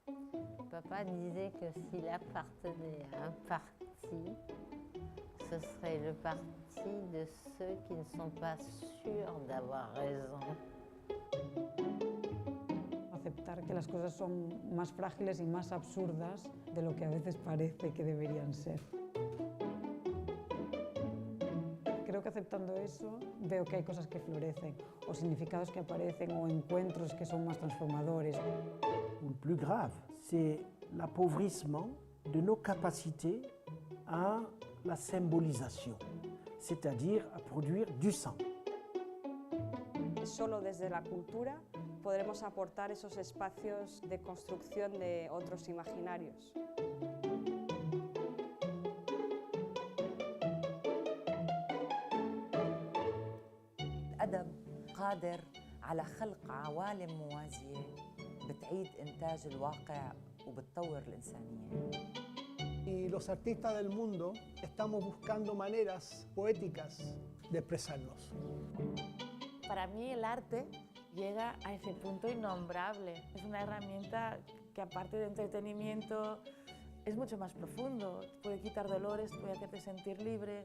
Papa disait que s'il appartenait à un parti, ce serait le parti de ceux qui ne sont pas sûrs d'avoir raison. Aceptar que las cosas son más frágiles y más absurdas de lo que a veces parece que deberían ser. Creo que aceptando eso veo que hay cosas que florecen, o significados que aparecen, o encuentros que son más transformadores. Le plus grave, c'est l'appauvrissement de nos capacités à la symbolisation, c'est-à-dire à produire du sang. Solo desde la cultura podremos aportar esos espacios de construcción de otros imaginarios. الأدب قادر على خلق عوالم موازية بتعيد إنتاج الواقع وبتطور الإنسانية. Y los artistas del mundo estamos buscando maneras poéticas de expresarnos. Para mí el arte llega a ese punto innombrable. Es una herramienta que aparte de entretenimiento es mucho más profundo. Puede quitar dolores, puede hacerte sentir libre.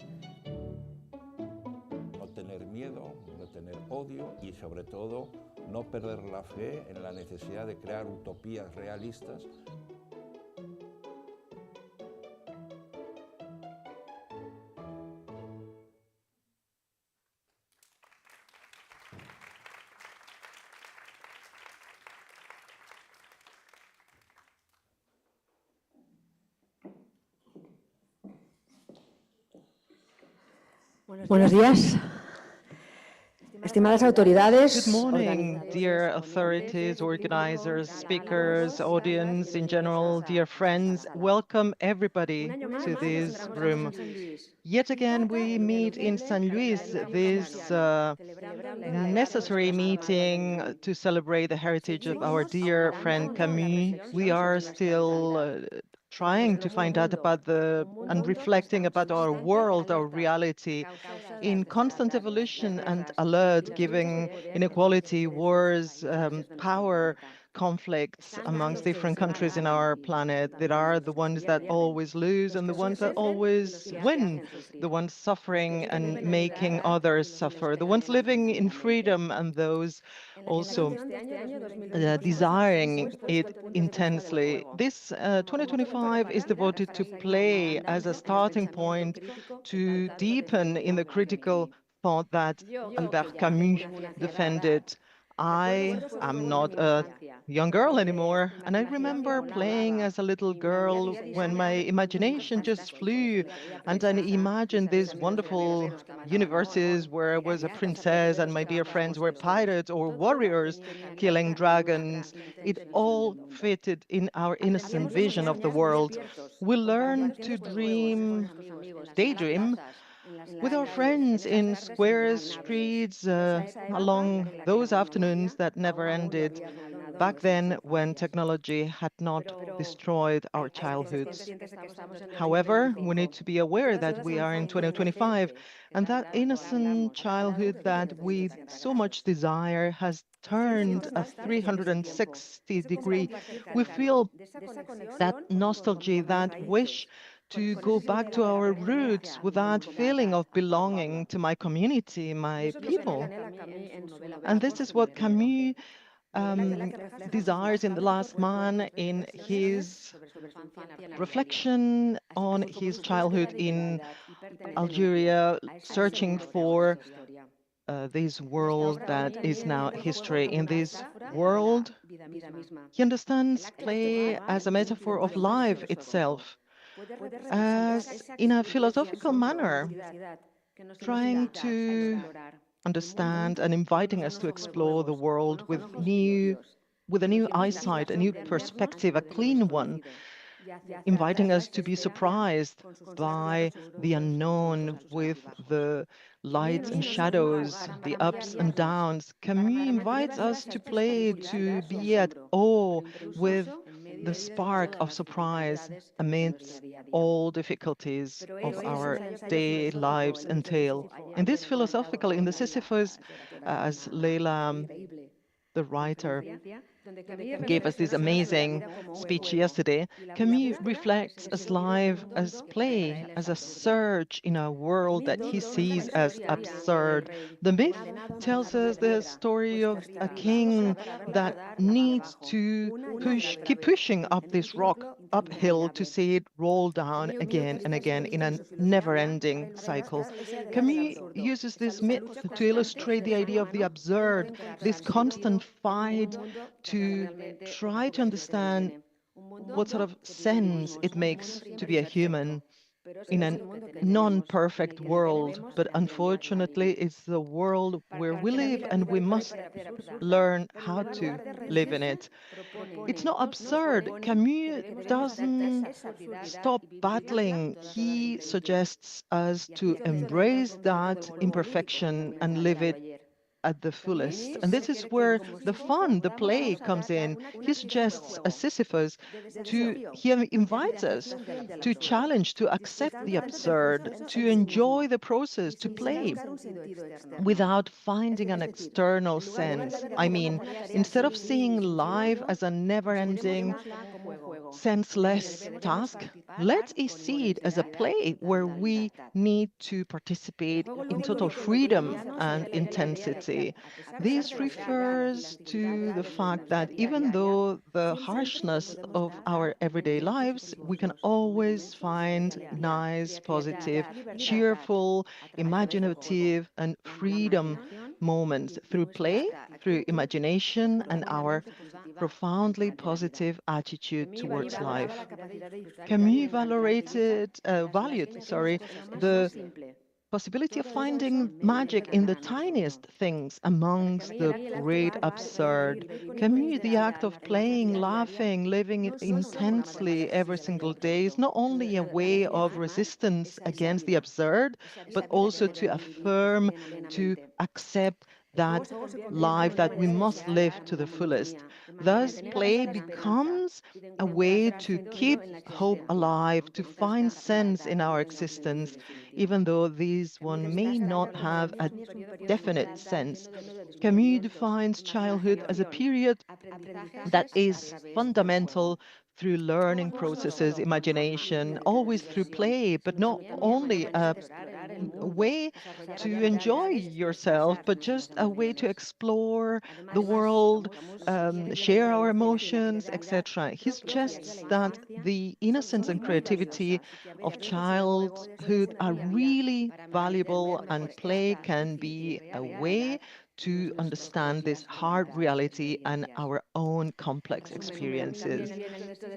No tener miedo, no tener odio y sobre todo no perder la fe en la necesidad de crear utopías realistas. Buenos días. Estimadas autoridades. Good morning, dear authorities, organizers, speakers, audience in general, dear friends. Welcome everybody to this room. Yet again, we meet in San Luis, this necessary meeting to celebrate the heritage of our dear friend Camus. We are still trying to find out about and reflecting about our world, our reality, in constant evolution and alert, giving inequality, wars, power, conflicts amongst different countries in our planet. There are the ones that always lose and the ones that always win, the ones suffering and making others suffer, the ones living in freedom and those also desiring it intensely. This 2025 is devoted to play as a starting point to deepen in the critical thought that Albert Camus defended. I am not a young girl anymore, and I remember playing as a little girl when my imagination just flew, and I imagined these wonderful universes where I was a princess and my dear friends were pirates or warriors killing dragons. It all fitted in our innocent vision of the world. We learned to daydream, with our friends in squares, streets, along those afternoons that never ended, back then when technology had not destroyed our childhoods. However, we need to be aware that we are in 2025, and that innocent childhood that we so much desire has turned a 360-degree. We feel that nostalgia, that wish to go back to our roots with that feeling of belonging to my community, my people. And this is what Camus desires in The Last Man, in his reflection on his childhood in Algeria, searching for this world that is now history. In this world, he understands play as a metaphor of life itself, as in a philosophical manner, trying to understand and inviting us to explore the world with a new eyesight, a new perspective, a clean one, inviting us to be surprised by the unknown with the lights and shadows, the ups and downs. Camus invites us to play, to be at awe with the spark of surprise amidst all difficulties of our day lives entail. In this philosophical, in the Sisyphus, as Leila, the writer, gave us this amazing speech yesterday, Camus reflects as life as play, as a surge in a world that he sees as absurd. The myth tells us the story of a king that needs to keep pushing up this rock uphill to see it roll down again and again in a never-ending cycle. Camus uses this myth to illustrate the idea of the absurd, this constant fight to try to understand what sort of sense it makes to be a human in a non-perfect world. But unfortunately, it's the world where we live and we must learn how to live in it. It's not absurd. Camus doesn't stop battling. He suggests us to embrace that imperfection and live it at the fullest. And this is where the fun, the play comes in. He suggests a Sisyphus he invites us to challenge, to accept the absurd, to enjoy the process, to play without finding an external sense. I mean, instead of seeing life as a never-ending, senseless task, let's see it as a play where we need to participate in total freedom and intensity. This refers to the fact that even though the harshness of our everyday lives, we can always find nice, positive, cheerful, imaginative, and freedom moments through play, through imagination, and our profoundly positive attitude towards life. Camus valued the possibility of finding magic in the tiniest things amongst the great absurd. Camus, the act of playing, laughing, living it intensely every single day is not only a way of resistance against the absurd, but also to affirm, to accept that life that we must live to the fullest. Thus, play becomes a way to keep hope alive, to find sense in our existence, even though this one may not have a definite sense. Camus defines childhood as a period that is fundamental through learning processes, imagination, always through play, but not only a way to enjoy yourself, but just a way to explore the world, share our emotions, etc. He suggests that the innocence and creativity of childhood are really valuable, and play can be a way to understand this hard reality and our own complex experiences.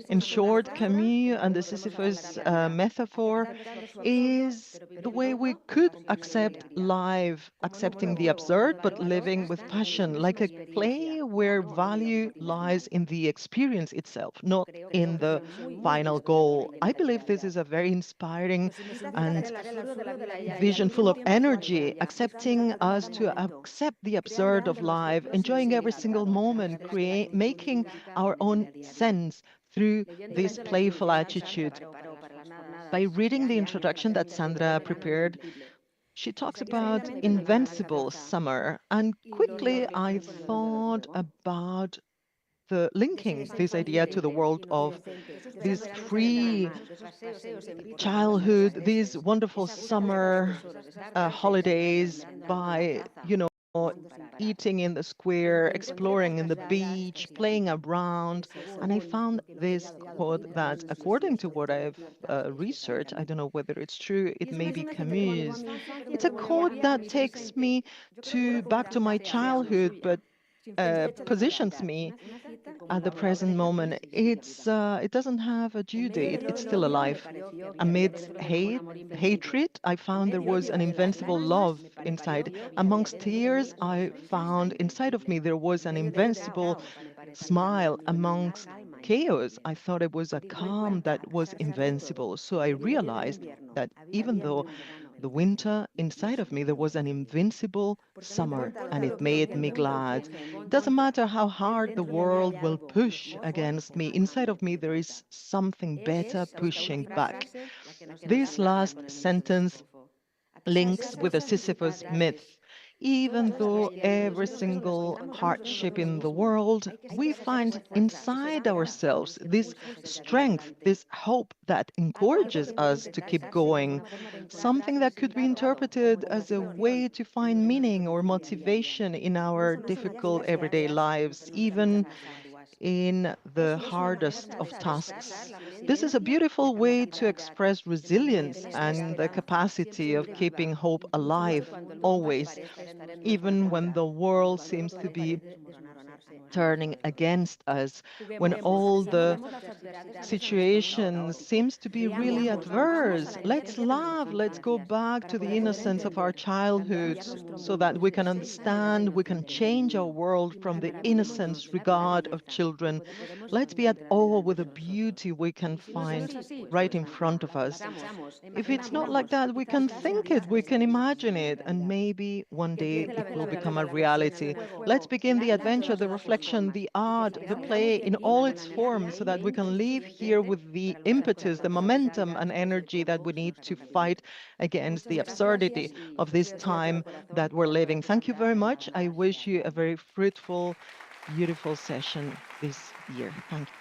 In short, Camus and the Sisyphus metaphor is the way we could accept life, accepting the absurd, but living with passion, like a play where value lies in the experience itself, not in the final goal. I believe this is a very inspiring and vision full of energy, accepting us to accept the absurd of life, enjoying every single moment, making our own sense through this playful attitude. By reading the introduction that Sandra prepared, she talks about invincible summer, and quickly I thought about the linking this idea to the world of this free childhood, these wonderful summer holidays by, eating in the square, exploring in the beach, playing around. And I found this quote that, according to what I've researched, I don't know whether it's true, it may be Camus. It's a quote that takes me back to my childhood, but positions me at the present moment. It doesn't have a due date. It's still alive. Amidst hatred, I found there was an invincible love inside. Amongst tears, I found inside of me there was an invincible smile. Amongst chaos, I thought it was a calm that was invincible. So I realized that even though the winter inside of me, there was an invincible summer, and it made me glad. It doesn't matter how hard the world will push against me. Inside of me, there is something better pushing back. This last sentence links with the Sisyphus myth. Even though every single hardship in the world, we find inside ourselves this strength, this hope that encourages us to keep going, something that could be interpreted as a way to find meaning or motivation in our difficult everyday lives, even in the hardest of tasks. This is a beautiful way to express resilience and the capacity of keeping hope alive always, even when the world seems to be turning against us, when all the situation seems to be really adverse. Let's laugh, let's go back to the innocence of our childhood so that we can understand, we can change our world from the innocence regard of children. Let's be at awe with the beauty we can find right in front of us. If it's not like that, we can think it, we can imagine it, and maybe one day it will become a reality. Let's begin the adventure, the reflection, the art, the play in all its forms so that we can live here with the impetus, the momentum and energy that we need to fight against the absurdity of this time that we're living. Thank you very much. I wish you a very fruitful, beautiful session this year. Thank you.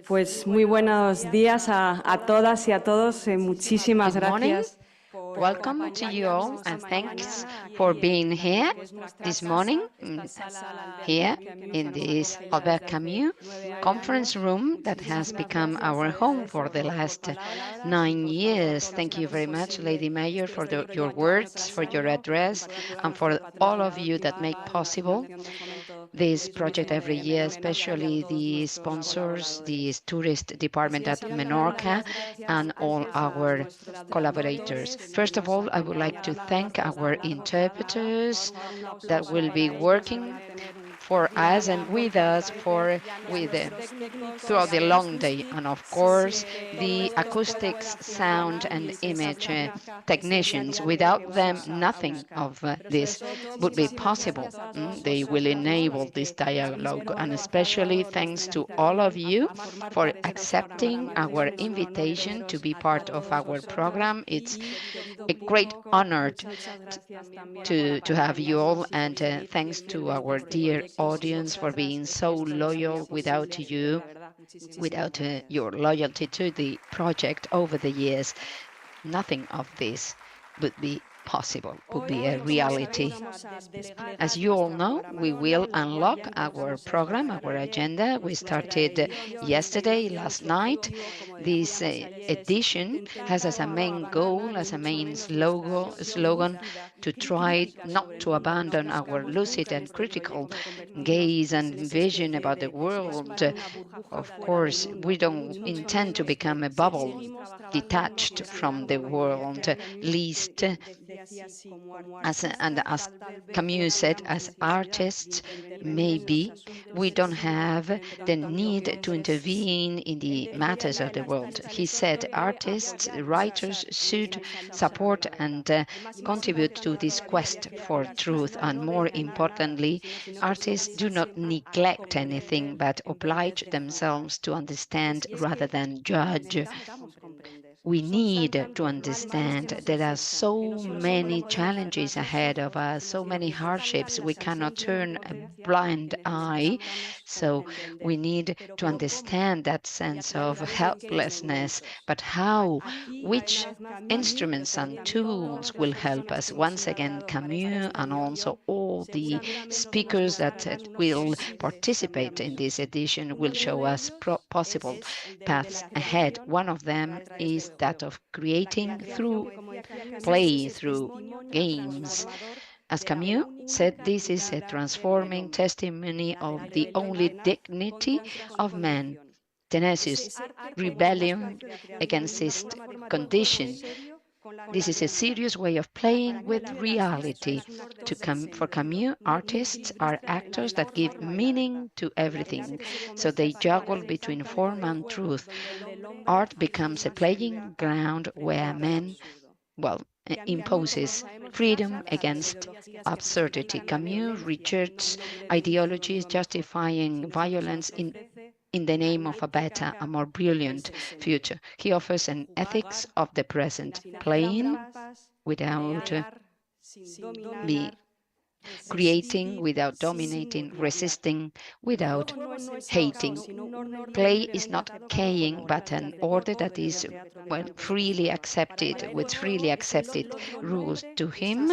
Pues muy buenos días a todas y a todos. Muchísimas gracias. Welcome to you all and thanks for being here this morning, here in this Albert Camus conference room that has become our home for the last 9 years. Thank you very much, Lady Mayor, for your words, for your address, and for all of you that make possible this project every year, especially the sponsors, the tourist department at Menorca, and all our collaborators. First of all, I would like to thank our interpreters that will be working for us and with us throughout the long day, and of course the acoustics, sound and image technicians. Without them, nothing of this would be possible. They will enable this dialogue, and especially thanks to all of you for accepting our invitation to be part of our program. It's a great honor to have you all, and thanks to our dear audience for being so loyal. Without you, without your loyalty to the project over the years, nothing of this would be possible, would be a reality. As you all know, we will unlock our program, our agenda. We started yesterday, last night. This edition has as a main goal, as a main slogan, to try not to abandon our lucid and critical gaze and vision about the world. Of course, we don't intend to become a bubble detached from the world, least as Camus said, as artists, maybe we don't have the need to intervene in the matters of the world. He said artists, writers should support and contribute to this quest for truth. And more importantly, artists do not neglect anything but oblige themselves to understand rather than judge. We need to understand there are so many challenges ahead of us, so many hardships. We cannot turn a blind eye. So we need to understand that sense of helplessness. But how? Which instruments and tools will help us? Once again, Camus and also all the speakers that will participate in this edition will show us possible paths ahead. One of them is that of creating through play, through games. As Camus said, this is a transforming testimony of the only dignity of man, tenacious rebellion against his condition. This is a serious way of playing with reality. For Camus, artists are actors that give meaning to everything, so they juggle between form and truth. Art becomes a playing ground where men, imposes freedom against absurdity. Camus rejects ideologies justifying violence in the name of a better, a more brilliant future. He offers an ethics of the present, playing without be creating without dominating, resisting without hating. Play is not keying, but an order that is freely accepted, with freely accepted rules. To him,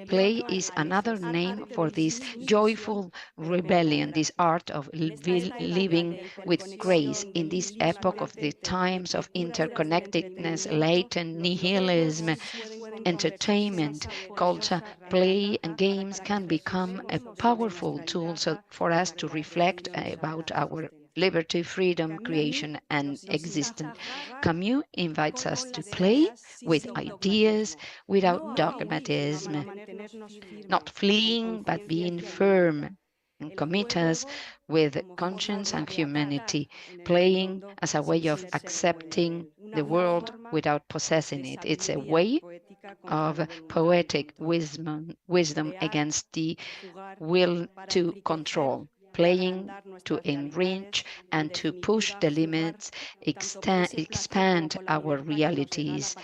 play is another name for this joyful rebellion, this art of living with grace in this epoch of the times of interconnectedness, latent nihilism, entertainment, culture, play and games can become a powerful tool for us to reflect about our liberty, freedom, creation, and existence. Camus invites us to play with ideas without dogmatism, not fleeing but being firm, and commit us with conscience and humanity, playing as a way of accepting the world without possessing it. It's a way of poetic wisdom against the will to control, playing to enrich and to push the limits, expand our realities,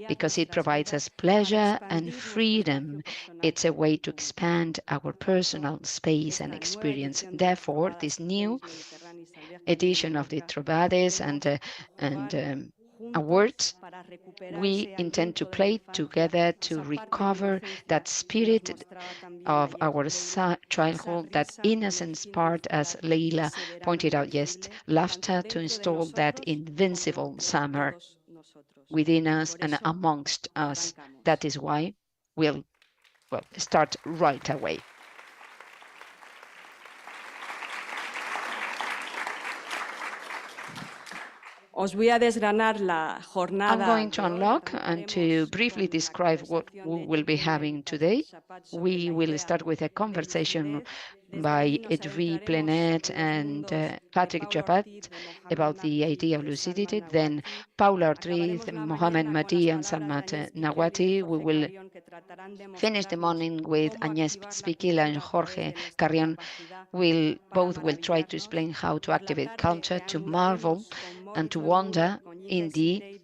because it provides us pleasure and freedom. It's a way to expand our personal space and experience. Therefore, this new edition of the Trobades and awards, we intend to play together to recover that spirit of our childhood, that innocence part, as Leila pointed out, yes, laughter, to install that invincible summer within us and amongst us. That is why we'll start right away. I'm going to unlock and to briefly describe what we will be having today. We will start with a conversation by Edwy Plenet and Patrick Japat about the idea of lucidity. Then Paula Ortiz, Mohamed Madi, and Salmat Nawati. We will finish the morning with Agnès Spiquila and Jorge Carrion. Both will try to explain how to activate culture, to marvel and to wonder. In the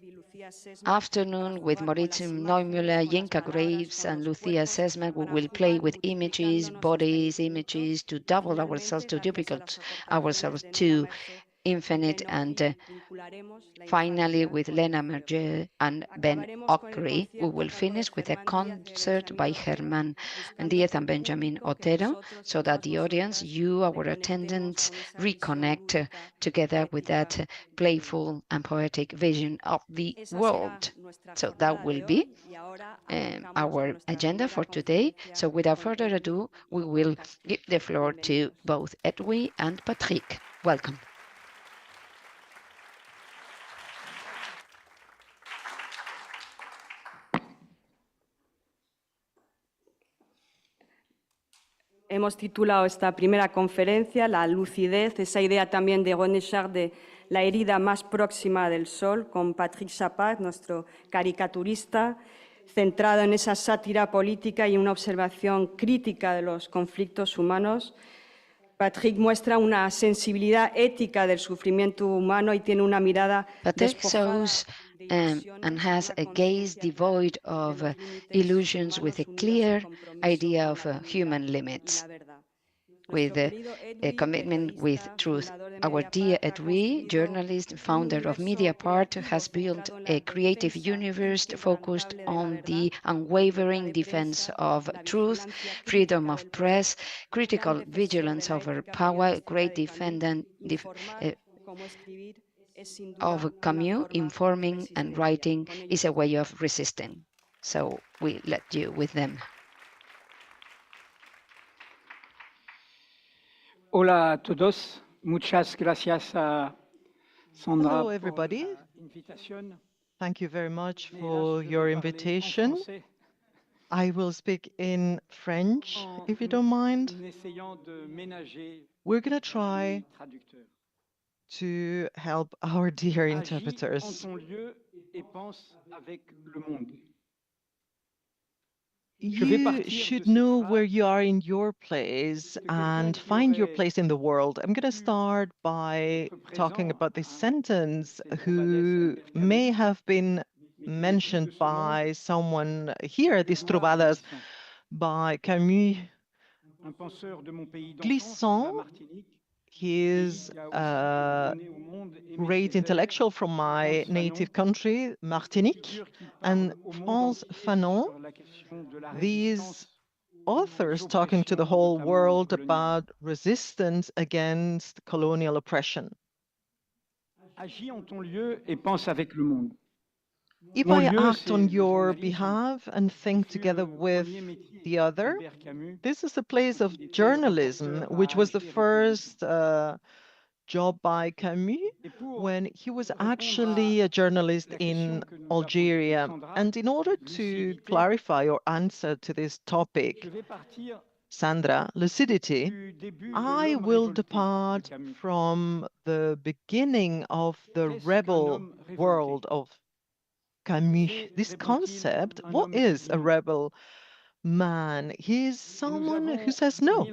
afternoon, with Maurizio Neumüller, Yinka Graves, and Lucia Sesma, we will play with images, bodies, images, to double ourselves, to duplicate ourselves, to infinite, and finally, with Lena Merger and Ben Okri, we will finish with a concert by Germán Díez and Benjamin Otero, so that the audience, you, our attendants, reconnect together with that playful and poetic vision of the world. So that will be our agenda for today. So without further ado, we will give the floor to both Edwy and Patrick. Welcome. Hemos titulado esta primera conferencia La lucidez, esa idea también de Gonechard de la herida más próxima del sol, con Patrick Chapat, nuestro caricaturista, centrado en esa sátira política y una observación crítica de los conflictos humanos. Patrick muestra una sensibilidad ética del sufrimiento humano y tiene una mirada despojada and has a gaze devoid of illusions, with a clear idea of human limits, with a commitment with truth. Our dear Edwy, journalist, founder of Mediapart, has built a creative universe focused on the unwavering defense of truth, freedom of press, critical vigilance over power, great defendant of Camus. Informing and writing is a way of resisting. So we let you with them. Hola a todos. Muchas gracias a Sandra. Hello, everybody. Thank you very much for your invitation. I will speak in French, if you don't mind. We're going to try to help our dear interpreters. You should know where you are in your place and find your place in the world. I'm going to start by talking about this sentence who may have been mentioned by someone here at this Trobades, by Camus. Glissant, he is a great intellectual from my native country, Martinique, and Frantz Fanon. These authors talking to the whole world about resistance against colonial oppression. If I act on your behalf and think together with the other, this is a place of journalism, which was the first job by Camus when he was actually a journalist in Algeria. And in order to clarify or answer to this topic, Sandra, lucidity, I will depart from the beginning of the rebel world of Camus. This concept, what is a rebel man? He's someone who says no,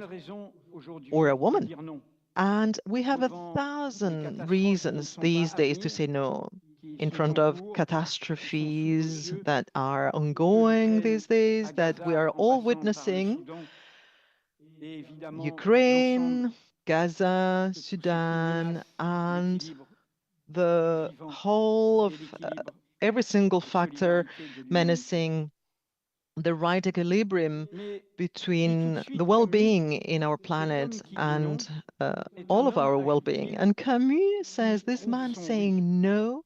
or a woman. And we have 1,000 reasons these days to say no in front of catastrophes that are ongoing these days, that we are all witnessing. Ukraine, Gaza, Sudan, and the whole of every single factor menacing the right equilibrium between the well-being in our planet and all of our well-being. And Camus says this man saying no,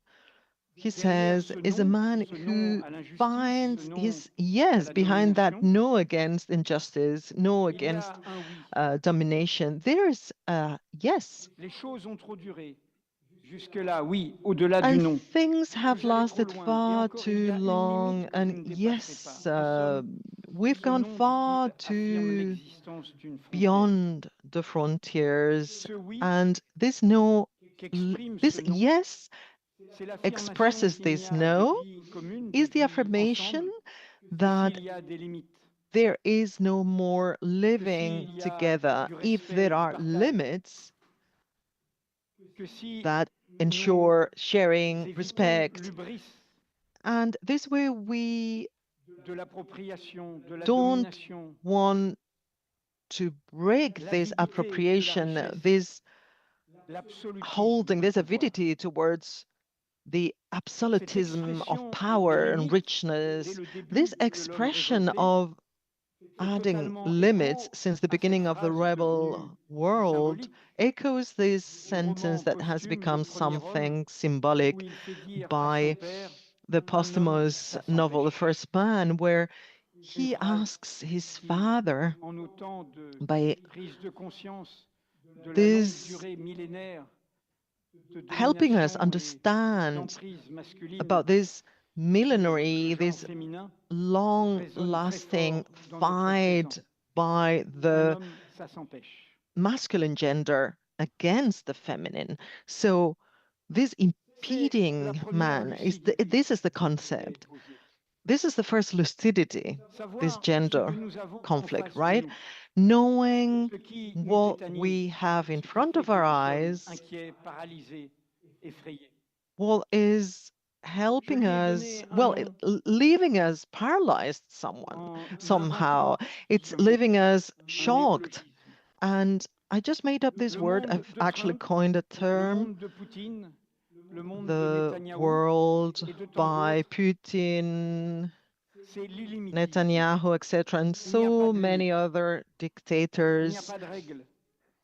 he says, is a man who finds his yes behind that no against injustice, no against domination. There's a yes. And things have lasted far too long, and yes, we've gone far too beyond the frontiers, and this no, this yes expresses this no, is the affirmation that there is no more living together if there are limits that ensure sharing, respect. And this way we don't want to break this appropriation, this holding, this avidity towards the absolutism of power and richness, this expression of adding limits since the beginning of the rebel world echoes this sentence that has become something symbolic by the posthumous novel, The First Man, where he asks his father by this helping us understand about this millenary, this long-lasting fight by the masculine gender against the feminine. So this impeding man, this is the concept. This is the first lucidity, this gender conflict, right? Knowing what we have in front of our eyes, what is helping us, well, leaving us paralyzed somehow. It's leaving us shocked. And I just made up this word. I've actually coined a term, the world by Putin, Netanyahu, etc., and so many other dictators,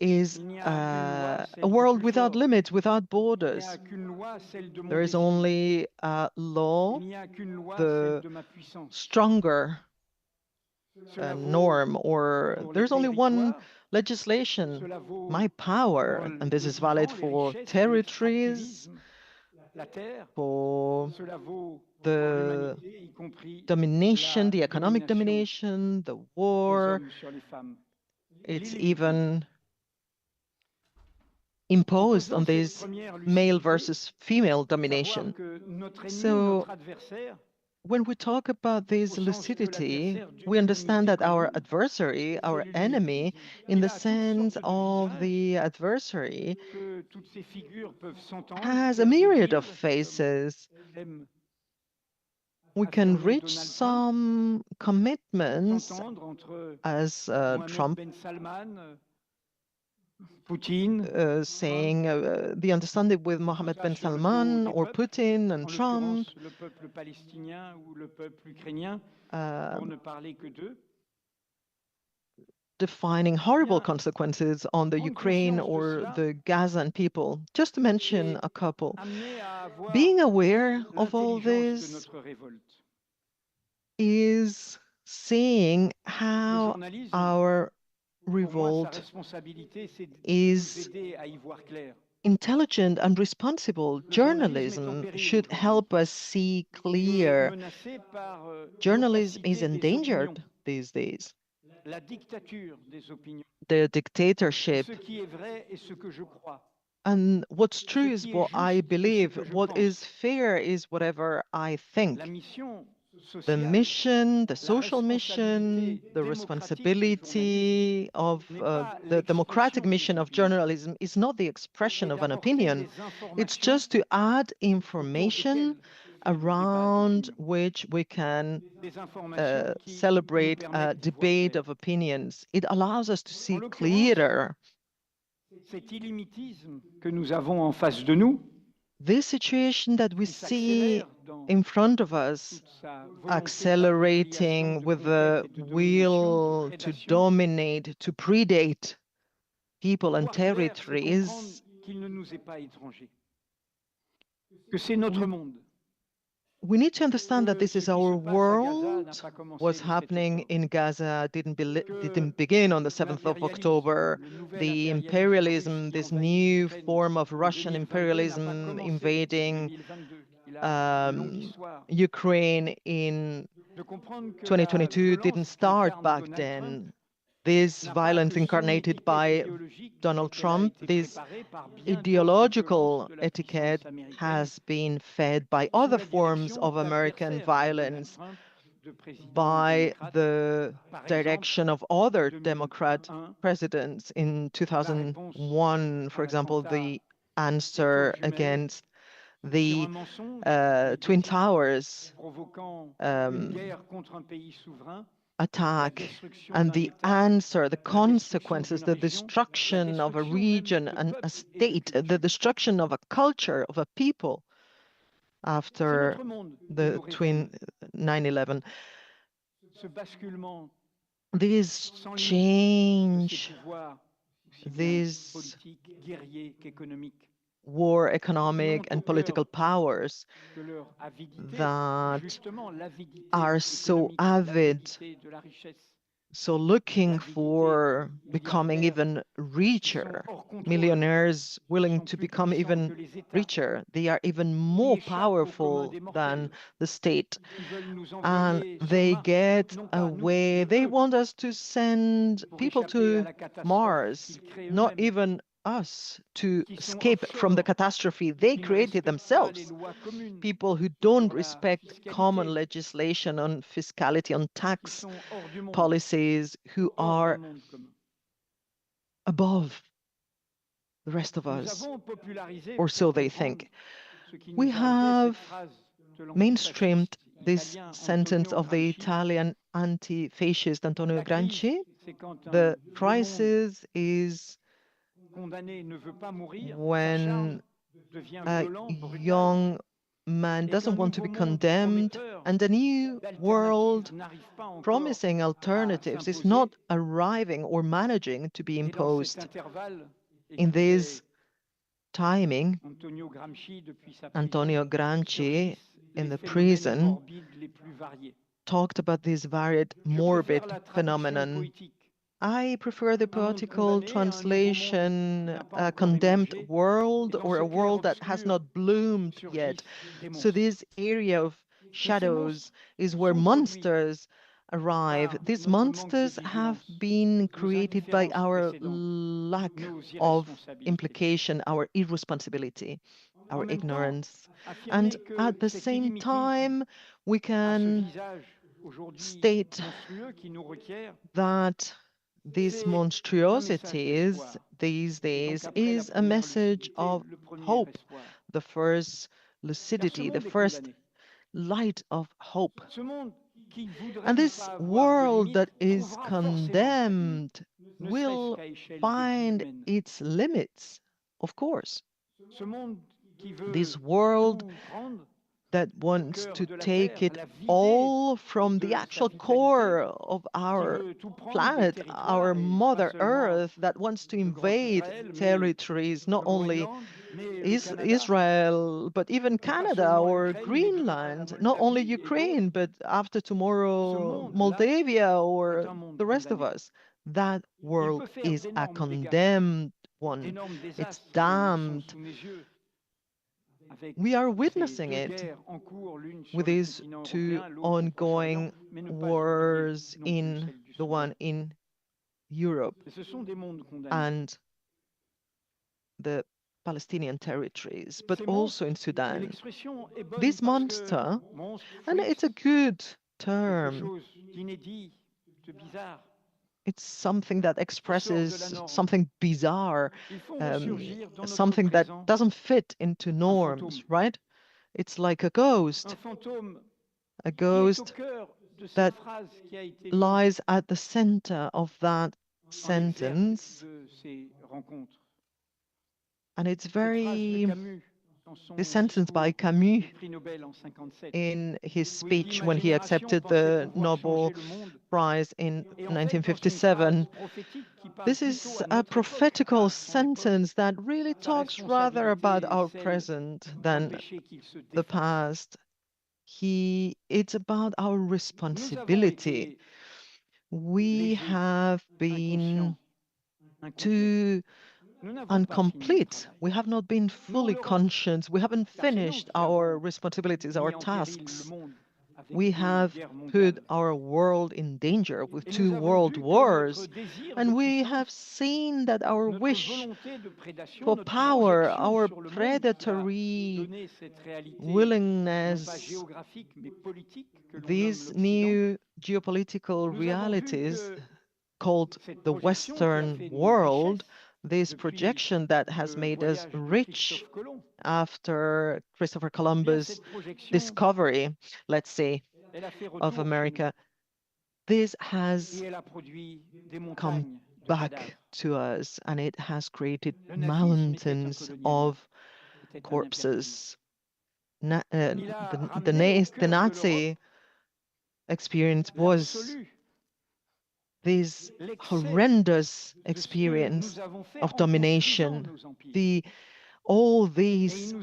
is a world without limits, without borders. There is only a law, the stronger norm, or there's only one legislation, my power, and this is valid for territories, for the domination, the economic domination, the war. It's even imposed on this male versus female domination. So when we talk about this lucidity, we understand that our adversary, our enemy, in the sense of the adversary, has a myriad of faces. We can reach some commitments as Trump saying the understanding with Mohammed bin Salman or Putin and Trump, defining horrible consequences on the Ukraine or the Gazan people, just to mention a couple. Being aware of all this is seeing how our revolt is intelligent and responsible. Journalism should help us see clear. Journalism is endangered these days. The dictatorship. And what's true is what I believe. What is fair is whatever I think. The mission, the social mission, the responsibility of the democratic mission of journalism is not the expression of an opinion. It's just to add information around which we can celebrate a debate of opinions. It allows us to see clearer. This situation that we see in front of us, accelerating with the will to dominate, to predate people and territories, we need to understand that this is our world. What's happening in Gaza didn't begin on the 7th of October. The imperialism, this new form of Russian imperialism invading Ukraine in 2022 didn't start back then. This violence incarnated by Donald Trump, this ideological etiquette has been fed by other forms of American violence, by the direction of other Democrat presidents. In 2001, for example, the answer against the Twin Towers attack, and the answer, the consequences, the destruction of a region and a state, the destruction of a culture, of a people after the 9/11. This change, this war, economic and political powers that are so avid, so looking for becoming even richer, millionaires willing to become even richer. They are even more powerful than the state, and they get away. They want us to send people to Mars, not even us to escape from the catastrophe they created themselves. People who don't respect common legislation on fiscality, on tax policies, who are above the rest of us, or so they think. We have mainstreamed this sentence of the Italian anti-fascist Antonio Gramsci. The crisis is when a young man doesn't want to be condemned, and a new world promising alternatives is not arriving or managing to be imposed. In this timing, Antonio Gramsci, in the prison, talked about this varied, morbid phenomenon. I prefer the poetical translation, a condemned world, or a world that has not bloomed yet. So this area of shadows is where monsters arrive. These monsters have been created by our lack of implication, our irresponsibility. our ignorance. And at the same time, we can state that these monstrosities these days is a message of hope, the first lucidity, the first light of hope. And this world that is condemned will find its limits, of course. This world that wants to take it all from the actual core of our planet, our Mother Earth, that wants to invade territories, not only Israel, but even Canada or Greenland, not only Ukraine, but after tomorrow, Moldavia or the rest of us. That world is a condemned one. It's damned. We are witnessing it with these two ongoing wars in the one in Europe and the Palestinian territories, but also in Sudan. This monster, and it's a good term, it's something that expresses something bizarre, something that doesn't fit into norms, right? It's like a ghost that lies at the center of that sentence. And it's the sentence by Camus in his speech when he accepted the Nobel Prize in 1957. This is a prophetical sentence that really talks rather about our present than the past. It's about our responsibility. We have been too incomplete. We have not been fully conscious. We haven't finished our responsibilities, our tasks. We have put our world in danger with 2 world wars. And we have seen that our wish for power, our predatory willingness, these new geopolitical realities called the Western world, this projection that has made us rich after Christopher Columbus' discovery, let's say, of America, this has come back to us and it has created mountains of corpses. The Nazi experience was this horrendous experience of domination, all this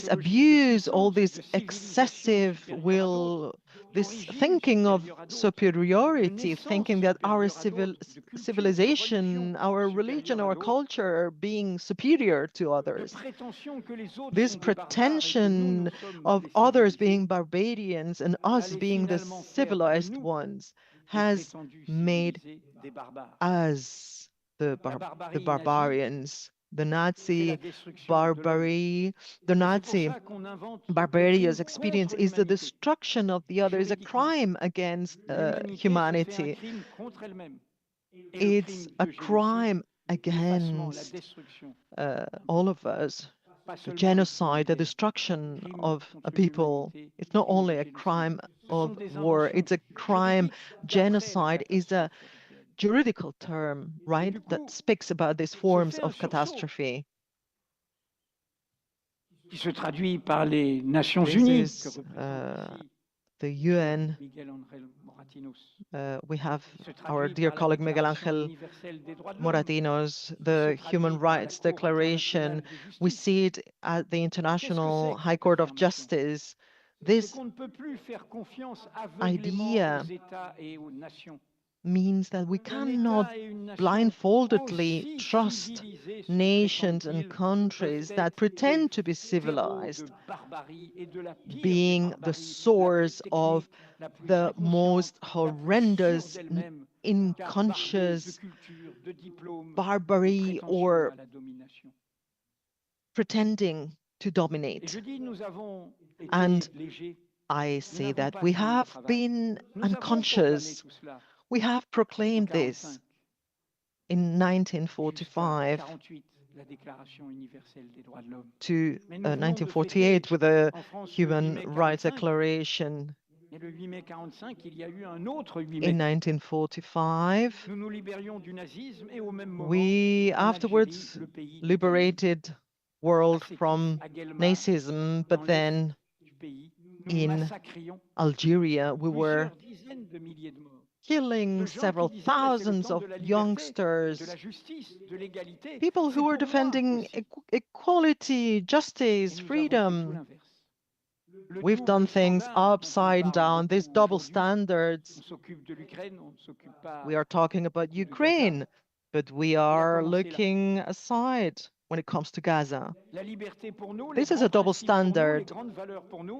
abuse, all this excessive will, this thinking of superiority, thinking that our civilization, our religion, our culture are being superior to others. This pretension of others being barbarians and us being the civilized ones has made us the barbarians. The Nazi barbarous experience is the destruction of the other, is a crime against humanity. It's a crime against all of us. The genocide, the destruction of a people, it's not only a crime of war, it's a crime. Genocide is a juridical term, right, that speaks about these forms of catastrophe. Qui se traduit par les Nations Unies, the UN. We have our dear colleague Miguel Angel Moratinos, the Human Rights Declaration. We see it at the International High Court of Justice. This idea means that we cannot blindfoldedly trust nations and countries that pretend to be civilized, being the source of the most horrendous, unconscious barbarity or pretending to dominate. And I say that we have been unconscious. We have proclaimed this in 1945 to 1948 with the Human Rights Declaration. In 1945, we afterwards liberated world from Nazism, but then in Algeria we were killing several thousands of youngsters, people who were defending equality, justice, freedom. We've done things upside down, these double standards. We are talking about Ukraine, but we are looking aside when it comes to Gaza. This is a double standard.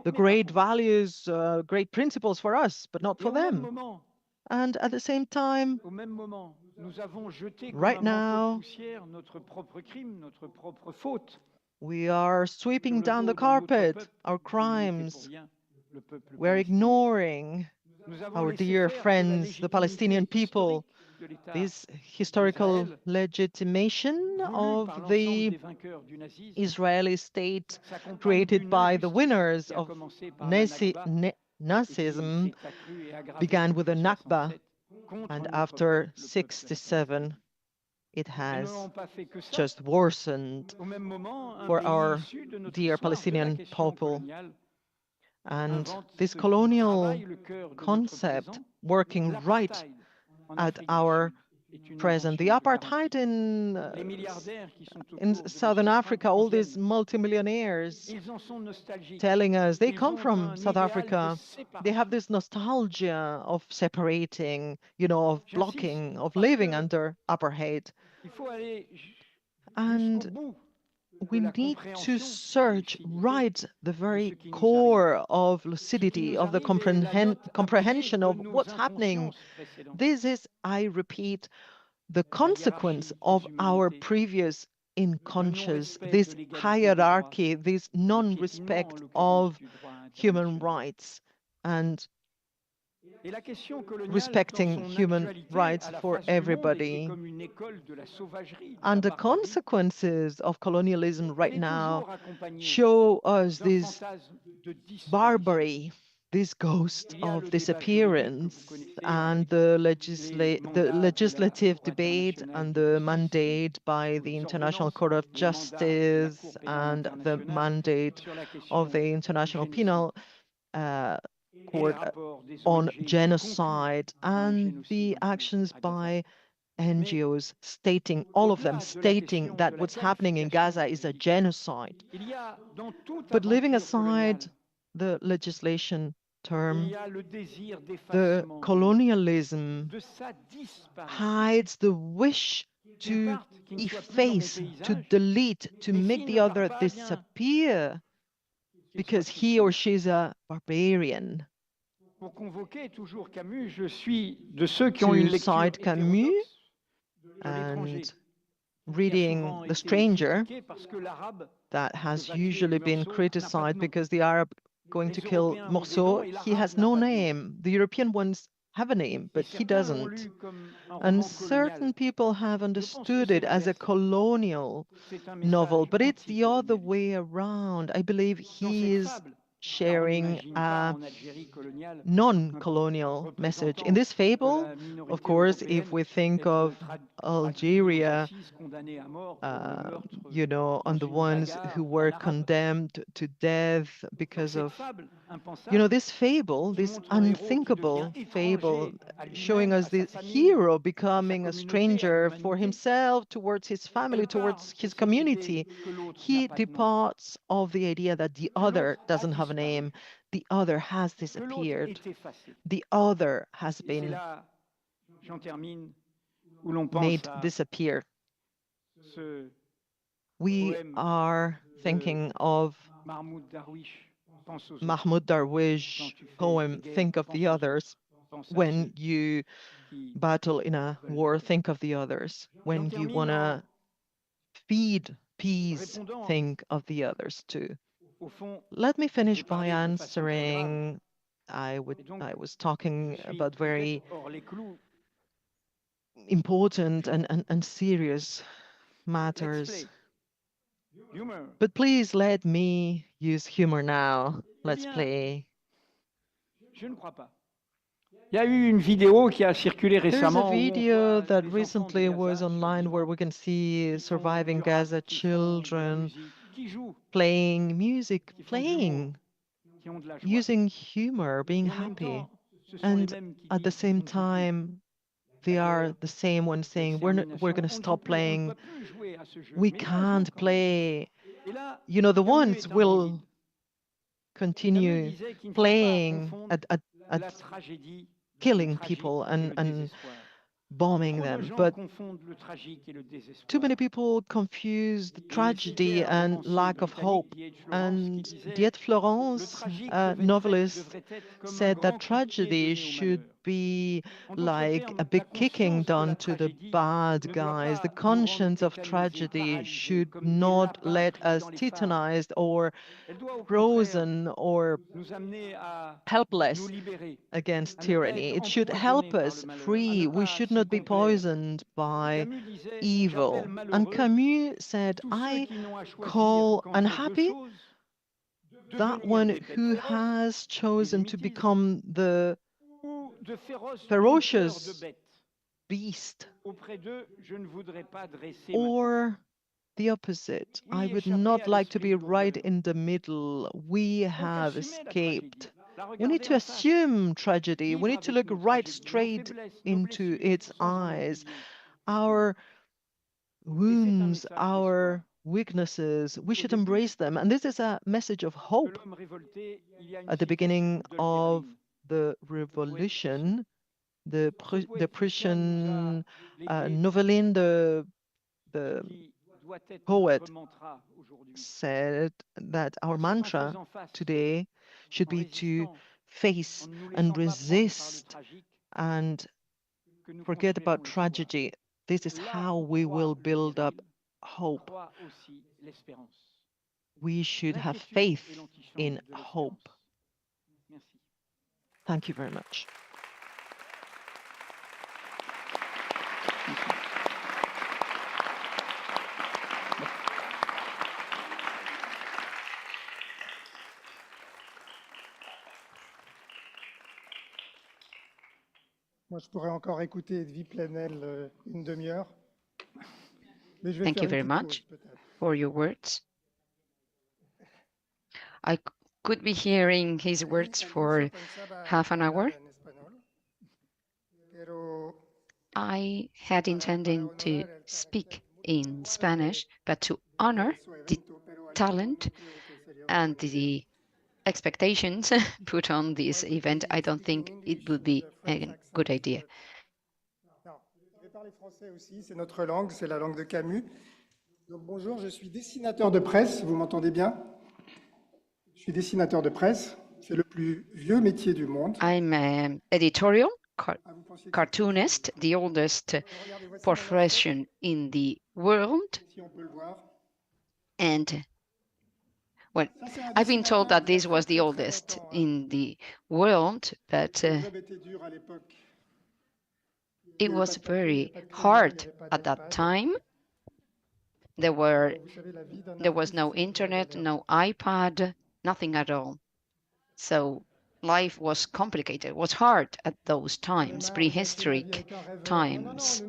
The great values, great principles for us, but not for them. And at the same time, right now, we are sweeping down the carpet our crimes. We're ignoring our dear friends, the Palestinian people. This historical legitimation of the Israeli state created by the winners of Nazism began with the Nakba, and after 1967 it has just worsened for our dear Palestinian people. And this colonial concept working right at our present. The apartheid in Southern Africa, all these multimillionaires telling us they come from South Africa. They have this nostalgia of separating, of blocking, of living under apartheid. And we need to search right the very core of lucidity, of the comprehension of what's happening. This is, I repeat, the consequence of our previous unconscious, this hierarchy, this non-respect of human rights and respecting human rights for everybody. And the consequences of colonialism right now show us this barbary, this ghost of disappearance, and the legislative debate and the mandate by the International Court of Justice and the mandate of the International Penal Court on genocide, and the actions by NGOs stating, all of them stating that what's happening in Gaza is a genocide. But leaving aside the legislation term, the colonialism hides the wish to efface, to delete, to make the other disappear because he or she is a barbarian. To cite Camus and reading The Stranger, that has usually been criticized because the Arab going to kill Morceau, he has no name. The European ones have a name, but he doesn't. And certain people have understood it as a colonial novel, but it's the other way around. I believe he is sharing a non-colonial message. In this fable, of course, if we think of Algeria, on the ones who were condemned to death because of, this fable, this unthinkable fable, showing us this hero becoming a stranger for himself, towards his family, towards his community. He departs of the idea that the other doesn't have a name. The other has disappeared. The other has been made disappear. We are thinking of Mahmoud Darwish poem, Think of the Others. When you battle in a war, think of the others. When you want to feed peace think of the others too. Let me finish by answering. I was talking about very important and serious matters. But please let me use humor now. Let's play. There's a video that recently was online where we can see surviving Gaza children playing music, using humor, being happy. And at the same time, they are the same ones saying, we're going to stop playing. We can't play. You know, the ones will continue playing at killing people and bombing them. But too many people confuse the tragedy and lack of hope. And Diet Florence, a novelist, said that tragedy should be like a big kicking done to the bad guys. The conscience of tragedy should not let us titanized or frozen or helpless against tyranny. It should help us free. We should not be poisoned by evil. And Camus said, I call unhappy that one who has chosen to become the ferocious beast, or the opposite. I would not like to be right in the middle. We have escaped. We need to assume tragedy. We need to look right straight into its eyes. Our wounds, our weaknesses, we should embrace them. And this is a message of hope. At the beginning of the revolution, the Prussian Novelin, the poet, said that our mantra today should be to face and resist and forget about tragedy. This is how we will build up hope. We should have faith in hope. Thank you very much. Moi, je pourrais encore écouter Vie Plenel une demi-heure. Thank you very much for your words. I could be hearing his words for half an hour. I had intended to speak in Spanish, but to honor the talent and the expectations put on this event, I don't think it would be a good idea. Je vais parler français aussi, c'est notre langue, c'est la langue de Camus. Donc bonjour, je suis dessinateur de presse, vous m'entendez bien? Je suis dessinateur de presse, c'est le plus vieux métier du monde. I'm an editorial cartoonist, the oldest profession in the world. And well, I've been told that this was the oldest in the world, but it was very hard at that time. There was no internet, no iPad, nothing at all. So life was complicated, it was hard at those times, prehistoric times.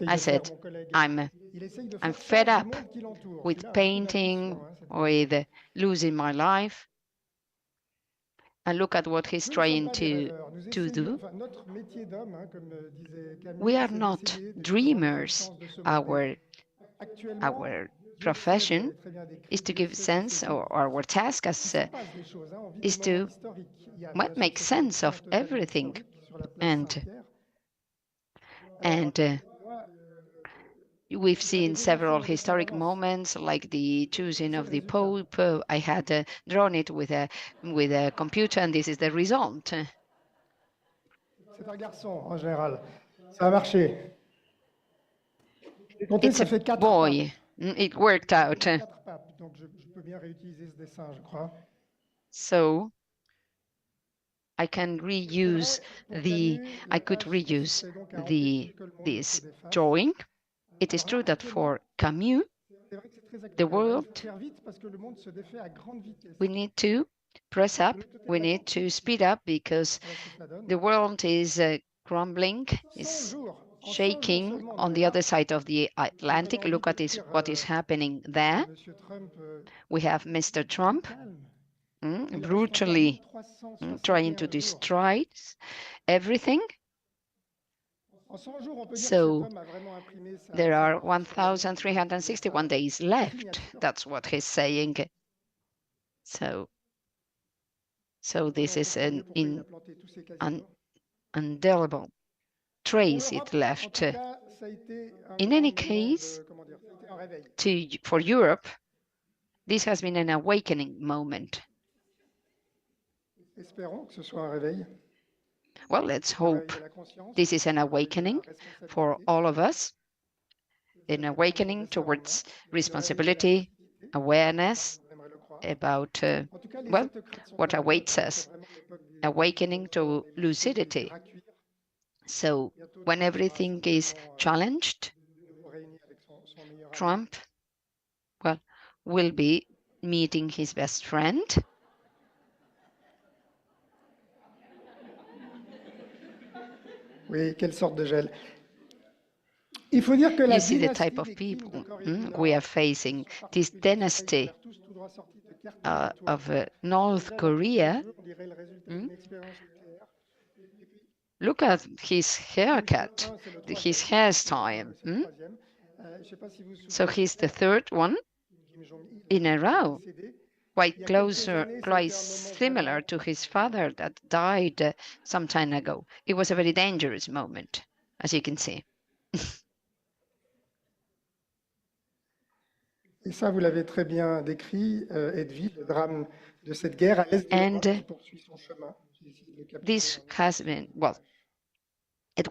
I said, I'm fed up with painting, with losing my life. And look at what he's trying to do. We are not dreamers. Our profession is to give sense, or our task is to make sense of everything. And we've seen several historic moments, like the choosing of the Pope. I had drawn it with a computer, and this is the result. C'est un garçon, en général. Ça a marché. Comptez, ça fait 4 boy. It worked out. 4 papes, donc je peux bien réutiliser ce dessin, je crois. So I can reuse I could reuse this drawing. It is true that for Camus, the world, we need to press up, we need to speed up because the world is crumbling, is shaking on the other side of the Atlantic. Look at what is happening there. We have Mr. Trump brutally trying to destroy everything. So there are 1,361 days left. That's what he's saying. So this is an indelible trace it left. In any case, for Europe, this has been an awakening moment. Well, let's hope this is an awakening for all of us, an awakening towards responsibility, awareness about, well, what awaits us, awakening to lucidity. So when everything is challenged, Trump, well, will be meeting his best friend. Oui, quelle sorte de gel. Il faut dire que you see the type of people we are facing. This dynasty of North Korea. Look at his haircut, his hairstyle. So he's the third one in a row, quite similar to his father that died some time ago. It was a very dangerous moment, as you can see. Et ça, vous l'avez très bien décrit, Edwy, le drame de cette guerre à l'est de l'Europe qui poursuit son chemin. This has been, well,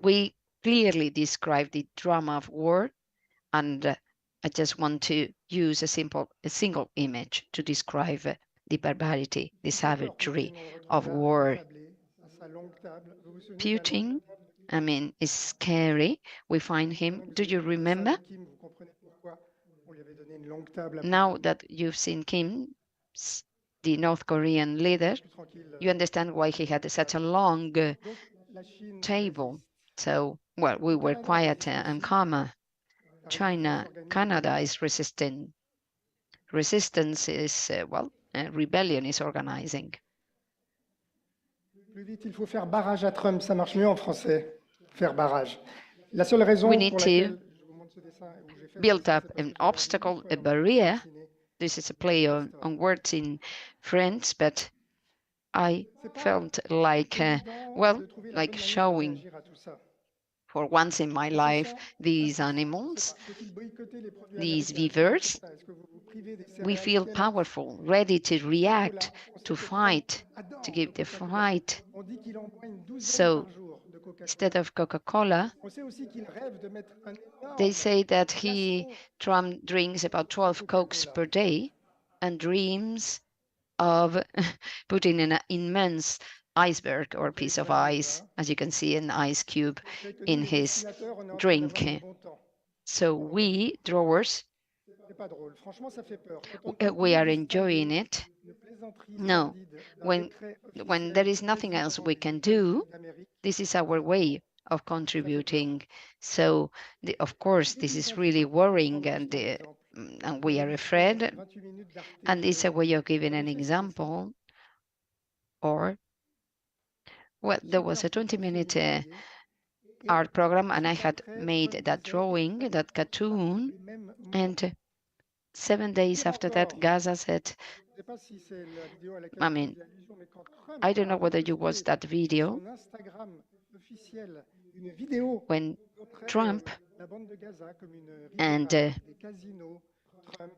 we clearly describe the drama of war, and I just want to use a single image to describe the barbarity, the savagery of war. Putin, I mean, is scary. We find him. Do you remember? Now that you've seen Kim, the North Korean leader, you understand why he had such a long table. So, well, we were quiet and calmer. China, Canada is resisting. Resistance is, well, rebellion is organizing. Plus vite, il faut faire barrage à Trump. Ça marche mieux en français. Faire barrage. La seule raison we need pour to laquelle build up an obstacle, a barrier. This is a play on words in French, but I felt like, well, like showing for once in my life these animals, these beavers. We feel powerful, ready to react, to fight, to give the fight. So instead of Coca-Cola, they say that Trump drinks about 12 Cokes per day and dreams of putting an immense iceberg or piece of ice, as you can see, an ice cube in his drink. So we, drawers, we are enjoying it. No, when there is nothing else we can do, this is our way of contributing. So, of course, this is really worrying, and we are afraid. And it's a way of giving an example. Or, well, there was a 20-minute art program, and I had made that drawing, that cartoon, and 7 days after that, Gaza said, I mean, I don't know whether you watched that video, when Trump and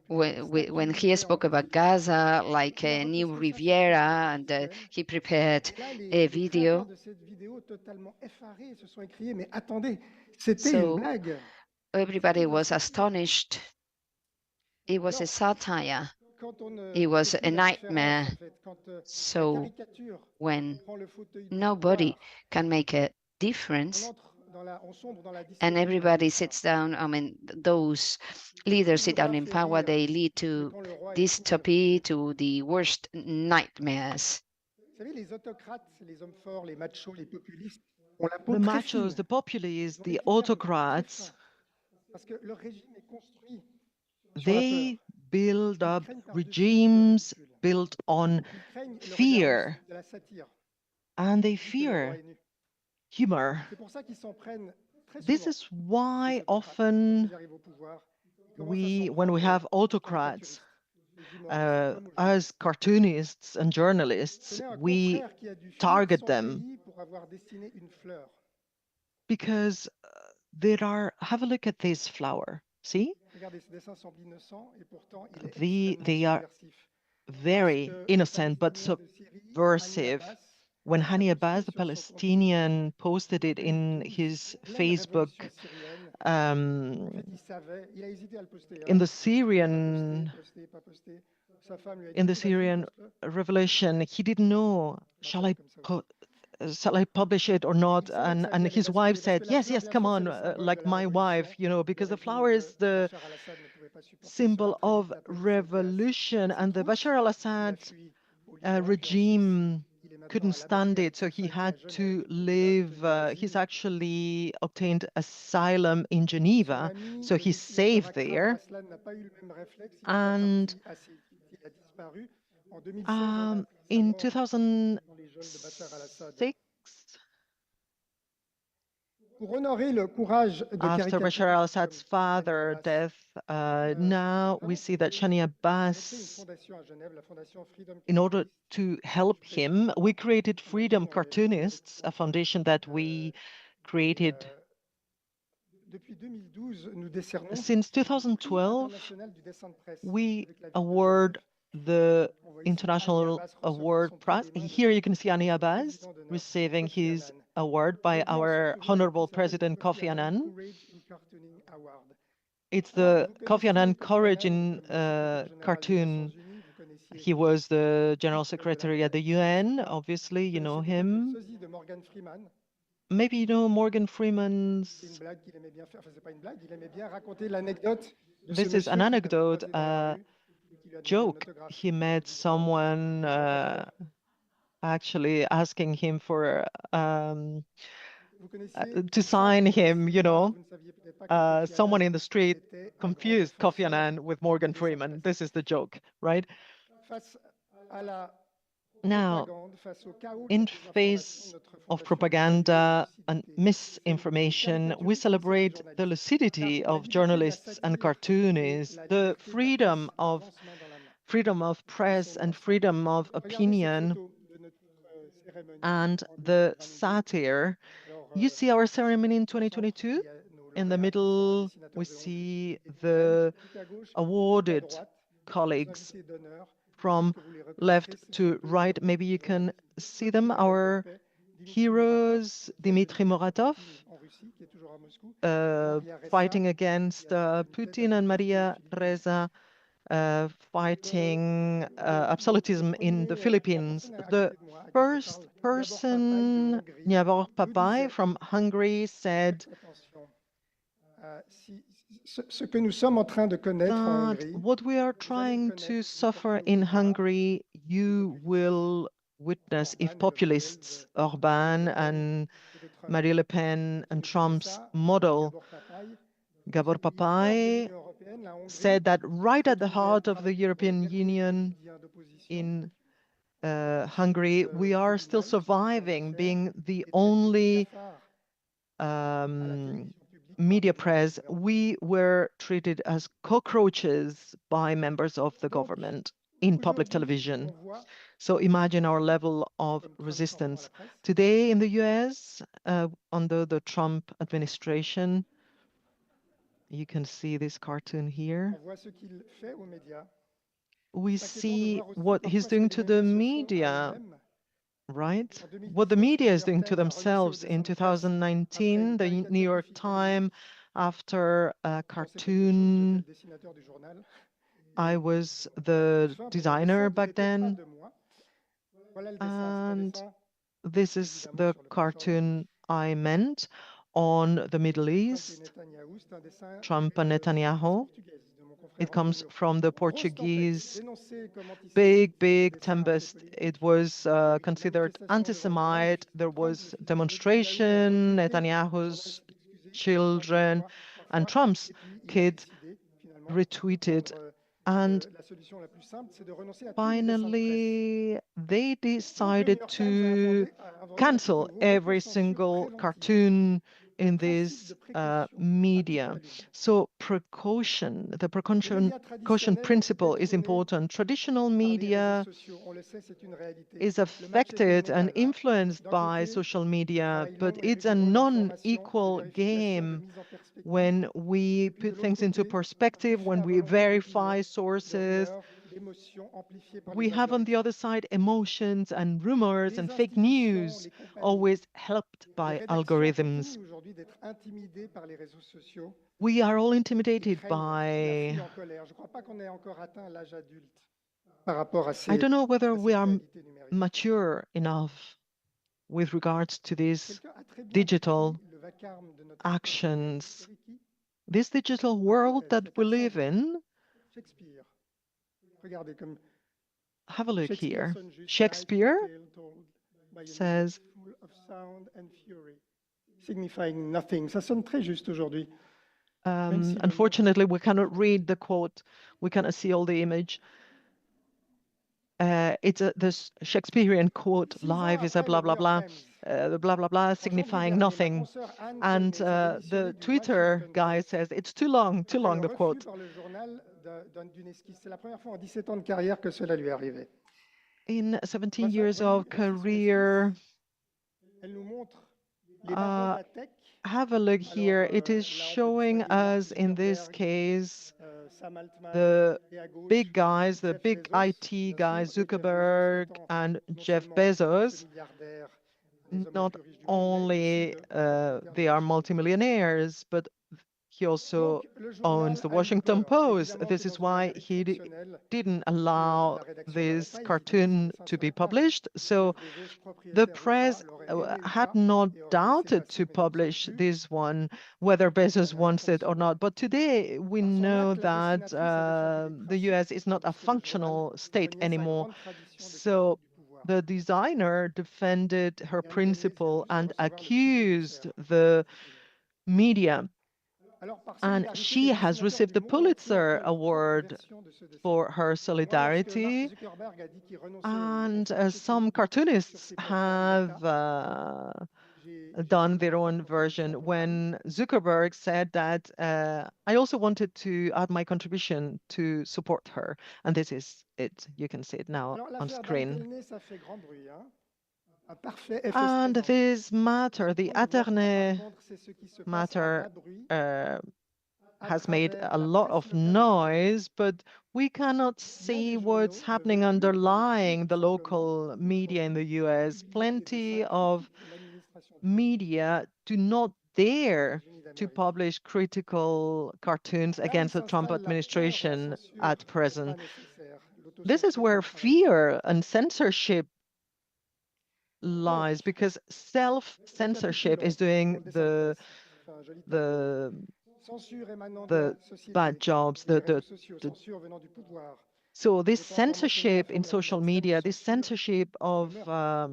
when he spoke about Gaza like a new Riviera, and he prepared a video. So Everybody was astonished. It was a satire. It was a nightmare. So when nobody can make a difference and everybody sits down, I mean, those leaders sit down in power, they lead to dystopia, to the worst nightmares. The machos, the populists, the autocrats, they build up regimes built on fear, and they fear humor. This is why often when we have autocrats, as cartoonists and journalists, we target them because have a look at this flower, see? They are very innocent but subversive. When Hani Abbas, the Palestinian, posted it in his Facebook, in the Syrian revolution, he didn't know, shall I publish it or not? And his wife said, yes, come on, like my wife, because the flower is the symbol of revolution, and the Bashar al-Assad regime couldn't stand it, so he had to leave. He's actually obtained asylum in Geneva, so he's safe there. And in 2006, after Bashar al-Assad's father's death, now we see that Shani Abbas, in order to help him, we created Freedom Cartoonists, a foundation that we created. Since 2012, we award the International Award Prize. Here you can see Ani Abbas receiving his award by our Honorable President Kofi Annan. It's the Kofi Annan Courage in Cartoon. He was the General Secretary at the UN, obviously, you know him. Maybe you know Morgan Freeman's. This is an anecdote, joke. He met someone actually asking him for to sign him, someone in the street confused Kofi Annan with Morgan Freeman. This is the joke, right? Now, in face of propaganda and misinformation, we celebrate the lucidity of journalists and cartoonists, the freedom of press and freedom of opinion, and the satire. You see our ceremony in 2022. In the middle, we see the awarded colleagues from left to right. Maybe you can see them. Our heroes, Dmitry Muratov, fighting against Putin, and Maria Reza, fighting absolutism in the Philippines. The first person, Nyavor Papai from Hungary, said that what we are trying to suffer in Hungary, you will witness if populists, Orban and Marine Le Pen and Trump's model. Gabor Papai said that right at the heart of the European Union in Hungary, we are still surviving, being the only media press. We were treated as cockroaches by members of the government in public television. So imagine our level of resistance. Today in the US, under the Trump administration, you can see this cartoon here. We see what he's doing to the media, right? What the media is doing to themselves. In 2019, the New York Times After a cartoon, I was the designer back then, and this is the cartoon I meant on the Middle East, Trump and Netanyahu. It comes from the Portuguese big tempest. It was considered anti-Semite. There was demonstration, Netanyahu's children and Trump's kid retweeted. And finally, they decided to cancel every single cartoon in this media. So the precaution principle is important. Traditional media is affected and influenced by social media, but it's a non-equal game when we put things into perspective, when we verify sources. We have on the other side emotions and rumors and fake news, always helped by algorithms. We are all intimidated by... I don't know whether we are mature enough with regards to these digital actions. This digital world that we live in, have a look here. Shakespeare says, signifying nothing. Ça sonne très juste aujourd'hui. Unfortunately, we cannot read the quote. We cannot see all the image. It's this Shakespearean quote, life is a blah, blah, blah, the blah, blah, blah, signifying nothing. And the Twitter guy says, it's too long, the quote. In 17 years of career, have a look here. It is showing us, in this case, the big guys, the big IT guys, Zuckerberg and Jeff Bezos. Not only they are multimillionaires, but he also owns the Washington Post. This is why he didn't allow this cartoon to be published. So the press had not doubted to publish this one, whether Bezos wants it or not. But today we know that the US is not a functional state anymore. So the designer defended her principle and accused the media. And she has received the Pulitzer Award for her solidarity. And some cartoonists have done their own version. When Zuckerberg said that, I also wanted to add my contribution to support her. And this is it. You can see it now on screen. And this matter, the Eternay matter, has made a lot of noise, but we cannot see what's happening underlying the local media in the US. Plenty of media do not dare to publish critical cartoons against the Trump administration at present. This is where fear and censorship lies, because self-censorship is doing the bad jobs. So this censorship in social media, this censorship of, I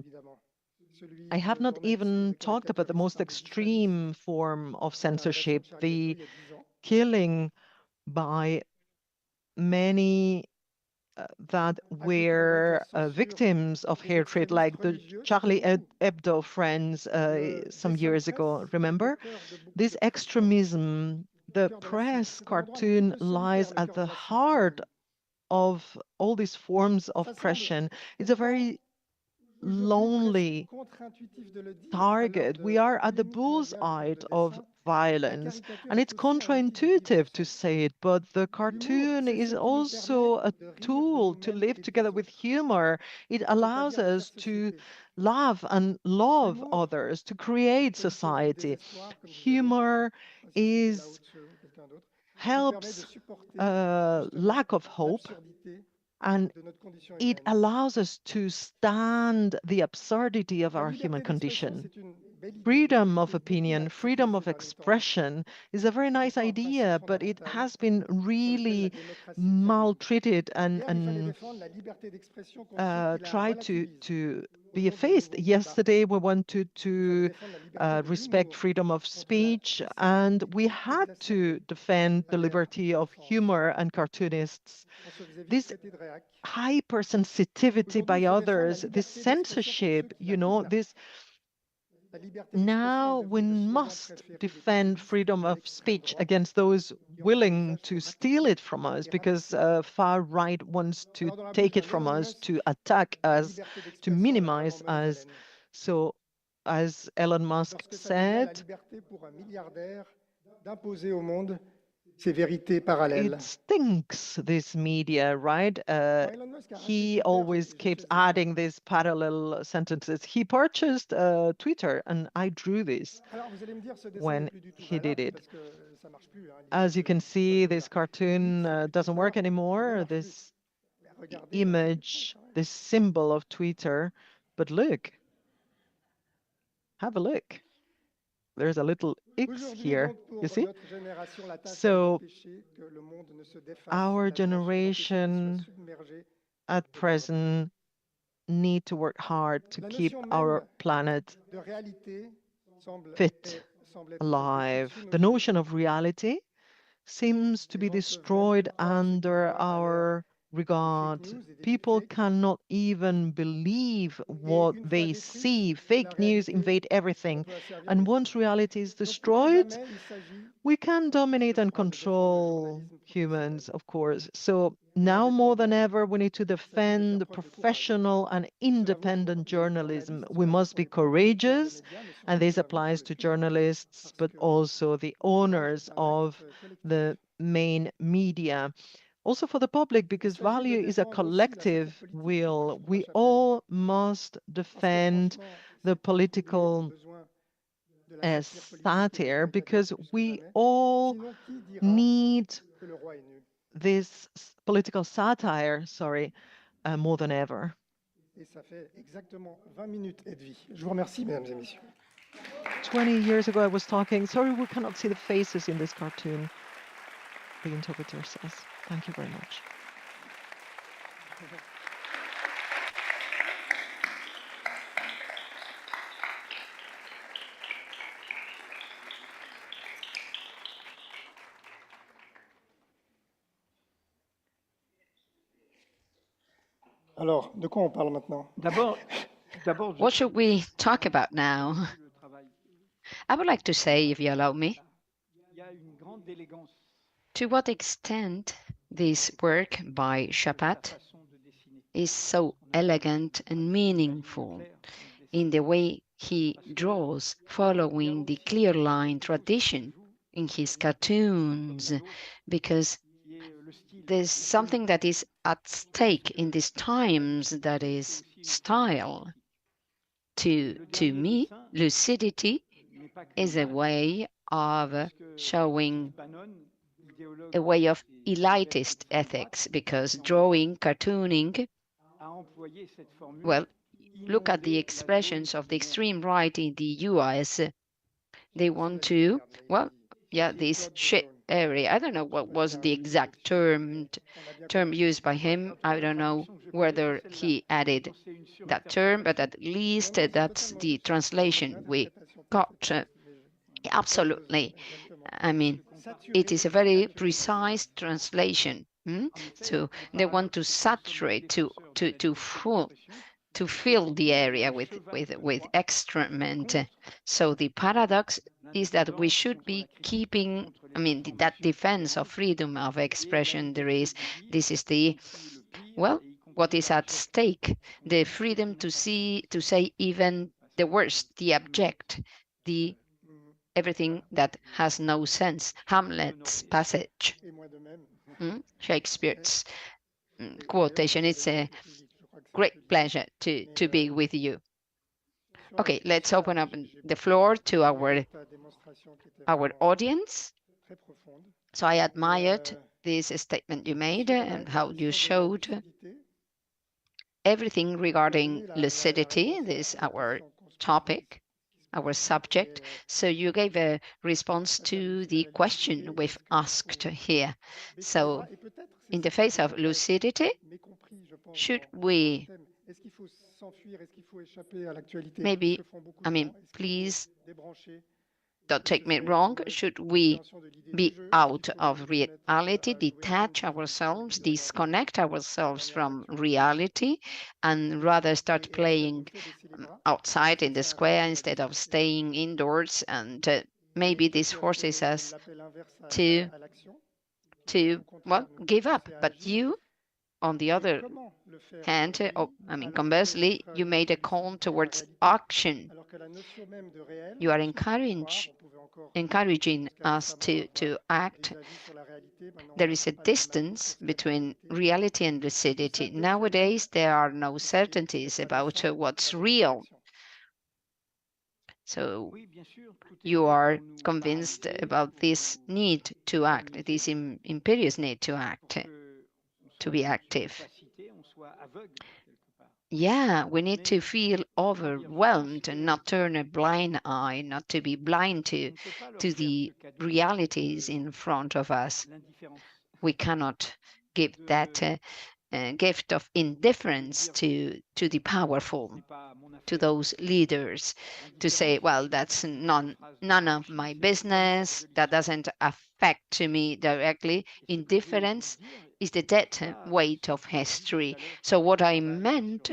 have not even talked about the most extreme form of censorship, the killing by many that were victims of hatred, like the Charlie Hebdo friends some years ago. Remember? This extremism, the press cartoon lies at the heart of all these forms of oppression. It's a very lonely target. We are at the bullseye of violence. And it's counterintuitive to say it, but the cartoon is also a tool to live together with humor. It allows us to laugh and love others, to create society. Humor helps lack of hope, and it allows us to stand the absurdity of our human condition. Freedom of opinion, freedom of expression is a very nice idea, but it has been really maltreated and tried to be effaced. Yesterday, we wanted to respect freedom of speech, and we had to defend the liberty of humor and cartoonists. This hypersensitivity by others, this censorship, this. Now we must defend freedom of speech against those willing to steal it from us, because far right wants to take it from us, to attack us, to minimize us. So, as Elon Musk said, it stinks, this media, right? He always keeps adding these parallel sentences. He purchased Twitter, and I drew this when he did it. As you can see, this cartoon doesn't work anymore, this image, this symbol of Twitter. But look, have a look. There's a little X here, you see? So our generation at present need to work hard to keep our planet fit, alive. The notion of reality seems to be destroyed under our regard. People cannot even believe what they see. Fake news invade everything. And once reality is destroyed, we can dominate and control humans, of course. So now more than ever, we need to defend professional and independent journalism. We must be courageous, and this applies to journalists, but also the owners of the main media. Also for the public, because value is a collective will. We all must defend the political satire, because we all need this political satire, more than ever. 20 years ago, I was talking. Sorry, we cannot see the faces in this cartoon. The interpreter says. Thank you very much. Alors, de quoi on parle maintenant? What should we talk about now? I would like to say, if you allow me, to what extent this work by Chapat is so elegant and meaningful in the way he draws, following the clear line tradition in his cartoons, because there's something that is at stake in these times, that is style. To me, lucidity is a way of showing a way of elitist ethics, because drawing, cartooning, well, look at the expressions of the extreme right in the US. They want to, this shit area. I don't know what was the exact term used by him. I don't know whether he added that term, but at least that's the translation we got. Absolutely. I mean, it is a very precise translation. So they want to saturate, to fill the area with excrement. So the paradox is that we should be keeping, that defense of freedom of expression. This is what is at stake, the freedom to say even the worst, the abject, the everything that has no sense. Hamlet's passage, Shakespeare's quotation. It's a great pleasure to be with you. Okay, let's open up the floor to our audience. So I admired this statement you made and how you showed everything regarding lucidity. This is our topic, our subject. So you gave a response to the question we've asked here. So in the face of lucidity, should we maybe, please don't take me wrong, should we be out of reality, detach ourselves, disconnect ourselves from reality, and rather start playing outside in the square instead of staying indoors? And maybe this forces us to give up. But you, on the other hand, conversely, you made a call towards action. You are encouraging us to act. There is a distance between reality and lucidity. Nowadays, there are no certainties about what's real. So you are convinced about this need to act, this imperious need to act, to be active. Yeah, we need to feel overwhelmed and not turn a blind eye, not to be blind to the realities in front of us. We cannot give that gift of indifference to the powerful, to those leaders, to say, well, that's none of my business, that doesn't affect me directly. Indifference is the dead weight of history. So what I meant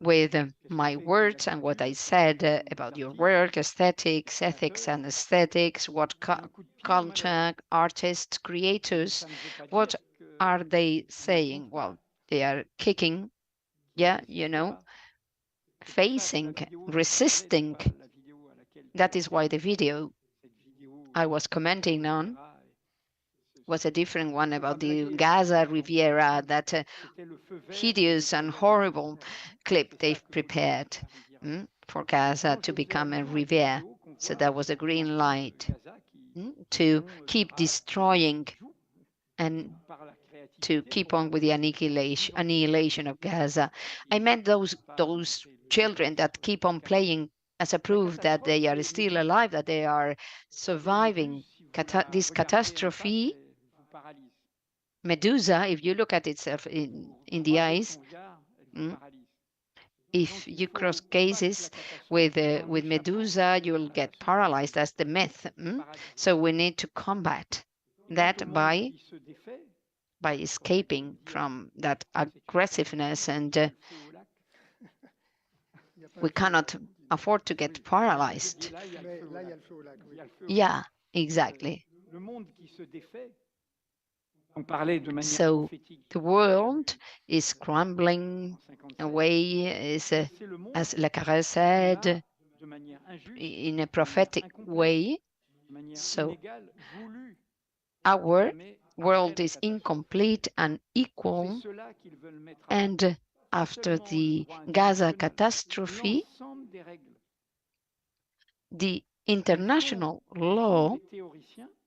with my words and what I said about your work, aesthetics, ethics and aesthetics, what culture, artists, creators, what are they saying? Well, they are kicking, facing, resisting. That is why the video I was commenting on was a different one about the Gaza Riviera, that hideous and horrible clip they've prepared for Gaza to become a riviera. So that was a green light to keep destroying and to keep on with the annihilation of Gaza. I meant those children that keep on playing as a proof that they are still alive, that they are surviving this catastrophe. Medusa, if you look at itself in the eyes, if you cross gazes with Medusa, you will get paralyzed. That's the myth. So we need to combat that by escaping from that aggressiveness, and we cannot afford to get paralyzed. Yeah, exactly. So the world is crumbling away, as Le Carré said, in a prophetic way. So our world is incomplete and equal, and after the Gaza catastrophe, the international law,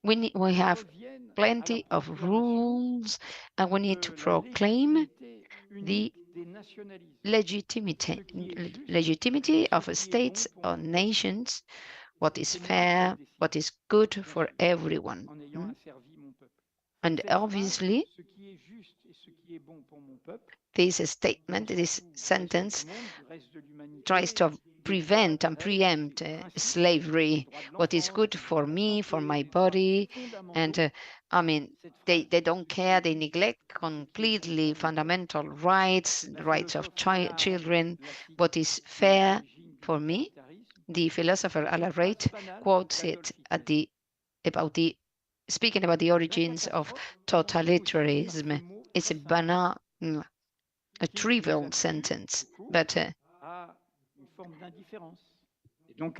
we have plenty of rules, and we need to proclaim the legitimacy of states or nations, what is fair, what is good for everyone. And obviously, this statement, this sentence, tries to prevent and preempt slavery, what is good for me, for my body. And they don't care, they neglect completely fundamental rights, rights of children, what is fair for me. The philosopher Alarate quotes it speaking about the origins of totalitarianism. It's a banal, a trivial sentence, but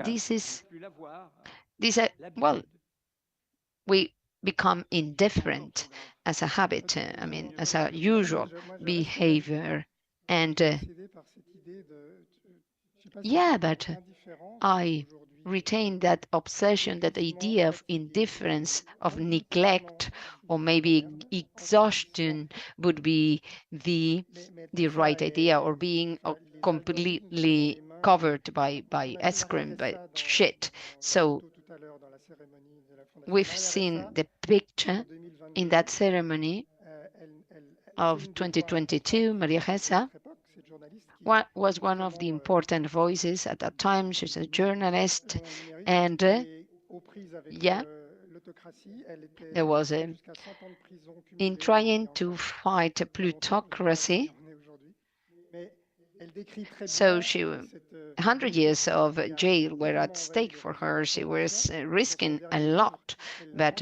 this is These are, well, we become indifferent as a habit, as a usual behavior. And yeah, but I retain that obsession, that idea of indifference, of neglect, or maybe exhaustion would be the right idea, or being completely covered by ice cream, by shit. So we've seen the picture in that ceremony of 2022. Maria Ressa was one of the important voices at that time. She's a journalist, and yeah, there was in trying to fight a plutocracy. So 100 years of jail were at stake for her. She was risking a lot. But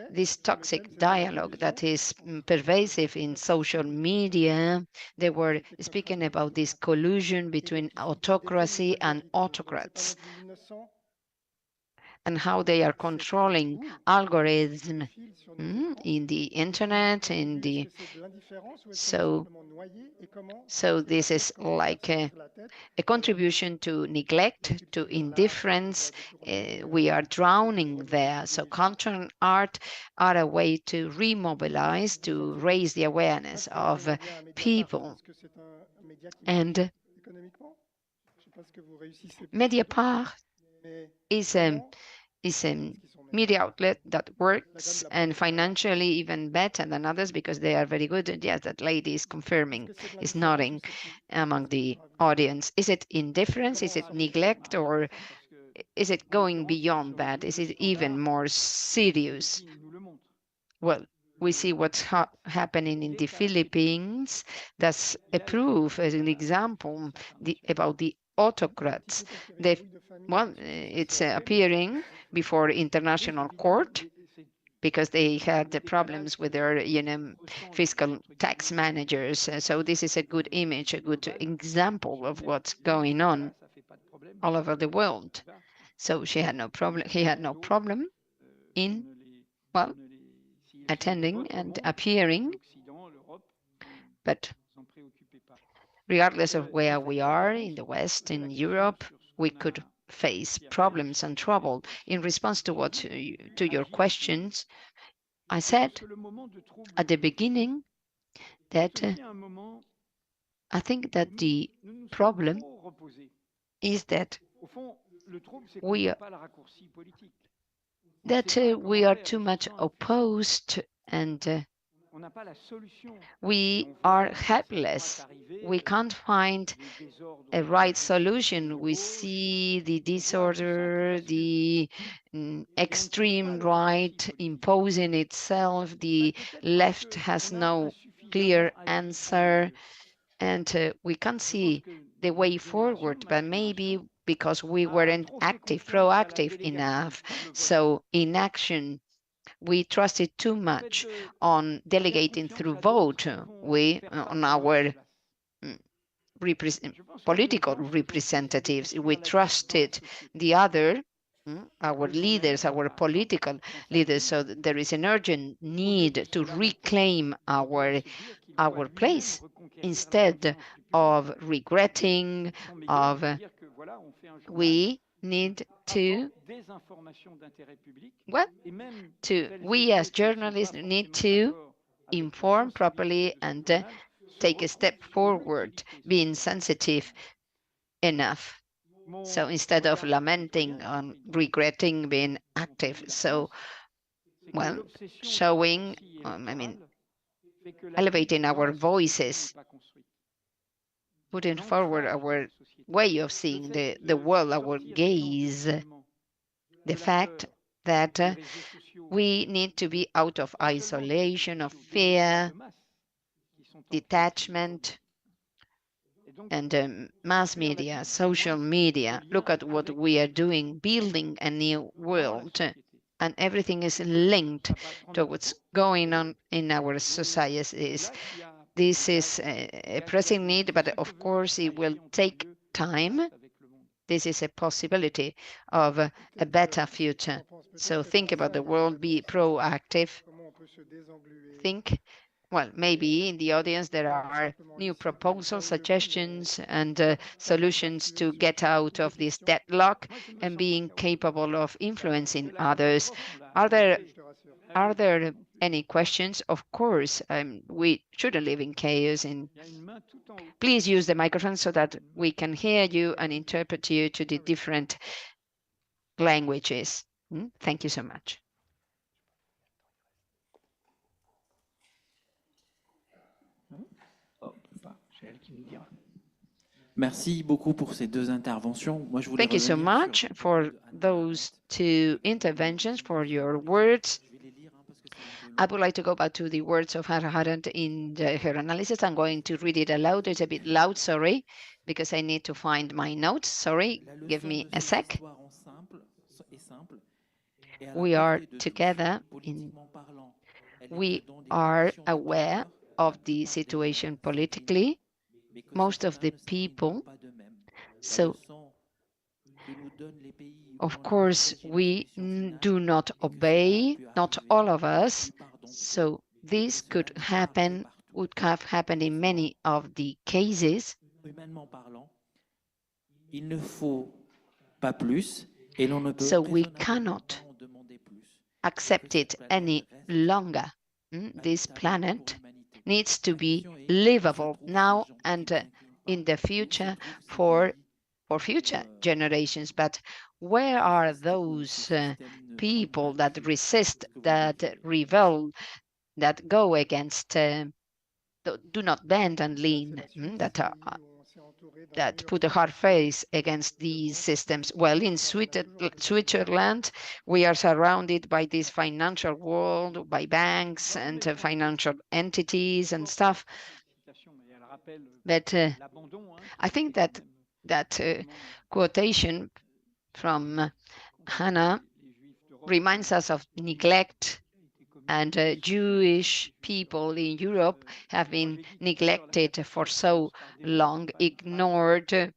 this toxic dialogue that is pervasive in social media, they were speaking about this collusion between autocracy and autocrats, and how they are controlling algorithms in the internet, so this is like a contribution to neglect, to indifference. We are drowning there. So culture and art are a way to remobilize, to raise the awareness of people. And Mediapart is a media outlet that works, and financially even better than others because they are very good. And yes, that lady is confirming, is nodding among the audience. Is it indifference? Is it neglect? Or is it going beyond that? Is it even more serious? Well, we see what's happening in the Philippines. That's a proof, as an example, about the autocrats. It's appearing before international court because they had the problems with their fiscal tax managers. So this is a good image, a good example of what's going on all over the world. So she had no problem. He had no problem in, well, attending and appearing. But regardless of where we are in the West, in Europe, we could face problems and trouble. In response to your questions, I said at the beginning that I think that the problem is that we are too much opposed, and we are helpless. We can't find a right solution. We see the disorder, the extreme right imposing itself. The left has no clear answer, and we can't see the way forward, but maybe because we weren't proactive enough. So inaction, we trusted too much on delegating through vote. On our political representatives, we trusted the other, our leaders, our political leaders. So there is an urgent need to reclaim our place instead of regretting. We need to, we as journalists need to inform properly and take a step forward, being sensitive enough. So instead of lamenting and regretting, being active. So, well, showing, elevating our voices, putting forward our way of seeing the world, our gaze, the fact that we need to be out of isolation, of fear, detachment, and mass media, social media. Look at what we are doing, building a new world, and everything is linked to what's going on in our societies. This is a pressing need, but of course it will take time. this is a possibility of a better future. So think about the world, be proactive, think, well, maybe in the audience there are new proposals, suggestions, and solutions to get out of this deadlock and being capable of influencing others. Are there any questions? Of course, we shouldn't live in chaos. Please use the microphone so that we can hear you and interpret you to the different languages. Thank you so much. Merci beaucoup pour ces deux interventions. Moi, je voulais Thank you so much for those two interventions, for your words. I would like to go back to the words of Hannah Arendt in her analysis. I'm going to read it aloud. It's a bit loud, sorry, because I need to find my notes. Sorry, give me a sec. We are together. We are aware of the situation politically. Most of the people. So, of course, we do not obey, not all of us. So this could would have happened in many of the cases. So we cannot accept it any longer. This planet needs to be livable now and in the future for future generations. But where are those people that resist, that rebel, that go against, do not bend and lean, that put a hard face against these systems? Well, in Switzerland, we are surrounded by this financial world, by banks and financial entities and stuff. But I think that quotation from Hannah reminds us of neglect, and Jewish people in Europe have been neglected for so long, ignored.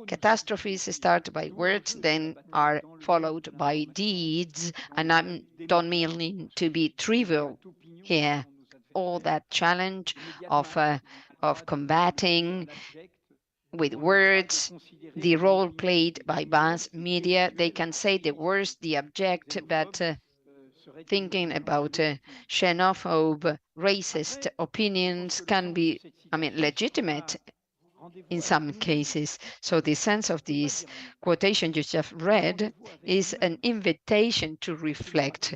Catastrophes start by words, then are followed by deeds, and I don't mean to be trivial here. All that challenge of combating with words, the role played by mass media. They can say the worst, the abject, but thinking about xenophobe, racist opinions can be, legitimate in some cases. So the sense of this quotation you just read is an invitation to reflect.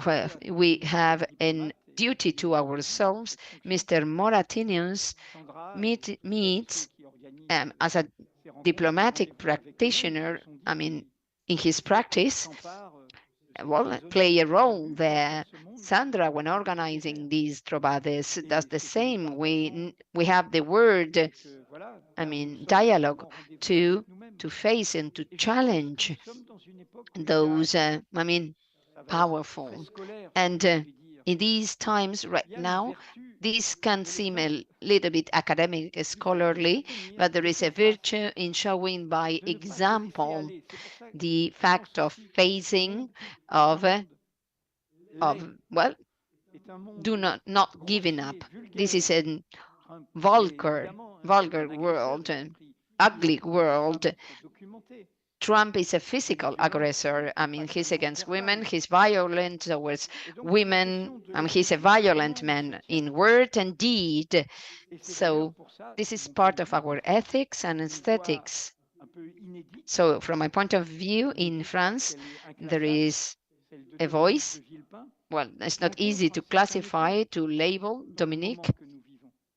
Well, we have a duty to ourselves. Mr. Moratinius meets as a diplomatic practitioner, in his practice, play a role there. Sandra, when organizing these Trobades, does the same. We have the word, dialogue to face and to challenge those, powerful. And in these times right now, this can seem a little bit academic, scholarly, but there is a virtue in showing by example the fact of facing, not giving up. This is a vulgar world, an ugly world. Trump is a physical aggressor. He's against women. He's violent towards women. He's a violent man in word and deed. So this is part of our ethics and aesthetics. So from my point of view, in France, there is a voice. Well, it's not easy to classify, to label. Dominique,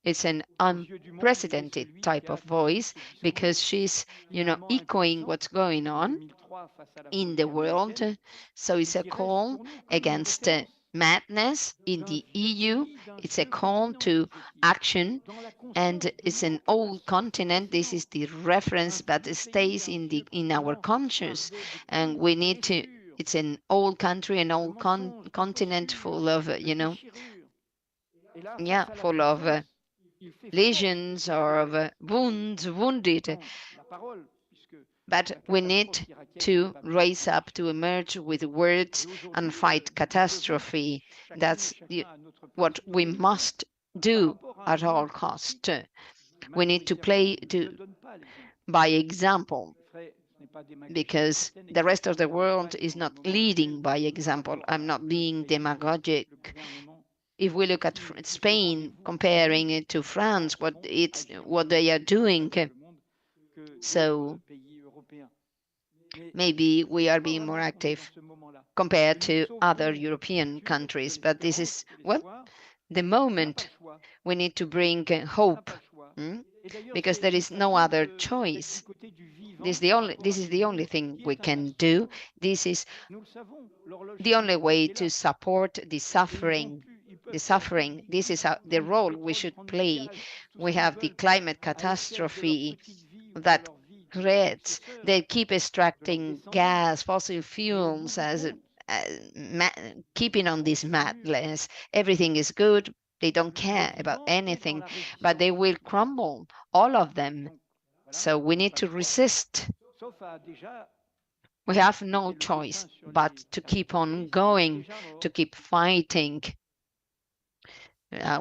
it's an unprecedented type of voice because she's, echoing what's going on in the world. So it's a call against madness in the EU. It's a call to action, and it's an old continent. This is the reference, but it stays in our conscience, and we need to. It's an old country, an old continent full of, full of lesions or of wounds, wounded. But we need to raise up, to emerge with words and fight catastrophe. That's what we must do at all cost. We need to play by example, because the rest of the world is not leading by example. I'm not being demagogic. If we look at Spain, comparing it to France, what they are doing, so maybe we are being more active compared to other European countries. But this is, well, the moment we need to bring hope, because there is no other choice. This is the only thing we can do. This is the only way to support the suffering. This is the role we should play. We have the climate catastrophe that creates. They keep extracting gas, fossil fuels, keeping on this madness. Everything is good. They don't care about anything, but they will crumble, all of them. So we need to resist. We have no choice but to keep on going, to keep fighting.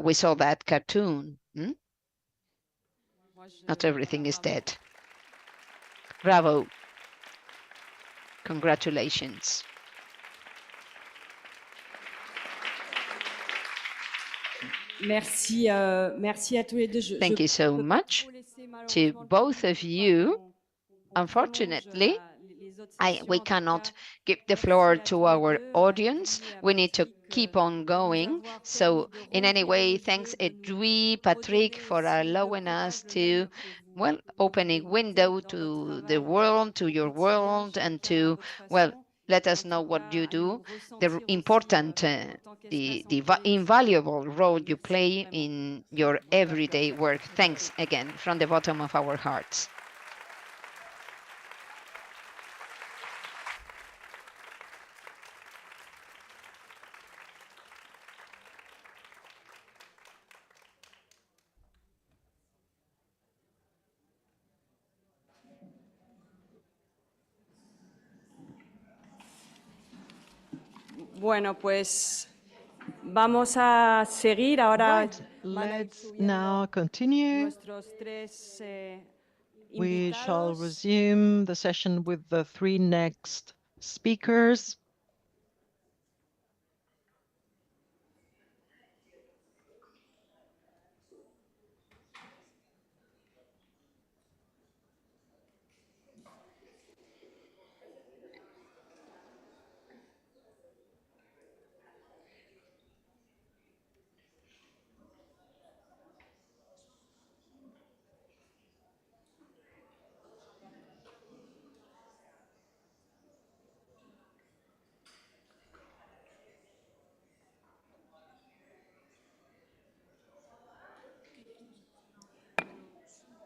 We saw that cartoon. Not everything is dead. Bravo. Congratulations. Thank you so much to both of you. Unfortunately, we cannot give the floor to our audience. We need to keep on going. So in any way, thanks Edwy, Patrick, for allowing us to, well, open a window to the world, to your world, and to, well, let us know what you do, the important, the invaluable role you play in your everyday work. Thanks again from the bottom of our hearts. Bueno, pues vamos a seguir ahora. Let's now continue. We shall resume the session with the three next speakers.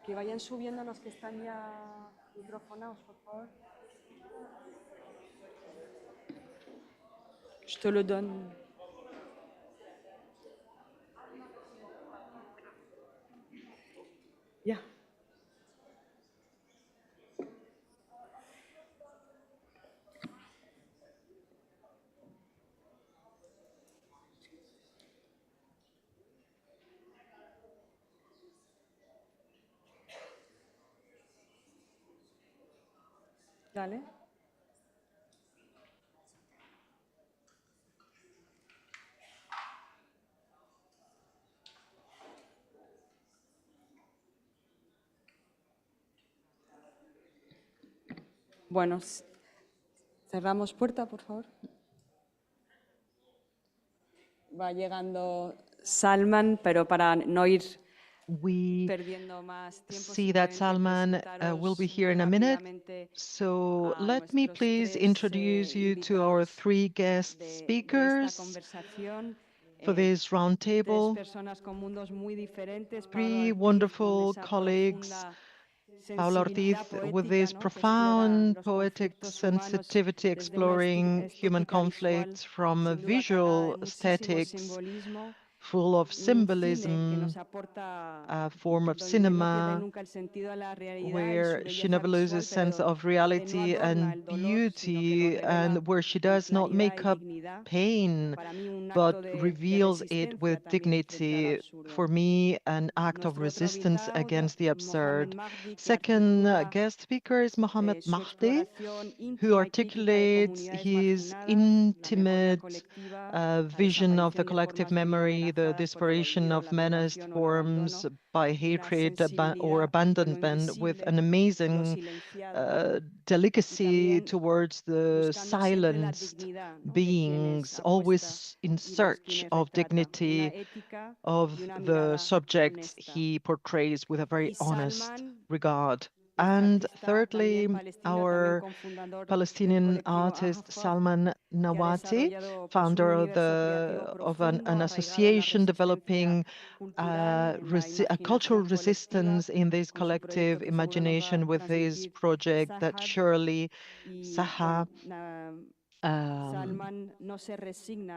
Que vayan subiendo los que están ya microfonados, por favor. Je te le donne. Ya. Dale. Bueno, cerramos puerta, por favor. Va llegando Salman, pero para no ir perdiendo más tiempo. See that Salman will be here in a minute. So let me please introduce you to our three guest speakers for this roundtable. Three wonderful colleagues. Paula Ortiz, with this profound poetic sensitivity exploring human conflicts from visual aesthetics full of symbolism, a form of cinema where she never loses sense of reality and beauty, and where she does not make up pain but reveals it with dignity. For me, an act of resistance against the absurd. Second guest speaker is Mohamed Mahdi, who articulates his intimate vision of the collective memory, the desperation of menaced forms by hatred or abandonment, with an amazing delicacy towards the silenced beings, always in search of dignity of the subjects he portrays with a very honest regard. And thirdly, our Palestinian artist Salman Nawati, founder of an association developing a cultural resistance in this collective imagination with his project that surely Saha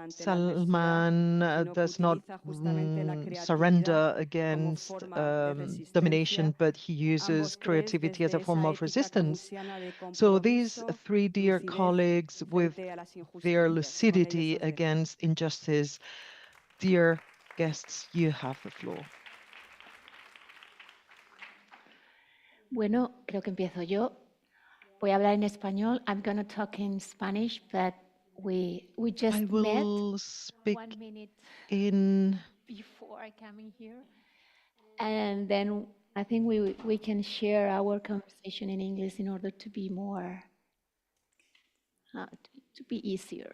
Salman does not surrender against domination, but he uses creativity as a form of resistance. So these three dear colleagues, with their lucidity against injustice, dear guests, you have the floor. Bueno, creo que empiezo yo. Voy a hablar en español. I'm going to talk in Spanish, but we just I will speak 1 minute in before I come in here, and then I think we can share our conversation in English in order to be more to be easier.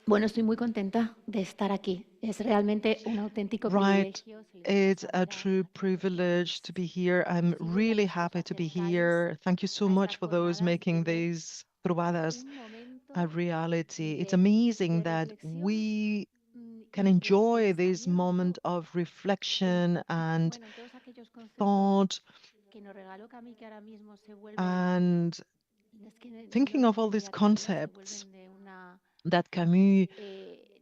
Bueno, estoy muy contenta de estar aquí. Es realmente un auténtico privilegio. It's a true privilege to be here. I'm really happy to be here. Thank you so much for those making these Trobades a reality. It's amazing that we can enjoy this moment of reflection and thought and thinking of all these concepts that Camus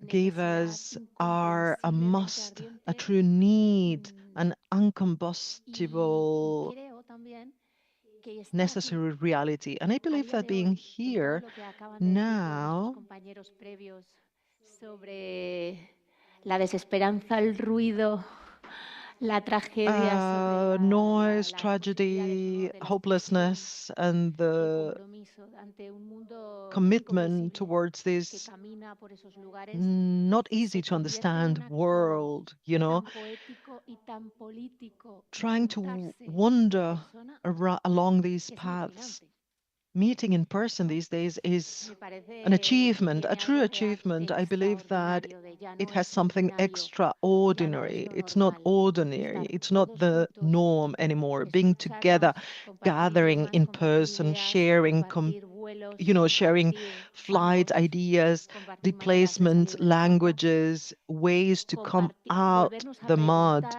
gave us are a must, a true need, an uncombustible necessary reality. And I believe that being here now sobre la desesperanza, el ruido, la tragedia, noise, tragedy, hopelessness, and the commitment towards this not easy to understand world, you know, trying to wander along these paths. Meeting in person these days is an achievement, a true achievement. I believe that it has something extraordinary. It's not ordinary. It's not the norm anymore. Being together, gathering in person, sharing, sharing flight ideas, displacements, languages, ways to come out the mud,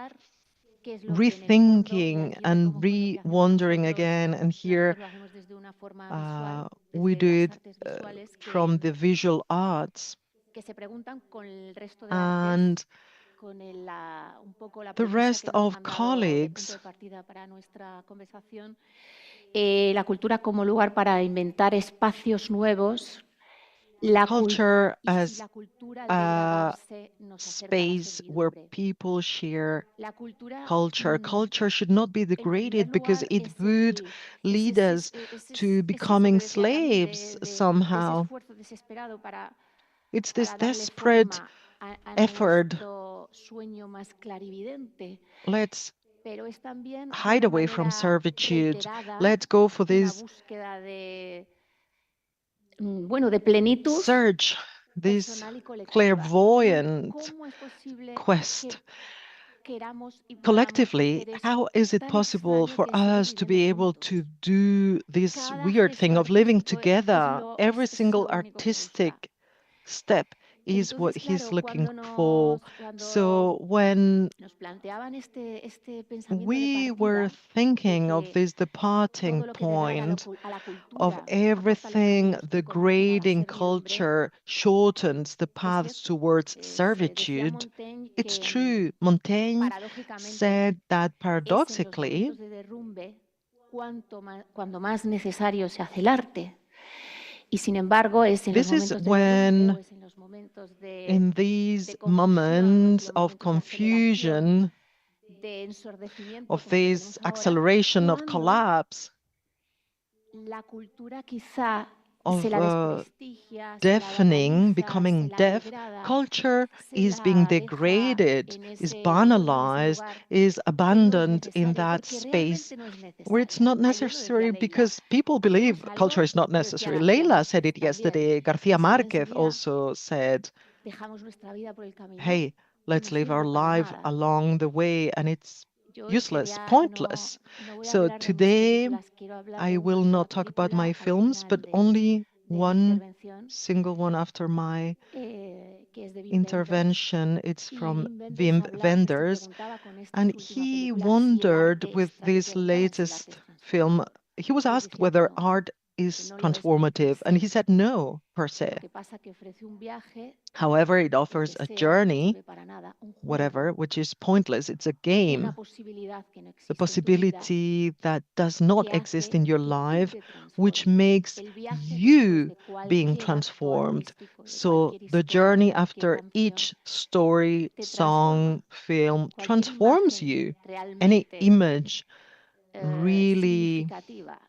rethinking and re-wandering again. And here we do it from the visual arts. And the rest of colleagues, la cultura como lugar para inventar espacios nuevos, culture as a space where people share culture. Culture should not be degraded because it would lead us to becoming slaves somehow. It's this desperate effort. Let's hide away from servitude. Let's go for this search, this clairvoyant quest. Collectively, how is it possible for us to be able to do this weird thing of living together? Every single artistic step is what Entonces, he's claro, looking for. So when nos planteaban este pensamiento de we were partida de thinking of que this departing todo lo que degrada point a la of cultura acorta los everything caminos the que conducen a la grading servidumbre, culture shortens the es paths cierto. towards Decía servitude, Montaigne it's que true. Montaigne paradójicamente said that es en los paradoxically, momentos de derrumbe cuando más necesario se hace el arte. Y sin embargo, es en los this is momentos de derrumbe o when, es en los momentos de in these confusión, o es en moments los of momentos de aceleración, confusion, de ensordecimiento of como el que this tenemos ahora, acceleration of cuando collapse, la cultura quizá se of la desprestigia, se la deafening, banaliza, se becoming la deaf, degrada, culture se is being la deja degraded, en is ese rincón, en ese banalized, lugar is que no es abandoned in necesario, that porque space realmente no es where it's necesaria. not Ayer lo decía necessary Leila, because people hacemos believe culture algo, is not lo decía necessary. García Leila said Márquez it también, yesterday. Garcia y si Marquez enseguida also said, dejamos nuestra vida por el camino, hey, let's no live our sirve para life nada. along the way, and it's Yo hoy useless, quería, pointless. no voy a So hablar de mis today, películas, quiero hablar I de una will sola not talk about película my al films, but final only de mi one intervención, single one after my que es de Wim Wenders. intervention. It's Y from Wim Wenders Wim se Wenders, preguntaba con esta and su última he película si el wondered arte with es this transformador, si el arte latest es transformador. film, he was Y él asked decía que whether no, art que is no lo es transformative, and he said no, per Lo se. que pasa que ofrece un viaje, However, it el offers que a sea, no journey, sirve para nada, un whatever, juego, which is pointless. It's a una game, posibilidad que no the existe en tu vida, possibility that does not que exist hace in your que tú life, te which transformes. makes El viaje después you de being cualquier acto transformed. artístico, de So cualquier the historia, de journey cualquier after canción, each story, te transforma. song, film Cualquier transforms imagen you. Any realmente image really significativa,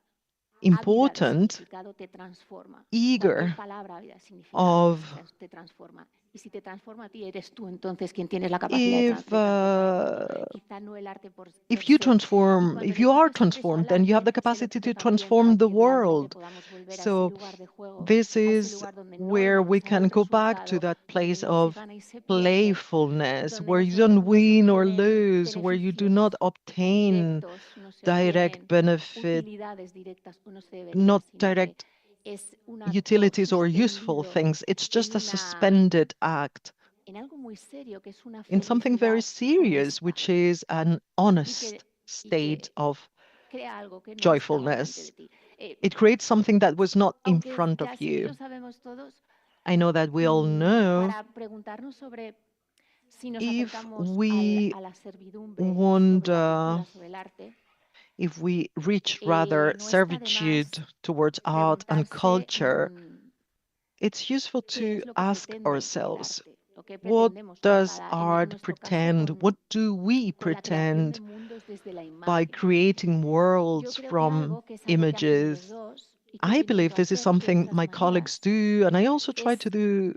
ávida de important, significado, te transforma. Cualquier eager palabra ávida de significado of te transforma. Y si te transforma a ti, eres tú entonces quien tienes la capacidad if de transformar el mundo. Quizá no el arte per you se. Y transform, cuando if le you are quites eso al transformed, then you have arte, the se lo capacity to quito también transform a the que realmente world. podamos volver a ese So lugar de juego, this a ese is lugar donde no es where we necesario can el go back to resultado, that donde place no se of gana y se pierde, playfulness, donde where no you se, don't no se win or obtienen lose, where you do not beneficios obtain directos, no se direct obtienen benefit, utilidades directas, o no se debería, not sino que direct es un acto utilities or useful suspendido things. It's just en a suspended act algo muy serio, que es una in something very felicidad serious, honesta which is an y que, honest y state que of crea algo que no estaba delante de joyfulness. ti. It creates something that was not in Aunque front of ya sé que you. lo sabemos todos, I know that we all know para preguntarnos sobre si nos if acercamos we a la servidumbre sobre la wonder, cultura, sobre el arte, if we reach rather no está de servitude más towards art and preguntarse culture, it's useful qué to es lo que ask pretende el ourselves, arte, lo que what pretendemos does en art nuestro caso pretend? What do we con la creación de pretend mundos desde la by imagen. creating Yo worlds creo que from algo que es algo que hacen los images? dos y que yo I intento believe this is hacer de something otras my colleagues maneras, do, and I also try to es do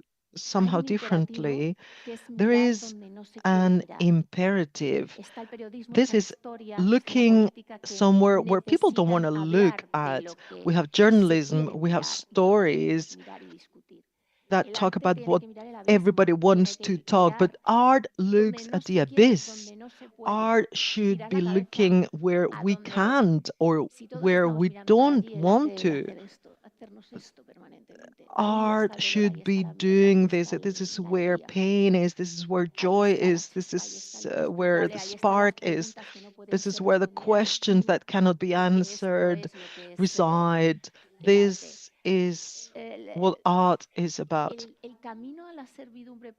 hay somehow un imperativo differently. que es There mirar is donde no se quiere an mirar. imperative. Está el periodismo, This está la is historia, está la looking política que somewhere where people don't want necesitan to look hablar de at. lo que We have se journalism, quiere we have mirar y todos queremos stories mirar y discutir. that El talk arte about tiene what que mirar el everybody abismo, tiene wants to que talk, but mirar art donde looks no at the se quiere, abyss. donde no se puede, Art should girar be la cabeza looking where a we donde, can't or si todos where estamos we mirando para don't allí, el want hacer, to. esto, hacernos esto permanentemente, ahí está Art el dolor, ahí should está be la vida, ahí doing this. está This is la where alegría, pain is. This is where ahí joy está la is. This chispa, ahí está is lo where inexplicable, the ahí están las spark is. preguntas que no pueden This is ser where the respondidas, questions that cannot be porque esto answered es lo que es reside. el arte. This is El, what art is about. el camino a la servidumbre,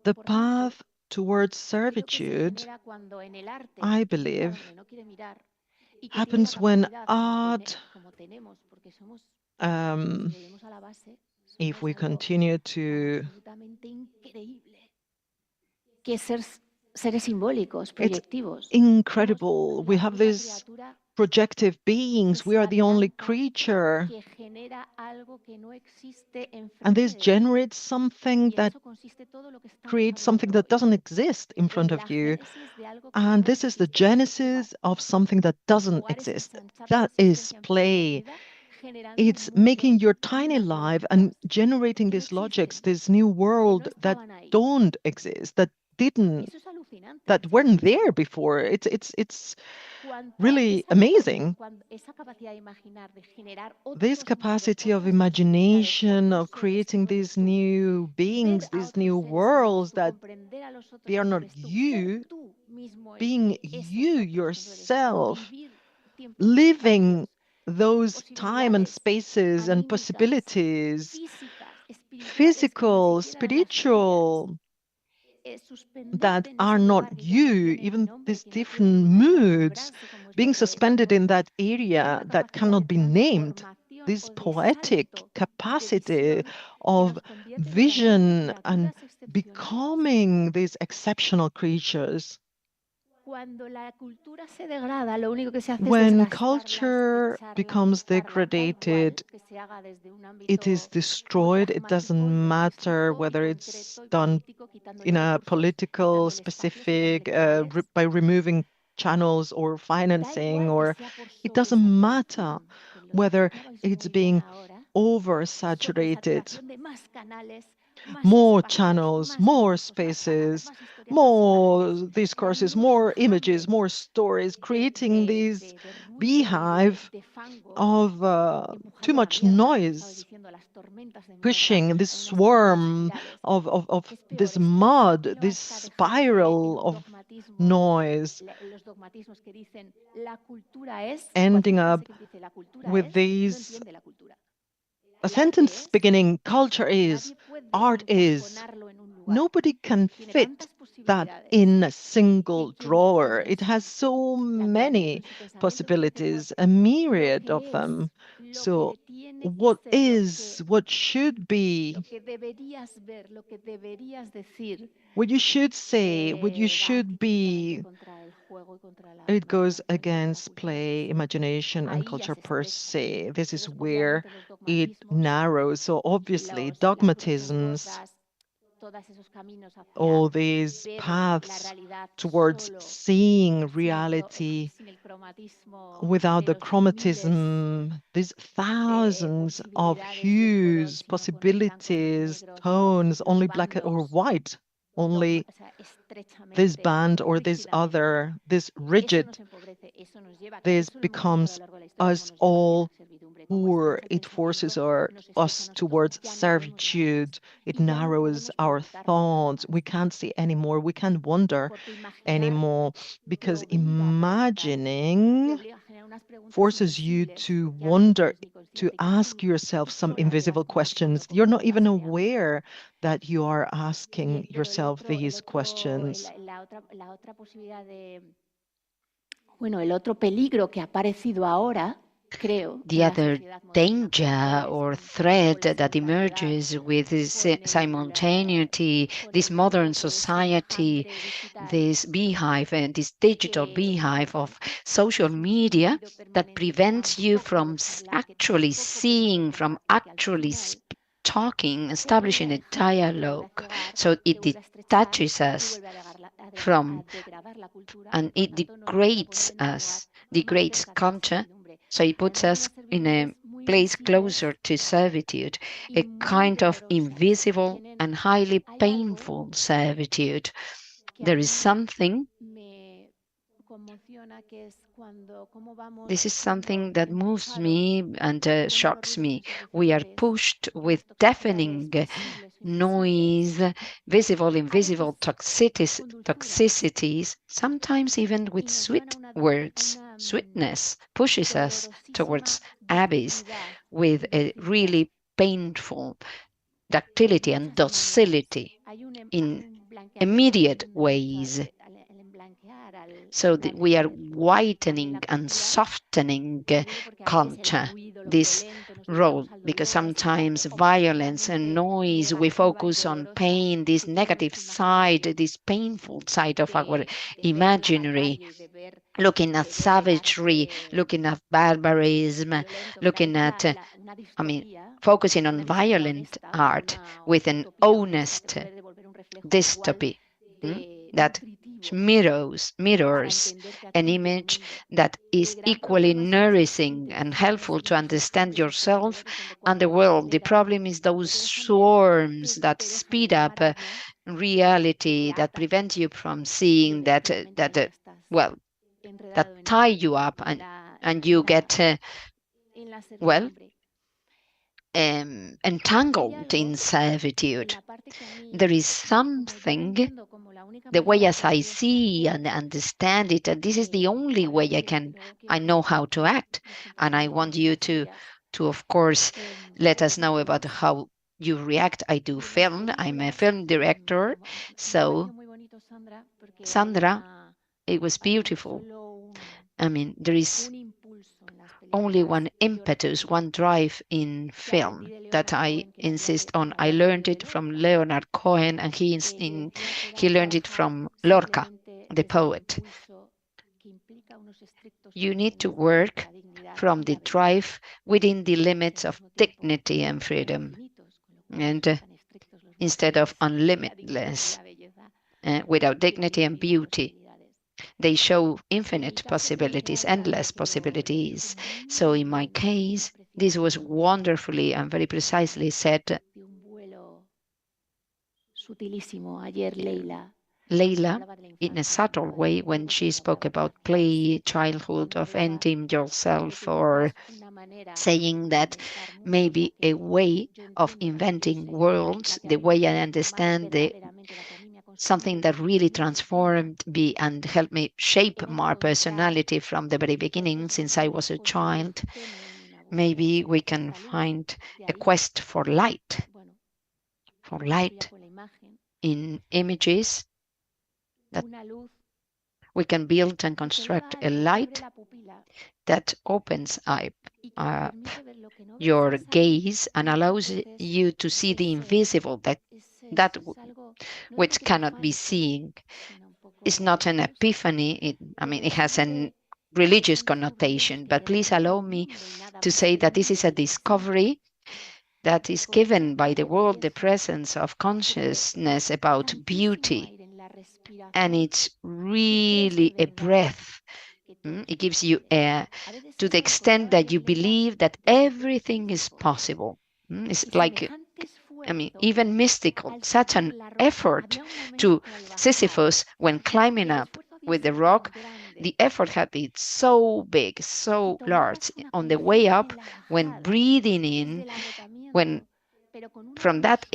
The por tanto, path towards creo que se servitude, genera cuando en el arte I se mira believe, donde no quiere mirar y que tiene la happens when capacidad, art, como tenemos, porque somos, si um, volvemos a la base, if somos we algo continue tan to, absolutamente increíble, que es ser seres simbólicos, it's proyectivos. Somos incredible. We la have única these criatura projective que beings. We se are the only adelanta, creature. que genera algo que no existe And enfrente this de ti. generates something Y en that eso consiste todo lo que estamos creates something hablando that hoy. doesn't exist in front Es of la you. génesis de algo que And no this is the existe, que es jugar. genesis of something that doesn't Jugar es exist. ensanchar tu That is existencia en forma de play. vida, generando It's un mundo making your y tiny unas life and lógicas generating que no these logics, existen, this new que no world that estaban ahí. don't exist, that Y didn't eso es alucinante. that weren't there before. It's really amazing. This capacity of imagination, of creating these new beings, these new worlds that they are not you, being you yourself, living those time and spaces and possibilities, physical, spiritual, that are not you, even these different moods, being suspended in that area that cannot be named, this poetic capacity of vision and becoming these exceptional creatures. When culture becomes degraded, it is destroyed. It doesn't matter whether it's done in a political specific, by removing channels or financing, or it doesn't matter whether it's being oversaturated. More channels, more spaces, more discourses, more images, more stories, creating this beehive of too much noise, pushing this swarm of this mud, this spiral of noise, ending up with these a sentence beginning, culture is, art is. Nobody can fit that in a single drawer. It has so many possibilities, a myriad of them. So what is, what should be, what you should say, what you should be, it goes against play, imagination, and culture per se. This is where it narrows. So obviously, dogmatisms, all these paths towards seeing reality without the chromatism, these thousands of hues, possibilities, tones, only black or white, only this band or this other, this rigid, this becomes us all poor. It forces us towards servitude. It narrows our thoughts. We can't see anymore. We can't wonder anymore, because imagining forces you to wonder, to ask yourself some invisible questions. You're not even aware that you are asking yourself these questions. The other danger or threat that emerges with this simultaneity, this modern society, this beehive and this digital beehive of social media that prevents you from actually seeing, from actually talking, establishing a dialogue. So it detaches us from, and it degrades us, degrades culture. So it puts us in a place closer to servitude, a kind of invisible and highly painful servitude. There is something, this is something that moves me and shocks me. We are pushed with deafening noise, visible, invisible toxicities, sometimes even with sweet words. Sweetness pushes us towards abyss with a really painful ductility and docility in immediate ways. So we are whitening and softening culture, this role, because sometimes violence and noise, we focus on pain, this negative side, this painful side of our imaginary, looking at savagery, looking at barbarism, looking at, focusing on violent art with an honest dystopy that mirrors an image that is equally nourishing and helpful to understand yourself and the world. The problem is those swarms that speed up reality that prevents you from seeing that that tie you up and you get entangled in servitude. There is something, the way as I see and understand it, and this is the only way I know how to act. And I want you to of course, let us know about how you react. I do film. I'm a film director. So, Sandra, it was beautiful. I mean, there is only one impetus, one drive in film that I insist on. I learned it from Leonard Cohen, and he learned it from Lorca, the poet. You need to work from the drive within the limits of dignity and freedom, and instead of unlimitless, without dignity and beauty. They show infinite possibilities, endless possibilities. So in my case, this was wonderfully and very precisely said. Leila, in a subtle way, when she spoke about play, childhood, of ending yourself, or saying that maybe a way of inventing worlds, the way I understand something that really transformed me and helped me shape my personality from the very beginning since I was a child. Maybe we can find a quest for light in images, that we can build and construct a light that opens up your gaze and allows you to see the invisible, that which cannot be seen. It's not an epiphany. It has a religious connotation, but please allow me to say that this is a discovery that is given by the world, the presence of consciousness about beauty. And it's really a breath. It gives you air to the extent that you believe that everything is possible. It's like, even mystical, such an effort to Sisyphus when climbing up with the rock. The effort had been so big, so large on the way up, when breathing in, when from that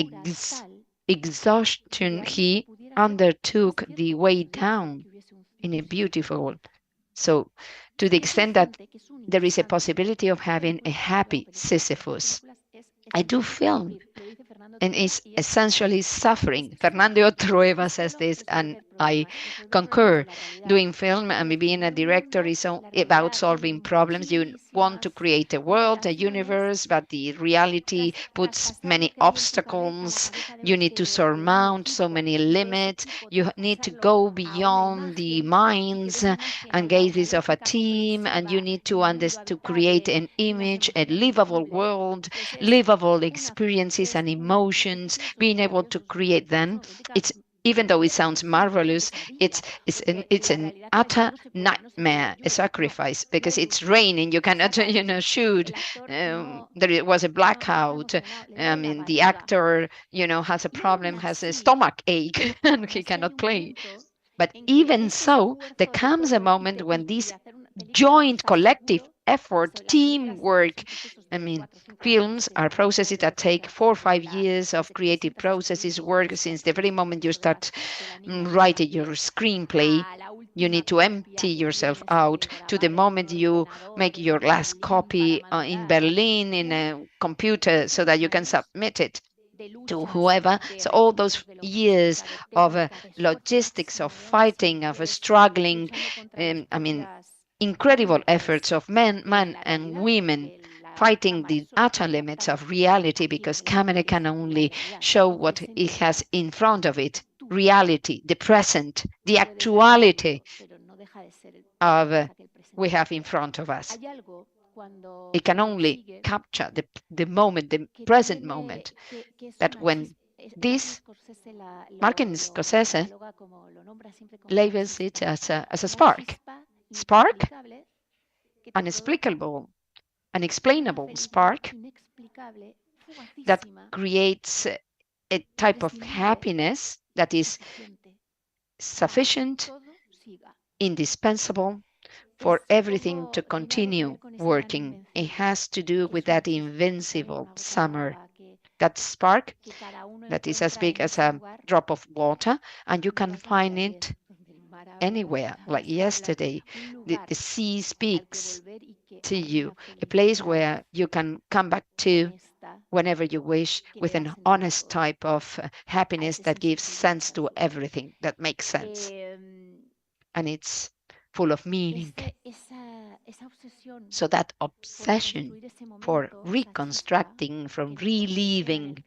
exhaustion he undertook the way down in a beautiful. So, to the extent that there is a possibility of having a happy Sisyphus, I do film, and it's essentially suffering. Fernando Trueba says this, and I concur. Doing film and being a director is about solving problems. You want to create a world, a universe, but the reality puts many obstacles. You need to surmount so many limits. You need to go beyond the minds and gazes of a team, and you need to create an image, a livable world, livable experiences and emotions, being able to create them. It's, even though it sounds marvelous, it's an utter nightmare, a sacrifice, because it's raining. You cannot, shoot. There was a blackout. The actor, has a problem, has a stomach ache, and he cannot play. But even so, there comes a moment when this joint collective effort, teamwork, films are processes that take 4 or 5 years of creative processes, work since the very moment you start writing your screenplay. You need to empty yourself out to the moment you make your last copy in Berlin in a computer so that you can submit it to whoever. So all those years of logistics, of fighting, of struggling, incredible efforts of men and women fighting the utter limits of reality, because camera can only show what it has in front of it, reality, the present, the actuality of we have in front of us. It can only capture the moment, the present moment, that when this, Martin Scorsese labels it as a spark, unexplainable spark that creates a type of happiness that is sufficient, indispensable for everything to continue working. It has to do with that invincible summer, that spark that is as big as a drop of water, and you can find it anywhere. Like yesterday, the sea speaks to you, a place where you can come back to whenever you wish, with an honest type of happiness that gives sense to everything, that makes sense. And it's full of meaning. So that obsession for reconstructing, from reliving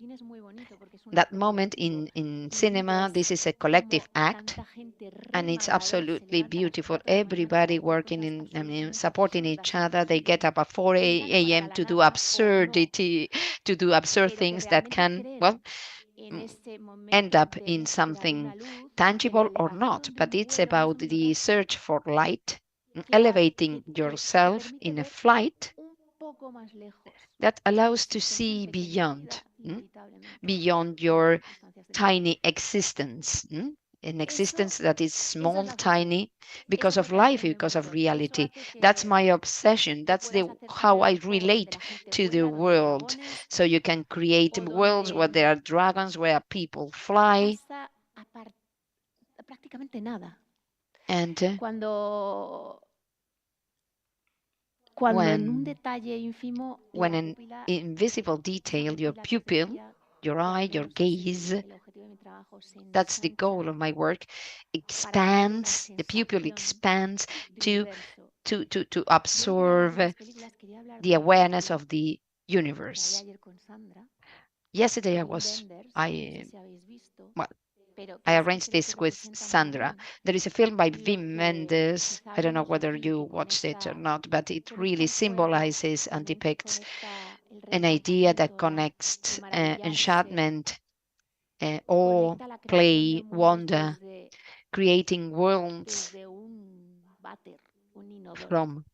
that moment in cinema, this is a collective act, and it's absolutely beautiful. Everybody working in, I mean, supporting each other. They get up at 4 a.m. to do absurdity, to do absurd things that can, well, end up in something tangible or not. But it's about the search for light, elevating yourself in a flight that allows to see beyond, beyond your tiny existence, an existence that is small, tiny, because of life, because of reality. That's my obsession. That's how I relate to the world. So you can create worlds where there are dragons, where people fly. And when an invisible detail, your pupil, your eye, your gaze, that's the goal of my work, expands, the pupil expands to absorb the awareness of the universe. Yesterday I arranged this with Sandra. There is a film by Wim Wenders. I don't know whether you watched it or not, but it really symbolizes and depicts an idea that connects enchantment, awe, play, wonder, creating worlds from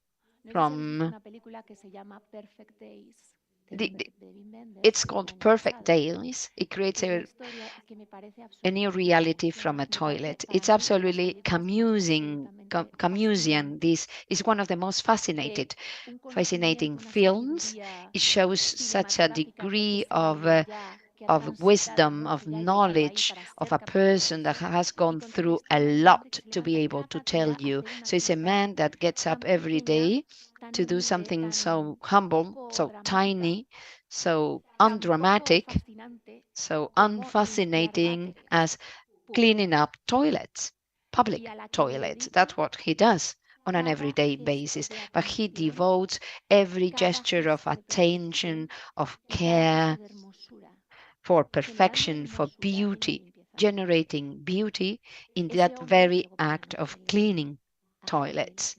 it's called Perfect Days. It creates a new reality from a toilet. It's absolutely Camusian. This is one of the most fascinating films. It shows such a degree of wisdom, of knowledge of a person that has gone through a lot to be able to tell you. So it's a man that gets up every day to do something so humble, so tiny, so undramatic, so unfascinating as cleaning up toilets, public toilets. That's what he does on an everyday basis. But he devotes every gesture of attention, of care, for perfection, for beauty, generating beauty in that very act of cleaning toilets.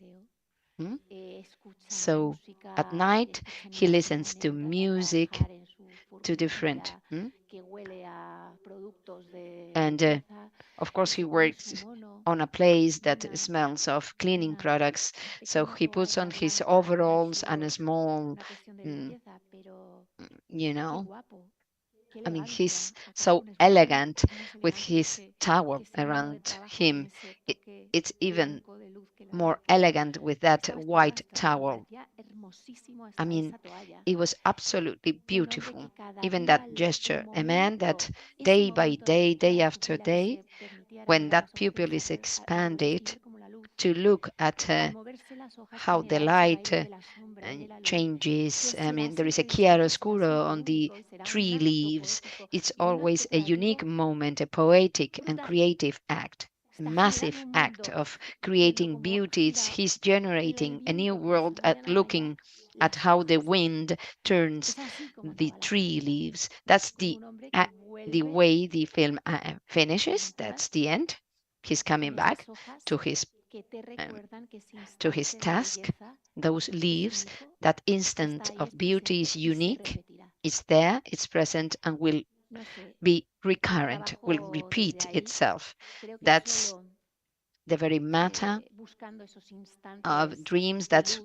So at night, he listens to music, to different. And of course, he works on a place that smells of cleaning products. So he puts on his overalls and a small, I mean, he's so elegant with his towel around him. It's even more elegant with that white towel. I mean, it was absolutely beautiful, even that gesture. A man that day by day, day after day, when that pupil is expanded, to look at how the light changes. I mean, there is a chiaroscuro on the tree leaves. It's always a unique moment, a poetic and creative act, a massive act of creating beauty. He's generating a new world at looking at how the wind turns the tree leaves. That's the way the film finishes. That's the end. He's coming back to his task. Those leaves, that instant of beauty is unique. It's there, it's present, and will be recurrent, will repeat itself. That's the very matter of dreams. That's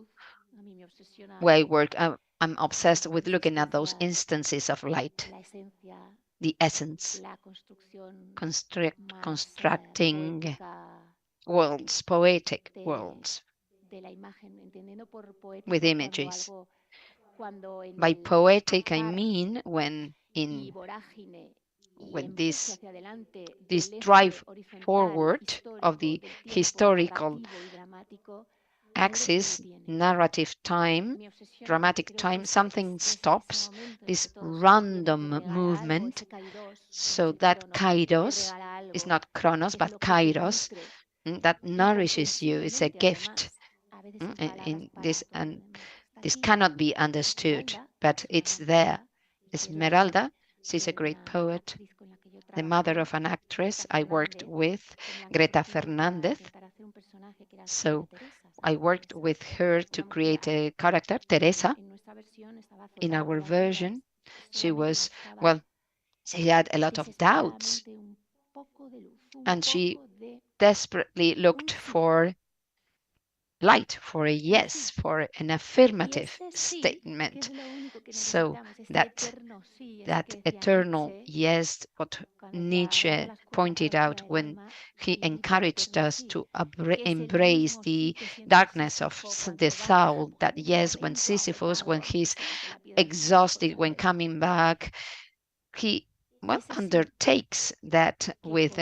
where I work. I'm obsessed with looking at those instances of light. the essence, constructing worlds, poetic worlds with images. By poetic, I mean when this drive forward of the historical axis, narrative time, dramatic time, something stops, this random movement, so that kairos is not chronos, but kairos, that nourishes you. It's a gift. In this, and this cannot be understood, but it's there. Esmeralda, she's a great poet, the mother of an actress I worked with, Greta Fernandez. So I worked with her to create a character, Teresa. In our version, she was, well, she had a lot of doubts, and she desperately looked for light, for a yes, for an affirmative statement. So that eternal yes, what Nietzsche pointed out when he encouraged us to embrace the darkness of the soul, that yes, when Sisyphus, when he's exhausted, when coming back, he undertakes that with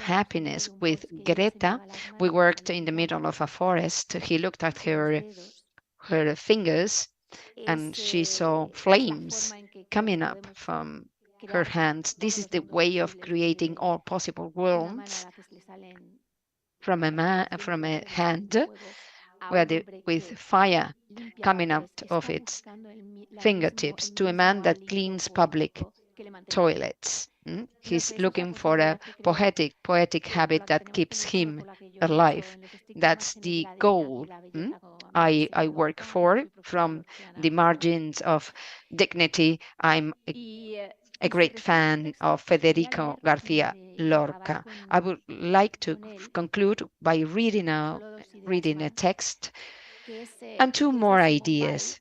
happiness. With Greta, we worked in the middle of a forest. He looked at her fingers, and she saw flames coming up from her hands. This is the way of creating all possible worlds from a hand, with fire coming out of its fingertips, to a man that cleans public toilets. He's looking for a poetic habit that keeps him alive. That's the goal I work for, from the margins of dignity. I'm a great fan of Federico Garcia Lorca. I would like to conclude by reading a text and two more ideas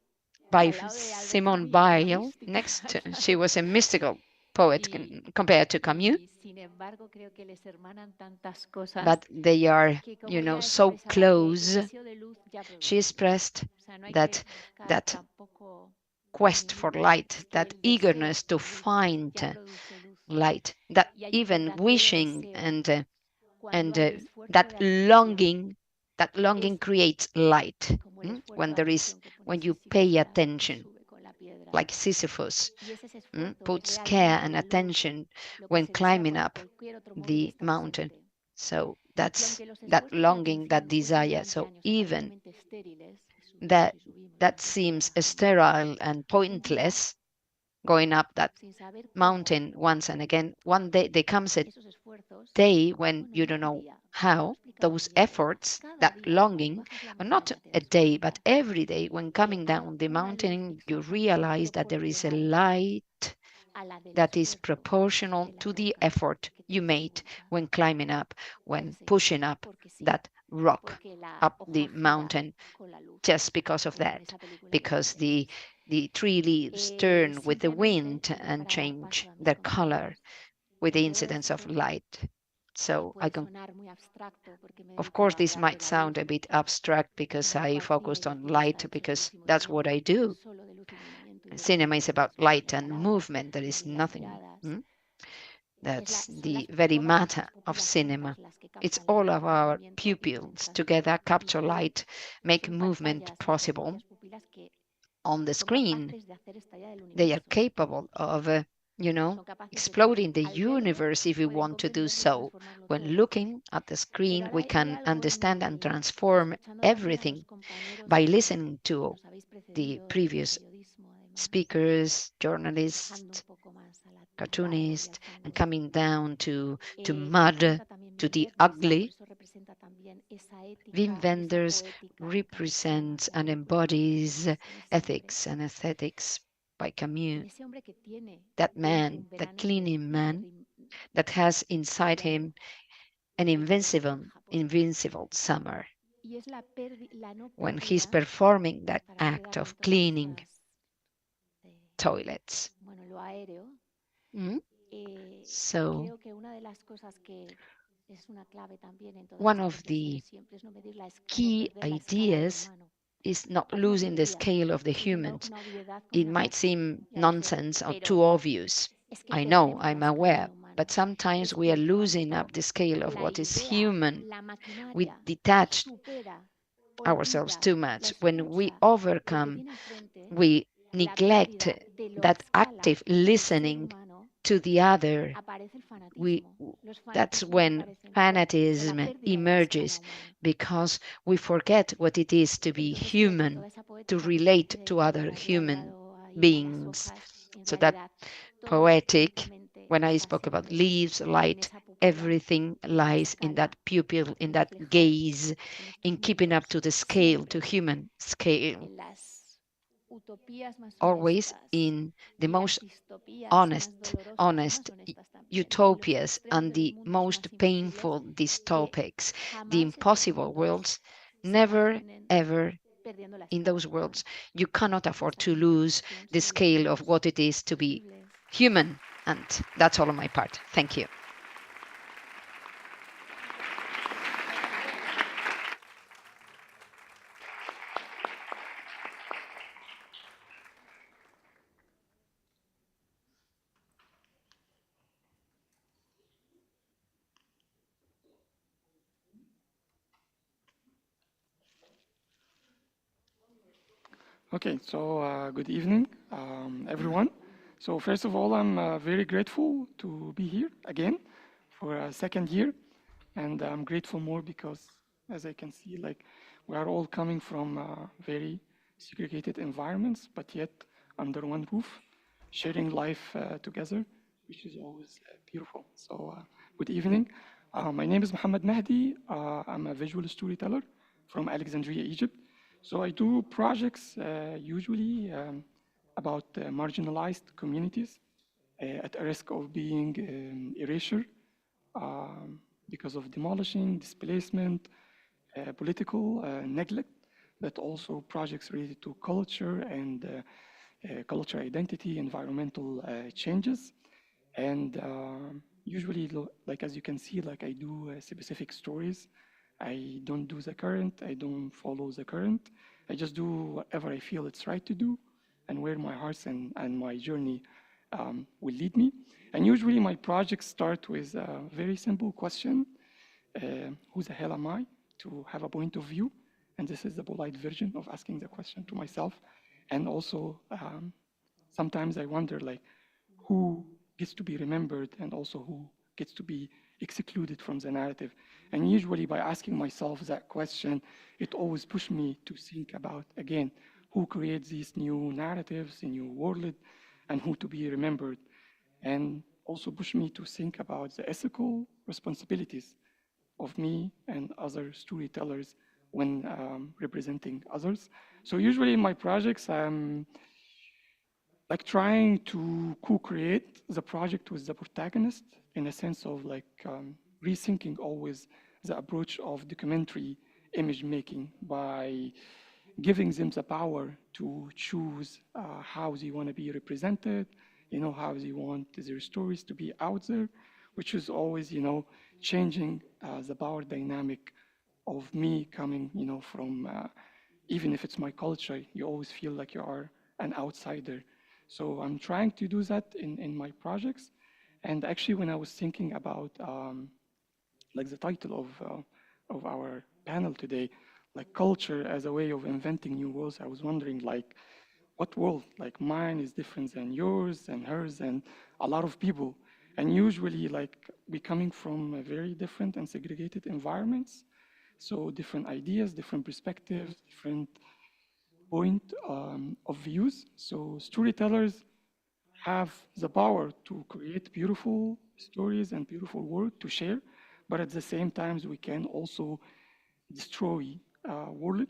by Simone Weil. Next, she was a mystical poet compared to Camus, but they are, so close. She expressed that quest for light, that eagerness to find light, that even wishing and that longing creates light. When you pay attention, like Sisyphus puts care and attention when climbing up the mountain. So that's that longing, that desire. So even that seems sterile and pointless, going up that mountain once and again. One day there comes a day when you don't know how those efforts, that longing, are not a day, but every day when coming down the mountain, you realize that there is a light that is proportional to the effort you made when climbing up, when pushing up that rock up the mountain. Just because of that, because the tree leaves turn with the wind and change their color with the incidence of light. So of course, this might sound a bit abstract because I focused on light, because that's what I do. Cinema is about light and movement. There is nothing. That's the very matter of cinema. It's all of our pupils together capture light, make movement possible on the screen. They are capable of exploding the universe if we want to do so. When looking at the screen, we can understand and transform everything. By listening to the previous speakers, journalists, cartoonists, and coming down to mud, to the ugly, Wim Wenders represents and embodies ethics and aesthetics by Camus. That man, that cleaning man, that has inside him an invincible summer. When he's performing that act of cleaning toilets. Mm. So creo que una de las cosas que es una clave también en todas one estas of the reflexiones siempre es no medir la no key perder la escala del ideas humano. is not Parece una losing the tontería scale of the y human. una obviedad como It una might casa, seem ya lo sé, nonsense or pero too obvious. es que I know, perdemos la I'm escala de aware, lo humano. but sometimes we are losing up the scale of La what is idea, human. la We maquinaria detach supera, ourselves olvida too la much. When we escucha del que overcome, tiene enfrente, we la neglect pérdida de lo a that escala active del ser listening humano, to the other. aparece el We, fanatismo. Los that's fanatismos when aparecen por la fanatism pérdida de la escala emerges, humana. because we forget what it is to be Entonces creo que human, toda esa to poética que relate parece to que other hemos human logrado ahí a las beings. hojas, en So that realidad todo poetic, únicamente when I está spoke about siempre leaves, en light, esa pupila, everything en esa lies in that escala, pupil, in that reflejado gaze, en estos in keeping up mundos, to the scale, to siempre human scale, en las utopías más always honestas in the y las most distopías más honest, dolorosas y más honestas también, en los utopias extremos and de los the mundos most más invisibles painful que dystopics, the jamás estos impossible mundos worlds. se Never, imaginen ever perdiendo la in escala those del humano. worlds, you cannot afford Esta to lose conversación the sobre los scale of mundos what it is to be posibles. human. And that's all on my part. Thank you. Okay, so good evening, everyone. So first of all, I'm very grateful to be here again for a second year. And I'm grateful more because, as I can see, like we are all coming from very segregated environments, but yet under one roof, sharing life together, which is always beautiful. So good evening. My name is Mohammed Mahdi. I'm a visual storyteller from Alexandria, Egypt. So I do projects usually about marginalized communities at a risk of being erasure because of demolishing, displacement, political neglect, but also projects related to culture and culture identity, environmental changes. And usually, like as you can see, like I do specific stories. I don't do the current, I don't follow the current. I just do whatever I feel it's right to do and where my heart and my journey will lead me. And usually my projects start with a very simple question. Who the hell am I? To have a point of view. And this is the polite version of asking the question to myself. And also, sometimes I wonder like, who gets to be remembered and also who gets to be excluded from the narrative. And usually by asking myself that question, it always pushed me to think about, again, who creates these new narratives, a new world, and who to be remembered. And also pushed me to think about the ethical responsibilities of me and other storytellers when representing others. So usually in my projects, I'm like trying to co-create the project with the protagonist in a sense of like rethinking always the approach of documentary image making by giving them the power to choose how they want to be represented, you know, how they want their stories to be out there, which is always, you know, changing the power dynamic of me coming, you know, from, even if it's my culture, you always feel like you are an outsider. So I'm trying to do that in my projects. And actually, when I was thinking about like the title of our panel today, like culture as a way of inventing new worlds, I was wondering like, what world? Like mine is different than yours and hers and a lot of people. And usually like we coming from a very different and segregated environments. So different ideas, different perspectives, different point of views. So storytellers have the power to create beautiful stories and beautiful world to share, but at the same time we can also destroy world,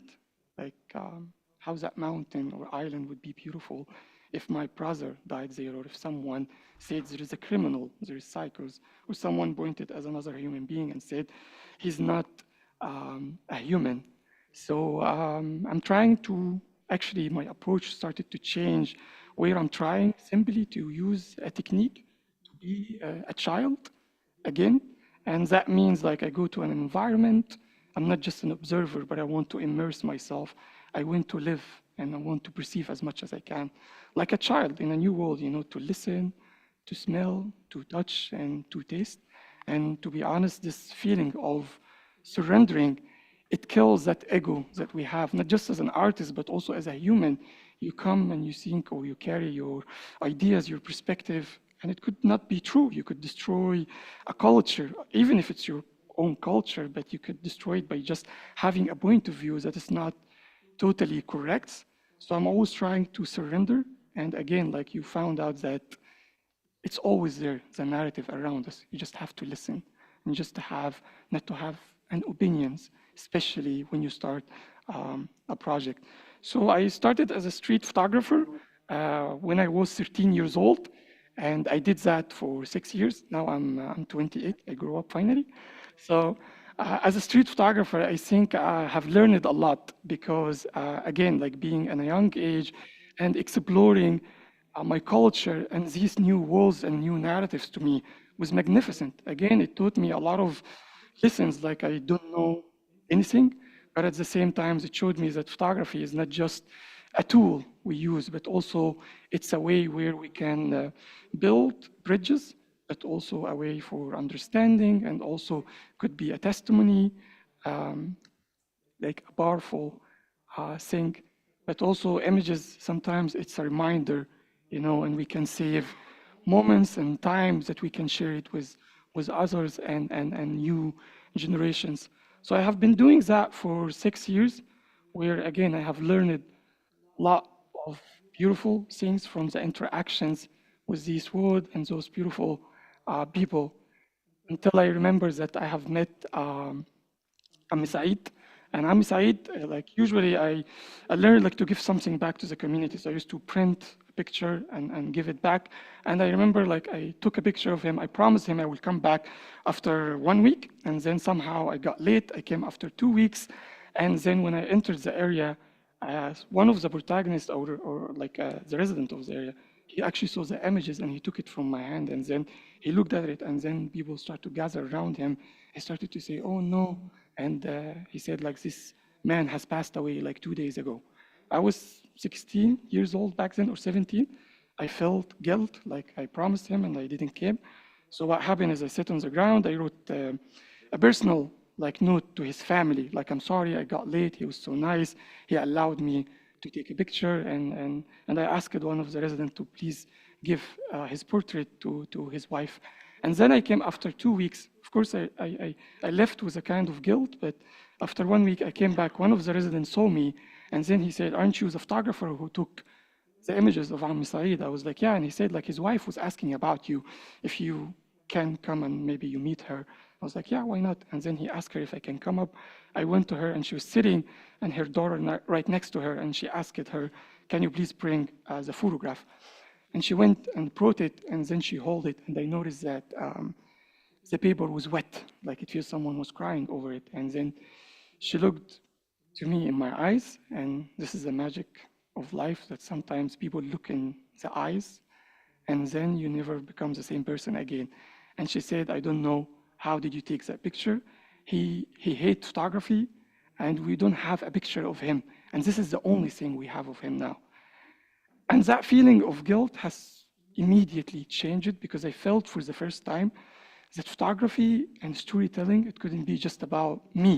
like how that mountain or island would be beautiful if my brother died there, or if someone said there is a criminal, there is psychos, or someone pointed as another human being and said he's not a human. So I'm trying to, actually my approach started to change where I'm trying simply to use a technique be a child again. And that means like I go to an environment. I'm not just an observer, but I want to immerse myself. I want to live and I want to perceive as much as I can. Like a child in a new world, you know, to listen, to smell, to touch, and to taste. And to be honest, this feeling of surrendering, it kills that ego that we have, not just as an artist, but also as a human. You come and you think, or you carry your ideas, your perspective, and it could not be true. You could destroy a culture, even if it's your own culture, but you could destroy it by just having a point of view that is not totally correct. So I'm always trying to surrender. And again, like you found out that it's always there, the narrative around us. You just have to listen and just to have, not to have an opinions, especially when you start a project. So I started as a street photographer when I was 13 years old, and I did that for 6 years. Now I'm 28, I grew up finally. So as a street photographer, I think I have learned a lot because again, like being at a young age and exploring my culture and these new worlds and new narratives to me was magnificent. Again, it taught me a lot of lessons, like I don't know anything, but at the same time, it showed me that photography is not just a tool we use, but also it's a way where we can build bridges, but also a way for understanding, and also could be a testimony, like a powerful thing, but also images, sometimes it's a reminder, you know, and we can save moments and times that we can share it with others and new generations. So I have been doing that for 6 years, where again, I have learned a lot of beautiful things from the interactions with this world and those beautiful people, until I remember that I have met Ami Said. And Ami Said, like usually I learned like to give something back to the community. So I used to print a picture and give it back. And I remember like I took a picture of him. I promised him I will come back after 1 week. And then somehow I got late. I came after 2 weeks. And then when I entered the area, one of the protagonists or like the resident of the area, he actually saw the images and he took it from my hand, and then he looked at it, and then people started to gather around him. He started to say, "Oh no." And he said, like, this man has passed away like 2 days ago. I was 16 years old back then, or 17. I felt guilt, like I promised him and I didn't come. So what happened is I sat on the ground. I wrote a personal like note to his family, like, "I'm sorry, I got late. He was so nice. He allowed me to take a picture." And I asked one of the residents to please give his portrait to his wife. And then I came after 2 weeks. Of course, I left with a kind of guilt, but after 1 week, I came back. One of the residents saw me, and then he said, "Aren't you the photographer who took the images of Ami Said?" I was like, "Yeah." And he said, like, his wife was asking about you, if you can come and maybe you meet her. I was like, "Yeah, why not?" And then he asked her if I can come up. I went to her, and she was sitting, and her daughter right next to her, and she asked her, "Can you please bring the photograph?" And she went and brought it, and then she held it, and I noticed that the paper was wet, like it feels someone was crying over it. And then she looked to me in my eyes, and this is the magic of life, that sometimes people look in the eyes, and then you never become the same person again. And she said, "I don't know, how did you take that picture? He hates photography, and we don't have a picture of him. And this is the only thing we have of him now." And that feeling of guilt has immediately changed, because I felt for the first time that photography and storytelling, it couldn't be just about me.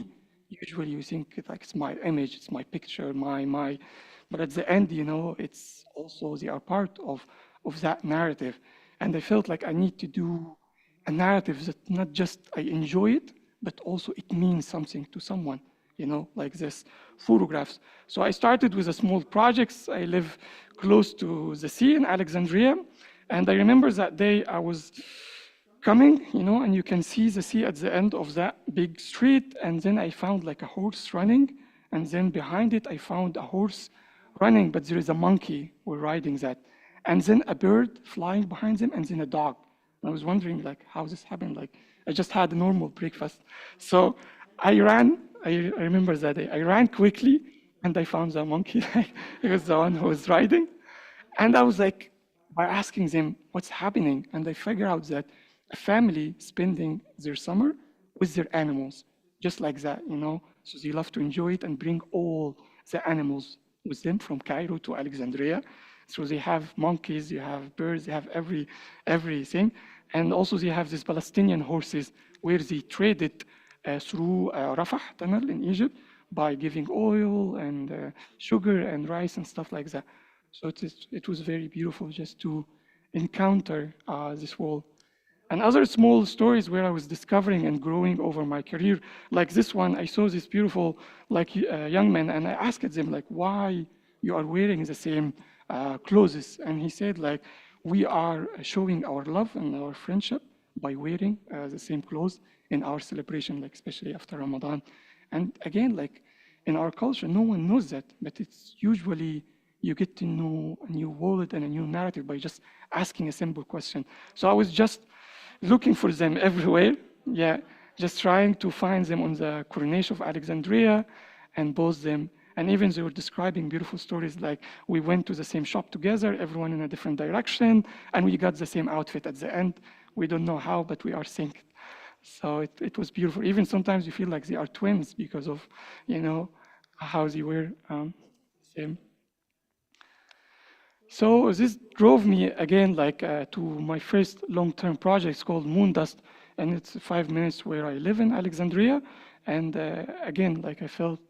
Usually you think like it's my image, it's my picture, but at the end, you know, it's also they are part of that narrative. And I felt like I need to do a narrative that not just I enjoy it, but also it means something to someone, you know, like this photographs. So I started with a small projects. I live close to the sea in Alexandria. And I remember that day I was coming, you know, and you can see the sea at the end of that big street. And then I found like a horse running. And then behind it, I found a horse running, but there is a monkey who riding that. And then a bird flying behind them, and then a dog. And I was wondering like how this happened. Like I just had a normal breakfast. So I ran, I remember that day, I ran quickly, and I found the monkey. It was the one who was riding. And I was like by asking them what's happening. And I figure out that a family spending their summer with their animals, just like that, you know. So they love to enjoy it and bring all the animals with them from Cairo to Alexandria. So they have monkeys, they have birds, they have everything. And also they have these Palestinian horses where they trade it through Rafah tunnel in Egypt by giving oil and sugar and rice and stuff like that. So it was very beautiful just to encounter this world. And other small stories where I was discovering and growing over my career, like this one, I saw this beautiful young man, and I asked them like, why you are wearing the same clothes? And he said like, we are showing our love and our friendship by wearing the same clothes in our celebration, like especially after Ramadan. And again, like in our culture, no one knows that, but it's usually you get to know a new world and a new narrative by just asking a simple question. So I was just looking for them everywhere, yeah, just trying to find them on the coronation of Alexandria and both them. And even they were describing beautiful stories like we went to the same shop together, everyone in a different direction, and we got the same outfit at the end. We don't know how, but we are synced. So it was beautiful. Even sometimes you feel like they are twins because of, you know, how they were same. So this drove me again like to my first long-term project called Moon Dust, and it's 5 minutes where I live in Alexandria. And again, like I felt,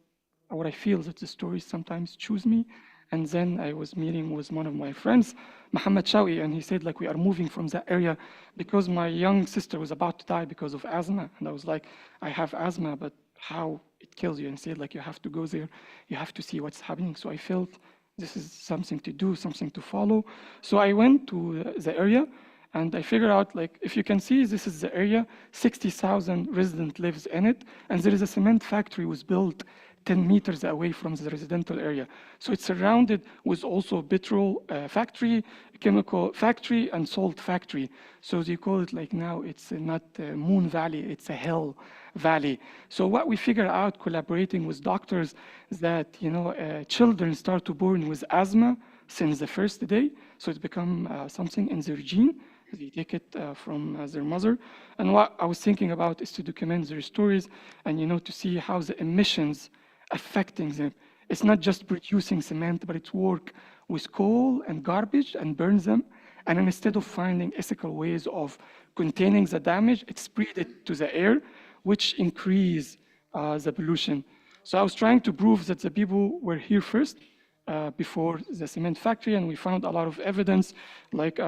what I feel that the stories sometimes choose me. And then I was meeting with one of my friends, Muhammad Shawi, and he said like, we are moving from that area because my young sister was about to die because of asthma. And I was like, I have asthma, but how it kills you? And he said like, you have to go there, you have to see what's happening. So I felt this is something to do, something to follow. So I went to the area and I figured out like, if you can see, this is the area, 60,000 residents lives in it. And there is a cement factory was built 10 meters away from the residential area. So it's surrounded with also petrol factory, chemical factory, and salt factory. So they call it like now, it's not Moon Valley, it's a Hell Valley. So what we figure out collaborating with doctors that, you know, children start to born with asthma since the first day. So it become something in their gene. They take it from their mother. And what I was thinking about is to document their stories and, you know, to see how the emissions affecting them. It's not just producing cement, but it's work with coal and garbage and burns them. And then instead of finding ethical ways of containing the damage, it spread it to the air, which increase the pollution. So I was trying to prove that the people were here first before the cement factory, and we found a lot of evidence, like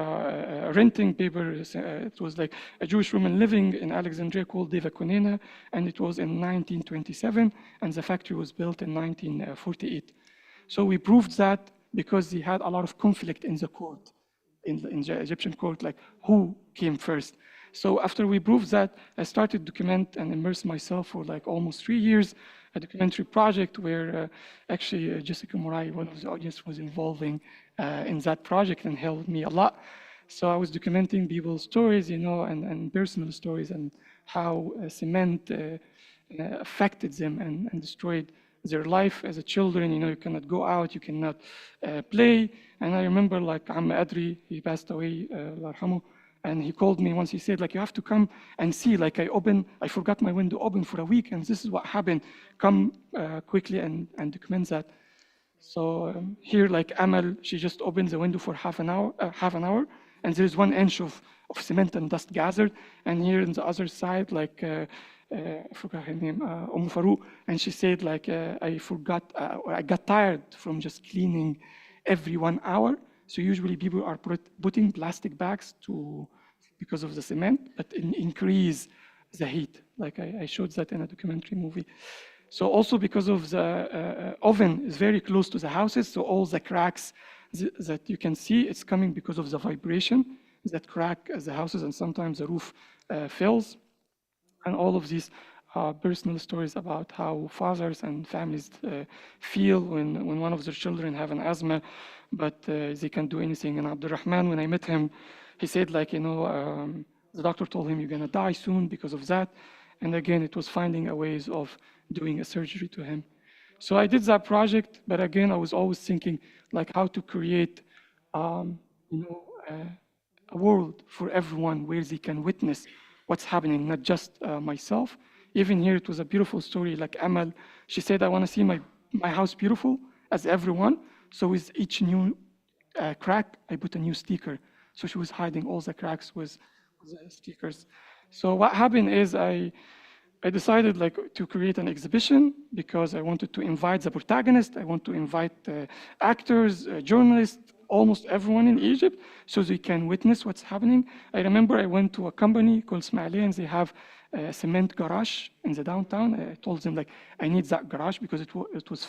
renting paper. It was like a Jewish woman living in Alexandria called Deva Konena, and it was in 1927, and the factory was built in 1948. So we proved that because they had a lot of conflict in the court, in the Egyptian court, like who came first. So after we proved that, I started to document and immerse myself for like almost 3 years, a documentary project where actually Jessica Morai, one of the audience, was involving in that project and helped me a lot. So I was documenting people's stories, you know, and personal stories and how cement affected them and destroyed their life as a children. You know, you cannot go out, you cannot play. And I remember like Am Adri, he passed away, Allah yarhamu, and he called me once. He said like, you have to come and see, like I forgot my window open for a week, and this is what happened. Come quickly and document that. So here, like Amal, she just opened the window for half an hour, and there's 1 inch of cement and dust gathered. And here on the other side, like I forgot her name, Farouk, and she said like, I got tired from just cleaning every 1 hour. So usually people are putting plastic bags because of the cement, but increase the heat. Like I showed that in a documentary movie. So also because of the oven is very close to the houses, so all the cracks that you can see, it's coming because of the vibration that crack the houses, and sometimes the roof fails. And all of these personal stories about how fathers and families feel when one of their children have an asthma, but they can't do anything. And Abdurrahman, when I met him, he said like, you know, the doctor told him you're gonna die soon because of that. And again, it was finding a ways of doing a surgery to him. So I did that project, but again, I was always thinking like how to create, you know, a world for everyone where they can witness what's happening, not just myself. Even here, it was a beautiful story. Like Amal, she said, I want to see my house beautiful as everyone. So with each new crack, I put a new sticker. So she was hiding all the cracks with stickers. So what happened is I decided like to create an exhibition because I wanted to invite the protagonist. I want to invite actors, journalists, almost everyone in Egypt, so they can witness what's happening. I remember I went to a company called Smaili, and they have a cement garage in the downtown. I told them like, I need that garage because it was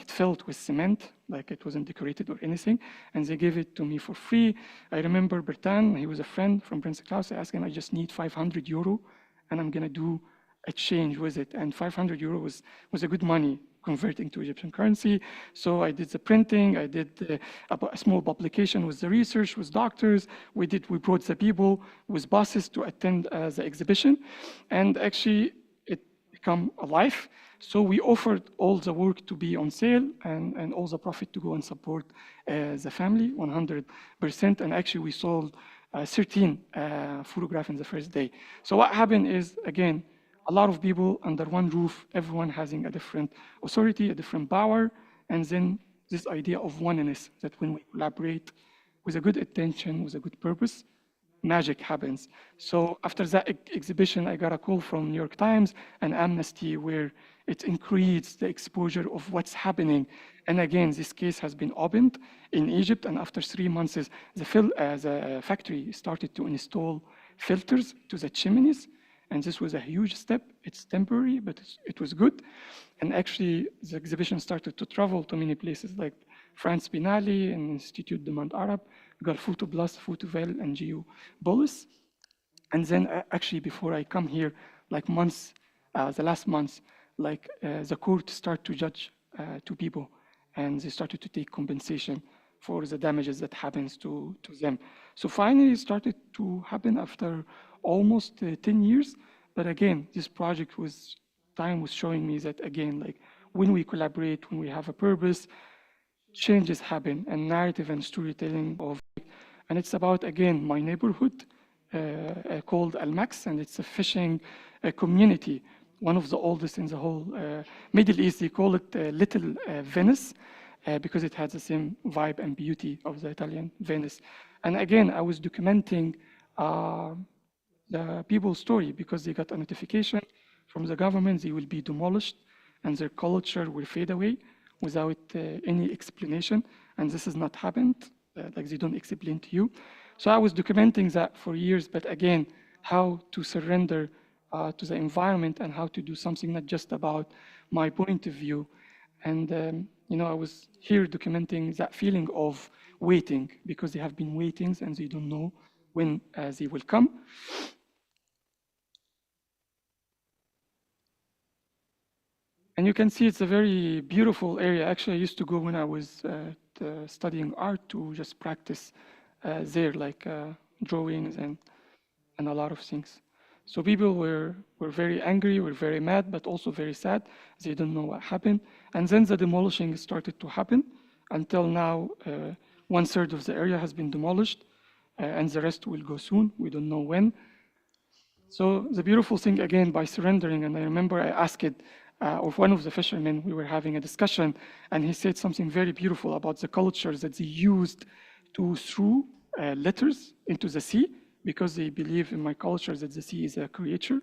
filled with cement, like it wasn't decorated or anything, and they gave it to me for free. I remember Bertan, he was a friend from Prince Claus. I asked him, I just need 500 euro, and I'm gonna do a change with it. And 500 euro was a good money converting to Egyptian currency. So I did the printing, I did a small publication with the research, with doctors. We brought the people with buses to attend the exhibition. And actually it became alive. So we offered all the work to be on sale and all the profit to go and support the family 100%. And actually we sold 13 photographs in the first day. So what happened is, again, a lot of people under one roof, everyone having a different authority, a different power, and then this idea of oneness, that when we collaborate with a good intention, with a good purpose, magic happens. So after that exhibition, I got a call from New York Times and Amnesty where it increased the exposure of what's happening. And again, this case has been opened in Egypt, and after 3 months, the factory started to install filters to the chimneys. And this was a huge step. It's temporary, but it was good. And actually, the exhibition started to travel to many places like France Biennale and Institut du Monde Arabe, got Photo Plus, Photovel, and Geopolis. And then actually, before I come here, like months, the last months, like the court started to judge 2 people, and they started to take compensation for the damages that happens to them. So finally, it started to happen after almost 10 years. But again, this project was showing me that, again, like when we collaborate, when we have a purpose, changes happen, and narrative and storytelling and it's about, again, my neighborhood called Al-Max, and it's a fishing community, one of the oldest in the whole Middle East. They call it Little Venice because it has the same vibe and beauty of the Italian Venice. And again, I was documenting the people's story because they got a notification from the government they will be demolished and their culture will fade away without any explanation. And this has not happened, like they don't explain to you. So I was documenting that for years, but again, how to surrender to the environment and how to do something not just about my point of view. And I was here documenting that feeling of waiting because they have been waiting and they don't know when they will come. And you can see it's a very beautiful area. Actually, I used to go when I was studying art to just practice there, like drawings and a lot of things. So people were very angry, were very mad, but also very sad. They don't know what happened. And then the demolishing started to happen until now. 1/3 of the area has been demolished and the rest will go soon. We don't know when. So the beautiful thing, again, by surrendering, and I remember I asked of one of the fishermen, we were having a discussion, and he said something very beautiful about the cultures that they used to throw letters into the sea, because they believe in my culture that the sea is a creature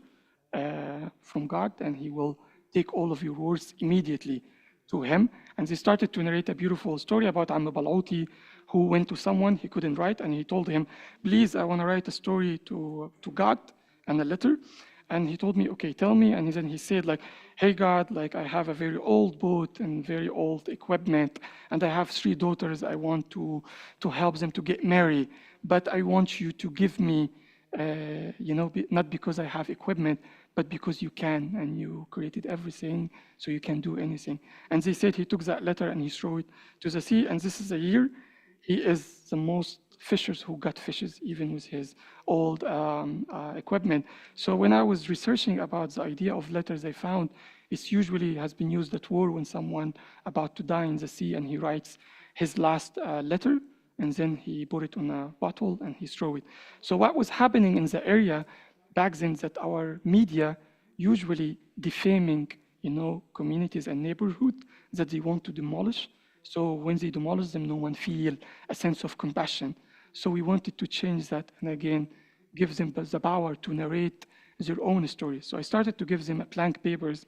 from God, and he will take all of your words immediately to him. And they started to narrate a beautiful story about Amm Balouti, who went to someone he couldn't write, and he told him, please, I want to write a story to God and a letter. And he told me, okay, tell me. And then he said, like, hey, God, like I have a very old boat and very old equipment, and I have 3 daughters. I want to help them to get married, but I want you to give me, not because I have equipment, but because you can, and you created everything, so you can do anything. And they said he took that letter and he threw it to the sea. And this is a year he is the most fishers who got fishes, even with his old equipment. So when I was researching about the idea of letters, I found it usually has been used at war when someone about to die in the sea and he writes his last letter and then he put it on a bottle and he threw it. So what was happening in the area back then, that our media usually defaming, communities and neighborhood that they want to demolish. So when they demolish them, no one feel a sense of compassion. So we wanted to change that and again, give them the power to narrate their own story. So I started to give them blank papers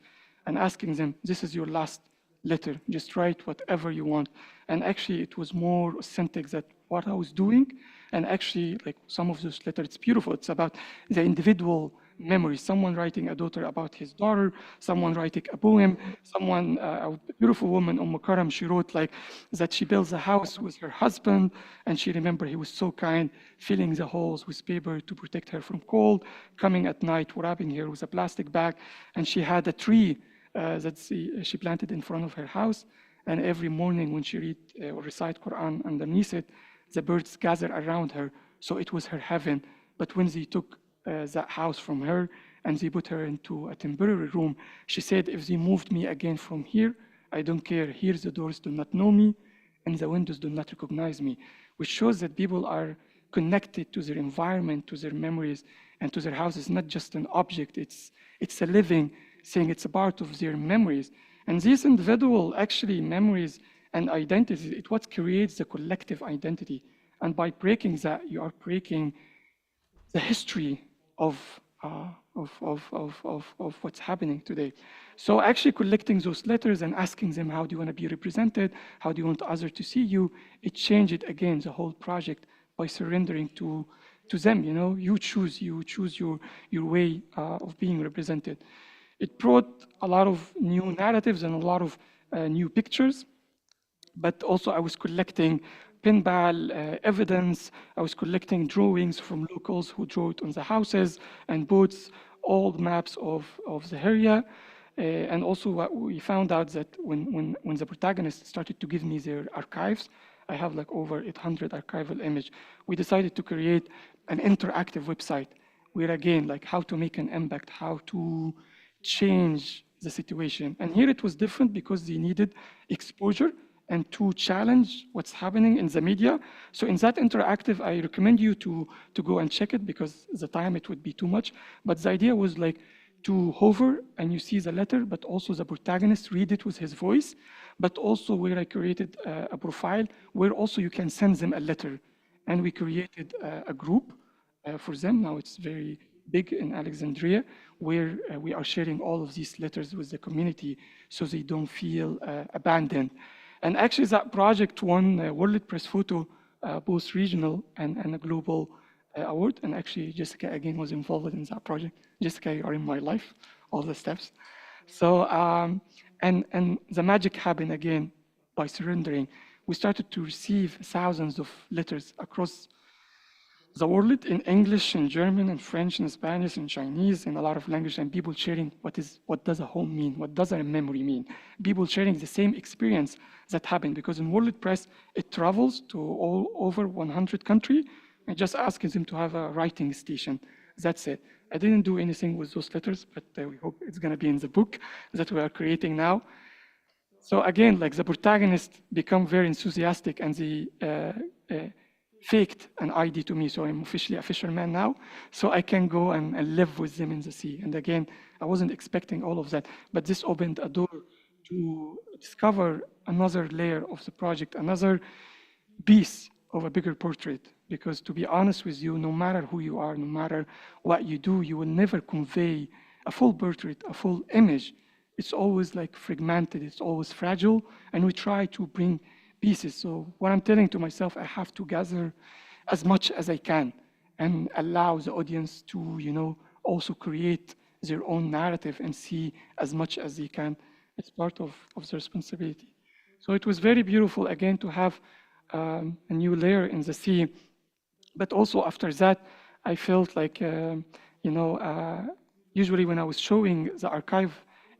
and asking them, this is your last letter, just write whatever you want. And actually it was more authentic than what I was doing. And actually, like some of those letters, it's beautiful. It's about the individual memories. Someone writing a daughter about his daughter, someone writing a poem, someone, a beautiful woman, Karam, she wrote like that she builds a house with her husband and she remembered he was so kind, filling the holes with paper to protect her from cold, coming at night, wrapping her with a plastic bag. And she had a tree that she planted in front of her house. And every morning when she read or recite Quran underneath it, the birds gather around her. So it was her heaven. But when they took that house from her and they put her into a temporary room, she said, if they moved me again from here, I don't care. Here the doors do not know me and the windows do not recognize me, which shows that people are connected to their environment, to their memories, and to their houses, not just an object. It's a living thing. It's a part of their memories. And these individual actually memories and identities, it's what creates the collective identity. And by breaking that, you are breaking the history of what's happening today. So actually collecting those letters and asking them, how do you want to be represented? How do you want others to see you? It changed again, the whole project, by surrendering to them. You choose your way of being represented. It brought a lot of new narratives and a lot of new pictures, but also I was collecting pinball evidence. I was collecting drawings from locals who drew it on the houses and boats, all the maps of the area. And also what we found out that when the protagonists started to give me their archives, I have like over 800 archival images. We decided to create an interactive website where again, like how to make an impact, how to change the situation. And here it was different because they needed exposure and to challenge what's happening in the media. So in that interactive, I recommend you to go and check it because the time it would be too much. But the idea was like to hover and you see the letter, but also the protagonist read it with his voice, but also where I created a profile where also you can send them a letter. And we created a group for them. Now it's very big in Alexandria, where we are sharing all of these letters with the community so they don't feel abandoned. And actually that project won World Press Photo, both regional and a global award. And actually Jessica again was involved in that project. Jessica, you are in my life, all the steps. So, and the magic happened again by surrendering. We started to receive thousands of letters across the world in English and German and French and Spanish and Chinese and a lot of language, and people sharing what does a home mean? What does a memory mean? People sharing the same experience that happened, because in World Press, it travels to all over 100 countries and just asking them to have a writing station. That's it. I didn't do anything with those letters, but we hope it's gonna be in the book that we are creating now. So again, like the protagonists become very enthusiastic and they faked an ID to me, so I'm officially a fisherman now, so I can go and live with them in the sea. And again, I wasn't expecting all of that, but this opened a door to discover another layer of the project, another piece of a bigger portrait. Because to be honest with you, no matter who you are, no matter what you do, you will never convey a full portrait, a full image. It's always like fragmented, it's always fragile, and we try to bring pieces. So what I'm telling to myself, I have to gather as much as I can and allow the audience to, also create their own narrative and see as much as they can. It's part of the responsibility. So it was very beautiful, again, to have a new layer in the sea. But also after that, I felt like, usually when I was showing the archive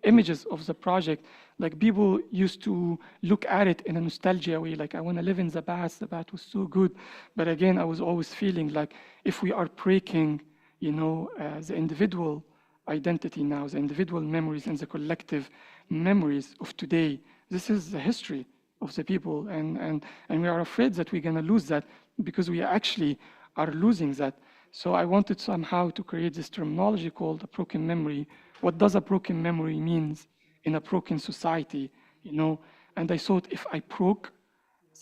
images of the project, like people used to look at it in a nostalgia way, like I want to live in the past was so good. But again, I was always feeling like if we are breaking, the individual identity now, the individual memories and the collective memories of today, this is the history of the people, and we are afraid that we're going to lose that because we actually are losing that. So I wanted somehow to create this terminology called a broken memory. What does a broken memory means in a broken society, you know? And I thought if I broke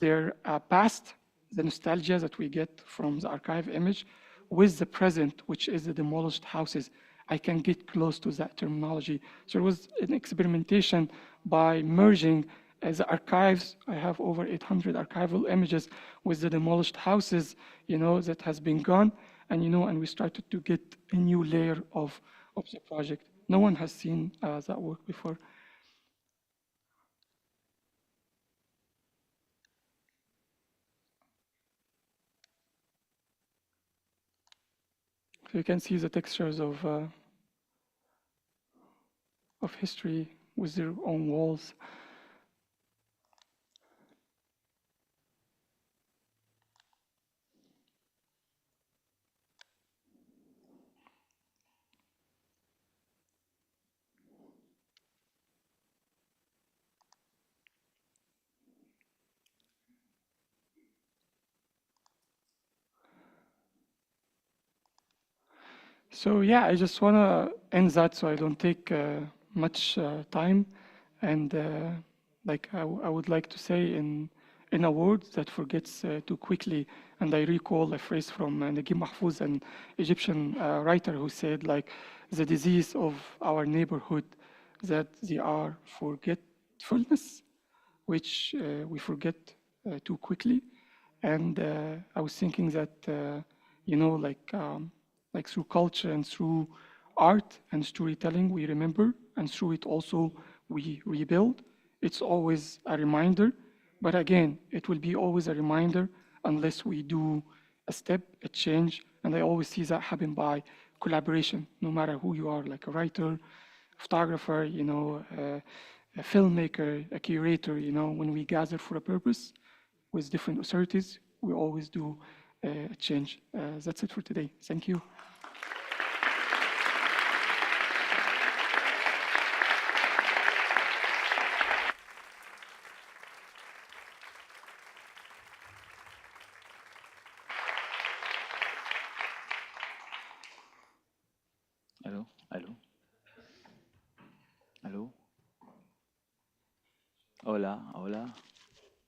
their past, the nostalgia that we get from the archive image, with the present, which is the demolished houses, I can get close to that terminology. So it was an experimentation by merging the archives. I have over 800 archival images with the demolished houses, you know, that has been gone. And, you know, and we started to get a new layer of the project. No one has seen that work before. So you can see the textures of history with their own walls. So yeah, I just want to end that so I don't take much time. And like I would like to say in a word that forgets too quickly. And I recall a phrase from Naguib Mahfouz, an Egyptian writer, who said, like, the disease of our neighborhood, that they are forgetfulness, which we forget too quickly. And I was thinking that, you know, like through culture and through art and storytelling, we remember, and through it also we rebuild. It's always a reminder, but again, it will be always a reminder unless we do a step, a change, and I always see that happen by collaboration, no matter who you are, like a writer, photographer, you know, a filmmaker, a curator, you know, when we gather for a purpose with different authorities, we always do a change. That's it for today. Thank you. Hello, hello, hello. Hola, hola.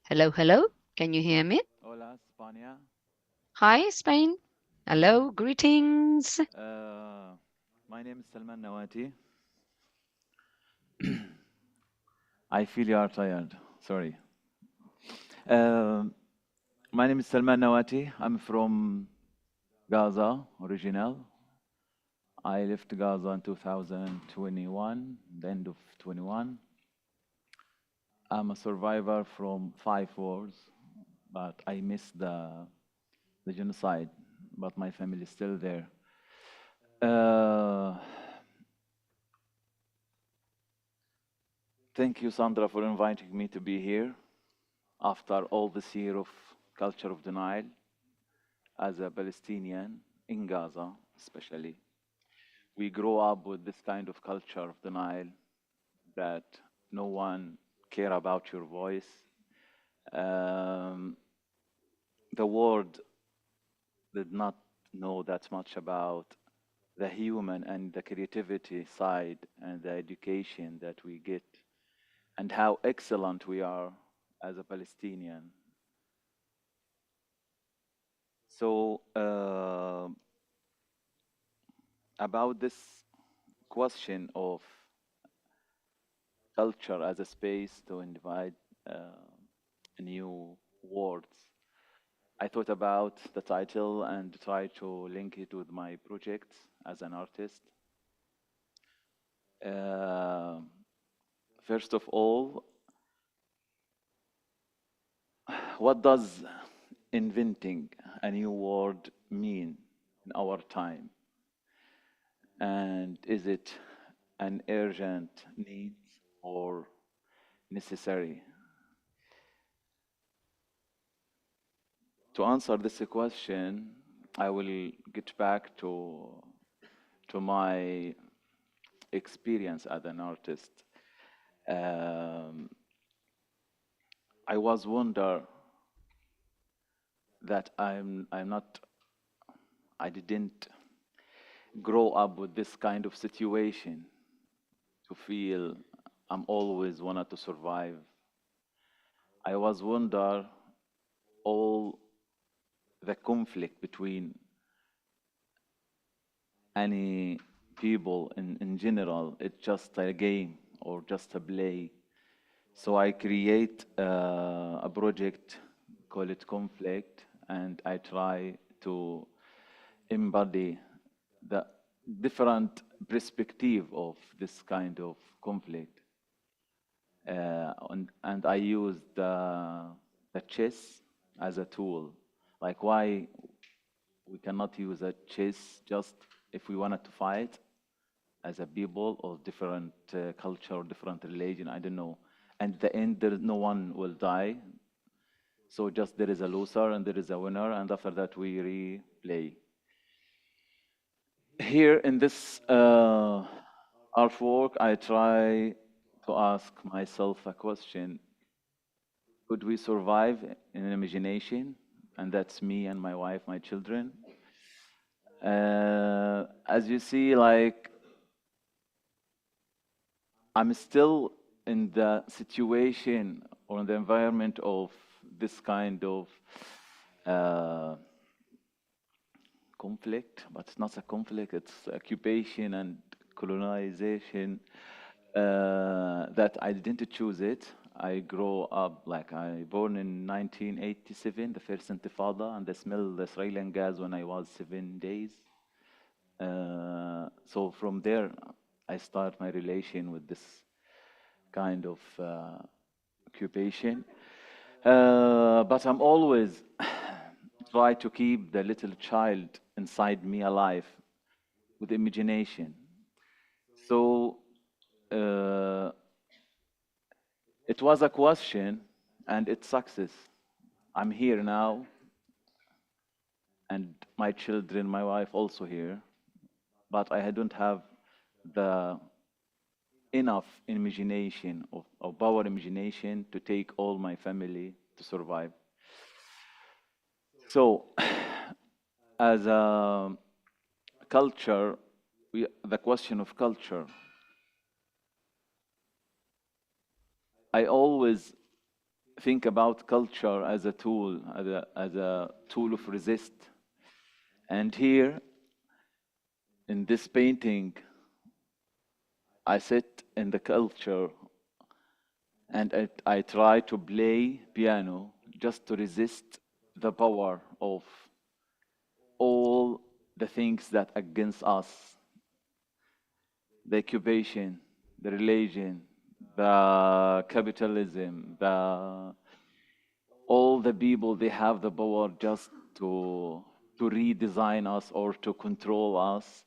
Hello, hello. Can you hear me? Hola, España. Hi, Spain. Hello, greetings. My name is Salman Nawati. I feel you are tired. Sorry. My name is Salman Nawati. I'm from Gaza, original. I left Gaza in 2021, the end of 21. I'm a survivor from 5 wars, but I missed the genocide, but my family is still there. Thank you, Sandra, for inviting me to be here after all this year of culture of denial as a Palestinian in Gaza, especially. We grow up with this kind of culture of denial that no one care about your voice. The world did not know that much about the human and the creativity side and the education that we get and how excellent we are as a Palestinian. So about this question of culture as a space to invite new words, I thought about the title and try to link it with my project as an artist. First of all, what does inventing a new word mean in our time? And is it an urgent need or necessary? To answer this question, I will get back to my experience as an artist. I was wonder that I didn't grow up with this kind of situation to feel I'm always wanted to survive. I was wonder all the conflict between any people in general. It's just a game or just a play. So I create a project, call it Conflict, and I try to embody the different perspective of this kind of conflict. And I use the chess as a tool. Like why we cannot use a chess just if we wanted to fight as a people or different culture or different religion, I don't know. And at the end, no one will die. So just there is a loser and there is a winner, and after that we replay. Here in this artwork, I try to ask myself a question. Could we survive in an imagination? And that's me and my wife, my children. As you see, like, I'm still in the situation or in the environment of this kind of conflict, but it's not a conflict, it's occupation and colonization that I didn't choose it. I grew up, like I born in 1987, the first intifada, and I smelled the Israeli gas when I was 7 days. So from there, I start my relation with this kind of occupation. But I'm always try to keep the little child inside me alive with imagination. So it was a question and it's success. I'm here now and my children, my wife also here, but I don't have the enough imagination of power imagination to take all my family to survive. So as a culture, the question of culture, I always think about culture as a tool, as a tool of resist. And here, in this painting, I sit in the culture and I try to play piano just to resist the power of all the things that against us, the occupation, the religion, the capitalism, all the people, they have the power just to redesign us or to control us.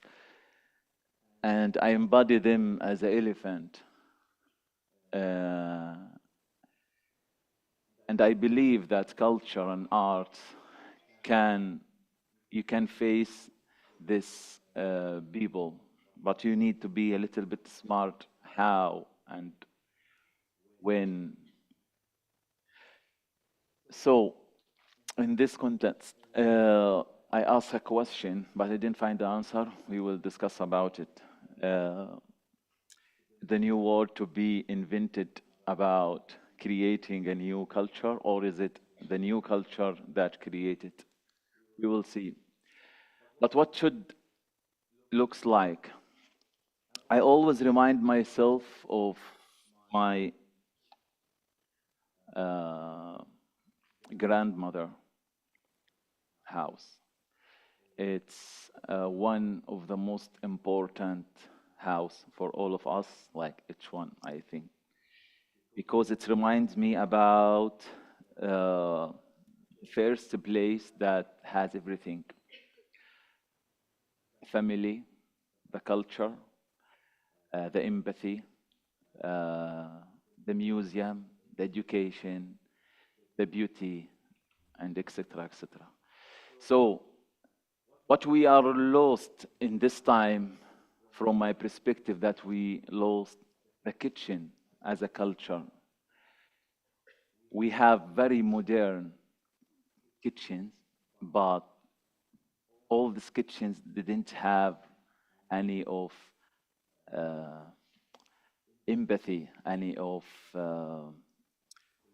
And I embody them as an elephant. And I believe that culture and art you can face this people, but you need to be a little bit smart how and when. So in this context, I asked a question, but I didn't find the answer. We will discuss about it. The new word to be invented about creating a new culture, or is it the new culture that created? We will see. But what should looks like? I always remind myself of my grandmother house. It's one of the most important house for all of us, like each one, I think, because it reminds me about first place that has everything: family, the culture, the empathy, the museum, the education, the beauty, and etc., etc. So what we are lost in this time, from my perspective, that we lost the kitchen as a culture. we have very modern kitchens, but all these kitchens didn't have any of empathy, any of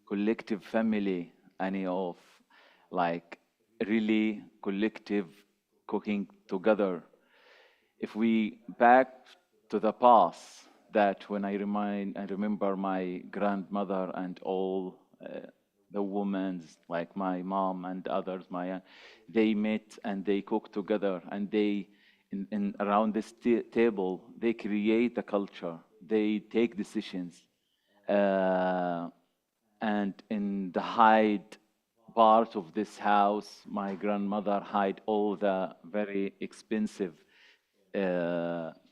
collective family, any of like really collective cooking together. If we back to the past, that when I remember my grandmother and all the women, like my mom and others, they met and they cook together, and they, in around this table, they create the culture, they take decisions. And in the hide part of this house, my grandmother hide all the very expensive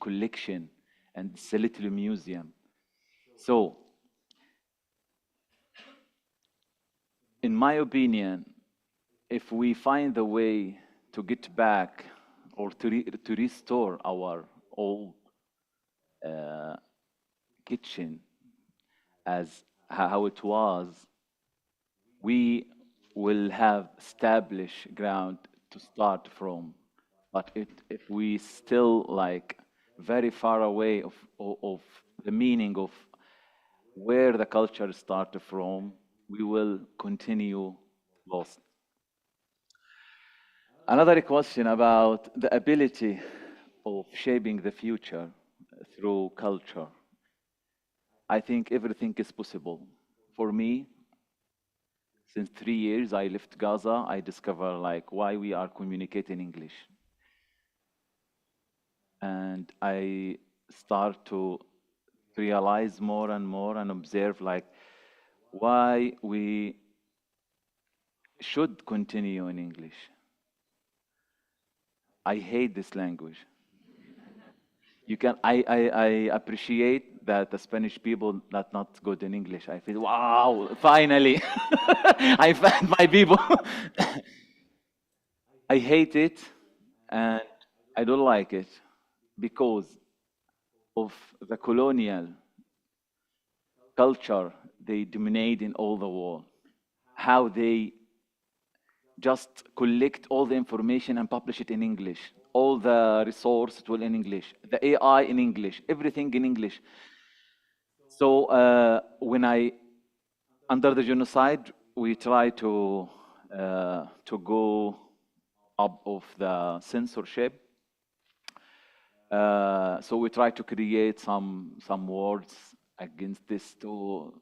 collection, and it's a little museum. So, in my opinion, if we find a way to get back or to restore our old kitchen as how it was, we will have established ground to start from. But if we still like very far away of the meaning of where the culture started from, we will continue lost. Another question about the ability of shaping the future through culture. I think everything is possible. For me, since 3 years I left Gaza, I discovered like why we are communicating English. And I start to realize more and more and observe like why we should continue in English. I hate this language. I appreciate that the Spanish people are not good in English. I feel, wow, finally, I found my people. I hate it and I don't like it because of the colonial culture they dominate in all the world. How they just collect all the information and publish it in English. All the resources will in English. The AI in English. Everything in English. So when under the genocide, we try to go up of the censorship. So we try to create some words against this to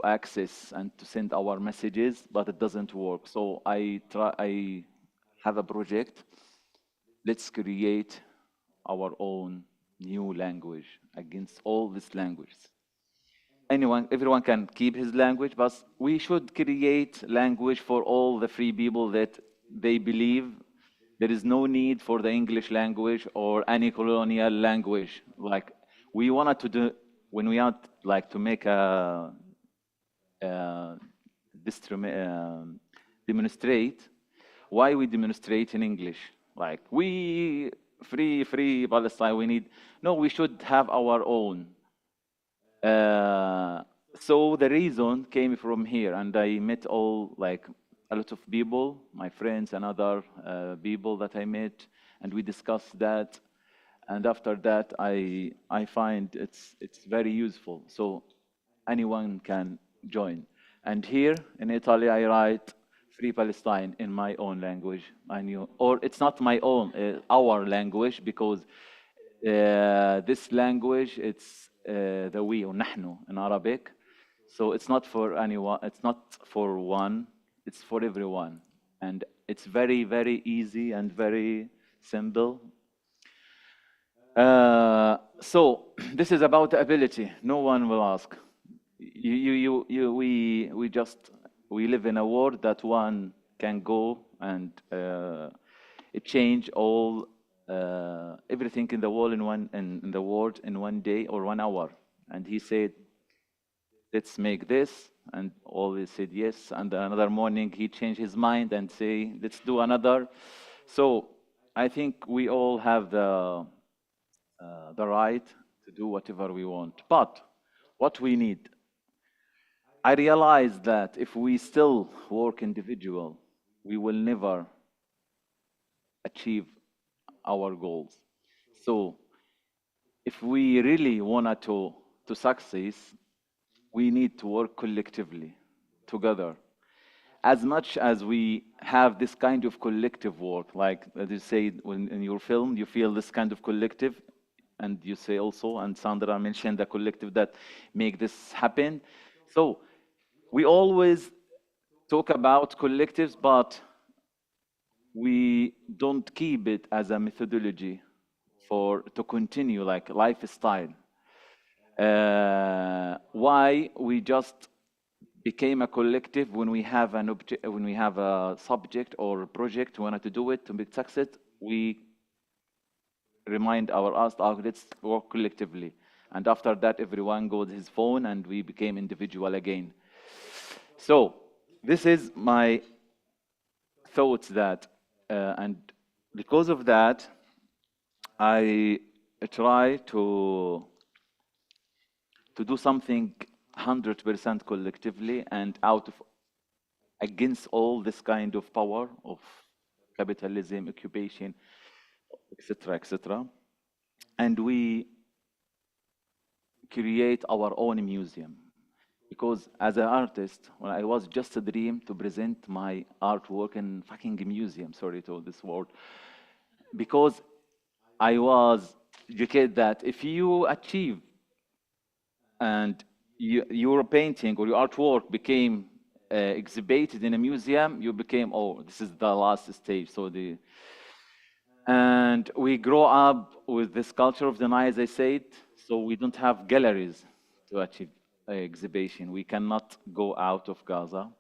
access and to send our messages, but it doesn't work. So I have a project. Let's create our own new language against all these languages. Everyone can keep his language, but we should create language for all the free people that they believe there is no need for the English language or any colonial language. Like we wanted to do when we want like to make a demonstrate. Why we demonstrate in English? Like we free Palestine. We need we should have our own. So the reason came from here, and I met a lot of people, my friends and other people that I met, and we discussed that. And after that, I find it's very useful. So anyone can join. And here in Italy, I write Free Palestine in my own language. Or it's not my own, our language, because this language, it's the we or nahnu in Arabic. So it's not for anyone, it's not for one, it's for everyone. And it's very, very easy and very simple. So this is about the ability. No one will ask. We live in a world that one can go and it change all everything in the world in the world in 1 day or 1 hour. And he said, let's make this, and all they said yes. And another morning he changed his mind and say, let's do another. So I think we all have the right to do whatever we want. But what we need. I realized that if we still work individual, we will never achieve our goals. So if we really wanted to succeed, we need to work collectively, together. As much as we have this kind of collective work, like as you say in your film, you feel this kind of collective, and you say also, and Sandra mentioned the collective that make this happen. So we always talk about collectives, but we don't keep it as a methodology to continue like lifestyle. Why we just became a collective when we have an object, when we have a subject or a project, we wanted to do it to make success, we remind us, let's work collectively. And after that, everyone goes his phone and we became individual again. So this is my thoughts that, and because of that, I try to do something 100% collectively and out of against all this kind of power of capitalism, occupation, etc., etc. And we create our own museum. Because as an artist, when I was just a dream to present my artwork in fucking museum, sorry to this word, because I was educated that if you achieve and your painting or your artwork became exhibited in a museum, you became, oh, this is the last stage. So and we grow up with this culture of denial, as I said, so we don't have galleries to achieve exhibition. We cannot go out of Gaza.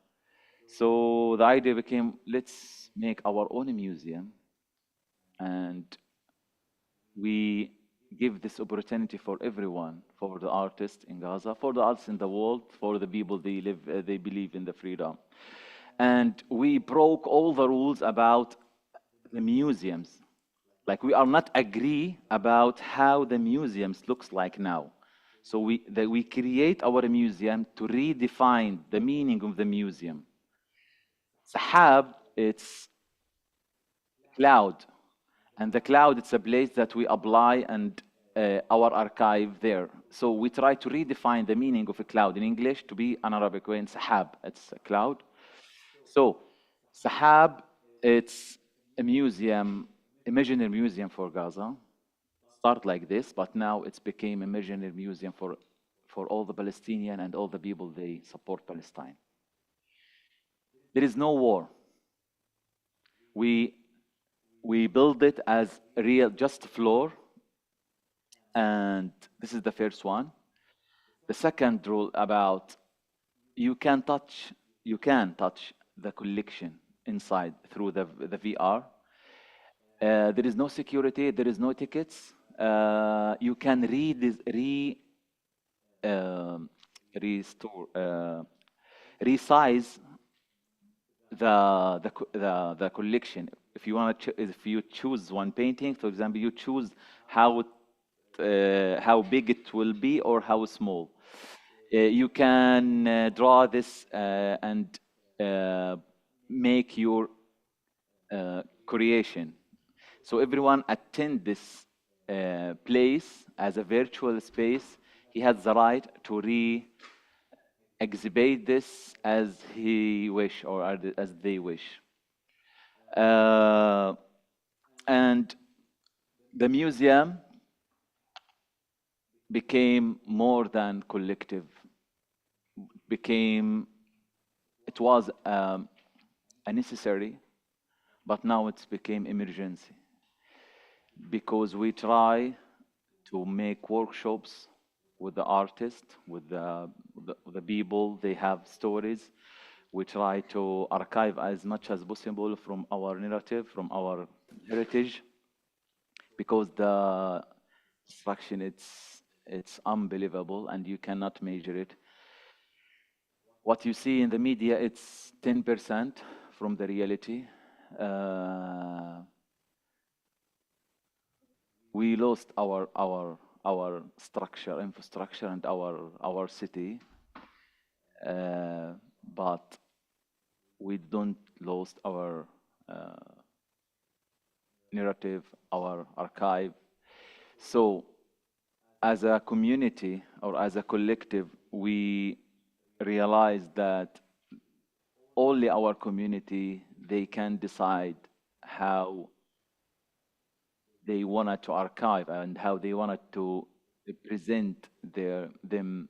So the idea became, let's make our own museum, and we give this opportunity for everyone, for the artists in Gaza, for the artists in the world, for the people they believe in the freedom. And we broke all the rules about the museums. Like we are not agree about how the museums looks like now. So we create our museum to redefine the meaning of the museum. Sahab, it's cloud. And the cloud, it's a place that we apply and our archive there. So we try to redefine the meaning of a cloud in English to be an Arabic way in Sahab. It's a cloud. So Sahab, it's a museum, imaginary museum for Gaza. Start like this, but now it's became imaginary museum for all the Palestinian and all the people they support Palestine. There is no war. We build it as a real just floor, and this is the first one. The second rule about you can touch the collection inside through the VR. There is no security, there is no tickets. You can resize the collection. If you want to, if you choose one painting, for example, you choose how big it will be or how small. You can draw this and make your creation. So everyone attend this place as a virtual space. He has the right to exhibit this as he wish or as they wish. And the museum became more than collective. It was a necessary, but now it's became emergency. Because we try to make workshops with the artists, with the people, they have stories. We try to archive as much as possible from our narrative, from our heritage, because the destruction, it's unbelievable and you cannot measure it. What you see in the media, it's 10% from the reality. We lost our our structure, infrastructure, and our city. But we don't lost our narrative, our archive. So as a community or as a collective, we realize that only our community, they can decide how they wanted to archive and how they wanted to present them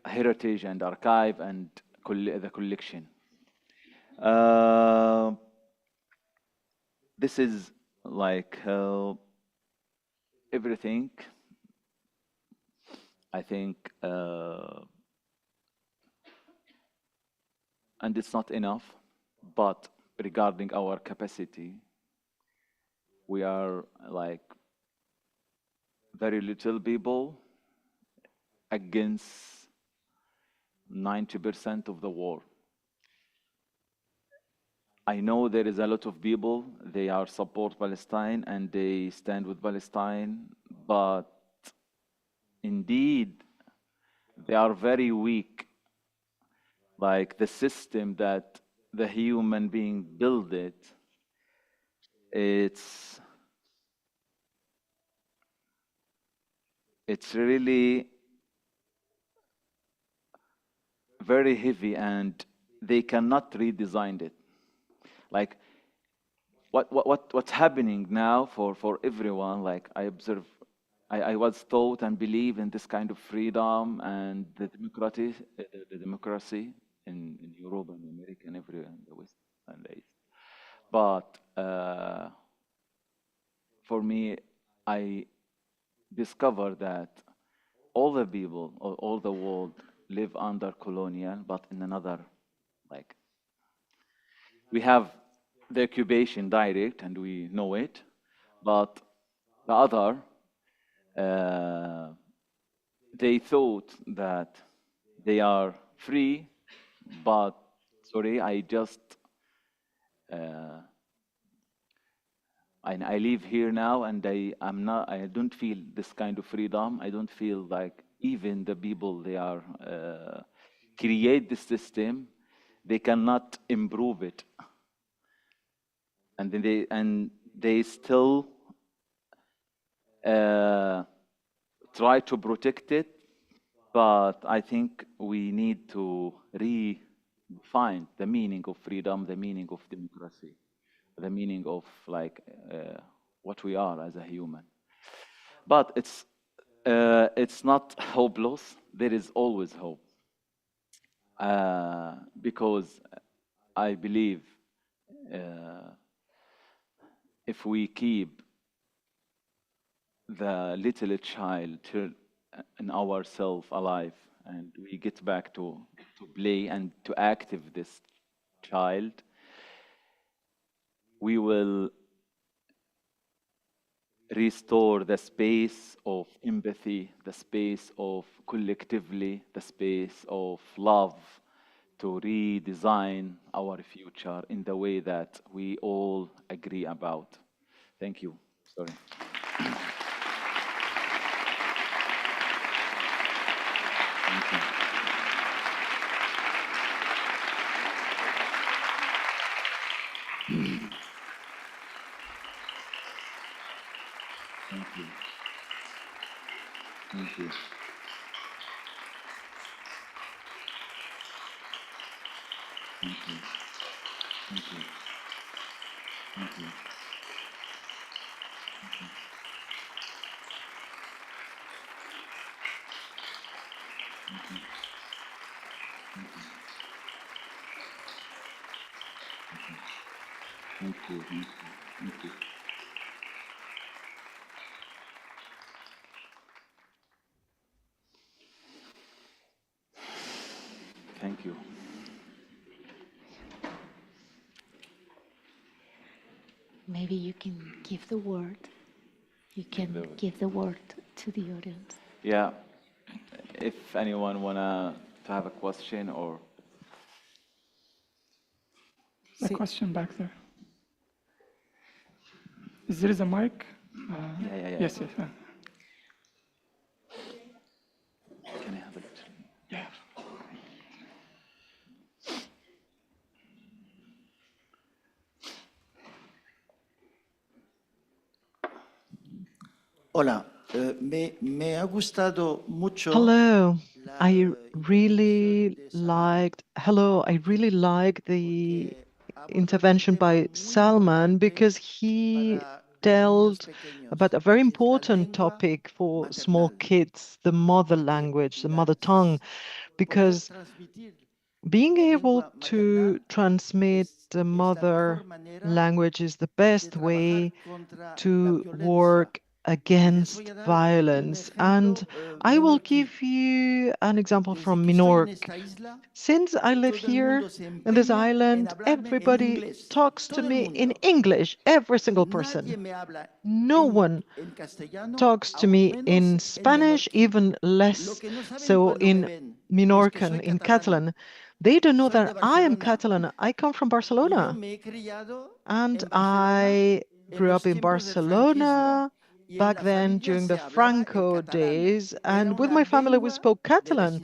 heritage and archive and the collection. This is like everything. I think, and it's not enough, but regarding our capacity, we are like very little people against 90% of the war. I know there is a lot of people, they are support Palestine and they stand with Palestine, but indeed, they are very weak. Like the system that the human being built it's really very heavy and they cannot redesign it. Like what's happening now for everyone, like I observe, I was taught and believe in this kind of freedom and the democracy in Europe and America and everywhere in the West and the East. But for me, I discovered that all the people, all the world live under colonial, but in another, like, we have the occupation direct and we know it, but the other, they thought that they are free, but sorry, I live here now and I don't feel this kind of freedom. I don't feel like even the people they are create this system, they cannot improve it. And then they still try to protect it, but I think we need to redefine the meaning of freedom, the meaning of democracy, the meaning of like what we are as a human. But it's not hopeless. There is always hope, because I believe if we keep the little child in ourselves alive and we get back to play and to active this child, we will restore the space of empathy, the space of collectively, the space of love, to redesign our future in the way that we all agree about. Thank you. Sorry. Thank you. Thank you. Thank you. Thank you. Thank you. Thank you. Thank you. Thank you. Thank you. Thank you. Maybe you can give the word. You can give the word to the audience. Yeah. If anyone wanna to have a question or A question back there. Is there a mic? Yeah. Yes, yes. Can I have it? Yeah. Hola, me ha gustado mucho. Hello. I really liked the intervention by Salman because he dealt about a very important topic for small kids, the mother language, the mother tongue, because being able to transmit the mother language is the best way to work against violence. And I will give you an example from Menorca. Since I live here in this island, everybody talks to me in English, every single person. No one talks to me in Spanish, even less so in Menorcan, in Catalan. They don't know that I am Catalan. I come from Barcelona. And I grew up in Barcelona back then during the Franco days. And with my family, we spoke Catalan.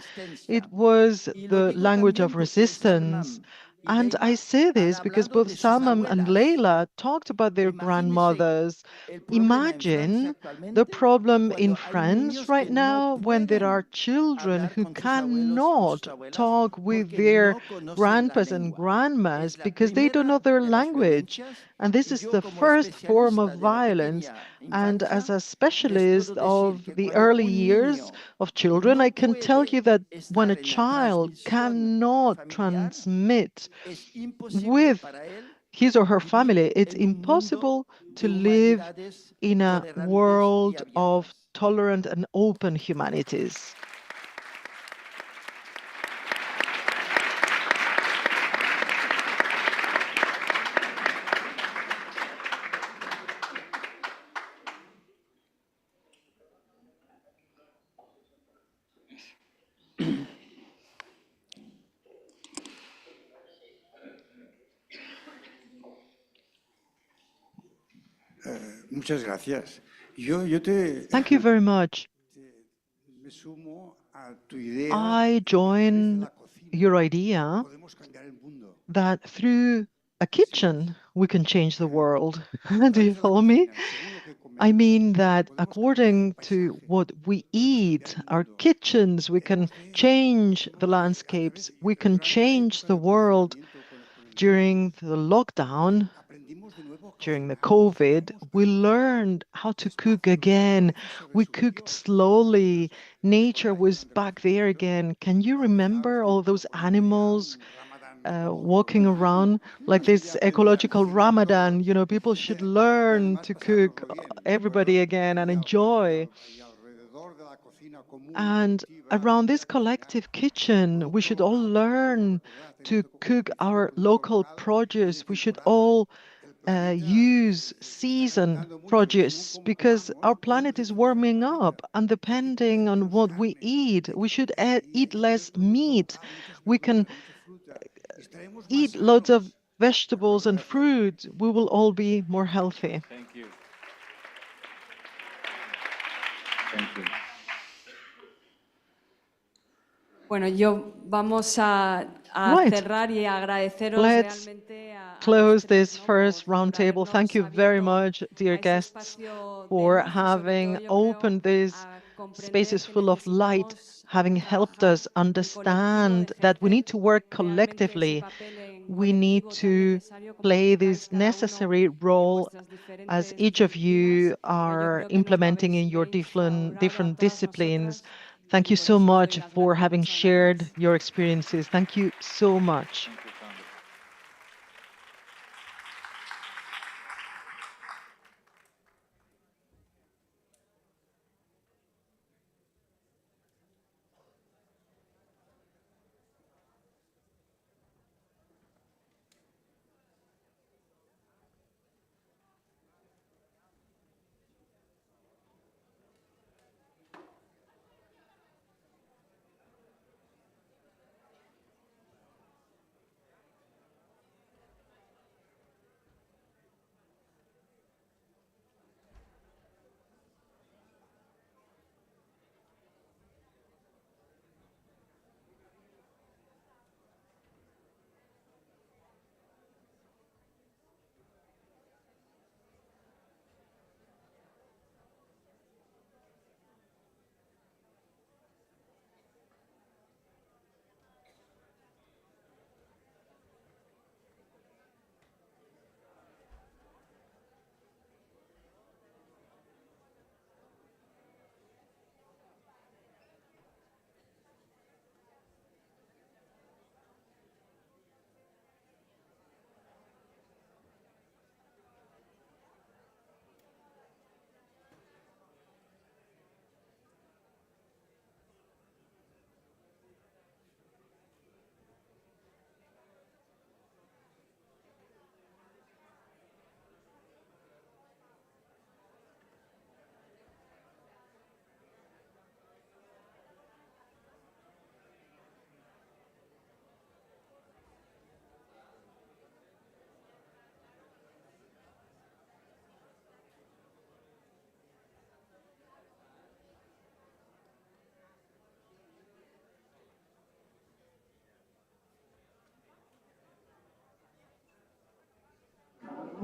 It was the language of resistance. And I say this because both Salman and Leila talked about their grandmothers. Imagine the problem in France right now when there are children who cannot talk with their grandpas and grandmas because they don't know their language. And this is the first form of violence. And as a specialist of the early years of children, I can tell you that when a child cannot transmit with his or her family, it's impossible to live in a world of tolerant and open humanities. Muchas gracias. Thank you very much. Me sumo a tu idea I join your idea that through a kitchen we can change the world. Do you follow me? I mean that according to what we eat, our kitchens, we can change the landscapes, we can change the world. During the lockdown, during the COVID, we learned how to cook again. We cooked slowly. Nature was back there again. Can you remember all those animals walking around like this ecological Ramadan? You know, people should learn to cook everybody again and enjoy. And around this collective kitchen, we should all learn to cook our local produce. We should all use season produce because our planet is warming up, and depending on what we eat, we should eat less meat. We can eat loads of vegetables and fruit. We will all be more healthy. Thank you. Thank you. Bueno, vamos a cerrar y agradeceros Let's realmente close this first roundtable. Thank you very much, dear guests, for having opened these spaces full of light, having helped us understand that we need to work collectively. We need to play this necessary role as each of you are implementing in your different disciplines. Thank you so much for having shared your experiences. Thank you so much.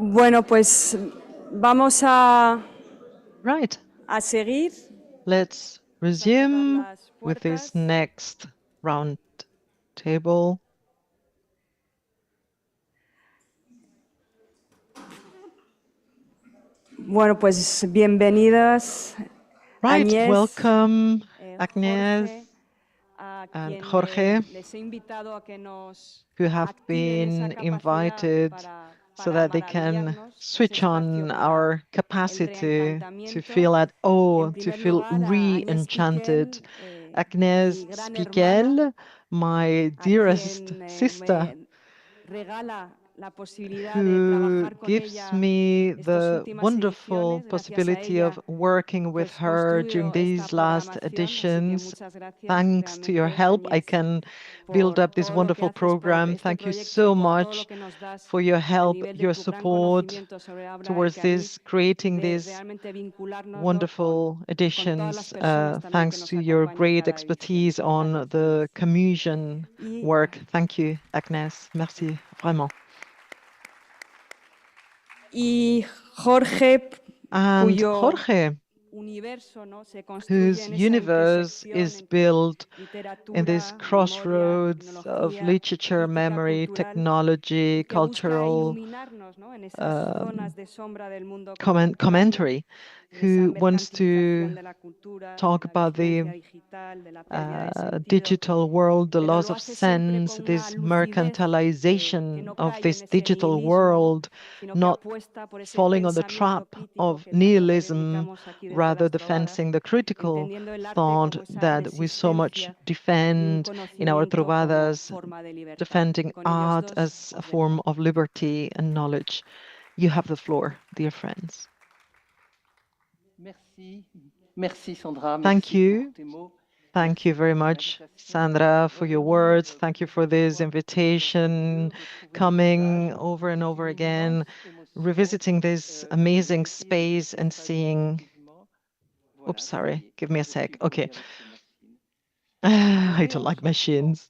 Bueno, pues vamos a seguir. Let's resume with this next round table. Bueno, pues bienvenidas, Right, Agnès, welcome Agnès and Jorge, who have been invited so that they can switch on our capacity to feel at awe, to feel re-enchanted. Agnès Spiegel, my dearest sister, who gives me the wonderful possibility of working with her during these last editions. Thanks to your help, I can build up this wonderful program. Thank you so much for your help, your support towards this, creating these wonderful editions. Thanks to your great expertise on the Camusian work. Thank you, Agnès. Merci, vraiment. Y Jorge, and Jorge, whose universe is built in this crossroads of literature, memory, technology, cultural commentary, who wants to talk about the digital world, the loss of sense, this mercantilization of this digital world, not falling on the trap of nihilism, rather defending the critical thought that we so much defend in our Trobades, defending art as a form of liberty and knowledge. You have the floor, dear friends. Merci, Sandra. Thank you. Thank you very much, Sandra, for your words. Thank you for this invitation, coming over and over again, revisiting this amazing space and seeing. Oops, sorry, give me a sec. Okay. I don't like machines.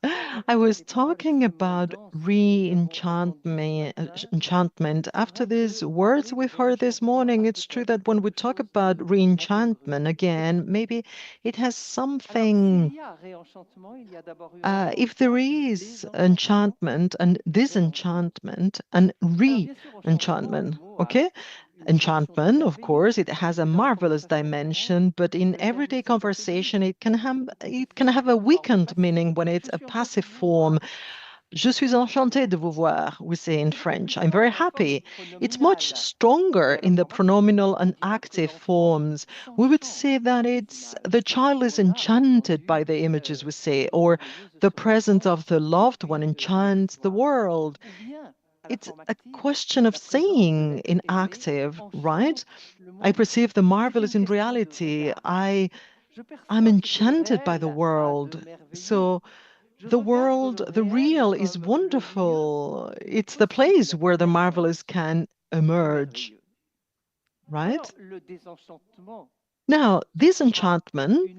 I was talking about enchantment. After these words we've heard this morning, it's true that when we talk about re-enchantment again, maybe it has something. If there is enchantment and disenchantment and re-enchantment, okay? Enchantment, of course, it has a marvelous dimension, but in everyday conversation, it can have a weakened meaning when it's a passive form. Je suis enchantée de vous voir, we say in French. I'm very happy. It's much stronger in the pronominal and active forms. We would say that it's the child is enchanted by the images we say, or the presence of the loved one enchants the world. It's a question of saying in active, right? I perceive the marvelous in reality. I'm enchanted by the world. So the world, the real is wonderful. It's the place where the marvelous can emerge, right? Now, disenchantment,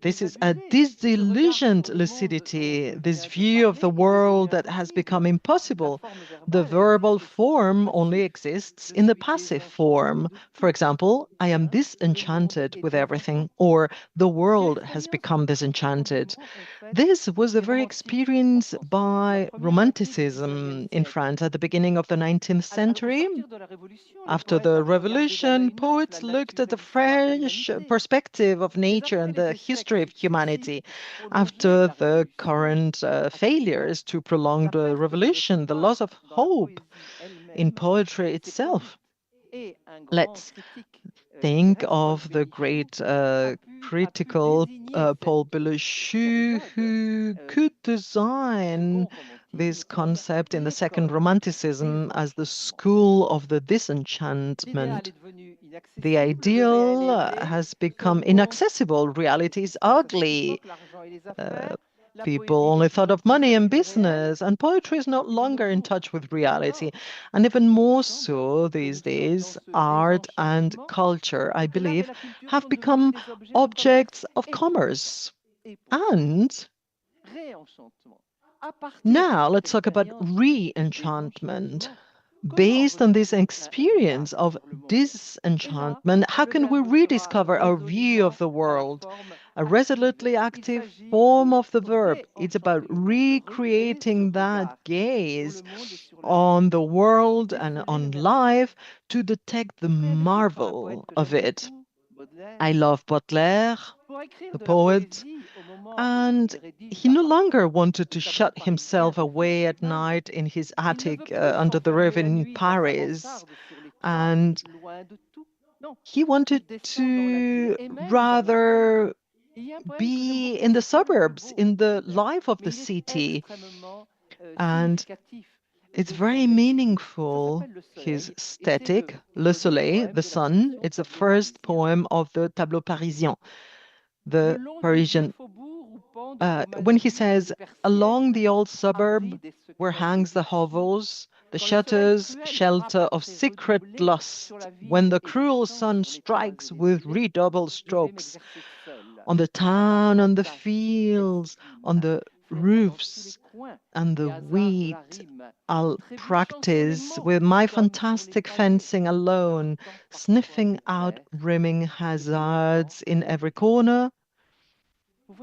this is a disillusioned lucidity, this view of the world that has become impossible. The verbal form only exists in the passive form. For example, I am disenchanted with everything, or the world has become disenchanted. This was the very experience by Romanticism in France at the beginning of the 19th century. After the revolution, poets looked at the fresh perspective of nature and the history of humanity. After the current failures to prolong the revolution, the loss of hope in poetry itself. Let's think of the great critical Paul Bellechou, who could design this concept in the second Romanticism as the school of the disenchantment. The ideal has become inaccessible. Reality is ugly. People only thought of money and business, and poetry is no longer in touch with reality. And even more so these days, art and culture, I believe, have become objects of commerce. And now let's talk about re-enchantment. based on this experience of disenchantment, how can we rediscover our view of the world? A resolutely active form of the verb. It's about recreating that gaze on the world and on life to detect the marvel of it. I love Baudelaire, the poet, and he no longer wanted to shut himself away at night in his attic under the roof in Paris. And he wanted to rather be in the suburbs, in the life of the city. And it's very meaningful, his aesthetic, Le Soleil, the sun. It's the first poem of the Tableau Parisien, the Parisian. When he says, along the old suburb where hangs the hovels, the shutters shelter of secret lust, when the cruel sun strikes with redoubled strokes, on the town, on the fields, on the roofs, and the wheat, I'll practice with my fantastic fencing alone, sniffing out rimming hazards in every corner,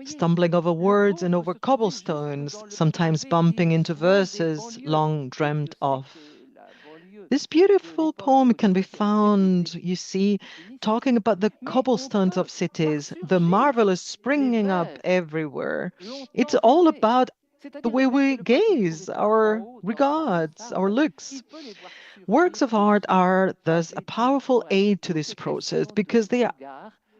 stumbling over words and over cobblestones, sometimes bumping into verses long dreamt of. This beautiful poem can be found, you see, talking about the cobblestones of cities, the marvelous springing up everywhere. It's all about the way we gaze, our regards, our looks. Works of art are thus a powerful aid to this process because they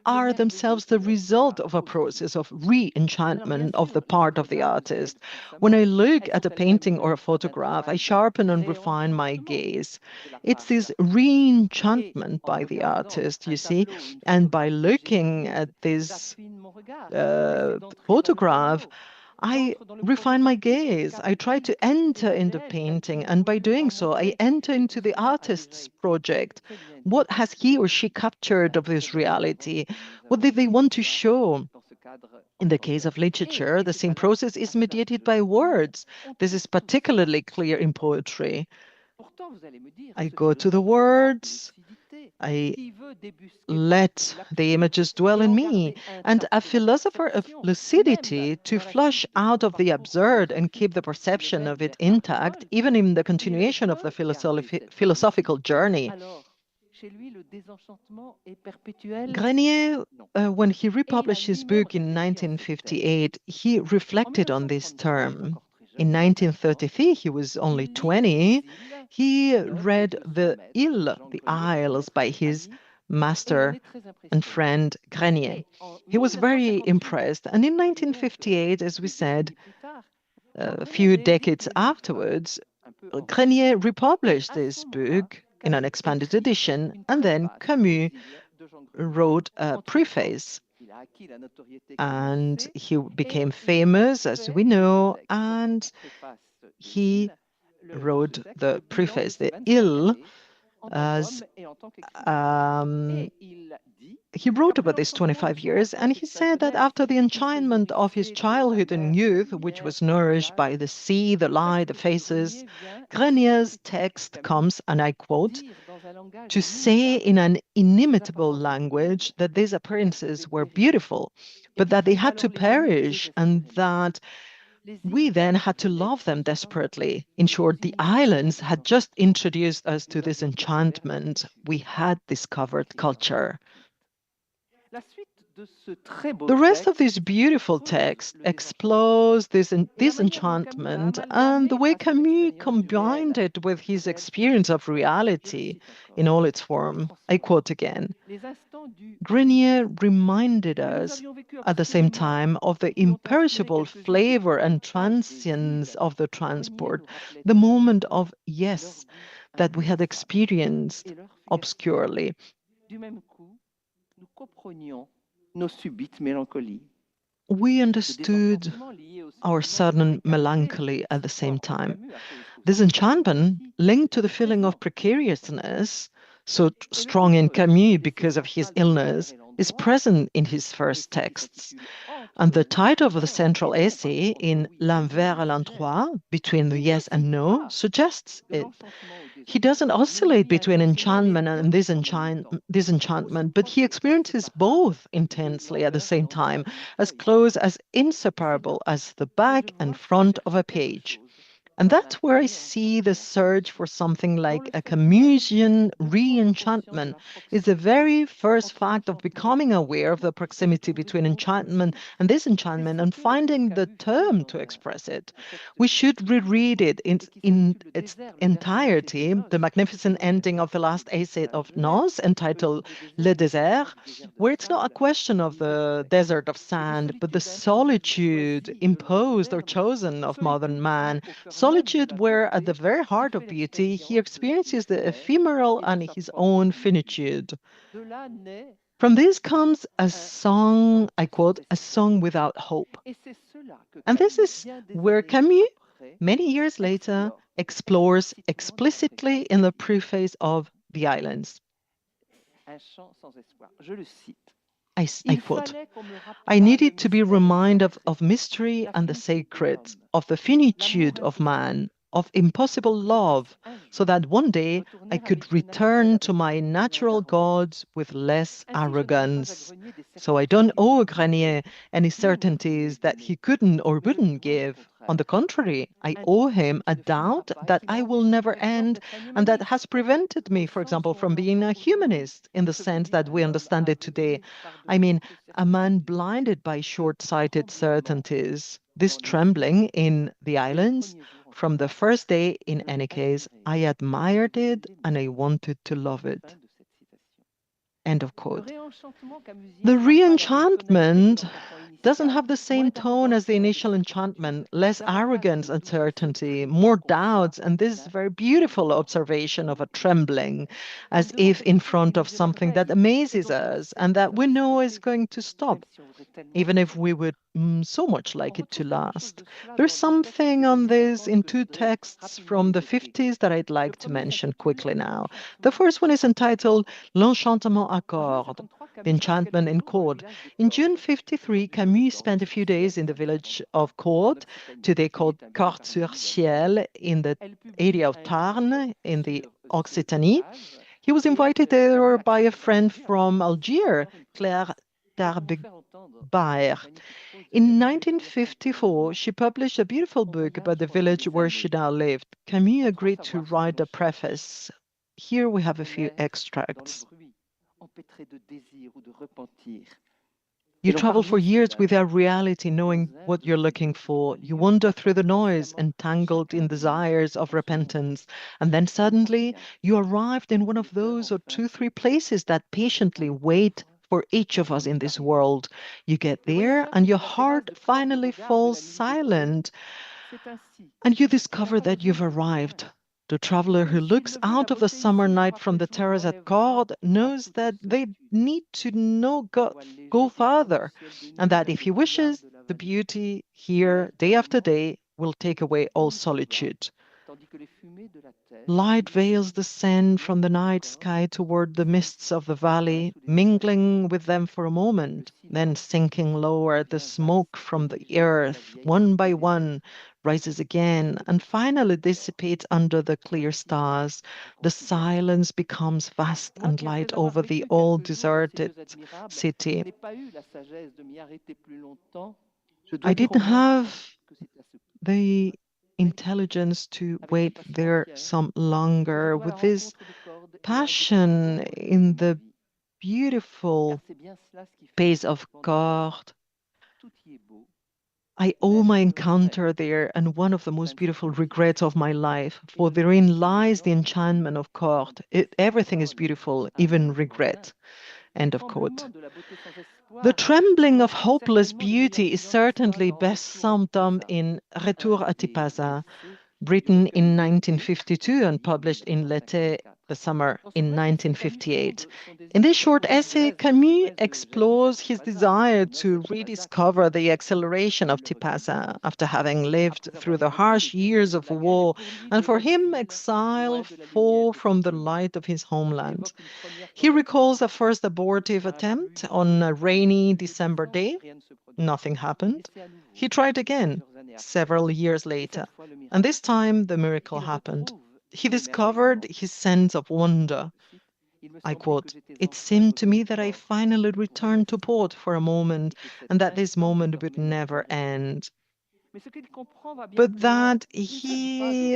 are themselves the result of a process of re-enchantment of the part of the artist. When I look at a painting or a photograph, I sharpen and refine my gaze. It's this re-enchantment by the artist, you see, and by looking at this photograph, I refine my gaze. I try to enter into painting, and by doing so, I enter into the artist's project. What has he or she captured of this reality? What did they want to show? In the case of literature, the same process is mediated by words. This is particularly clear in poetry. I go to the words, I let the images dwell in me, and a philosopher of lucidity to flush out of the absurd and keep the perception of it intact, even in the continuation of the philosophical journey. Grenier, when he republished his book in 1958, he reflected on this term. In 1933, he was only 20. He read the Îles, the Isles, by his master and friend Grenier. He was very impressed. And in 1958, as we said, a few decades afterwards, Grenier republished this book in an expanded edition, and then Camus wrote a preface. And he became famous, as we know, and he wrote the preface, the Îles, as he wrote about this 25 years, and he said that after the enchantment of his childhood and youth, which was nourished by the sea, the light, the faces, Grenier's text comes, and I quote, to say in an inimitable language that these appearances were beautiful, but that they had to perish, and that we then had to love them desperately. In short, the islands had just introduced us to this enchantment. We had discovered culture. The rest of this beautiful text explores this enchantment and the way Camus combined it with his experience of reality in all its form. I quote again. Grenier reminded us at the same time of the imperishable flavor and transience of the transport, the moment of yes that we had experienced obscurely. We understood our sudden melancholy at the same time. This enchantment, linked to the feeling of precariousness, so strong in Camus because of his illness, is present in his first texts. And the title of the central essay in L'envers à l'endroit, between the yes and no, suggests it. He doesn't oscillate between enchantment and disenchantment, but he experiences both intensely at the same time, as close, as inseparable as the back and front of a page. And that's where I see the search for something like a Camusian re-enchantment is the very first fact of becoming aware of the proximity between enchantment and disenchantment and finding the term to express it. We should reread it in its entirety, the magnificent ending of the last essay of Nos, entitled Le Désert, where it's not a question of the desert of sand, but the solitude imposed or chosen of modern man. Solitude, where at the very heart of beauty, he experiences the ephemeral and his own finitude. From this comes a song, I quote, a song without hope. And this is where Camus, many years later, explores explicitly in the preface of The Islands. I quote, I needed to be reminded of mystery and the sacred, of the finitude of man, of impossible love, so that one day I could return to my natural gods with less arrogance. So I don't owe Granier any certainties that he couldn't or wouldn't give. On the contrary, I owe him a doubt that I will never end and that has prevented me, for example, from being a humanist in the sense that we understand it today. I mean, a man blinded by short-sighted certainties. This trembling in the islands, from the first day in any case, I admired it and I wanted to love it. End of quote. The re-enchantment doesn't have the same tone as the initial enchantment, less arrogance and certainty, more doubts, and this very beautiful observation of a trembling, as if in front of something that amazes us and that we know is going to stop, even if we would so much like it to last. There's something on this in two texts from the 50s that I'd like to mention quickly now. The first one is entitled L'Enchantement à corde, the enchantment in chord. In June 53, Camus spent a few days in the village of Chord, today called Corde-sur-Ciel, in the area of Tarn, in the Occitanie. He was invited there by a friend from Algiers, Claire Darbebaer. In 1954, she published a beautiful book about the village where she now lived. Camus agreed to write a preface. Here we have a few extracts. You travel for years without reality, knowing what you're looking for. You wander through the noise, entangled in desires of repentance. And then suddenly, you arrived in one of those or two, three places that patiently wait for each of us in this world. You get there, and your heart finally falls silent, and you discover that you've arrived. The traveler who looks out of the summer night from the terrace at Corde knows that they need to go farther, and that if he wishes, the beauty here, day after day, will take away all solitude. Light veils the sand from the night sky toward the mists of the valley, mingling with them for a moment, then sinking lower. The smoke from the earth, one by one, rises again and finally dissipates under the clear stars. The silence becomes vast and light over the all deserted city. I didn't have the intelligence to wait there some longer with this passion in the beautiful pace of Corde. I owe my encounter there and one of the most beautiful regrets of my life, for therein lies the enchantment of Corde. Everything is beautiful, even regret. End of quote. The trembling of hopeless beauty is certainly best summed up in Retour à Tipaza, written in 1952 and published in L'été the summer in 1958. In this short essay, Camus explores his desire to rediscover the exhilaration of Tipasa after having lived through the harsh years of war, and for him, exile far from the light of his homeland. He recalls a first abortive attempt on a rainy December day. Nothing happened. He tried again several years later, and this time the miracle happened. He discovered his sense of wonder. I quote, "It seemed to me that I finally returned to port for a moment, and that this moment would never end." But that he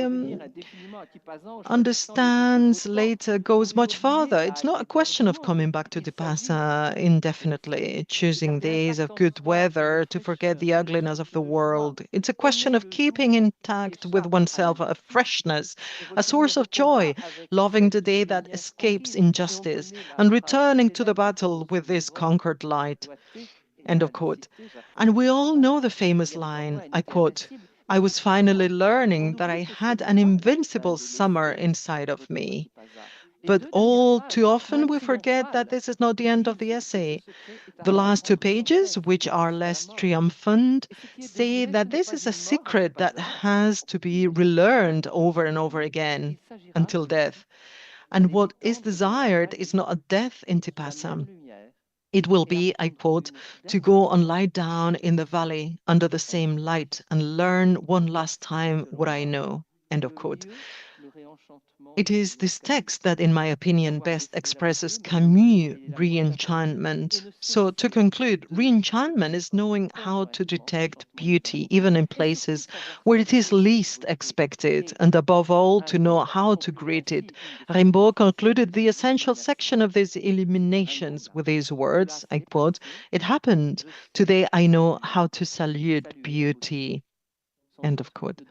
understands later goes much farther. It's not a question of coming back to Tipasa indefinitely, choosing days of good weather to forget the ugliness of the world. It's a question of keeping intact with oneself a freshness, a source of joy, loving the day that escapes injustice, and returning to the battle with this conquered light. End of quote. And we all know the famous line, I quote, "I was finally learning that I had an invincible summer inside of me." But all too often we forget that this is not the end of the essay. The last two pages, which are less triumphant, say that this is a secret that has to be relearned over and over again until death. And what is desired is not a death in Tipasa. It will be, I quote, "to go and lie down in the valley under the same light and learn one last time what I know." End of quote. It is this text that, in my opinion, best expresses Camus' re-enchantment. So, to conclude, re-enchantment is knowing how to detect beauty, even in places where it is least expected, and above all, to know how to greet it. Rimbaud concluded the essential section of these illuminations with these words, I quote, "It happened. Today I know how to salute beauty." End of quote.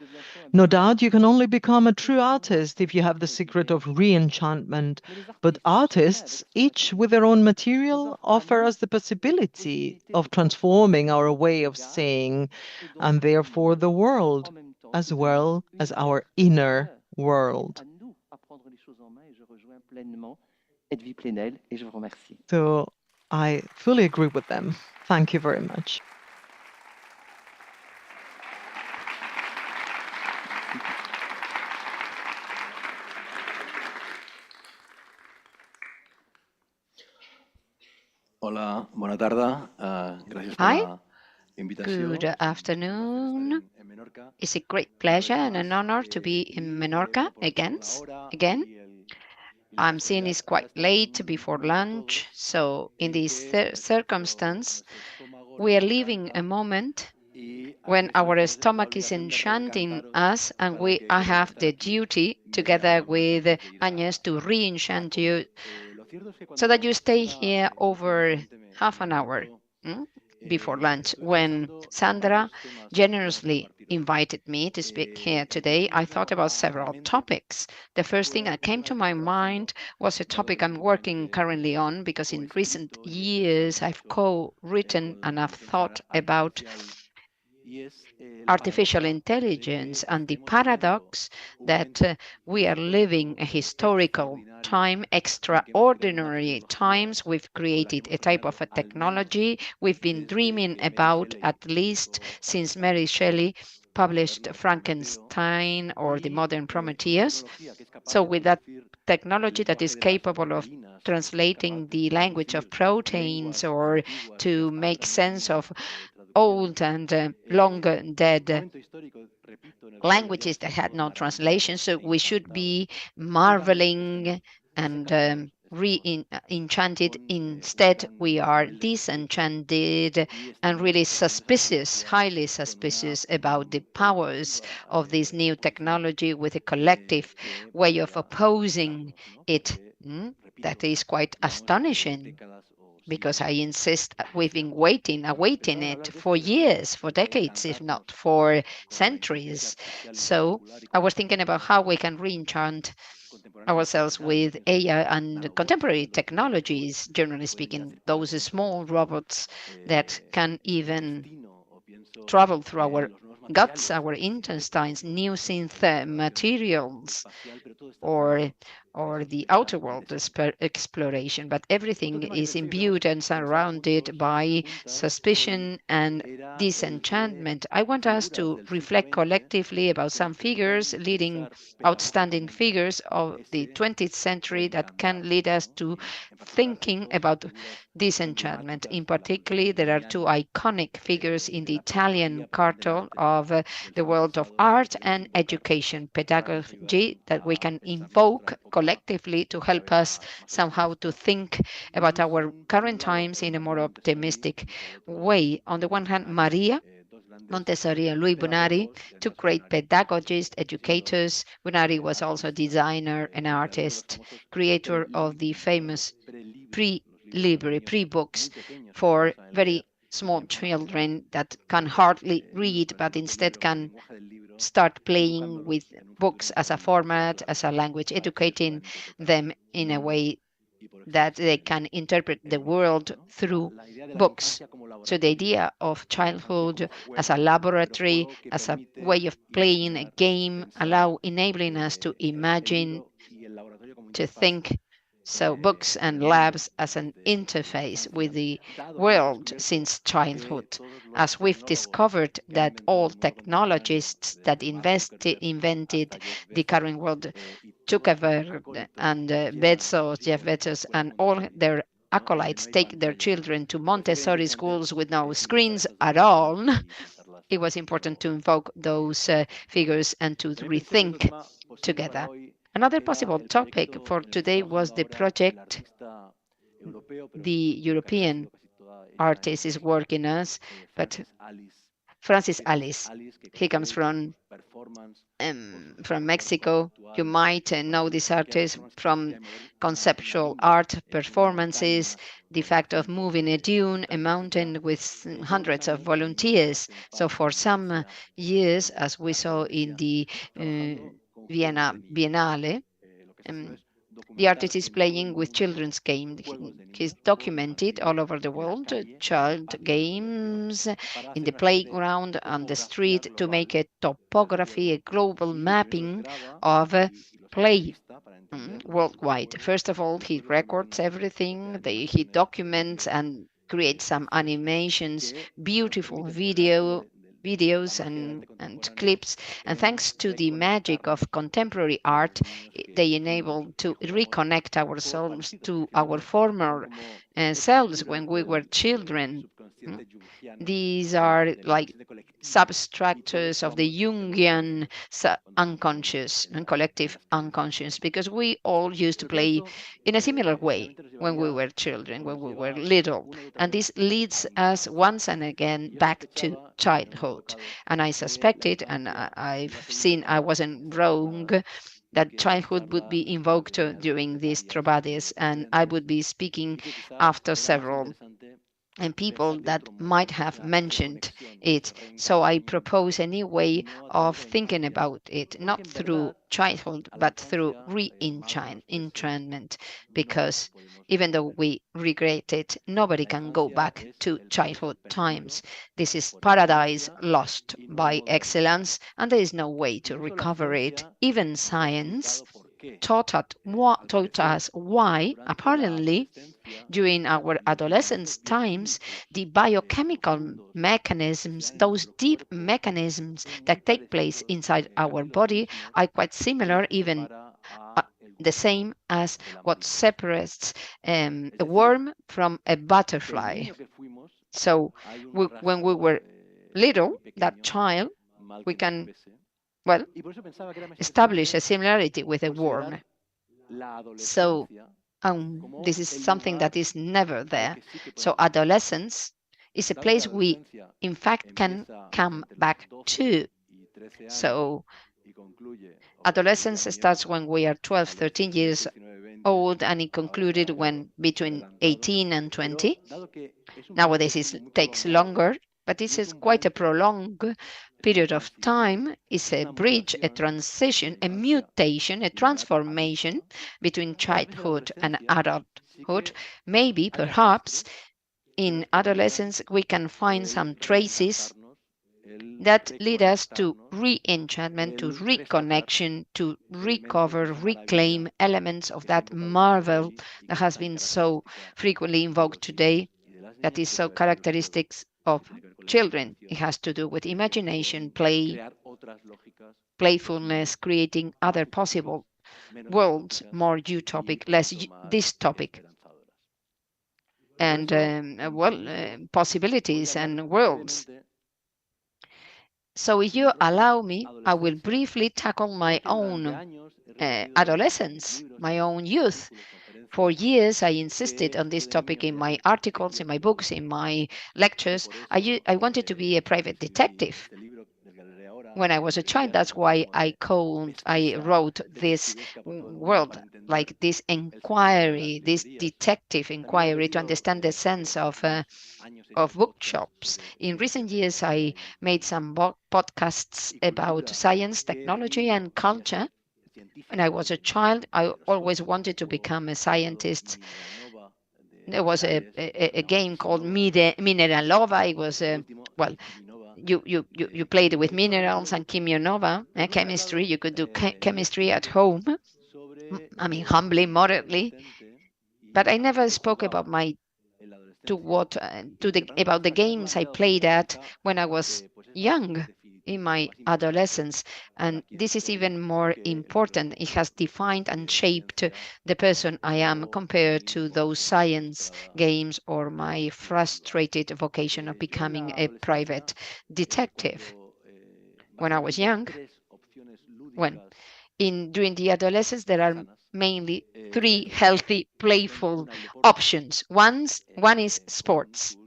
No doubt you can only become a true artist if you have the secret of re-enchantment. But artists, each with their own material, offer us the possibility of transforming our way of seeing, and therefore the world, as well as our inner world. So I fully agree with them. Thank you very much. Hola, bona tarda. Gràcies per Hi, la invitació. good afternoon. It's a great pleasure and an honor to be in Menorca again. I'm seeing it's quite late before lunch, so in this circumstance, we are living a moment when our stomach is enchanting us, and I have the duty, together with Agnes, to re-enchant you so that you stay here over half an hour before lunch. When Sandra generously invited me to speak here today, I thought about several topics. The first thing that came to my mind was a topic I'm working currently on, because in recent years I've co-written and I've thought about artificial intelligence and the paradox that we are living a historical time, extraordinary times. We've created a type of a technology we've been dreaming about at least since Mary Shelley published Frankenstein or the modern Prometheus. So with that technology that is capable of translating the language of proteins or to make sense of old and long dead languages that had no translation. So we should be marveling and enchanted. Instead, we are disenchanted and really suspicious, highly suspicious about the powers of this new technology, with a collective way of opposing it. That is quite astonishing, because I insist we've been awaiting it for years, for decades, if not for centuries. So I was thinking about how we can re-enchant ourselves with AI and contemporary technologies, generally speaking, those small robots that can even travel through our guts, our intestines, new synth materials, or or the outer world exploration, but everything is imbued and surrounded by suspicion and disenchantment. I want us to reflect collectively about some figures, leading outstanding figures of the 20th century that can lead us to thinking about disenchantment. In particular, there are two iconic figures in the Italian cartel of the world of art and education, pedagogy, that we can invoke collectively to help us somehow to think about our current times in a more optimistic way. On the one hand, Maria Montessori and Louis Bonari, two great pedagogists, educators. Bonari was also a designer and artist, creator of the famous pre-library, pre-books for very small children that can hardly read, but instead can start playing with books as a format, as a language, educating them in a way that they can interpret the world through books. So the idea of childhood as a laboratory, as a way of playing a game, enabling us to imagine, to think. So books and labs as an interface with the world since childhood. As we've discovered that all technologists that invented the current world, Zuckerberg and Bezos, Jeff Bezos, and all their acolytes take their children to Montessori schools with no screens at all. It was important to invoke those figures and to rethink together. Another possible topic for today was the project the European artist is working on, but Francis Alice. He comes from Mexico. You might know this artist from conceptual art performances, the fact of moving a dune, a mountain with hundreds of volunteers. So for some years, as we saw in the Vienna Biennale, the artist is playing with children's games. He's documented all over the world child games in the playground, on the street, to make a topography, a global mapping of play worldwide. First of all, he records everything. He documents and creates some animations, beautiful videos and clips, and thanks to the magic of contemporary art, they enable to reconnect ourselves to our former selves when we were children. These are like substructures of the Jungian unconscious and collective unconscious, because we all used to play in a similar way when we were children, when we were little. And this leads us once and again back to childhood. And I suspected, and I've seen I wasn't wrong, that childhood would be invoked during these Trobades, and I would be speaking after several and people that might have mentioned it. So I propose a new way of thinking about it, not through childhood, but through re-enchantment, because even though we regret it, nobody can go back to childhood times. This is paradise lost by excellence, and there is no way to recover it. Even science taught us why, apparently, during our adolescence times, the biochemical mechanisms, those deep mechanisms that take place inside our body, are quite similar, even the same as what separates a worm from a butterfly. So when we were little, that child, we can, well, establish a similarity with a worm. So this is something that is never there. So adolescence is a place we, in fact, can come back to. So adolescence starts when we are 12, 13 years old, and it concluded when between 18 and 20. Nowadays it takes longer, but this is quite a prolonged period of time. Is a bridge, a transition, a mutation, a transformation between childhood and adulthood. Maybe, perhaps, in adolescence we can find some traces that lead us to re-enchantment, to reconnection, to recover, reclaim elements of that marvel that has been so frequently invoked today, that is so characteristic of children. It has to do with imagination, play, playfulness, creating other possible worlds, more utopic, less dystopic, and possibilities and worlds. So if you allow me, I will briefly tackle my own adolescence, my own youth. For years, I insisted on this topic in my articles, in my books, in my lectures. I wanted to be a private detective. When I was a child, that's why I wrote this world, like this inquiry, this detective inquiry, to understand the sense of bookshops. In recent years, I made some podcasts about science, technology, and culture. When I was a child, I always wanted to become a scientist. There was a game called Mineralova. It was well, you played with minerals and Kimionova, chemistry. You could do chemistry at home. I mean, humbly, moderately. But I never spoke about about the games I played at when I was young, in my adolescence. And this is even more important. It has defined and shaped the person I am compared to those science games or my frustrated vocation of becoming a private detective. When I was young, during the adolescence, there are mainly three healthy, playful options. One is sports,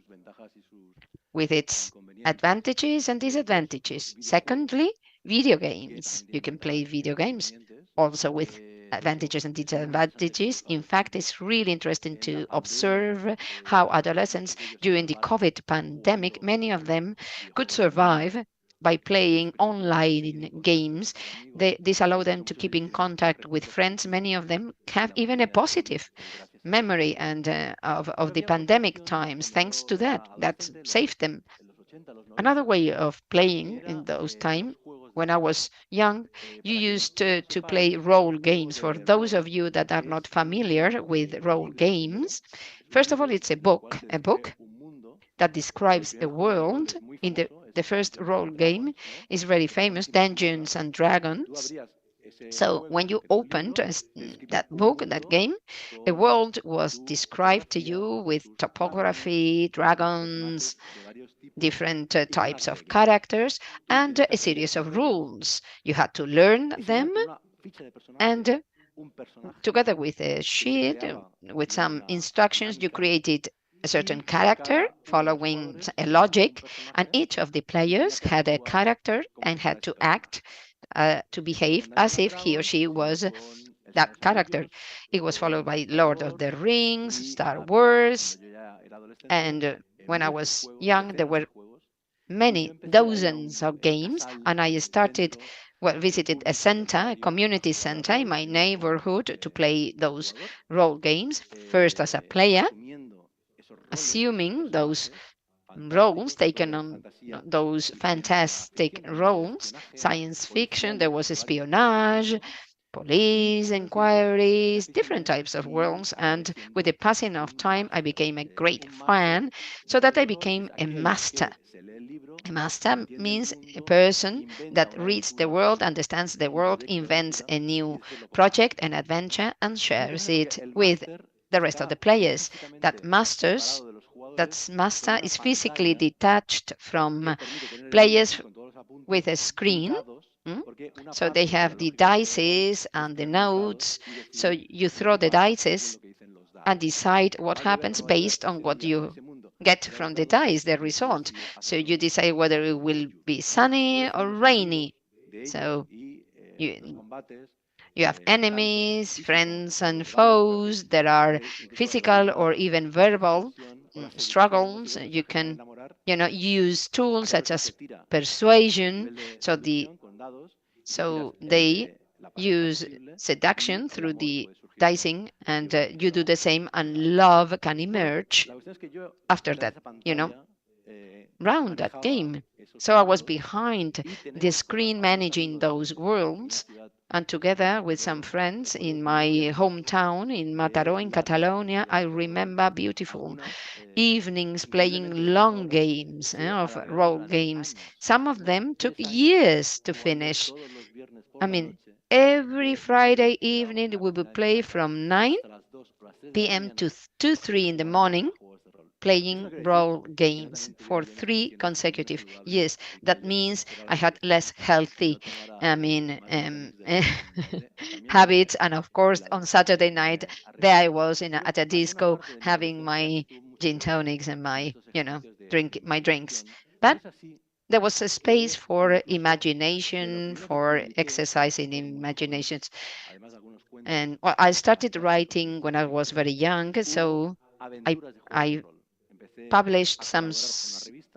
with its advantages and disadvantages. Secondly, video games. You can play video games also with advantages and disadvantages. In fact, it's really interesting to observe how adolescents during the COVID pandemic, many of them could survive by playing online games. This allowed them to keep in contact with friends. Many of them have even a positive memory and of the pandemic times, thanks to that saved them. Another way of playing in those times, when I was young, you used to play role games. For those of you that are not familiar with role games, first of all, it's a book that describes a world. In the first role game is very famous, Dungeons and Dragons. So when you opened that book, that game, a world was described to you with topography, dragons, different types of characters, and a series of rules. You had to learn them, and together with a sheet, with some instructions, you created a certain character following a logic, and each of the players had a character and had to act, to behave as if he or she was that character. It was followed by Lord of the Rings, Star Wars, and when I was young, there were many dozens of games, and I started, visited a center, a community center in my neighborhood to play those role games, first as a player, assuming those roles, taken on those fantastic roles, science fiction, there was espionage, police inquiries, different types of worlds. And with the passing of time, I became a great fan, so that I became a master. A master means a person that reads the world, understands the world, invents a new project, an adventure, and shares it with the rest of the players. That master is physically detached from players with a screen. So they have the dices and the notes. So you throw the dices and decide what happens based on what you get from the dice, the result. So you decide whether it will be sunny or rainy. So you have enemies, friends, and foes. There are physical or even verbal struggles. You can, use tools such as persuasion. So they use seduction through the dicing, and you do the same, and love can emerge after that. round that game. So I was behind the screen managing those worlds, and together with some friends in my hometown in Mataró in Catalonia, I remember beautiful evenings playing long games of role games. Some of them took years to finish. I mean, every Friday evening we would play from 9 p.m. to 2, 3 in the morning, playing role games for 3 consecutive years. That means I had less healthy, habits. And of course, on Saturday night, there I was at a disco having my gin tonics and my, my drinks. But there was a space for imagination, for exercising imaginations. And well, I started writing when I was very young, so I published some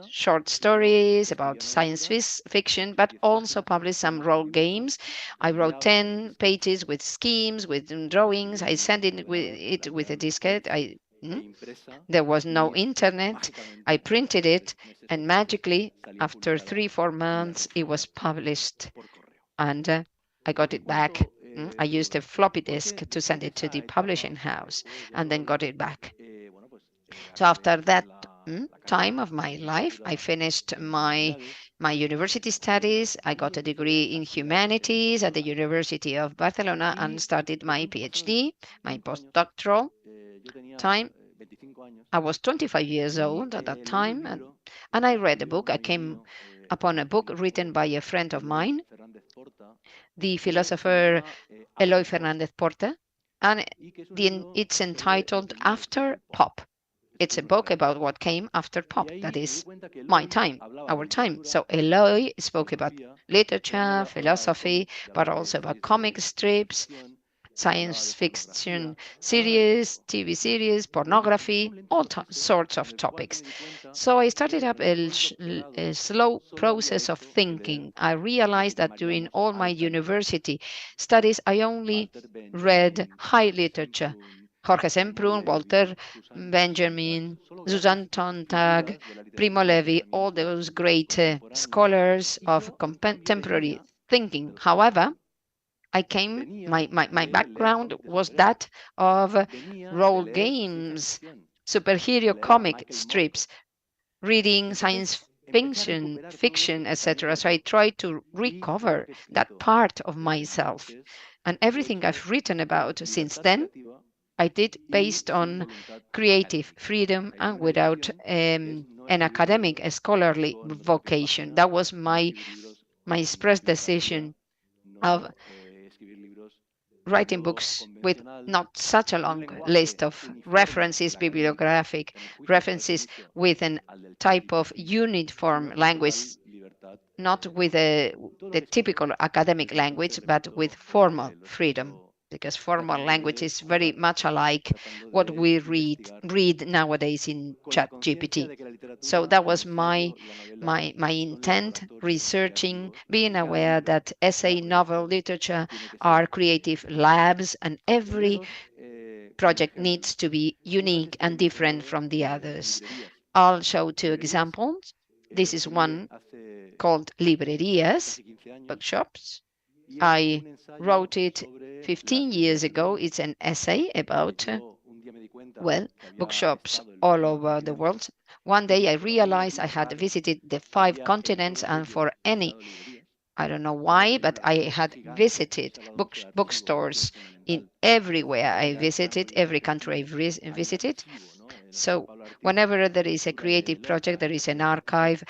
short stories about science fiction, but also published some role games. I wrote 10 pages with schemes, with drawings. I sent it with a diskette. There was no internet. I printed it, and magically, after 3, 4 months, it was published, and I got it back. I used a floppy disk to send it to the publishing house, and then got it back. So after that time of my life, I finished my university studies. I got a degree in humanities at the University of Barcelona and started my PhD, my postdoctoral time. I was 25 years old at that time, and I read a book. I came upon a book written by a friend of mine, the philosopher Eloy Fernández Porta, and it's entitled After Pop. It's a book about what came after pop, that is my time, our time. So Eloy spoke about literature, philosophy, but also about comic strips, science fiction series, TV series, pornography, all sorts of topics. So I started up a slow process of thinking. I realized that during all my university studies, I only read high literature. Jorge Semprún, Walter Benjamin, Susan Sontag, Primo Levi, all those great scholars of contemporary thinking. However, my background was that of role games, superhero comic strips, reading science fiction, etc. So I tried to recover that part of myself. And everything I've written about since then, I did based on creative freedom and without an academic, a scholarly vocation. That was my express decision of writing books with not such a long list of references, bibliographic references, with a type of uniform language, not with the typical academic language, but with formal freedom, because formal language is very much alike what we read nowadays in ChatGPT. So that was my intent, researching, being aware that essay, novel, literature are creative labs, and every project needs to be unique and different from the others. I'll show 2 examples. This is one called Librerías, bookshops. I wrote it 15 years ago. It's an essay about, bookshops all over the world. One day I realized I had visited the 5 continents, and for I don't know why, but I had visited bookstores in everywhere I visited, every country I visited. So whenever there is a creative project, there is an archive.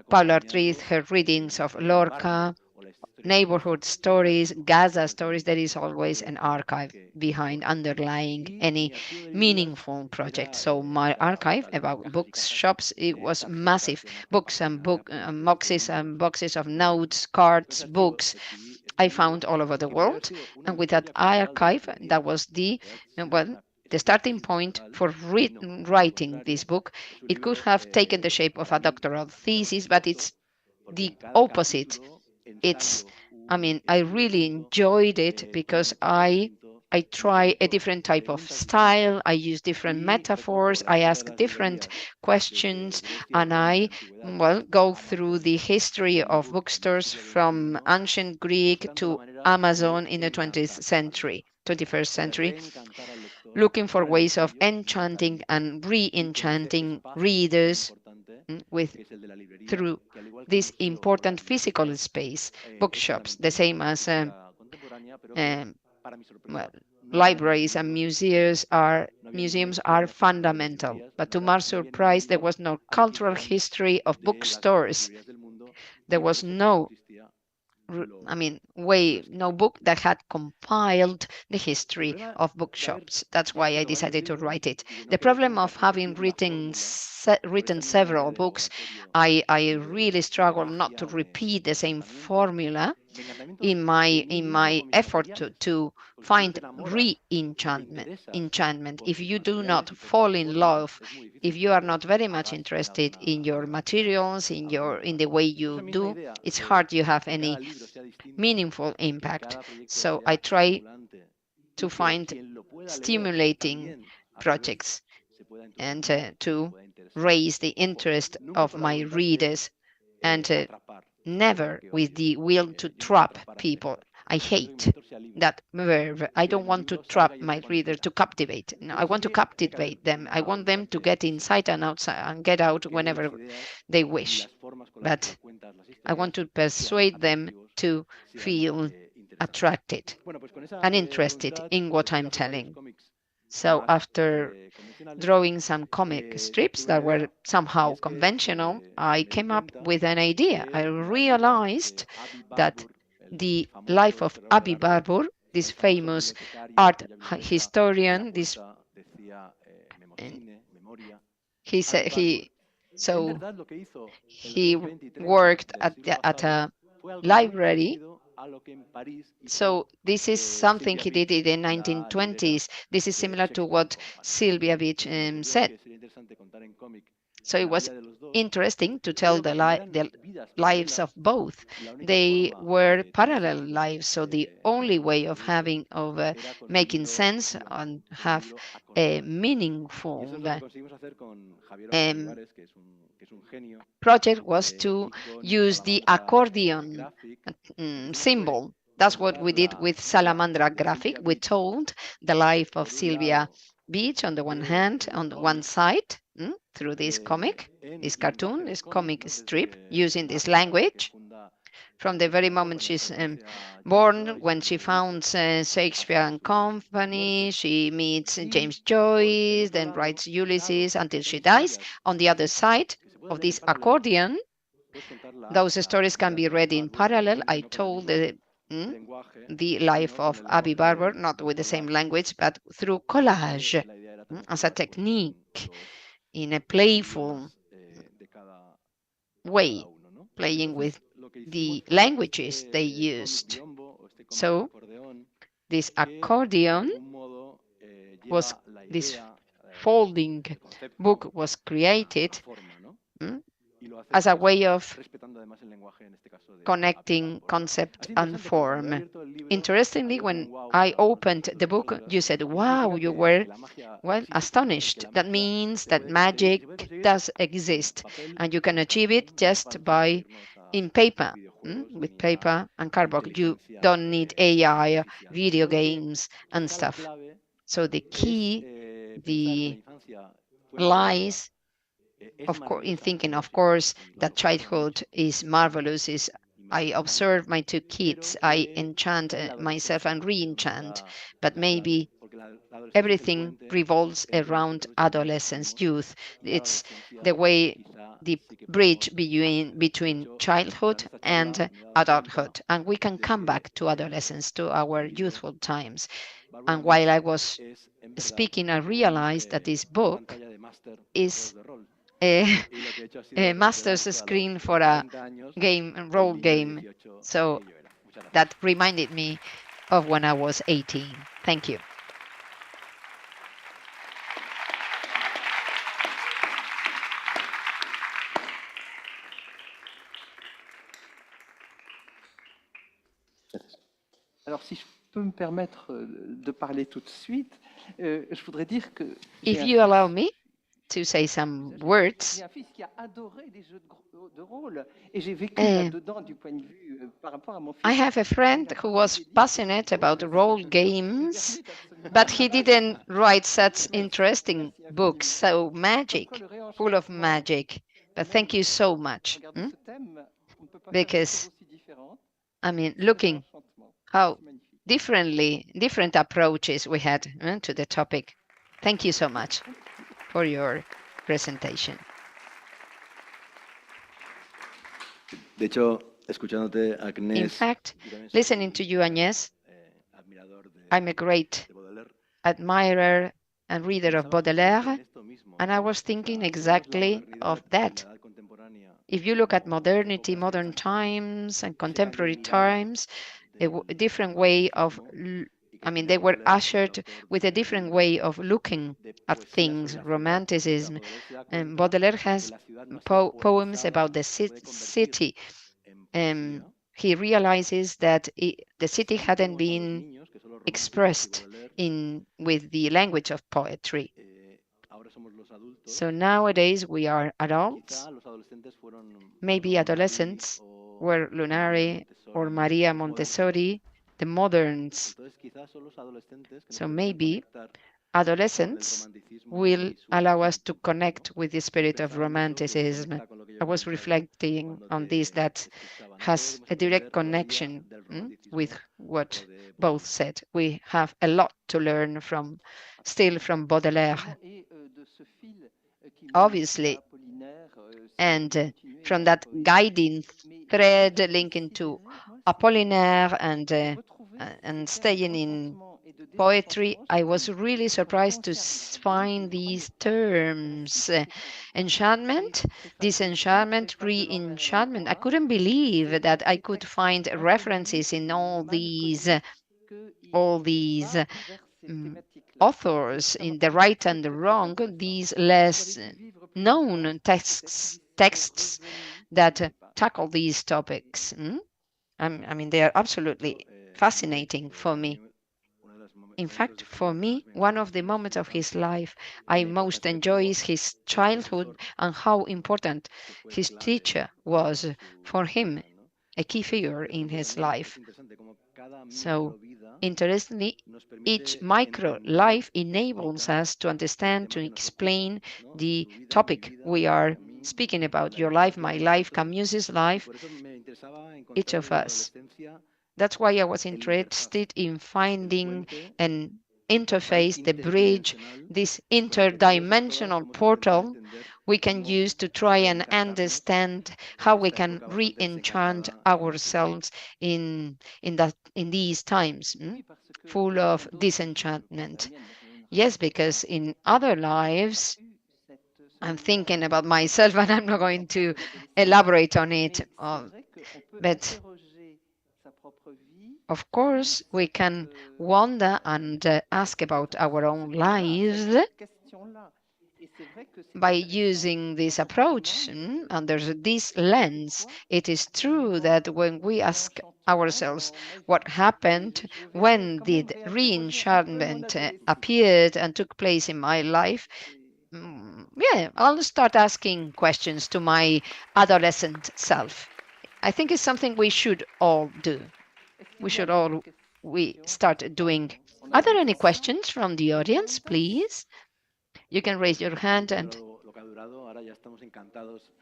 Paula Ortiz, her readings of Lorca, neighborhood stories, Gaza stories, there is always an archive behind, underlying any meaningful project. So my archive about bookshops, it was massive. Books and boxes and boxes of notes, cards, books I found all over the world. And with that archive, that was the starting point for writing this book. It could have taken the shape of a doctoral thesis, but it's the opposite. I really enjoyed it because I I try a different type of style, I use different metaphors, I ask different questions, and I, well, go through the history of bookstores from ancient Greek to Amazon in the 21st century, looking for ways of enchanting and re-enchanting readers through this important physical space, bookshops, the same as well, libraries and museums are fundamental. But to my surprise, there was no cultural history of bookstores. There was no no book that had compiled the history of bookshops. That's why I decided to write it. The problem of having written several books, I really struggle not to repeat the same formula in my effort to find enchantment. If you do not fall in love, if you are not very much interested in your materials, in the way you do, it's hard you have any meaningful impact. So I try to find stimulating projects and to raise the interest of my readers, and never with the will to trap people. I hate that verb. I don't want to trap my reader, to captivate. No, I want to captivate them. I want them to get inside and outside and get out whenever they wish. But I want to persuade them to feel attracted and interested in what I'm telling. So after drawing some comic strips that were somehow conventional, I came up with an idea. I realized that the life of Abi Barbour, this famous art historian, he worked at a library. So this is something he did in the 1920s. This is similar to what Sylvia Beach said. So it was interesting to tell the lives of both. They were parallel lives, so the only way of making sense and have a meaningful project was to use the accordion symbol. That's what we did with Salamandra Graphic. We told the life of Sylvia Beach on the one hand, on the one side, through this comic, this cartoon, this comic strip, using this language. From the very moment she's born, when she founds Shakespeare and Company, she meets James Joyce, then writes Ulysses until she dies. On the other side of this accordion, those stories can be read in parallel. I told the life of Abi Barbour, not with the same language, but through collage, as a technique, in a playful way, playing with the languages they used. So this accordion this folding book was created as a way of connecting concept and form. Interestingly, when I opened the book, you said, wow, you were, well, astonished. That means that magic does exist, and you can achieve it just in paper, with paper and cardboard. You don't need AI, video games, and stuff. So the key, lies in thinking, of course, that childhood is marvelous. I observe my two kids, I enchant myself and re-enchant, but maybe everything revolves around adolescence, youth. It's the way, the bridge between childhood and adulthood. And we can come back to adolescence, to our youthful times. And while I was speaking, I realized that this book is a master's screen for a role game. So that reminded me of when I was 18. Thank you. peux me permettre de parler tout de suite, je voudrais dire que If you allow me to say some words, j'ai un fils qui a adoré les jeux de rôle et j'ai vécu là-dedans du point de vue par rapport à mon fils. I have a friend who was passionate about role games, but he didn't write such interesting books, so magic, full of magic. But thank you so much. Because, I mean, looking how different approaches we had to the topic. Thank you so much for your presentation. De hecho, escuchándote, In Agnès, fact, listening to you, Agnès, I'm a great admirer and reader of Baudelaire, and I was thinking exactly of that. If you look at modernity, modern times, and contemporary times, a different way of, I mean, they were ushered with a different way of looking at things, romanticism. And Baudelaire has poems about the city. He realizes that the city hadn't been expressed with the language of poetry. So nowadays we are adults. Maybe adolescents were Lunari or Maria Montessori, the moderns. So maybe adolescents will allow us to connect with the spirit of romanticism. I was reflecting on this, that has a direct connection with what both said. We have a lot to learn still from Baudelaire, obviously, and from that guiding thread linking to Apollinaire and staying in poetry, I was really surprised to find these terms. Enchantment, disenchantment, re-enchantment. I couldn't believe that I could find references in all these authors, in the right and the wrong, these less known texts that tackle these topics. I mean, they are absolutely fascinating for me. In fact, for me, one of the moments of his life I most enjoy is his childhood and how important his teacher was for him, a key figure in his life. So, interestingly, each micro life enables us to understand, to explain the topic we are speaking about, your life, my life, Camus's life, each of us. That's why I was interested in finding an interface, the bridge, this interdimensional portal we can use to try and understand how we can re-enchant ourselves in these times, full of disenchantment. Yes, because in other lives, I'm thinking about myself and I'm not going to elaborate on it, but of course, we can wonder and ask about our own lives by using this approach under this lens. It is true that when we ask ourselves what happened, when did re-enchantment appeared and took place in my life, yeah, I'll start asking questions to my adolescent self. I think it's something we should all do. We start doing. Are there any questions from the audience, please? You can raise your hand. And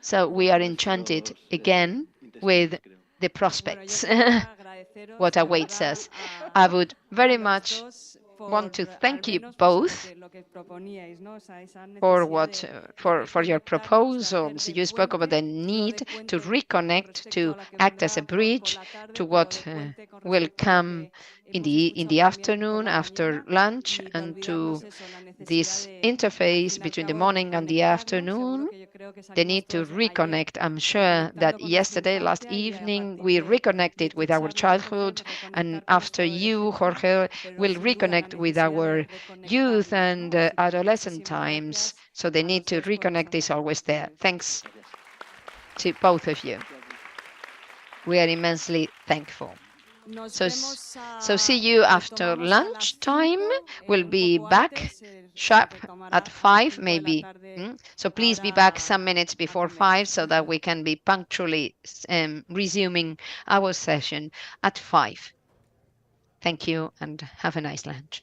so we are enchanted again with the prospects, what awaits us. I would very much want to thank you both for your proposals. You spoke about the need to reconnect, to act as a bridge to what will come in the afternoon after lunch, and to this interface between the morning and the afternoon. The need to reconnect. I'm sure that last evening, we reconnected with our childhood, and after you, Jorge, will reconnect with our youth and adolescent times. So the need to reconnect is always there. Thanks to both of you. We are immensely thankful. So see you after lunchtime. We'll be back sharp at 5 maybe. So please be back some minutes before 5 so that we can be punctually resuming our session at 5. Thank you and have a nice lunch.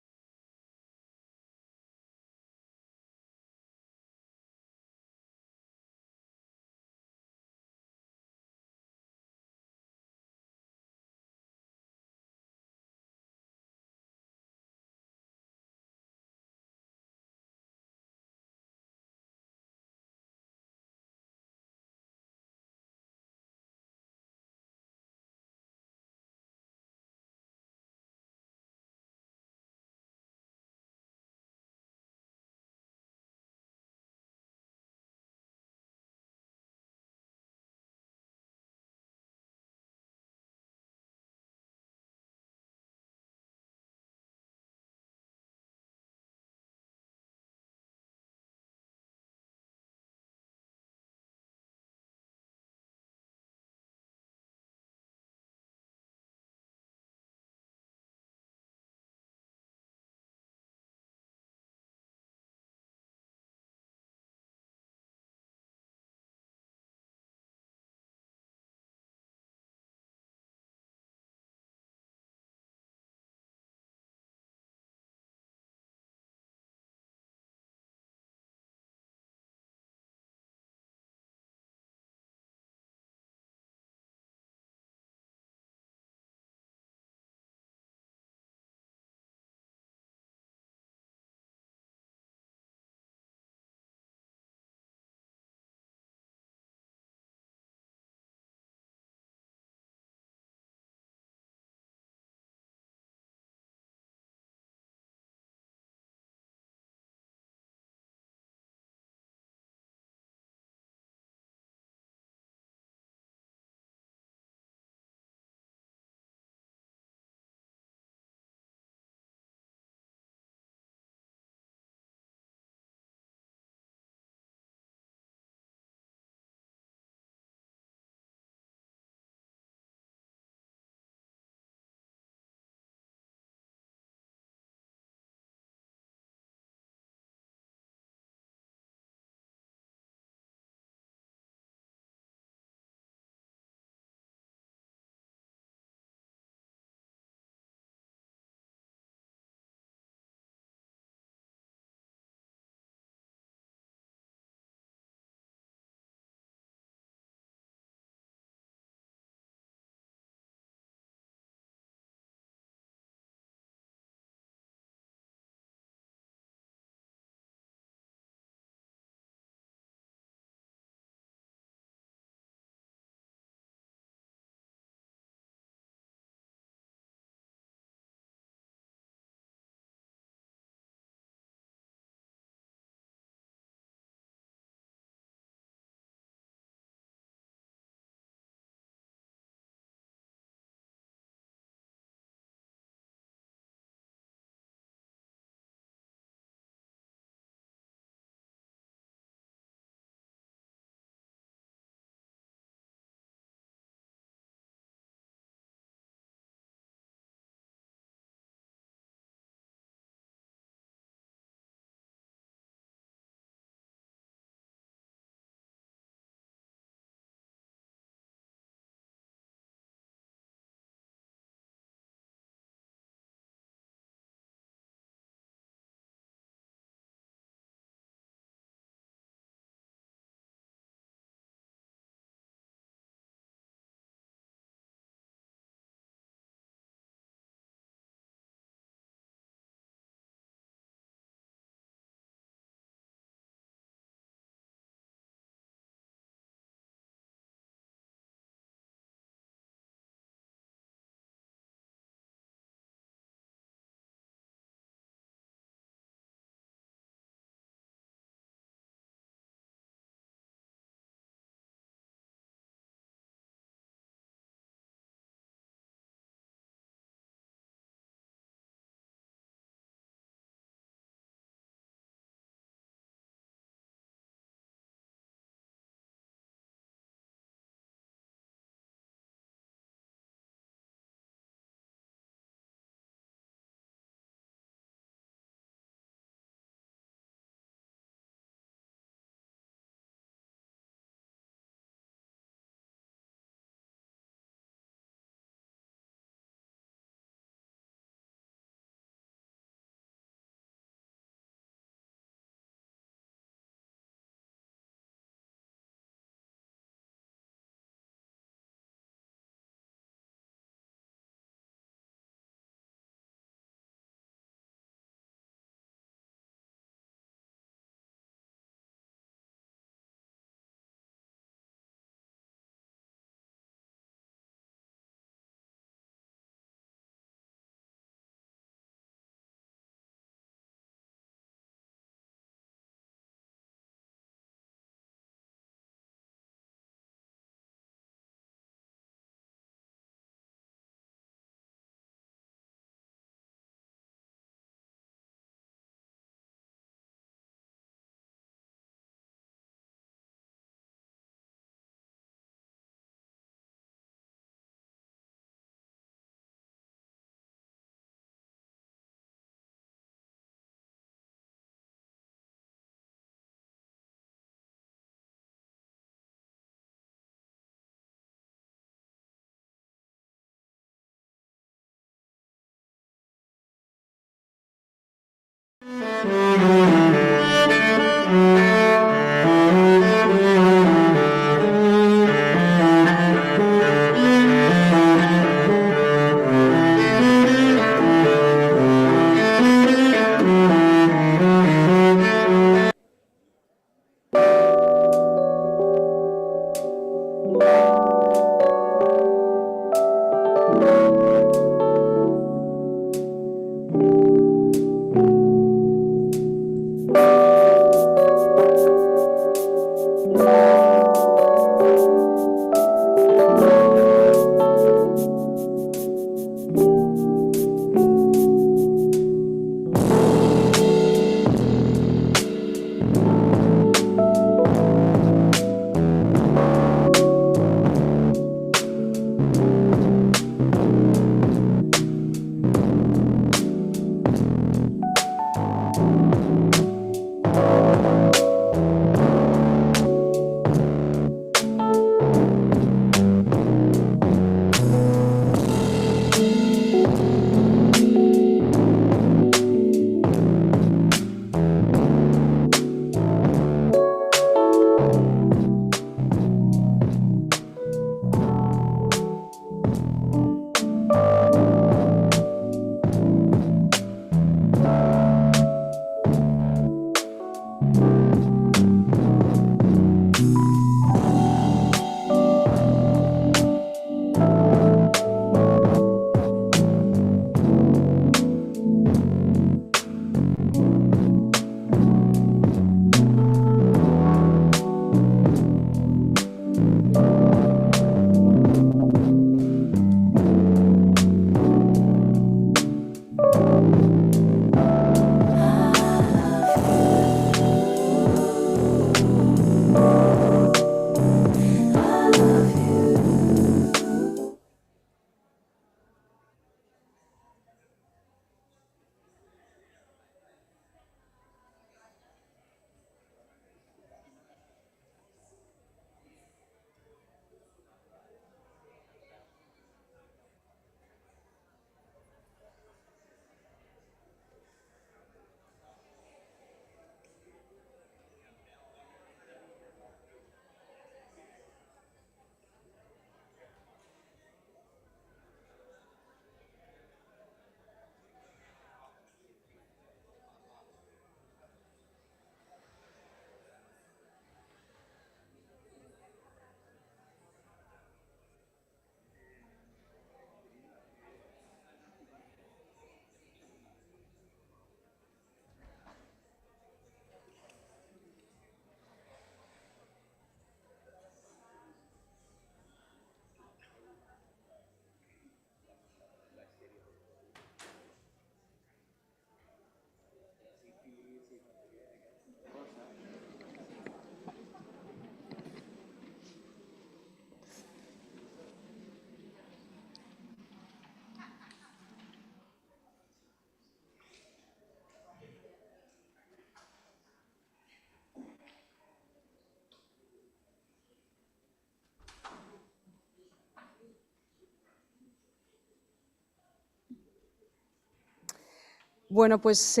Bueno, pues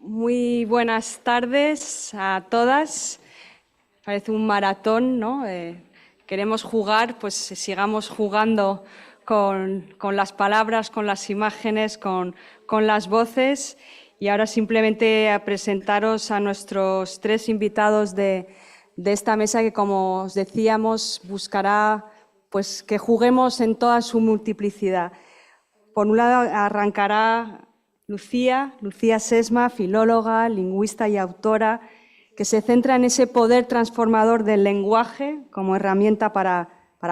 muy buenas tardes a todas. Parece un maratón, ¿no? Queremos jugar, pues sigamos jugando con las palabras, con las imágenes, con las voces. Y ahora simplemente a presentaros a nuestros tres invitados de esta mesa que, como os decíamos, buscará pues, que juguemos en toda su multiplicidad. Por un lado arrancará Lucía Sesma, filóloga, lingüista y autora, que se centra en ese poder transformador del lenguaje como herramienta para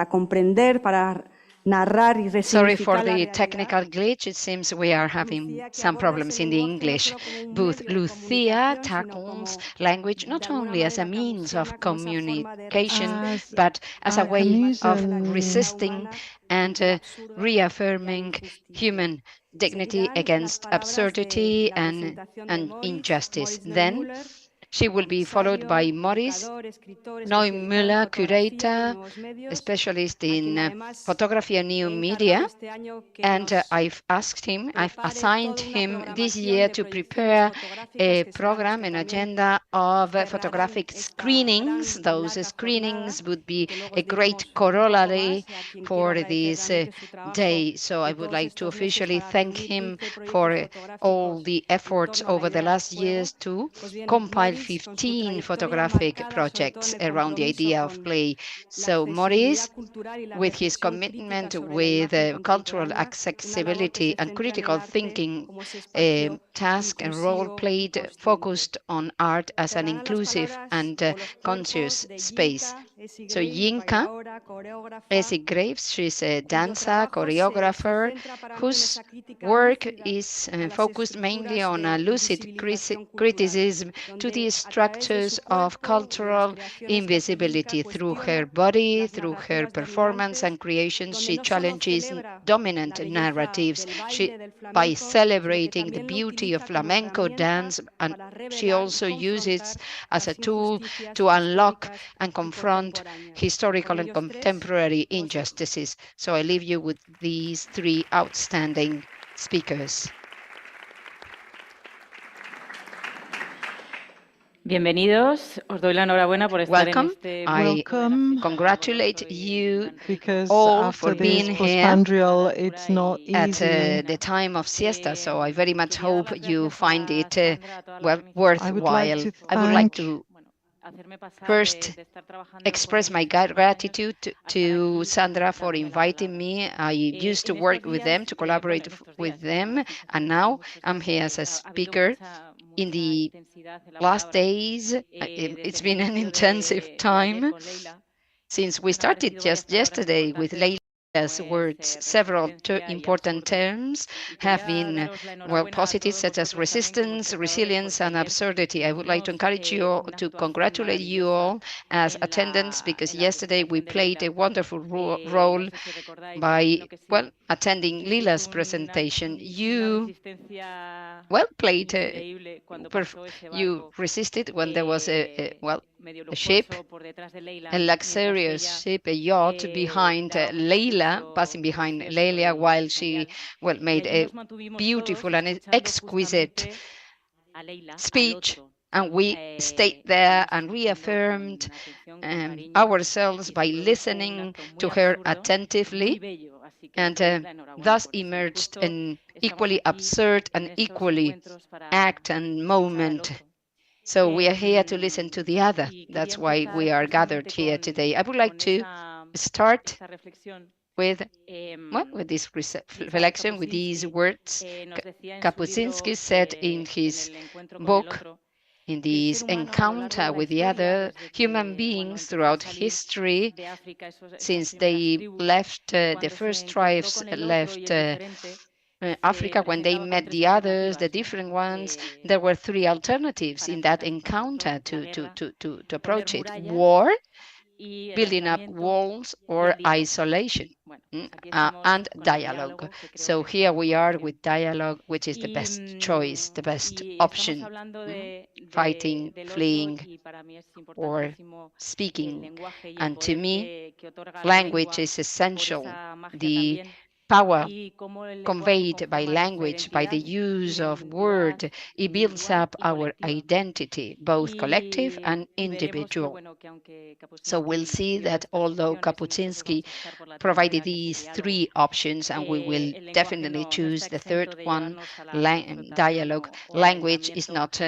comprender, para narrar y resignificar. Sorry for the technical glitch. It seems we are having some problems in the English booth. Lucia tackles language not only as a means of communication, but as a way of resisting and reaffirming human dignity against absurdity and injustice. Then She will be followed by Maurice Neumüller, curator, specialist in photography and new media. And I've assigned him this year to prepare a program, an agenda of photographic screenings. Those screenings would be a great corollary for this day. So I would like to officially thank him for all the efforts over the last years to compile 15 photographic projects around the idea of play. So Maurice, with his commitment with cultural accessibility and critical thinking, task and role played focused on art as an inclusive and conscious space. So Yinka Essie Graves, she's a dancer, choreographer, whose work is focused mainly on a lucid criticism to the structures of cultural invisibility. Through her body, through her performance and creation, she challenges dominant narratives. By celebrating the beauty of flamenco dance, and she also uses as a tool to unlock and confront historical and contemporary injustices. So I leave you with these three outstanding speakers. Bienvenidos, os doy la enhorabuena por estar en este. Welcome. I congratulate you because all for after being this here postprandial, it's not at easy. the time of siesta. So I very much hope you find it worthwhile. I would like to first express my gratitude to Sandra for inviting me. I used to work with them, to collaborate with them, and now I'm here as a speaker. In the last days, it's been an intensive time since we started just yesterday with Leila's words. Several important terms have been positive, such as resistance, resilience, and absurdity. I would like to encourage you all, to congratulate you all as attendants, because yesterday we played a wonderful role by, attending Lila's presentation. You, played, you resisted when there was a ship, a luxurious ship, a yacht behind Leila, passing behind Leila, while she, made a beautiful and exquisite speech. And we stayed there and reaffirmed ourselves by listening to her attentively, and thus emerged an equally absurd and equally act and moment. So we are here to listen to the other. That's why we are gathered here today. I would like to start with, with this reflection, with these words. Kapuscinski said in his book, in this encounter with the other human beings throughout history, since they left, the first tribes left Africa, when they met the others, the different ones, there were three alternatives in that encounter to approach it: war, building up walls, or isolation, and dialogue. So here we are with dialogue, which is the best choice, the best option. Fighting, fleeing, or speaking. And to me, language is essential. The power conveyed by language, by the use of word, it builds up our identity, both collective and individual. So we'll see that although Kapuscinski provided these three options, and we will definitely choose the third one, dialogue, language is not,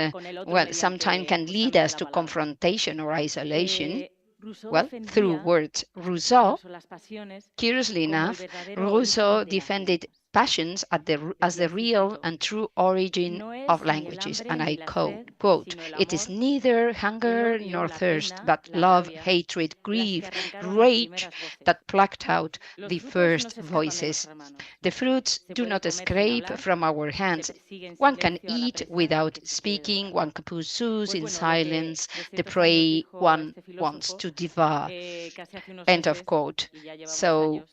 sometimes can lead us to confrontation or isolation. Through words. Rousseau, curiously enough, Rousseau defended passions as the real and true origin of languages. And I quote, "It is neither hunger nor thirst, but love, hatred, grief, rage that plucked out the first voices. The fruits do not escape from our hands. One can eat without speaking, one pursues in silence the prey one wants to devour." End of quote. So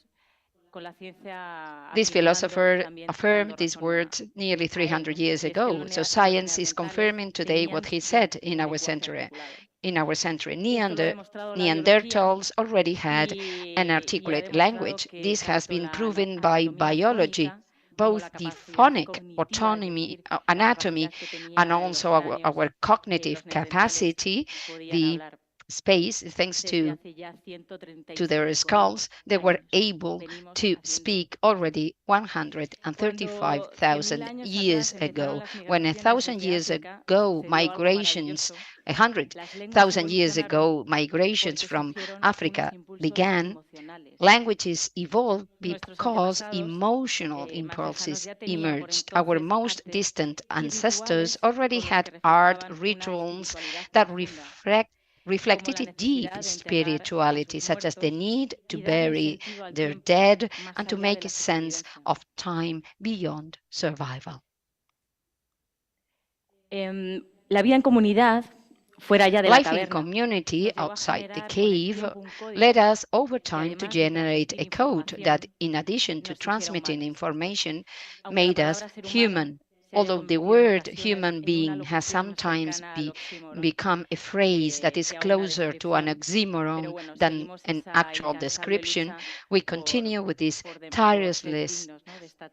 This philosopher affirmed these words nearly 300 years ago. So science is confirming today what he said in our century. Neanderthals already had an articulate language. This has been proven by biology, both the phonic anatomy, and also our cognitive capacity, the space, thanks to their skulls, they were able to speak already 135,000 years ago. When 1,000 years ago migrations, 100,000 years ago migrations from Africa began, languages evolved because emotional impulses emerged. Our most distant ancestors already had art rituals that reflected a deep spirituality, such as the need to bury their dead and to make a sense of time beyond survival. Life in community outside the cave led us over time to generate a code that, in addition to transmitting information, made us human. Although the word human being has sometimes become a phrase that is closer to an oxymoron than an actual description, we continue with this tireless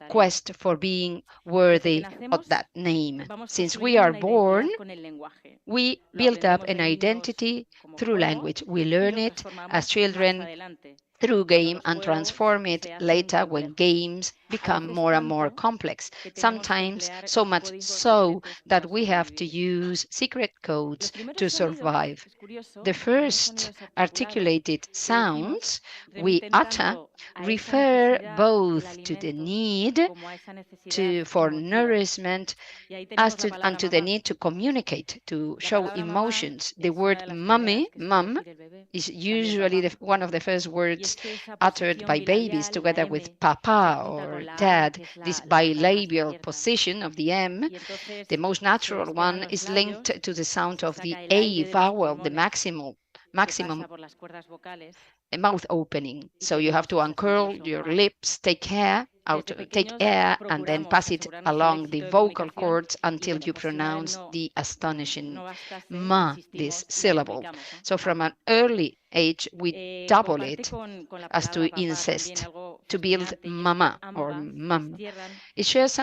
quest for being worthy of that name. Since we are born, we build up an identity through language. We learn it as children through game and transform it later when games become more and more complex, sometimes so much so that we have to use secret codes to survive. The first articulated sounds we utter refer both to the need for nourishment and to the need to communicate, to show emotions. The word mummy, mum, is usually one of the first words uttered by babies together with papa or dad. This bilabial position of the M, the most natural one, is linked to the sound of the A vowel, the maximum mouth opening. So you have to uncurl your lips, take air, and then pass it along the vocal cords until you pronounce the astonishing ma, this syllable. So from an early age, we double it as to incest, to build mama or mum. It shares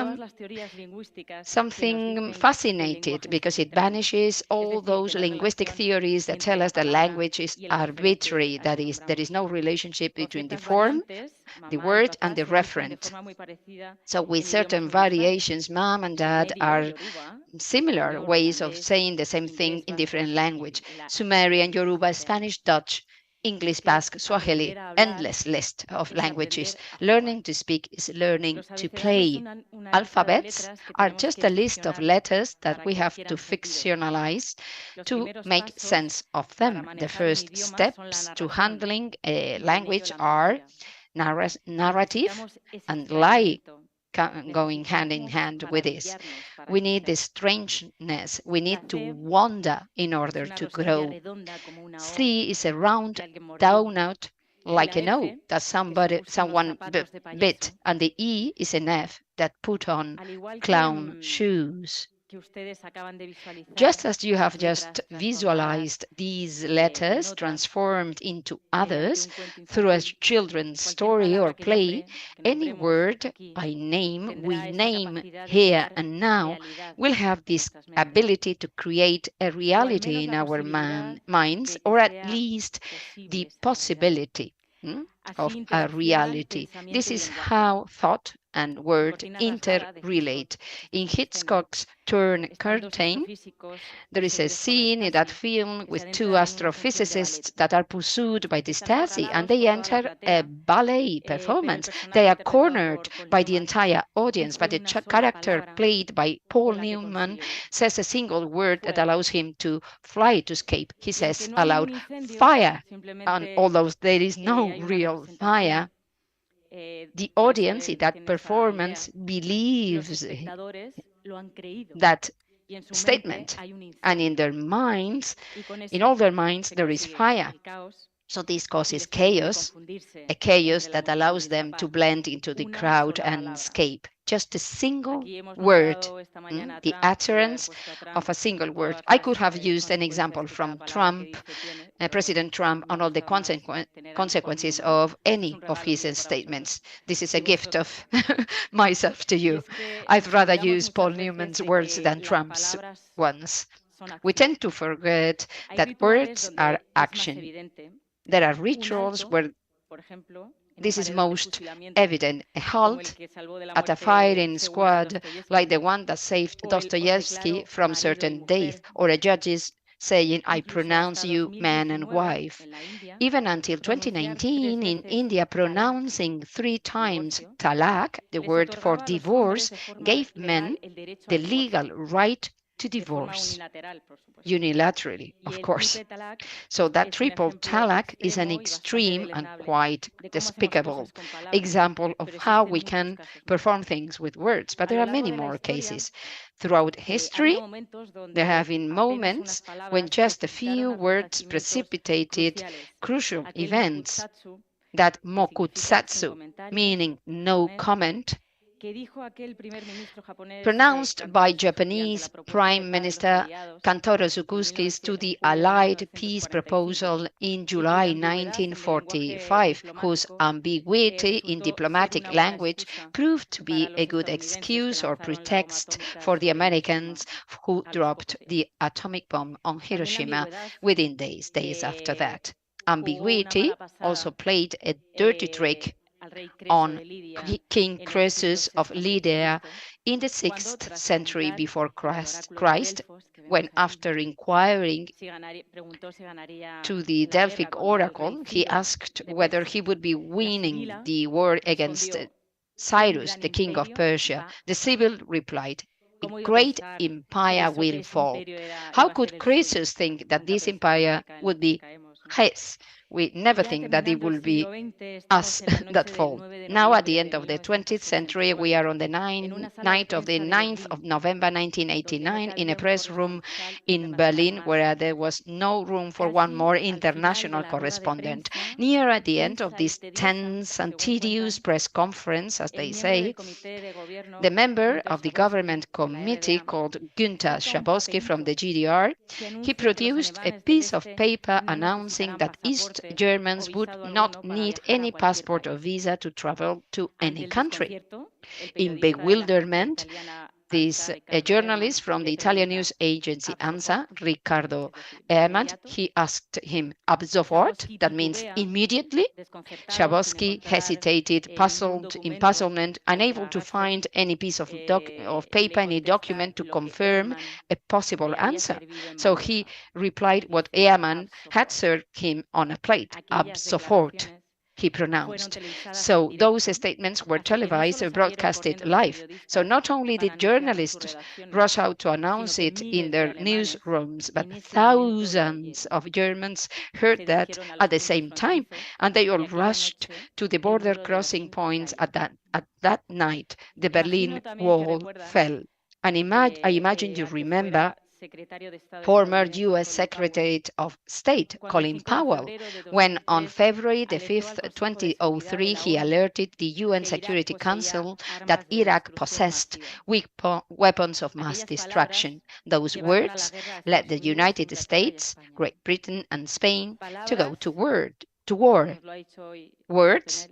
something fascinating because it banishes all those linguistic theories that tell us that language is arbitrary, that is, there is no relationship between the form, the word, and the referent. So with certain variations, mom and dad are similar ways of saying the same thing in different language. Sumerian, Yoruba, Spanish, Dutch, English, Basque, Swahili, endless list of languages. Learning to speak is learning to play. Alphabets are just a list of letters that we have to fictionalize to make sense of them. The first steps to handling a language are narrative and lie going hand in hand with this. We need the strangeness. We need to wander in order to grow. C is a round donut like an O that someone bit, and the E is an F that put on clown shoes. Just as you have just visualized these letters transformed into others through a children's story or play, any word by name we name here and now will have this ability to create a reality in our minds, or at least the possibility of a reality. This is how thought and word interrelate. In Hitchcock's Torn Curtain, there is a scene in that film with two astrophysicists that are pursued by the Stasi, and they enter a ballet performance. They are cornered by the entire audience, but the character played by Paul Newman says a single word that allows him to fly, to escape. He says aloud, "Fire!" And although there is no real fire, the audience in that performance believes that statement, and in their minds, in all their minds, there is fire. So this causes chaos, a chaos that allows them to blend into the crowd and escape. Just a single word, the utterance of a single word. I could have used an example from Trump, President Trump, on all the consequences of any of his statements. This is a gift of myself to you. I'd rather use Paul Newman's words than Trump's ones. We tend to forget that words are action. There are rituals where this is most evident. A halt at a firing squad like the one that saved Dostoevsky from certain death, or a judge's saying, "I pronounce you man and wife." Even until 2019, in India, pronouncing 3 times talaq, the word for divorce, gave men the legal right to divorce unilaterally, of course. So that triple talaq is an extreme and quite despicable example of how we can perform things with words. But there are many more cases. Throughout history, there have been moments when just a few words precipitated crucial events. That mokutsatsu, meaning no comment, pronounced by Japanese Prime Minister Kantaro Sukuskis to the Allied peace proposal in July 1945, whose ambiguity in diplomatic language proved to be a good excuse or pretext for the Americans who dropped the atomic bomb on Hiroshima within days after that. Ambiguity also played a dirty trick on King Croesus of Lydia in the 6th century before Christ, when after inquiring to the Delphic oracle, he asked whether he would be winning the war against Cyrus, the king of Persia. The Sibyl replied, "A great empire will fall." How could Croesus think that this empire would be his? We never think that it will be us that fall. Now, at the end of the 20th century, we are on the night of the 9th of November 1989 in a press room in Berlin, where there was no room for one more international correspondent. Near at the end of this tense and tedious press conference, as they say, the member of the government committee called Günther Schabowski from the GDR, he produced a piece of paper announcing that East Germans would not need any passport or visa to travel to any country. In bewilderment, a journalist from the Italian news agency ANSA, Riccardo Ehrmann, he asked him, "Ab sofort?" That means immediately. Schabowski hesitated, puzzled, in puzzlement, unable to find any piece of paper, any document to confirm a possible answer. So he replied what Ehrmann had served him on a plate, "Ab sofort," he pronounced. So those statements were televised and broadcasted live. So not only did journalists rush out to announce it in their newsrooms, but thousands of Germans heard that at the same time, and they all rushed to the border crossing points at that night. The Berlin Wall fell. And I imagine you remember former U.S. Secretary of State Colin Powell, when on February the 5th, 2003, he alerted the UN Security Council that Iraq possessed weapons of mass destruction. Those words led the United States, Great Britain, and Spain to go to war. Words,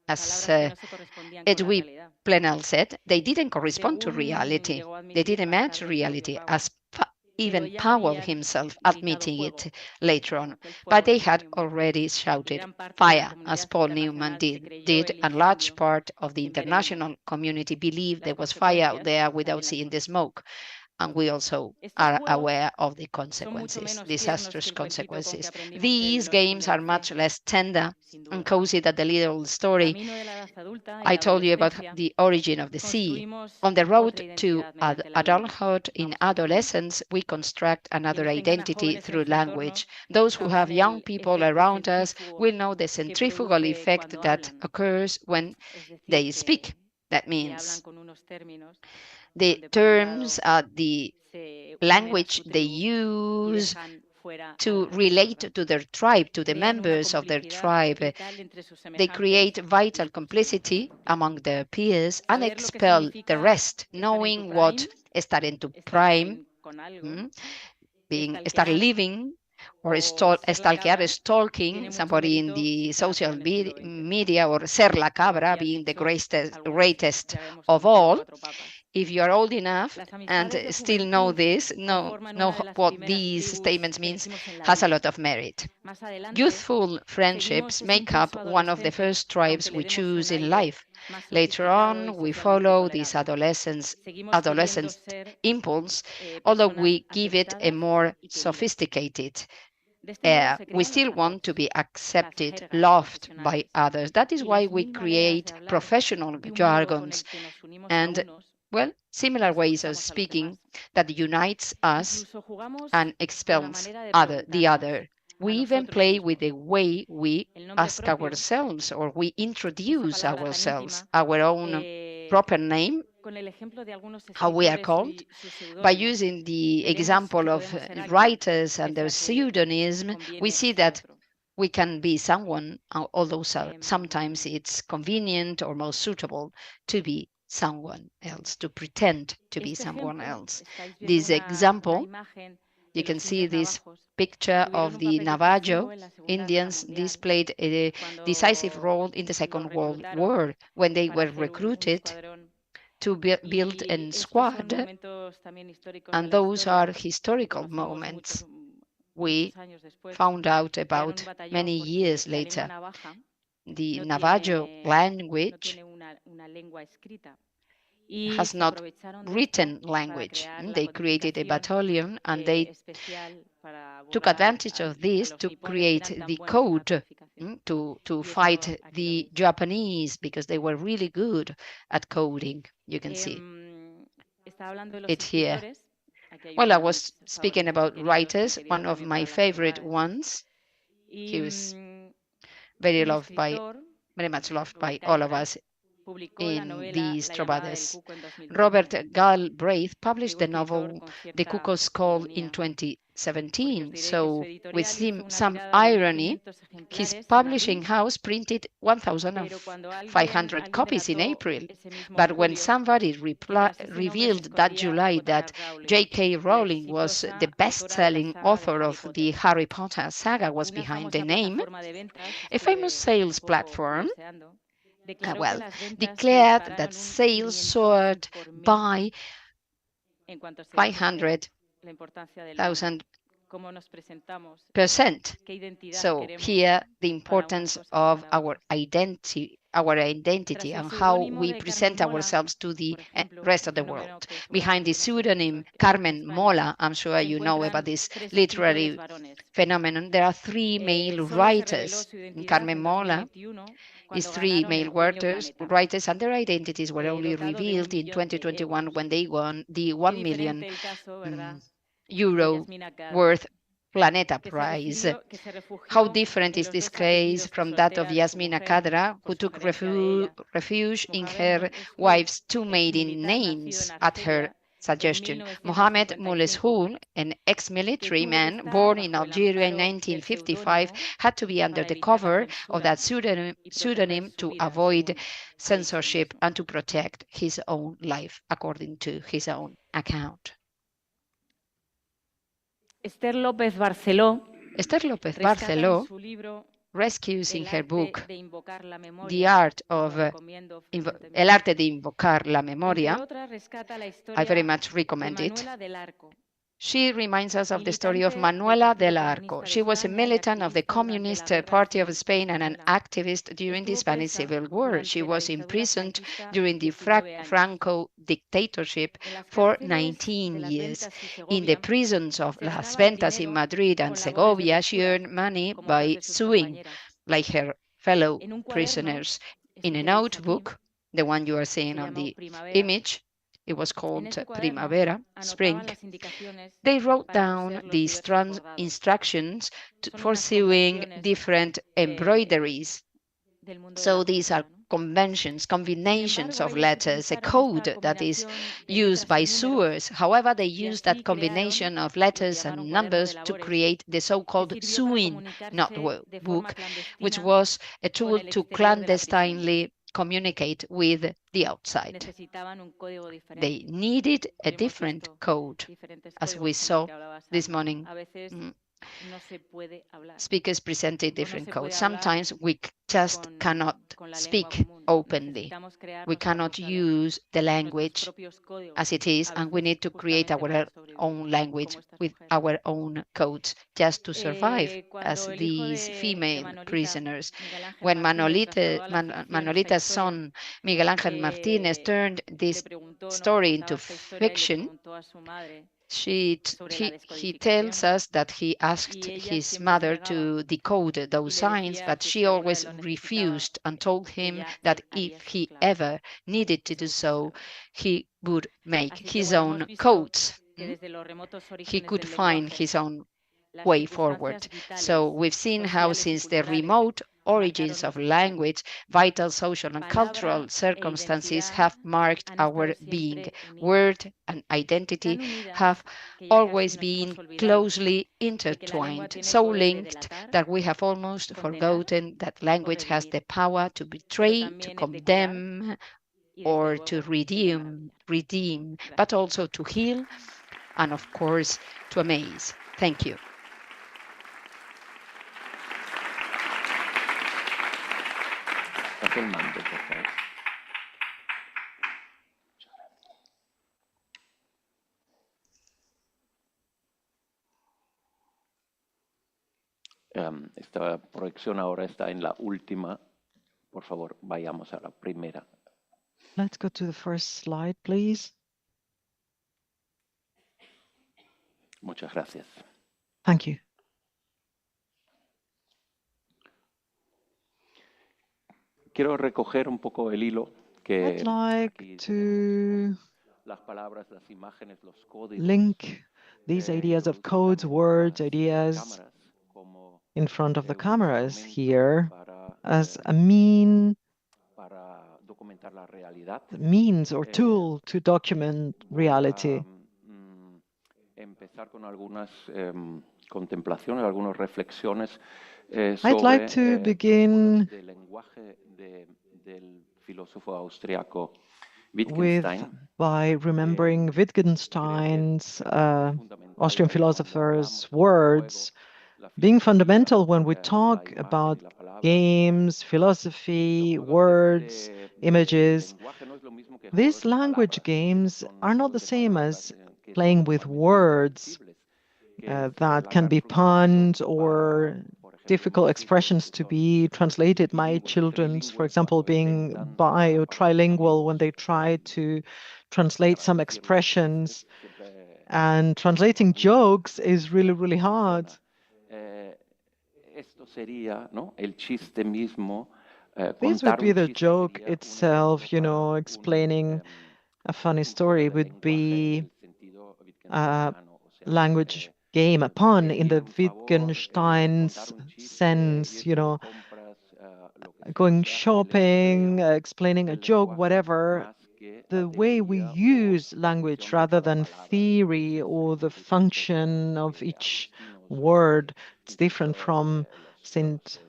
as Edwy Plenel said, they didn't correspond to reality. They didn't match reality, as even Powell himself admitting it later on. But they had already shouted fire, as Paul Newman did, and large part of the international community believed there was fire out there without seeing the smoke. And we also are aware of the consequences, disastrous consequences. These games are much less tender and cozy than the little story I told you about the origin of the sea. On the road to adulthood in adolescence, we construct another identity through language. Those who have young people around us will know the centrifugal effect that occurs when they speak. That means the terms, the language they use to relate to their tribe, to the members of their tribe. They create vital complicity among their peers and expel the rest, knowing what estar en tu prime, estar living, or stalking somebody in the social media, or ser la cabra, being the greatest of all. If you are old enough and still know this, know what these statements means, has a lot of merit. Youthful friendships make up one of the first tribes we choose in life. Later on, we follow this adolescent impulse, although we give it a more sophisticated. We still want to be accepted, loved by others. That is why we create professional jargons and, well, similar ways of speaking that unites us and expels the other. We even play with the way we ask ourselves, or we introduce ourselves, our own proper name, how we are called. By using the example of writers and their pseudonym, we see that we can be someone, although sometimes it's convenient or most suitable to be someone else, to pretend to be someone else. This example, you can see this picture of the Navajo Indians. This played a decisive role in the Second World War when they were recruited to build a squad, and those are historical moments we found out about many years later. The Navajo language has not written language. They created a battalion and they took advantage of this to create the code to fight the Japanese, because they were really good at coding. You can see it here. Well, I was speaking about writers. One of my favorite ones. He was very much loved by all of us in these Trobades. Robert Galbraith published the novel The Cuckoo's Call in 2017. So with some irony, his publishing house printed 1,500 copies in April. But when somebody revealed that July that J.K. Rowling was the best-selling author of the Harry Potter saga, was behind the name, a famous sales platform declared that sales soared by 500,000%. So here, the importance of our identity and how we present ourselves to the rest of the world. Behind the pseudonym Carmen Mola, I'm sure you know about this literary phenomenon, there are three male writers. Carmen Mola is three male writers, and their identities were only revealed in 2021 when they won the €1 million worth Planeta Prize. How different is this case from that of Yasmina Khadra, who took refuge in her wife's two maiden names at her suggestion. Mohamed Mouleshoul, an ex-military man born in Algeria in 1955, had to be under the cover of that pseudonym to avoid censorship and to protect his own life, according to his own account. Esther López Barceló rescues in her book The Art of El Arte de Invocar la Memoria. I very much recommend it. She reminds us of the story of Manuela del Arco. She was a militant of the Communist Party of Spain and an activist during the Spanish Civil War. She was imprisoned during the Franco dictatorship for 19 years. In the prisons of Las Ventas in Madrid and Segovia, she earned money by suing, like her fellow prisoners. In a notebook, the one you are seeing on the image, it was called Primavera, Spring. They wrote down these instructions for sewing different embroideries. So these are conventions, combinations of letters, a code that is used by sewers. However, they use that combination of letters and numbers to create the so-called sewing notebook, which was a tool to clandestinely communicate with the outside. They needed a different code, as we saw this morning. Speakers presented different codes. Sometimes we just cannot speak openly. We cannot use the language as it is, and we need to create our own language with our own codes just to survive as these female prisoners. When Manolita's son, Miguel Ángel Martínez, turned this story into fiction, he tells us that he asked his mother to decode those signs, but she always refused and told him that if he ever needed to do so, he would make his own codes. He could find his own way forward. So we've seen how since the remote origins of language, vital social and cultural circumstances have marked our being. Word and identity have always been closely intertwined, so linked that we have almost forgotten that language has the power to betray, to condemn, or to redeem, but also to heal, and of course, to amaze. Thank you. Esta proyección ahora está en la última. Por favor, vayamos a la primera. Let's go to the first slide, please. Muchas gracias. Thank you. Quiero recoger un poco el hilo que I'd like to las palabras, las imágenes, los códigos, link these ideas of codes, words, ideas in front of the cameras here as a means or tool to document reality. Empezar con algunas contemplaciones, algunas reflexiones I'd like to begin del lenguaje del filósofo austriaco by remembering Wittgenstein's Austrian philosopher's words being fundamental when we talk about games, philosophy, words, images. These language games are not the same as playing with words that can be puns or difficult expressions to be translated. My children's, for example, being bi or trilingual, when they try to translate some expressions, and translating jokes is really, really hard. This would be the joke itself, you know, explaining a funny story would be a language game, a pun in the Wittgenstein's sense, you know, going shopping, explaining a joke, whatever. The way we use language rather than theory or the function of each word, it's different from St.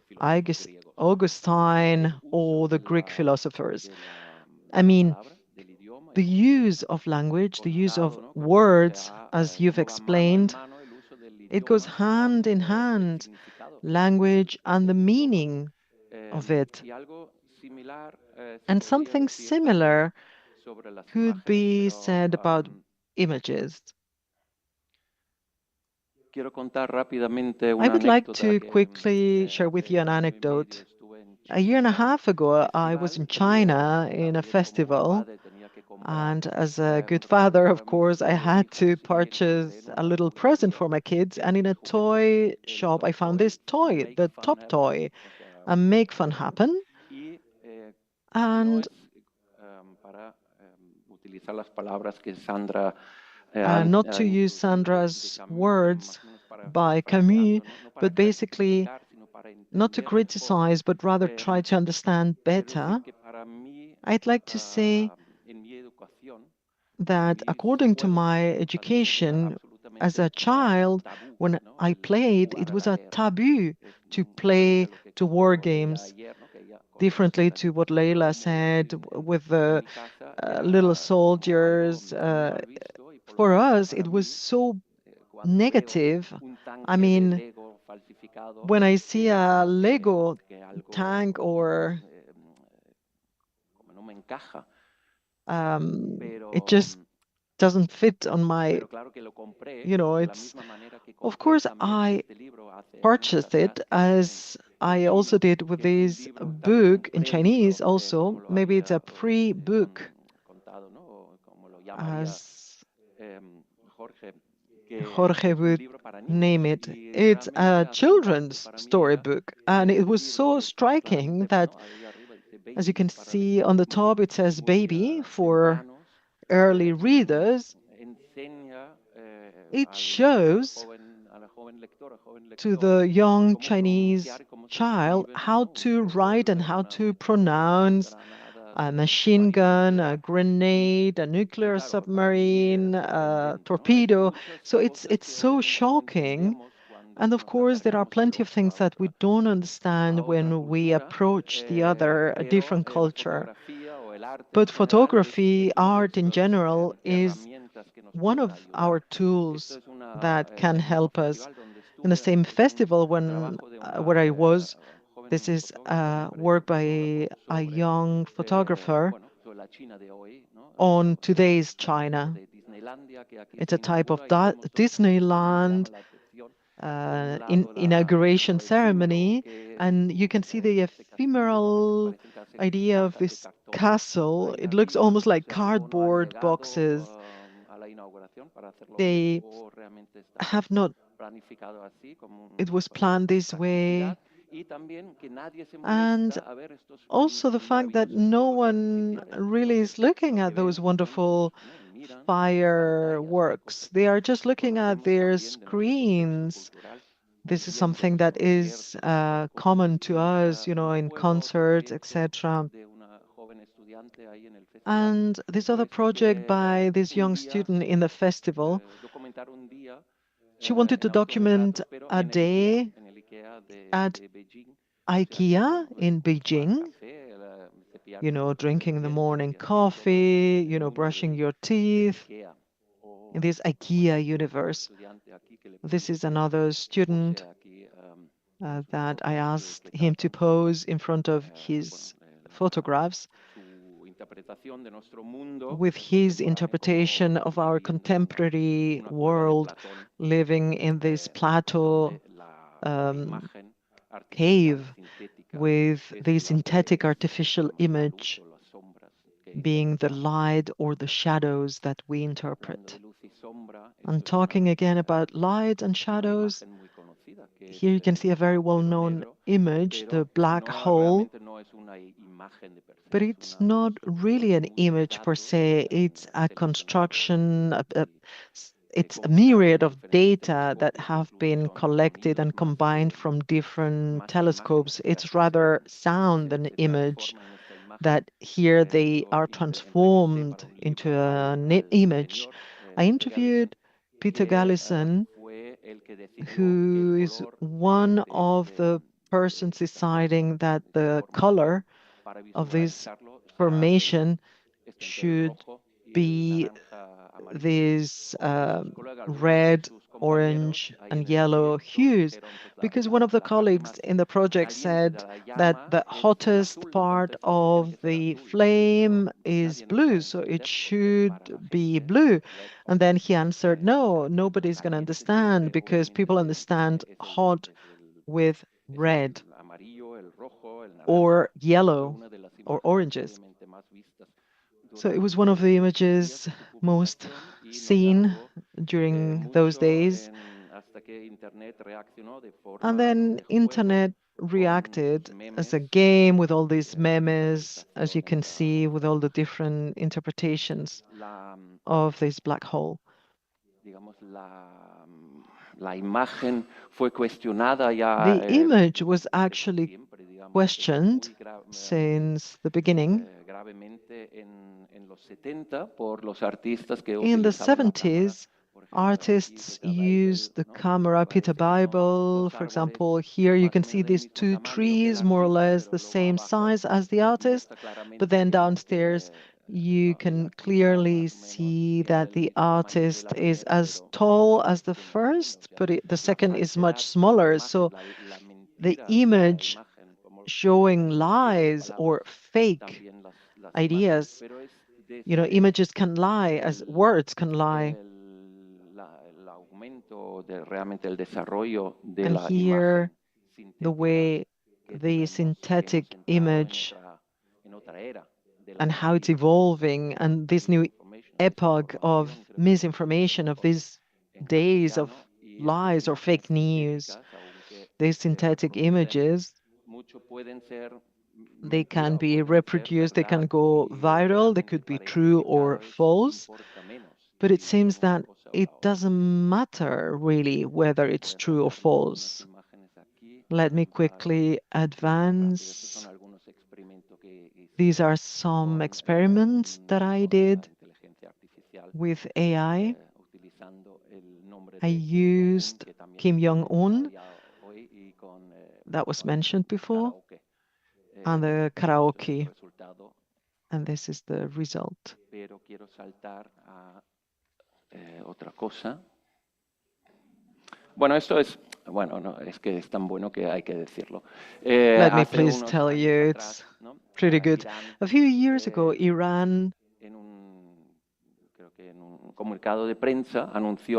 Augustine or the Greek philosophers. I mean, the use of language, the use of words, as you've explained, it goes hand in hand, language and the meaning of it. And something similar could be said about images. I would like to quickly share with you an anecdote. A year and a half ago, I was in China in a festival, and as a good father, of course, I had to purchase a little present for my kids, and in a toy shop, I found this toy, the top toy, a Make Fun Happen, and not to use Sandra's words by Camus, but basically not to criticize, but rather try to understand better. I'd like to say that according to my education as a child, when I played, it was a taboo to play to war games, differently to what Leila said with the little soldiers. For us, it was so negative. I mean, when I see a Lego tank or it just doesn't fit on my, it's, of course, I purchased it as I also did with this book in Chinese also. Maybe it's a pre-book, as Jorge would name it. It's a children's storybook, and it was so striking that, as you can see on the top, it says baby for early readers. It shows to the young Chinese child how to write and how to pronounce a machine gun, a grenade, a nuclear submarine, a torpedo. So it's so shocking. And of course, there are plenty of things that we don't understand when we approach the other, a different culture. But photography, art in general, is one of our tools that can help us. In the same festival where I was, this is work by a young photographer on today's China. It's a type of Disneyland inauguration ceremony, and you can see the ephemeral idea of this castle. It looks almost like cardboard boxes. They have not, it was planned this way. And also the fact that no one really is looking at those wonderful fireworks. They are just looking at their screens. This is something that is common to us, in concerts, etc. And this other project by this young student in the festival, she wanted to document a day at IKEA in Beijing, drinking the morning coffee, brushing your teeth in this IKEA universe. This is another student that I asked him to pose in front of his photographs with his interpretation of our contemporary world, living in this plateau cave with the synthetic artificial image being the light or the shadows that we interpret. And talking again about light and shadows, here you can see a very well-known image, the black hole. But it's not really an image per se, it's a construction, it's a myriad of data that have been collected and combined from different telescopes. It's rather sound than image, that here they are transformed into an image. I interviewed Peter Gallison, who is one of the persons deciding that the color of this formation should be these red, orange, and yellow hues, because one of the colleagues in the project said that the hottest part of the flame is blue, so it should be blue. And then he answered, no, nobody's going to understand, because people understand hot with red or yellow or oranges. So it was one of the images most seen during those days. And then internet reacted as a game with all these memes, as you can see, with all the different interpretations of this black hole. The image was actually questioned since the beginning. In the 70s, artists used the camera, Peter Bible, for example. Here you can see these two trees, more or less the same size as the artist, but then downstairs you can clearly see that the artist is as tall as the first, but the second is much smaller. So the image showing lies or fake ideas, you know, images can lie as words can lie. And here, the way the synthetic image and how it's evolving, and this new epoch of misinformation, of these days of lies or fake news, these synthetic images, they can be reproduced, they can go viral, they could be true or false, but it seems that it doesn't matter really whether it's true or false. Let me quickly advance. These are some experiments that I did with AI. I used Kim Jong-un, that was mentioned before, and the karaoke. And this is the result. Bueno, esto es, bueno, no, es que es tan bueno que hay que decirlo. Let me please tell you, it's pretty good. A few years ago, Iran, in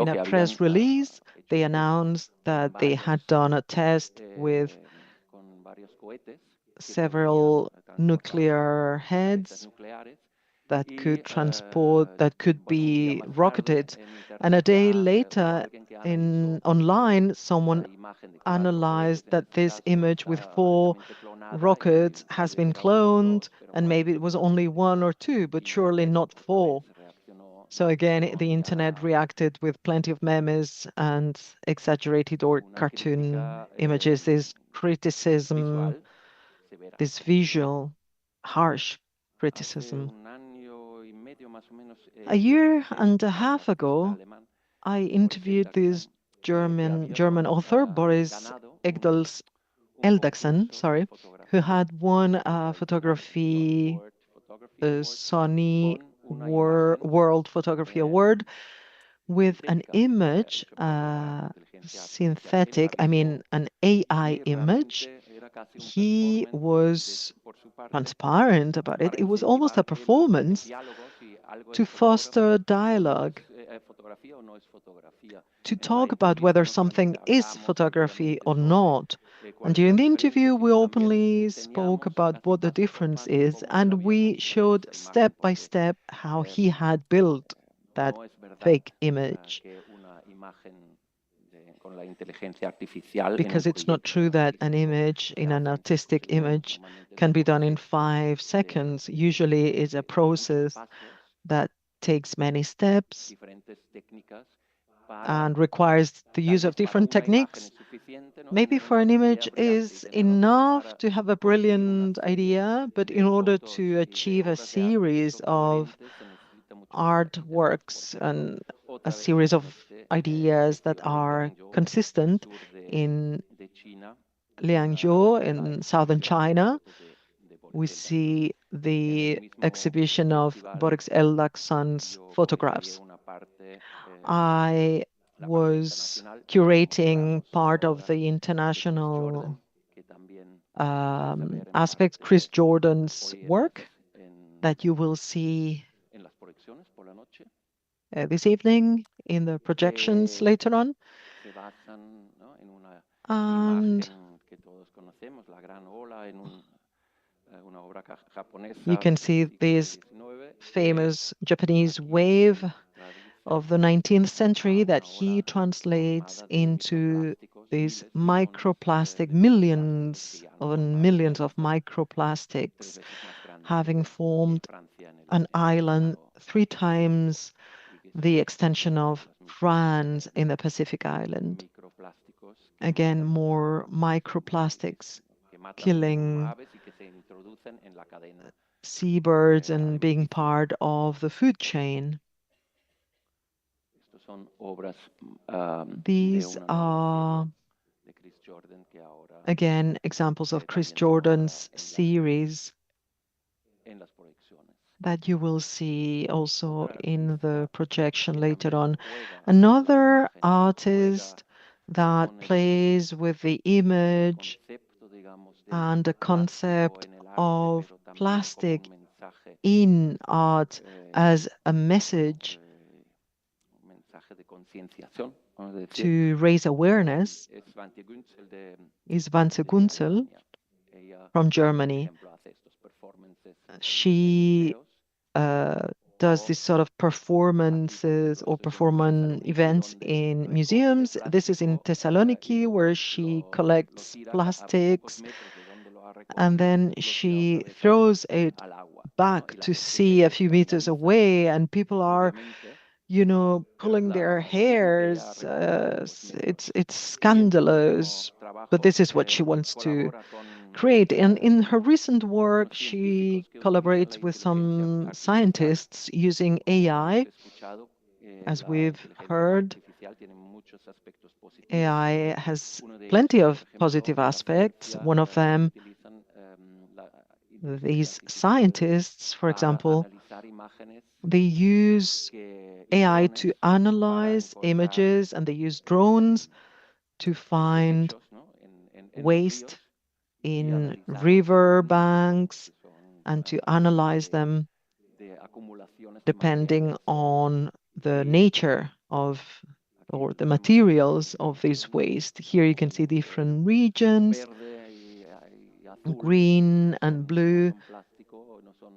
a press release, they announced that they had done a test with several nuclear heads that could transport, that could be rocketed. And a day later, online, someone analyzed that this image with 4 rockets has been cloned, and maybe it was only 1 or 2, but surely not 4. So again, the internet reacted with plenty of memes and exaggerated or cartoon images. This criticism, this visual, harsh criticism. A year and a half ago, I interviewed this German author, Boris Eldagsen, who had won a photography, Sony World Photography Award with an image, synthetic, I mean, an AI image. He was transparent about it. It was almost a performance to foster dialogue, to talk about whether something is photography or not. And during the interview, we openly spoke about what the difference is, and we showed step by step how he had built that fake image. Because it's not true that an image in an artistic image can be done in 5 seconds. Usually it's a process that takes many steps and requires the use of different techniques. Maybe for an image is enough to have a brilliant idea, but in order to achieve a series of artworks and a series of ideas that are consistent in Liangzhou in southern China, we see the exhibition of Boris Eldagsen's photographs. I was curating part of the international aspect, Chris Jordan's work, that you will see this evening in the projections later on. And you can see this famous Japanese wave of the 19th century that he translates into these microplastic, millions and millions of microplastics, having formed an island 3 times the extension of France in the Pacific Island. Again, more microplastics killing seabirds and being part of the food chain. These are, again, examples of Chris Jordan's series that you will see also in the projection later on. Another artist that plays with the image and the concept of plastic in art as a message to raise awareness is Vance Gunzel from Germany. She does this sort of performances or performance events in museums. This is in Thessaloniki, where she collects plastics and then she throws it back to sea a few meters away, and people are, you know, pulling their hairs. It's scandalous, but this is what she wants to create. And in her recent work, she collaborates with some scientists using AI. As we've heard, AI has plenty of positive aspects. One of them, these scientists, for example, they use AI to analyze images, and they use drones to find waste in river banks and to analyze them depending on the nature of or the materials of this waste. Here you can see different regions, green and blue,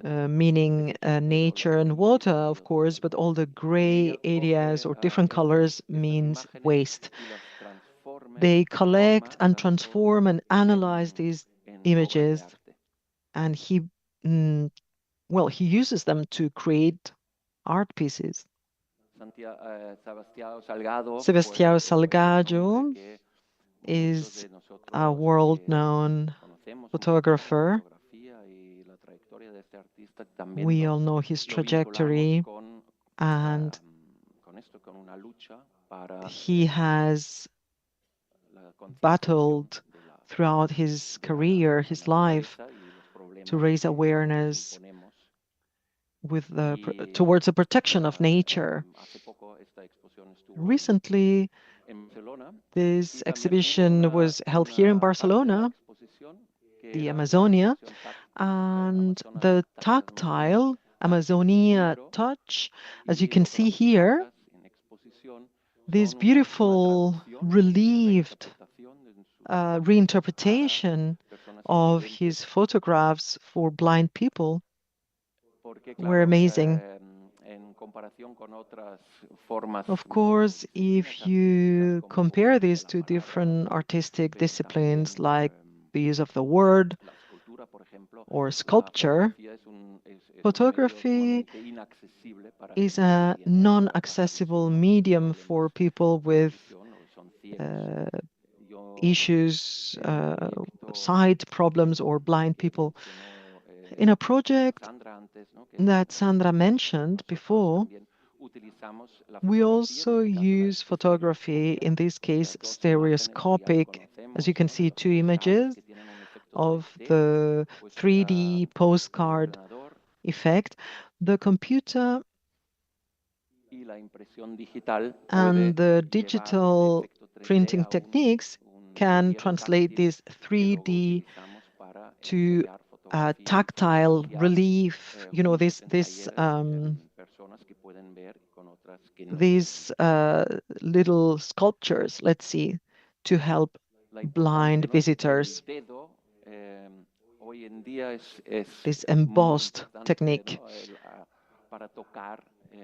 meaning nature and water, of course, but all the gray areas or different colors means waste. They collect and transform and analyze these images, and he uses them to create art pieces. Sebastião Salgado is a world-known photographer. We all know his trajectory, and he has battled throughout his career, his life, to raise awareness towards the protection of nature. Recently, this exhibition was held here in Barcelona, the Amazonia, and the tactile Amazonia touch, as you can see here, this beautiful relieved reinterpretation of his photographs for blind people were amazing. Of course, if you compare this to different artistic disciplines like the use of the word or sculpture, photography is a non-accessible medium for people with issues, sight problems, or blind people. In a project that Sandra mentioned before, we also use photography, in this case stereoscopic. As you can see, two images of the 3D postcard effect. The computer and the digital printing techniques can translate this 3D to tactile relief, you know, these little sculptures, let's see, to help blind visitors. This embossed technique.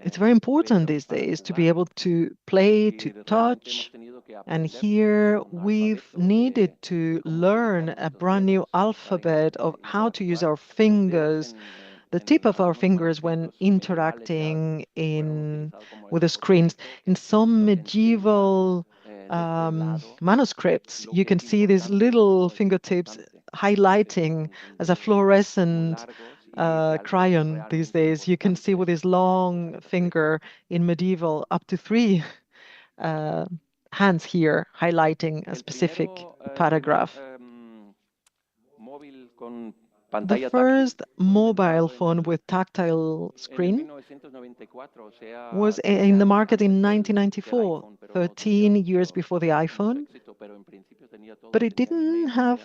It's very important these days to be able to play, to touch, and here we've needed to learn a brand new alphabet of how to use our fingers the tip of our fingers when interacting with the screens. In some medieval manuscripts, you can see these little fingertips highlighting as a fluorescent crayon these days. You can see with his long finger in medieval up to 3 hands here highlighting a specific paragraph. The first mobile phone with tactile screen was in the market in 1994, 13 years before the iPhone. But it didn't have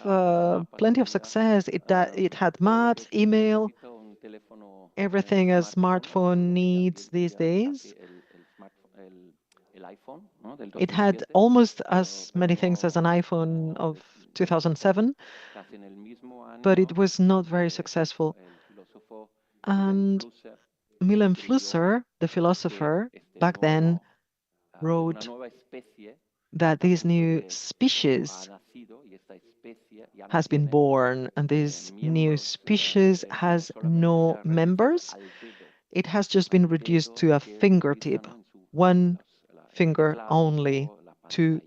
plenty of success. It had maps, email, everything a smartphone needs these days. It had almost as many things as an iPhone of 2007, but it was not very successful. And Milan Flusser, the philosopher, back then wrote that this new species has been born, and this new species has no members. It has just been reduced to a fingertip, one finger only to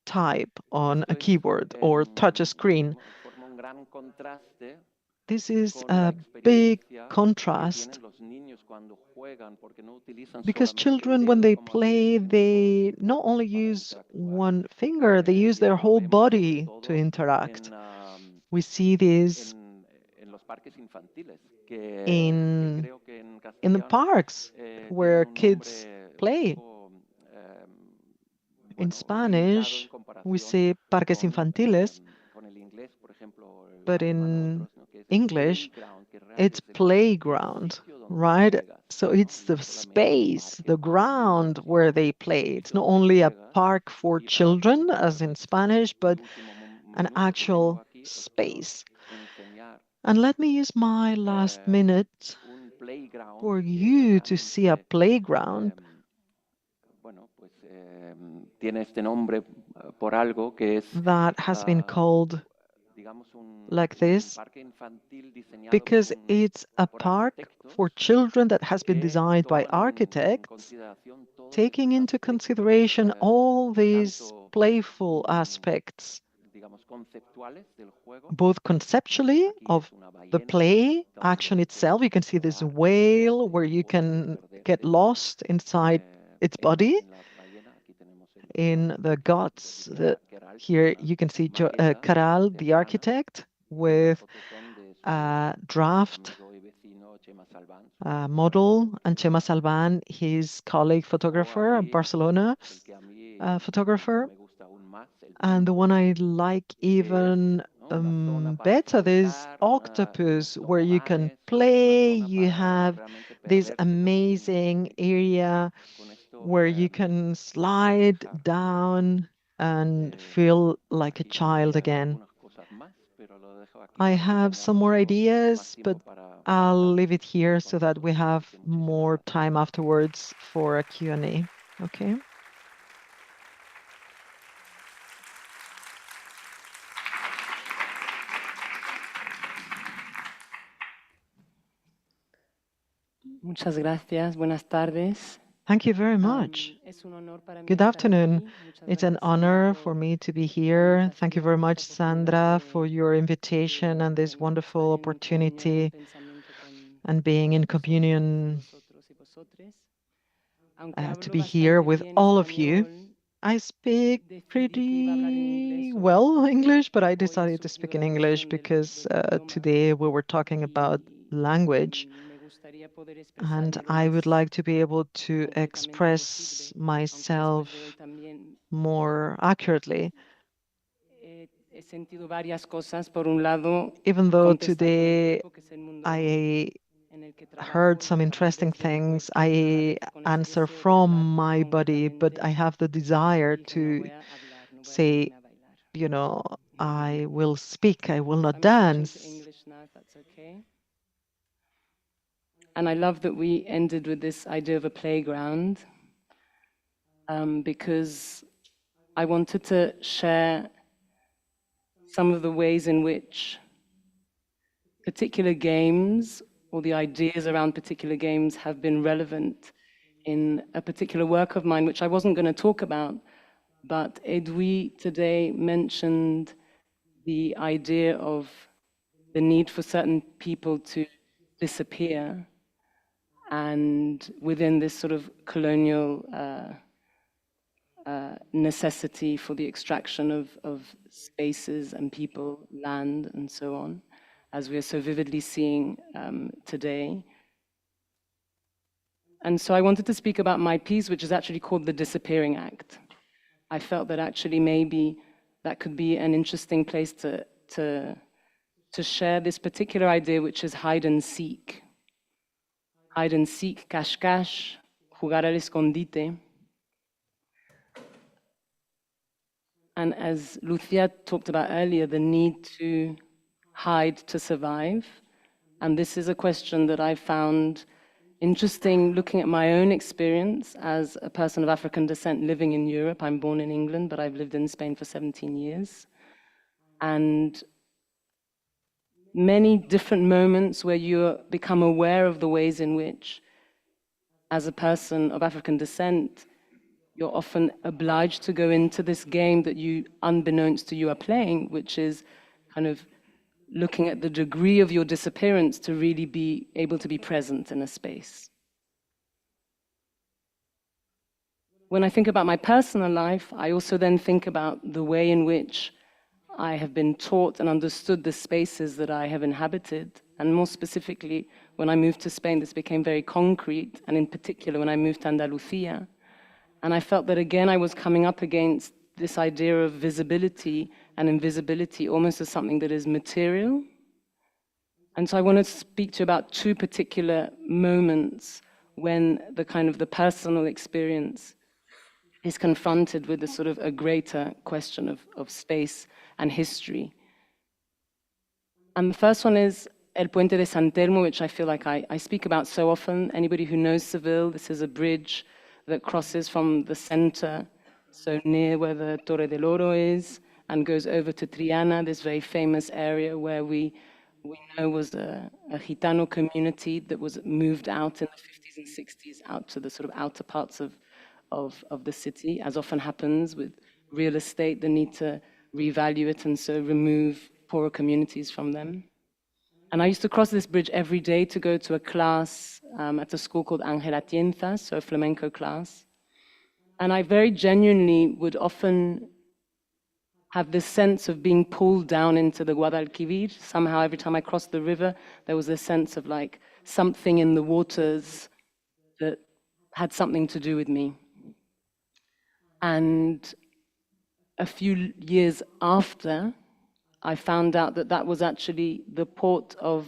type on a keyboard or touch a screen. This is a big contrast because children, when they play, they not only use one finger, they use their whole body to interact. We see this in the parks where kids play. In Spanish, we say parques infantiles, but in English, it's playground, right? So it's the space, the ground where they play. It's not only a park for children, as in Spanish, but an actual space. And let me use my last minute for you to see a playground that has been called like this because it's a park for children that has been designed by architects, taking into consideration all these playful aspects, both conceptually of the play action itself. You can see this whale where you can get lost inside its body. In the guts, here you can see Caral, the architect, with a draft model, and Chema Salvan, his colleague photographer, a Barcelona photographer. And the one I like even better, this octopus, where you can play. You have this amazing area where you can slide down and feel like a child again. I have some more ideas, but I'll leave it here so that we have more time afterwards for a Q&A. Okay? Muchas gracias. Buenas tardes. Thank you very much. Good afternoon. It's an honor for me to be here. Thank you very much, Sandra, for your invitation and this wonderful opportunity and being in communion to be here with all of you. I speak pretty well English, but I decided to speak in English because today we were talking about language. And I would like to be able to express myself more accurately. Even though today I heard some interesting things, I answer from my body, but I have the desire to say, you know, I will speak, I will not dance. And I love that we ended with this idea of a playground because I wanted to share some of the ways in which particular games or the ideas around particular games have been relevant in a particular work of mine, which I wasn't going to talk about, but Edoui today mentioned the idea of the need for certain people to disappear, and within this sort of colonial necessity for the extraction of spaces and people, land, and so on, as we are so vividly seeing today. And so I wanted to speak about my piece, which is actually called The Disappearing Act. I felt that actually maybe that could be an interesting place to share this particular idea, which is hide and seek. Hide and seek, cache-cache, jugar al escondite. And as Lucia talked about earlier, the need to hide to survive. And this is a question that I found interesting looking at my own experience as a person of African descent living in Europe. I'm born in England, but I've lived in Spain for 17 years. And many different moments where you become aware of the ways in which, as a person of African descent, you're often obliged to go into this game that you, unbeknownst to you, are playing, which is kind of looking at the degree of your disappearance to really be able to be present in a space. When I think about my personal life, I also then think about the way in which I have been taught and understood the spaces that I have inhabited. And more specifically, when I moved to Spain, this became very concrete, and in particular, when I moved to Andalusia. And I felt that, again, I was coming up against this idea of visibility and invisibility almost as something that is material. And so I want to speak to you about two particular moments when the kind of the personal experience is confronted with a sort of a greater question of space and history. And the first one is El Puente de San Telmo, which I feel like I speak about so often. Anybody who knows Seville, this is a bridge that crosses from the center, so near where the Torre del Oro is, and goes over to Triana, this very famous area where we know was a Gitano community that was moved out in the 50s and 60s out to the sort of outer parts of the city, as often happens with real estate, the need to revalue it and so remove poorer communities from them. And I used to cross this bridge every day to go to a class at a school called Ángel Atienza, so a flamenco class. And I very genuinely would often have this sense of being pulled down into the Guadalquivir. Somehow every time I crossed the river, there was a sense of like something in the waters that had something to do with me. And a few years after, I found out that that was actually the port of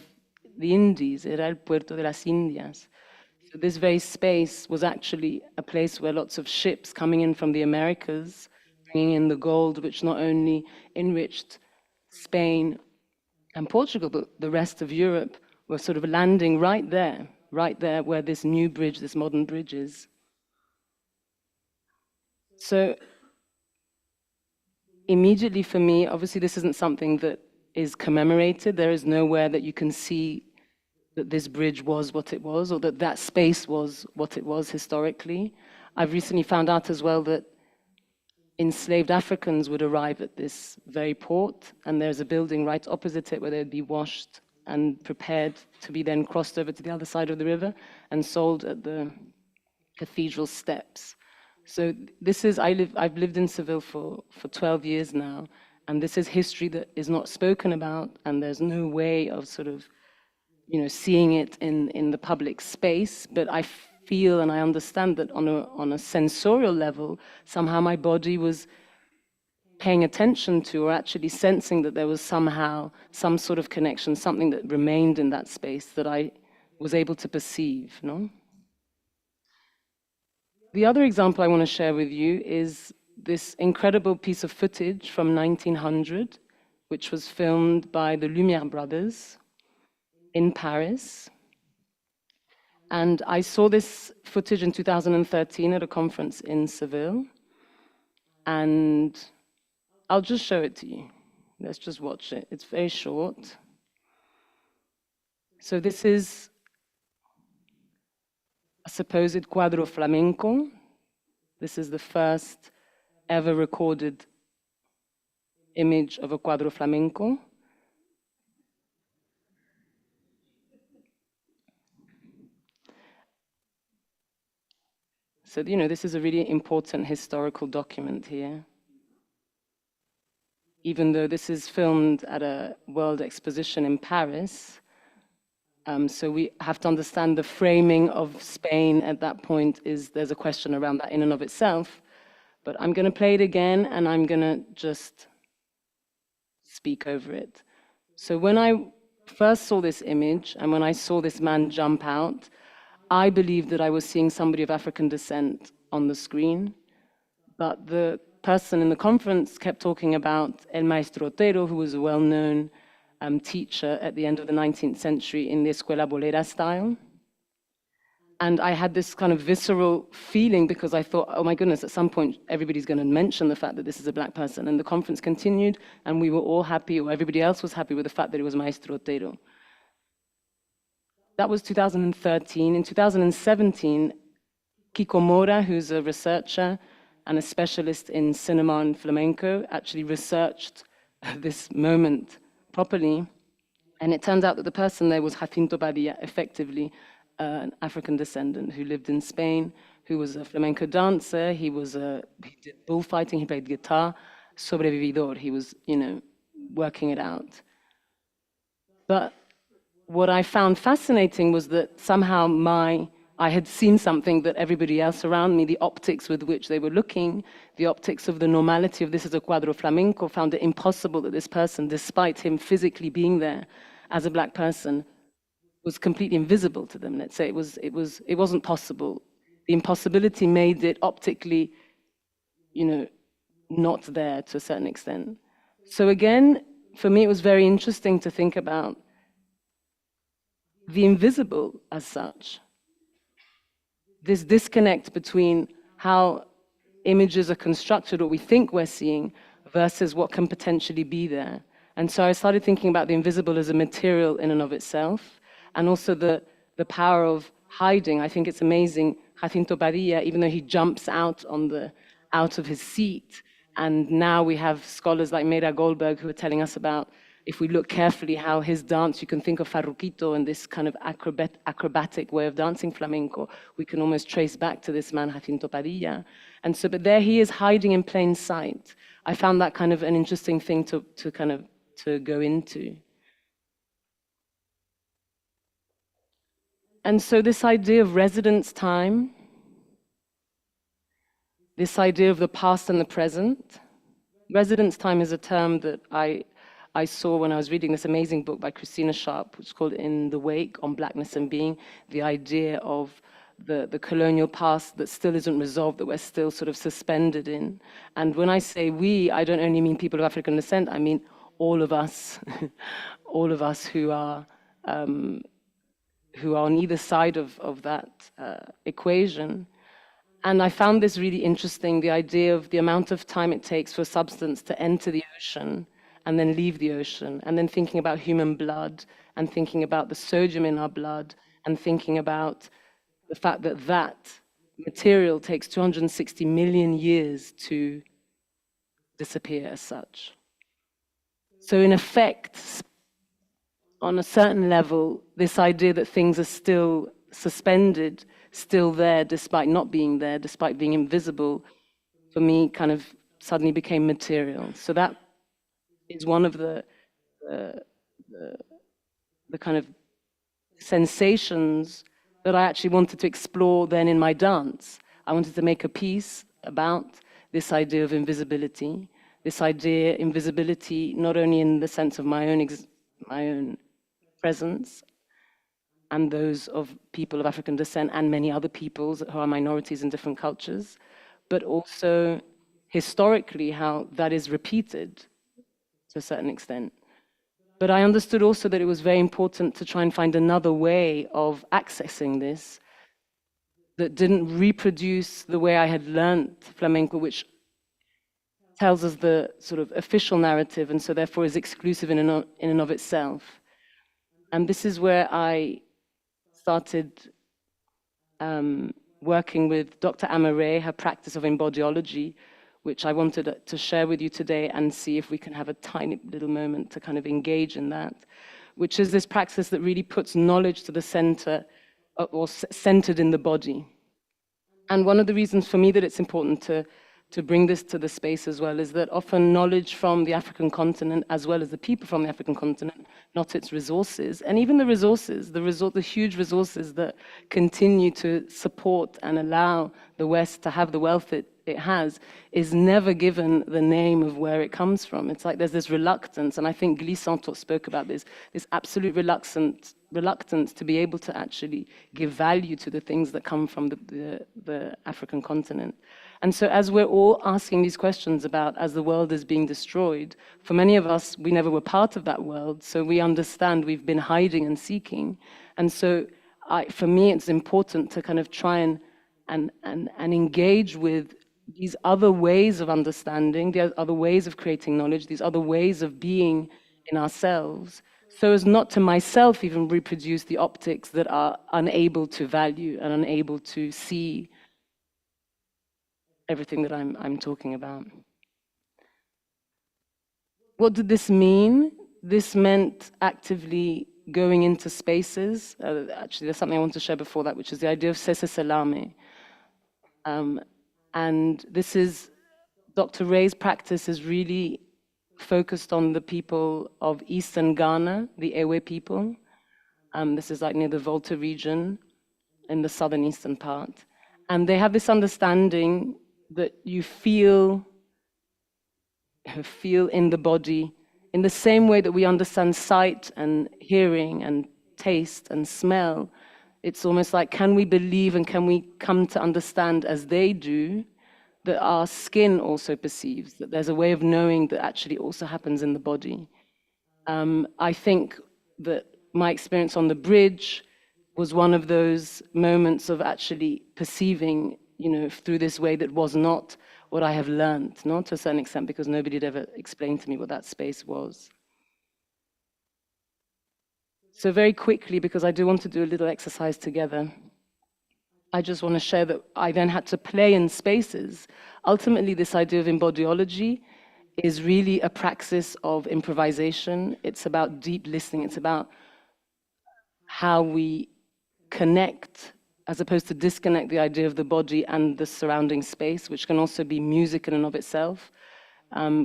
the Indies, era el Puerto de las Indias. So this very space was actually a place where lots of ships coming in from the Americas, bringing in the gold, which not only enriched Spain and Portugal, but the rest of Europe, were sort of landing right there where this new bridge, this modern bridge is. So immediately for me, obviously this isn't something that is commemorated. There is nowhere that you can see that this bridge was what it was, or that that space was what it was historically. I've recently found out as well that enslaved Africans would arrive at this very port, and there's a building right opposite it where they'd be washed and prepared to be then crossed over to the other side of the river and sold at the cathedral steps. So this is, I've lived in Seville for 12 years now, and this is history that is not spoken about, and there's no way of sort of, seeing it in the public space. But I feel and I understand that on a sensorial level, somehow my body was paying attention to, or actually sensing that there was somehow some sort of connection, something that remained in that space that I was able to perceive, no? The other example I want to share with you is this incredible piece of footage from 1900, which was filmed by the Lumière brothers in Paris. And I saw this footage in 2013 at a conference in Seville. And I'll just show it to you. Let's just watch it. It's very short. So this is a supposed cuadro flamenco. This is the first ever recorded image of a cuadro flamenco. So, this is a really important historical document here. Even though this is filmed at a World Exposition in Paris, so we have to understand the framing of Spain at that point there's a question around that in and of itself. But I'm going to play it again, and I'm going to just speak over it. So when I first saw this image, and when I saw this man jump out, I believed that I was seeing somebody of African descent on the screen. But the person in the conference kept talking about El Maestro Otero, who was a well-known teacher at the end of the 19th century in the Escuela Bolera style. And I had this kind of visceral feeling because I thought, oh my goodness, at some point everybody's going to mention the fact that this is a black person. And the conference continued, and we were all happy, or everybody else was happy with the fact that it was Maestro Otero. That was 2013. In 2017, Kiko Mora, who's a researcher and a specialist in cinema and flamenco, actually researched this moment properly. And it turns out that the person there was Jacinto Badilla, effectively an African descendant who lived in Spain, who was a flamenco dancer. He did bullfighting, he played guitar, sobrevividor. He was, working it out. But what I found fascinating was that somehow I had seen something that everybody else around me, the optics with which they were looking, the optics of the normality of this as a cuadro flamenco, found it impossible that this person, despite him physically being there as a black person, was completely invisible to them. Let's say it wasn't possible. The impossibility made it optically, not there to a certain extent. So again, for me, it was very interesting to think about the invisible as such. This disconnect between how images are constructed or we think we're seeing versus what can potentially be there. And so I started thinking about the invisible as a material in and of itself, and also the power of hiding. I think it's amazing, Jacinto Badilla, even though he jumps out of his seat, and now we have scholars like Meira Goldberg who are telling us about, if we look carefully, how his dance, you can think of Farruquito and this kind of acrobatic way of dancing flamenco, we can almost trace back to this man, Jacinto Badilla. And so, but there he is hiding in plain sight. I found that kind of an interesting thing to go into. And so this idea of residence time, this idea of the past and the present, residence time is a term that I saw when I was reading this amazing book by Christina Sharp, which is called In the Wake on Blackness and Being, the idea of the colonial past that still isn't resolved, that we're still sort of suspended in. And when I say we, I don't only mean people of African descent, I mean all of us, all of us who are on either side of that equation. And I found this really interesting, the idea of the amount of time it takes for a substance to enter the ocean and then leave the ocean, and then thinking about human blood, and thinking about the sodium in our blood, and thinking about the fact that that material takes 260 million years to disappear as such. So in effect, on a certain level, this idea that things are still suspended, still there, despite not being there, despite being invisible, for me kind of suddenly became material. So that is one of the kind of sensations that I actually wanted to explore then in my dance. I wanted to make a piece about this idea of invisibility, invisibility not only in the sense of my own presence and those of people of African descent and many other peoples who are minorities in different cultures, but also historically how that is repeated to a certain extent. But I understood also that it was very important to try and find another way of accessing this that didn't reproduce the way I had learned flamenco, which tells us the sort of official narrative and so therefore is exclusive in and of itself. And this is where I started working with Dr. Amaray, her practice of embodiology, which I wanted to share with you today and see if we can have a tiny little moment to kind of engage in that, which is this practice that really puts knowledge to the center, or centered in the body. And one of the reasons for me that it's important to bring this to the space as well is that often knowledge from the African continent, as well as the people from the African continent, not its resources, and even the resources, the huge resources that continue to support and allow the West to have the wealth it has, is never given the name of where it comes from. It's like there's this reluctance, and I think Glissant spoke about this absolute reluctance to be able to actually give value to the things that come from the African continent. And so as we're all asking these questions about as the world is being destroyed, for many of us, we never were part of that world, so we understand we've been hiding and seeking. And so for me, it's important to kind of try and engage with these other ways of understanding, the other ways of creating knowledge, these other ways of being in ourselves, so as not to myself even reproduce the optics that are unable to value and unable to see everything that I'm talking about. What did this mean? This meant actively going into spaces. Actually, there's something I want to share before that, which is the idea of Sese Selame. And this is, Dr. Ray's practice is really focused on the people of Eastern Ghana, the Ewe people. This is like near the Volta region in the southern eastern part. And they have this understanding that you feel in the body in the same way that we understand sight and hearing and taste and smell. It's almost like, can we believe and can we come to understand as they do that our skin also perceives, that there's a way of knowing that actually also happens in the body. I think that my experience on the bridge was one of those moments of actually perceiving, through this way that was not what I have learned, not to a certain extent, because nobody had ever explained to me what that space was. So very quickly, because I do want to do a little exercise together, I just want to share that I then had to play in spaces. Ultimately, this idea of embodiology is really a praxis of improvisation. It's about deep listening. It's about how we connect, as opposed to disconnect the idea of the body and the surrounding space, which can also be music in and of itself.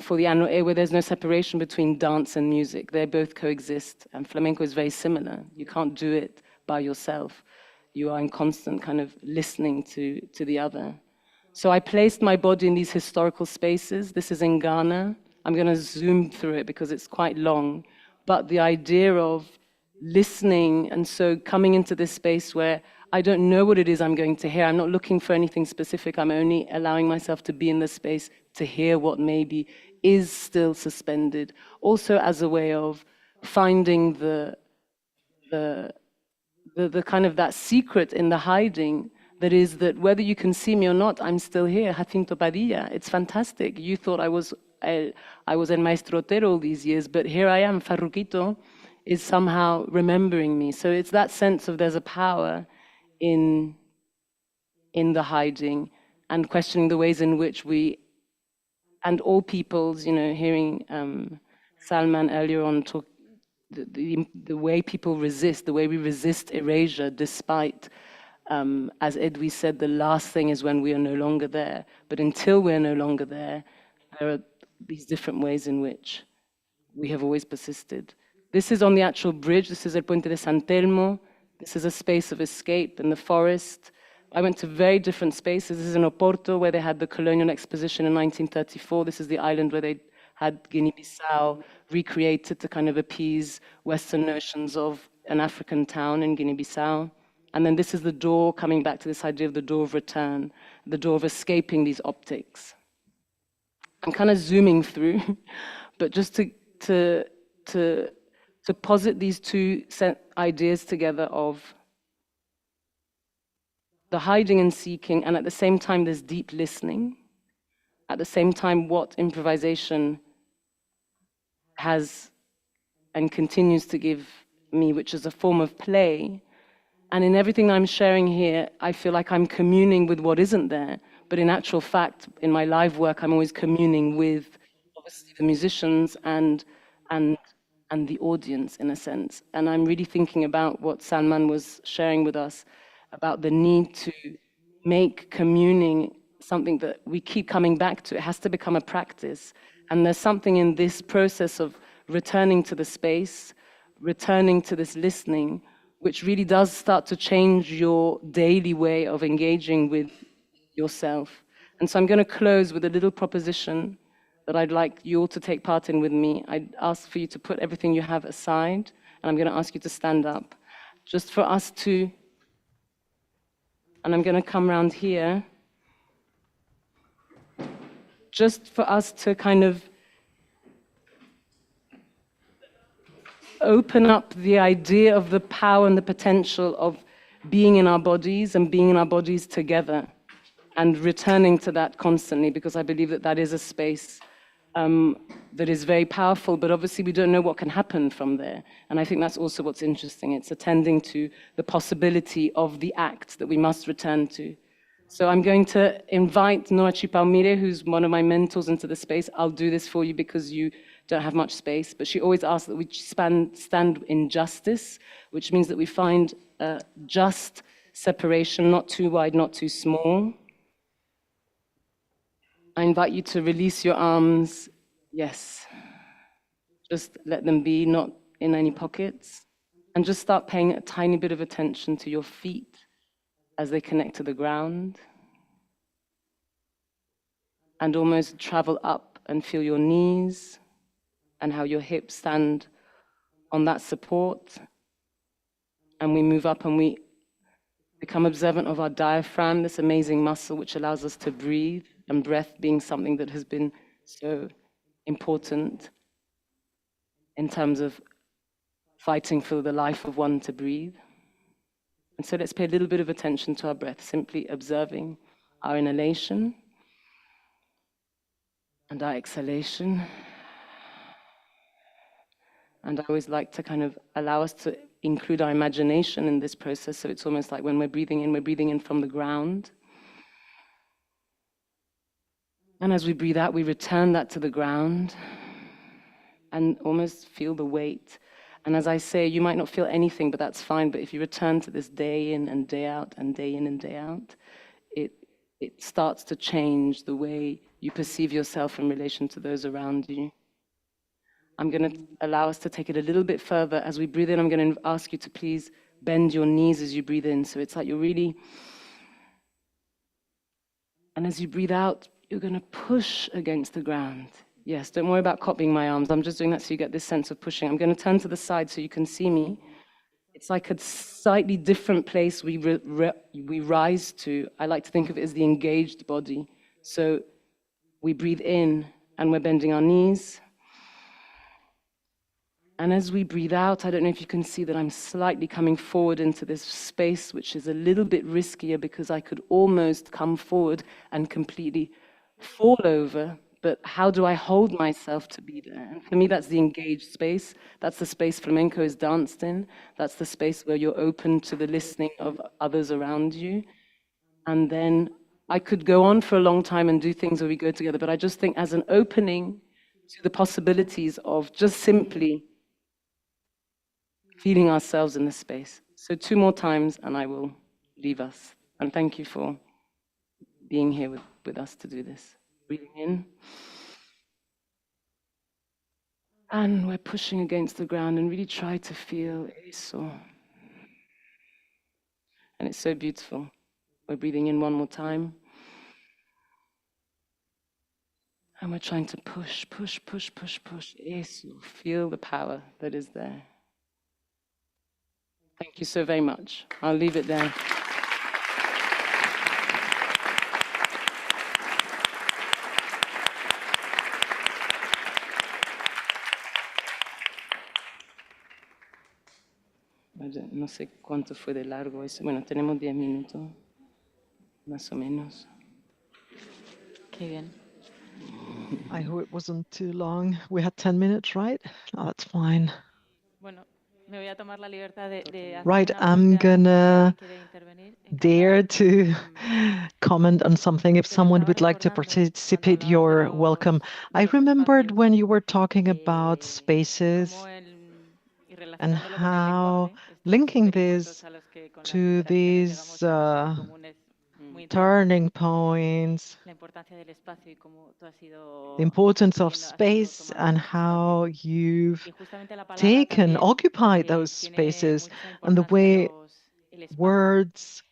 For the Ano Ewe, there's no separation between dance and music. They both coexist, and flamenco is very similar. You can't do it by yourself. You are in constant kind of listening to the other. So I placed my body in these historical spaces. This is in Ghana. I'm going to zoom through it because it's quite long. But the idea of listening, and so coming into this space where I don't know what it is I'm going to hear. I'm not looking for anything specific. I'm only allowing myself to be in the space to hear what maybe is still suspended. Also as a way of finding the kind of that secret in the hiding, that is that whether you can see me or not, I'm still here. Jacinto Padilla, it's fantastic. You thought I was El Maestro Otero all these years, but here I am. Farruquito is somehow remembering me. So it's that sense of there's a power in the hiding, and questioning the ways in which we, and all peoples, hearing Salman earlier on talk, the way people resist, the way we resist erasure, despite, as Edwy said, the last thing is when we are no longer there. But until we're no longer there, there are these different ways in which we have always persisted. This is on the actual bridge. This is El Puente de San Telmo. This is a space of escape in the forest. I went to very different spaces. This is in Oporto, where they had the colonial exposition in 1934. This is the island where they had Guinea-Bissau recreated to kind of appease Western notions of an African town in Guinea-Bissau. And then this is the door, coming back to this idea of the door of return, the door of escaping these optics. I'm kind of zooming through, but just to posit these two ideas together of the hiding and seeking, and at the same time there's deep listening, at the same time what improvisation has and continues to give me, which is a form of play, And in everything that I'm sharing here, I feel like I'm communing with what isn't there. But in actual fact, in my live work, I'm always communing with obviously the musicians and the audience, in a sense. And I'm really thinking about what Salman was sharing with us about the need to make communing something that we keep coming back to. It has to become a practice. And there's something in this process of returning to the space, returning to this listening, which really does start to change your daily way of engaging with yourself. And so I'm going to close with a little proposition that I'd like you all to take part in with me. I'd ask for you to put everything you have aside, and I'm going to ask you to stand up, just for us to, and I'm going to come around here, just for us to kind of open up the idea of the power and the potential of being in our bodies and being in our bodies together, and returning to that constantly, because I believe that that is a space that is very powerful, but obviously we don't know what can happen from there. And I think that's also what's interesting. It's attending to the possibility of the act that we must return to. So I'm going to invite Noachi Palmire, who's one of my mentors, into the space. I'll do this for you because you don't have much space, but she always asks that we stand in justice, which means that we find a just separation, not too wide, not too small. I invite you to release your arms. Yes. Just let them be, not in any pockets. And just start paying a tiny bit of attention to your feet as they connect to the ground. And almost travel up and feel your knees and how your hips stand on that support. And we move up and we become observant of our diaphragm, this amazing muscle which allows us to breathe, and breath being something that has been so important in terms of fighting for the life of one to breathe. And so let's pay a little bit of attention to our breath, simply observing our inhalation and our exhalation. And I always like to kind of allow us to include our imagination in this process. So it's almost like when we're breathing in from the ground. And as we breathe out, we return that to the ground and almost feel the weight. And as I say, you might not feel anything, but that's fine. But if you return to this day in and day out and day in and day out, it starts to change the way you perceive yourself in relation to those around you. I'm going to allow us to take it a little bit further. As we breathe in, I'm going to ask you to please bend your knees as you breathe in. So it's like you're really, and as you breathe out, you're going to push against the ground. Yes, don't worry about copying my arms. I'm just doing that so you get this sense of pushing. I'm going to turn to the side so you can see me. It's like a slightly different place we rise to. I like to think of it as the engaged body. So we breathe in and we're bending our knees. And as we breathe out, I don't know if you can see that I'm slightly coming forward into this space, which is a little bit riskier because I could almost come forward and completely fall over. But how do I hold myself to be there? And for me, that's the engaged space. That's the space flamenco is danced in. That's the space where you're open to the listening of others around you. And then I could go on for a long time and do things where we go together, but I just think as an opening to the possibilities of just simply feeling ourselves in this space. So 2 more times and I will leave us. And thank you for being here with us to do this. Breathing in. And we're pushing against the ground and really try to feel eso. And it's so beautiful. We're breathing in one more time. And we're trying to push, push, push, push, push. Eso. Feel the power that is there. Thank you so very much. I'll leave it there. No sé cuánto fue de largo eso. Bueno, tenemos 10 minutos, más o menos. Qué bien. I hope it wasn't too long. We had 10 minutes, right? No, that's fine. Bueno, Right, I'm gonna dare to comment on something. If someone would like to participate, you're welcome. I remembered when you were talking about spaces and how linking this to these turning points, the importance of space and how you've occupied those spaces and the way words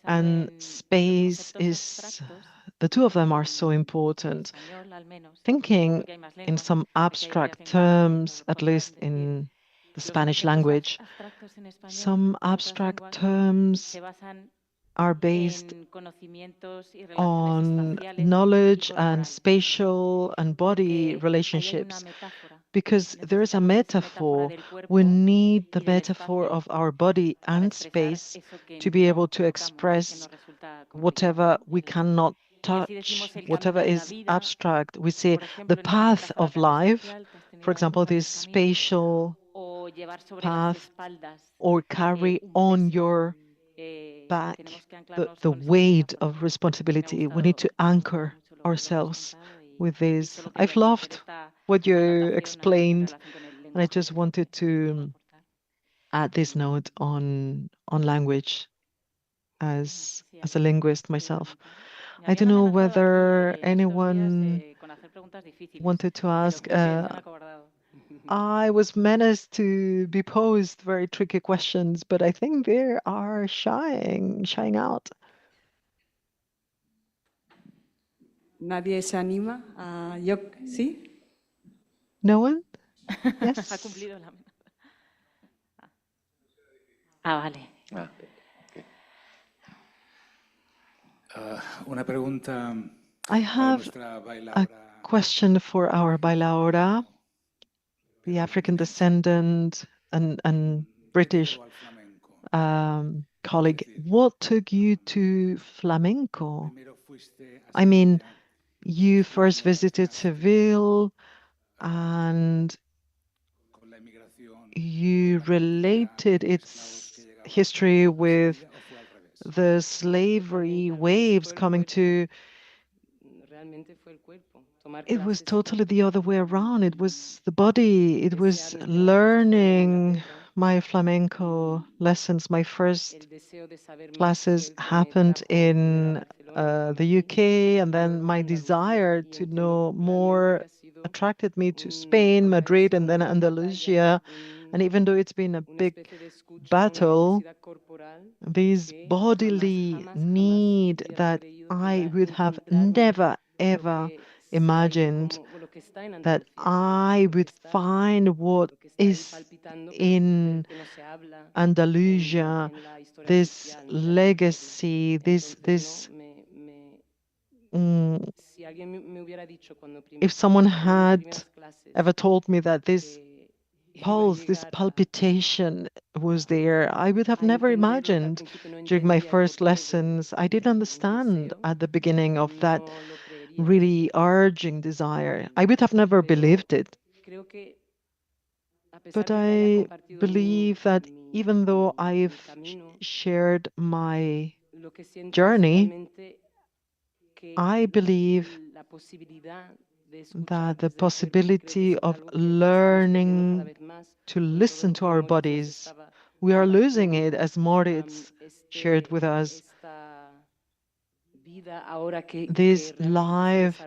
and space is, the two of them are so important. Thinking in some abstract terms, at least in the Spanish language, some abstract terms are based on knowledge and spatial and body relationships because there is a metaphor. We need the metaphor of our body and space to be able to express whatever we cannot touch, whatever is abstract. We say the path of life, for example, this spatial path, or carry on your back the weight of responsibility. We need to anchor ourselves with this. I've loved what you explained, and I just wanted to add this note on language as a linguist myself. I don't know whether anyone wanted to ask. I was menaced to be posed very tricky questions, but I think they are shying out. Nadie se anima. Yo, ¿sí? No one? Yes. Ha cumplido la... vale. Una pregunta. I have a question for our bailaora, the African descendant and British colleague. What took you to flamenco? I mean, you first visited Seville and you related its history with the slavery waves coming to. It was totally the other way around. It was the body. It was learning my flamenco lessons. My first classes happened in the UK, and then my desire to know more attracted me to Spain, Madrid, and then Andalusia. And even though it's been a big battle, this bodily need that I would have never, ever imagined that I would find what is in Andalusia, this legacy, this if someone had ever told me that this pulse, this palpitation was there, I would have never imagined during my first lessons. I didn't understand at the beginning of that really urging desire. I would have never believed it. But I believe that even though I've shared my journey, I believe that the possibility of learning to listen to our bodies, we are losing it, as Moritz shared with us. This life,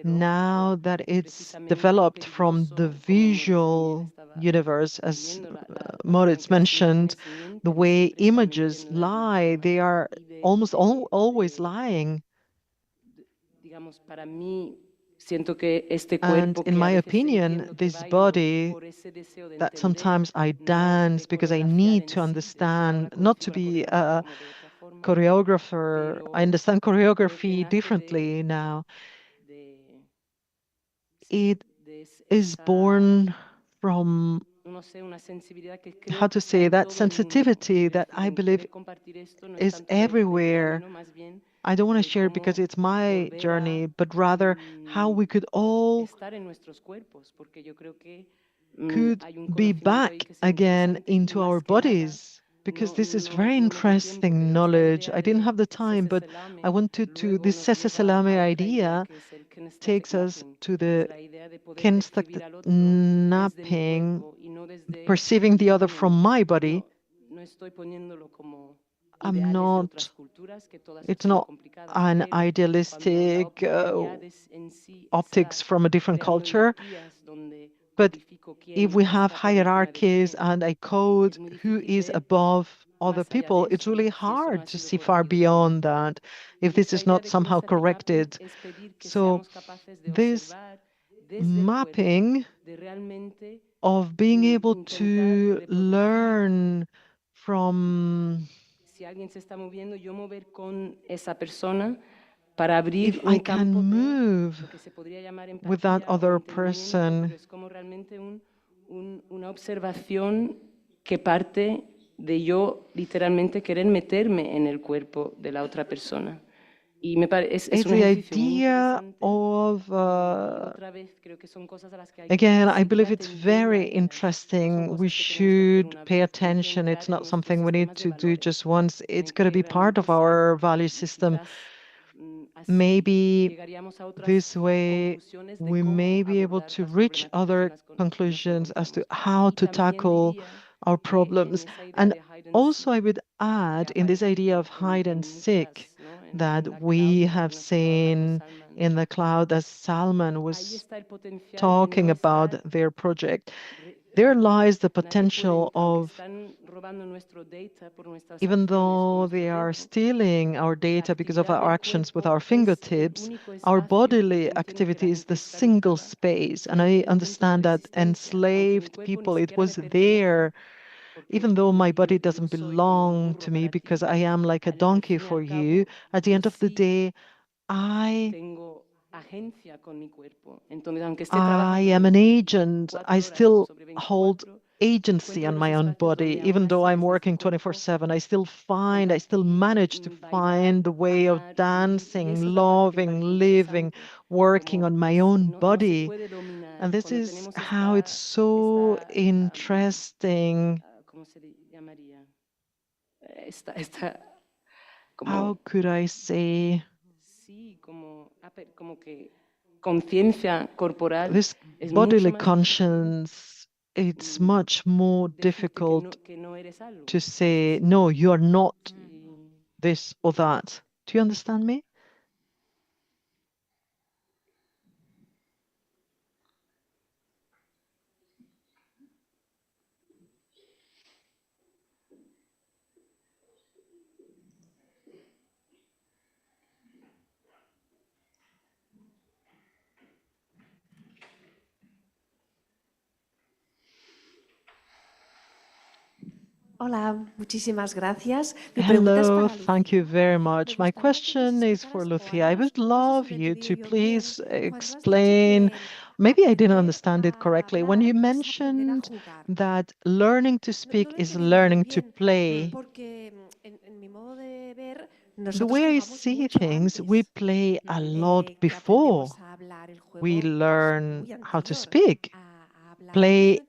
now that it's developed from the visual universe, as Moritz mentioned, the way images lie, they are almost always lying. And in my opinion, this body that sometimes I dance because I need to understand, not to be a choreographer. I understand choreography differently now. It is born from, how to say, that sensitivity that I believe is everywhere. I don't want to share it because it's my journey, but rather how we could all could be back again into our bodies, because this is very interesting knowledge. I didn't have the time, but I wanted to, this Sese Selame idea takes us to the napping, perceiving the other from my body. I'm not, it's not an idealistic optics from a different culture, but if we have hierarchies and a code who is above other people, it's really hard to see far beyond that if this is not somehow corrected. So this mapping of being able to learn from, if I can move with that other person, una observación que parte de yo literalmente querer meterme en el cuerpo de la otra persona. Y me it's the idea of, again, I believe it's very interesting. We should pay attention. It's not something we need to do just once. It's going to be part of our value system. Maybe this way we may be able to reach other conclusions as to how to tackle our problems. And also I would add, in this idea of hide and seek that we have seen in the cloud, as Salman was talking about their project, there lies the potential of, even though they are stealing our data because of our actions with our fingertips, our bodily activity is the single space. And I understand that enslaved people, it was there, even though my body doesn't belong to me because I am like a donkey for you, at the end of the day, I am an agent. I still hold agency on my own body. Even though I'm working 24/7, I still manage to find the way of dancing, loving, living, working on my own body. And this is how it's so interesting. How could I say? This bodily conscience, it's much more difficult to say, no, you are not this or that. Do you understand me? Hola, muchísimas gracias. Hello, thank you very much. My question is for Lucia. I would love you to please explain, maybe I didn't understand it correctly, when you mentioned that learning to speak is learning to play. The way I see things, we play a lot before we learn how to speak. Play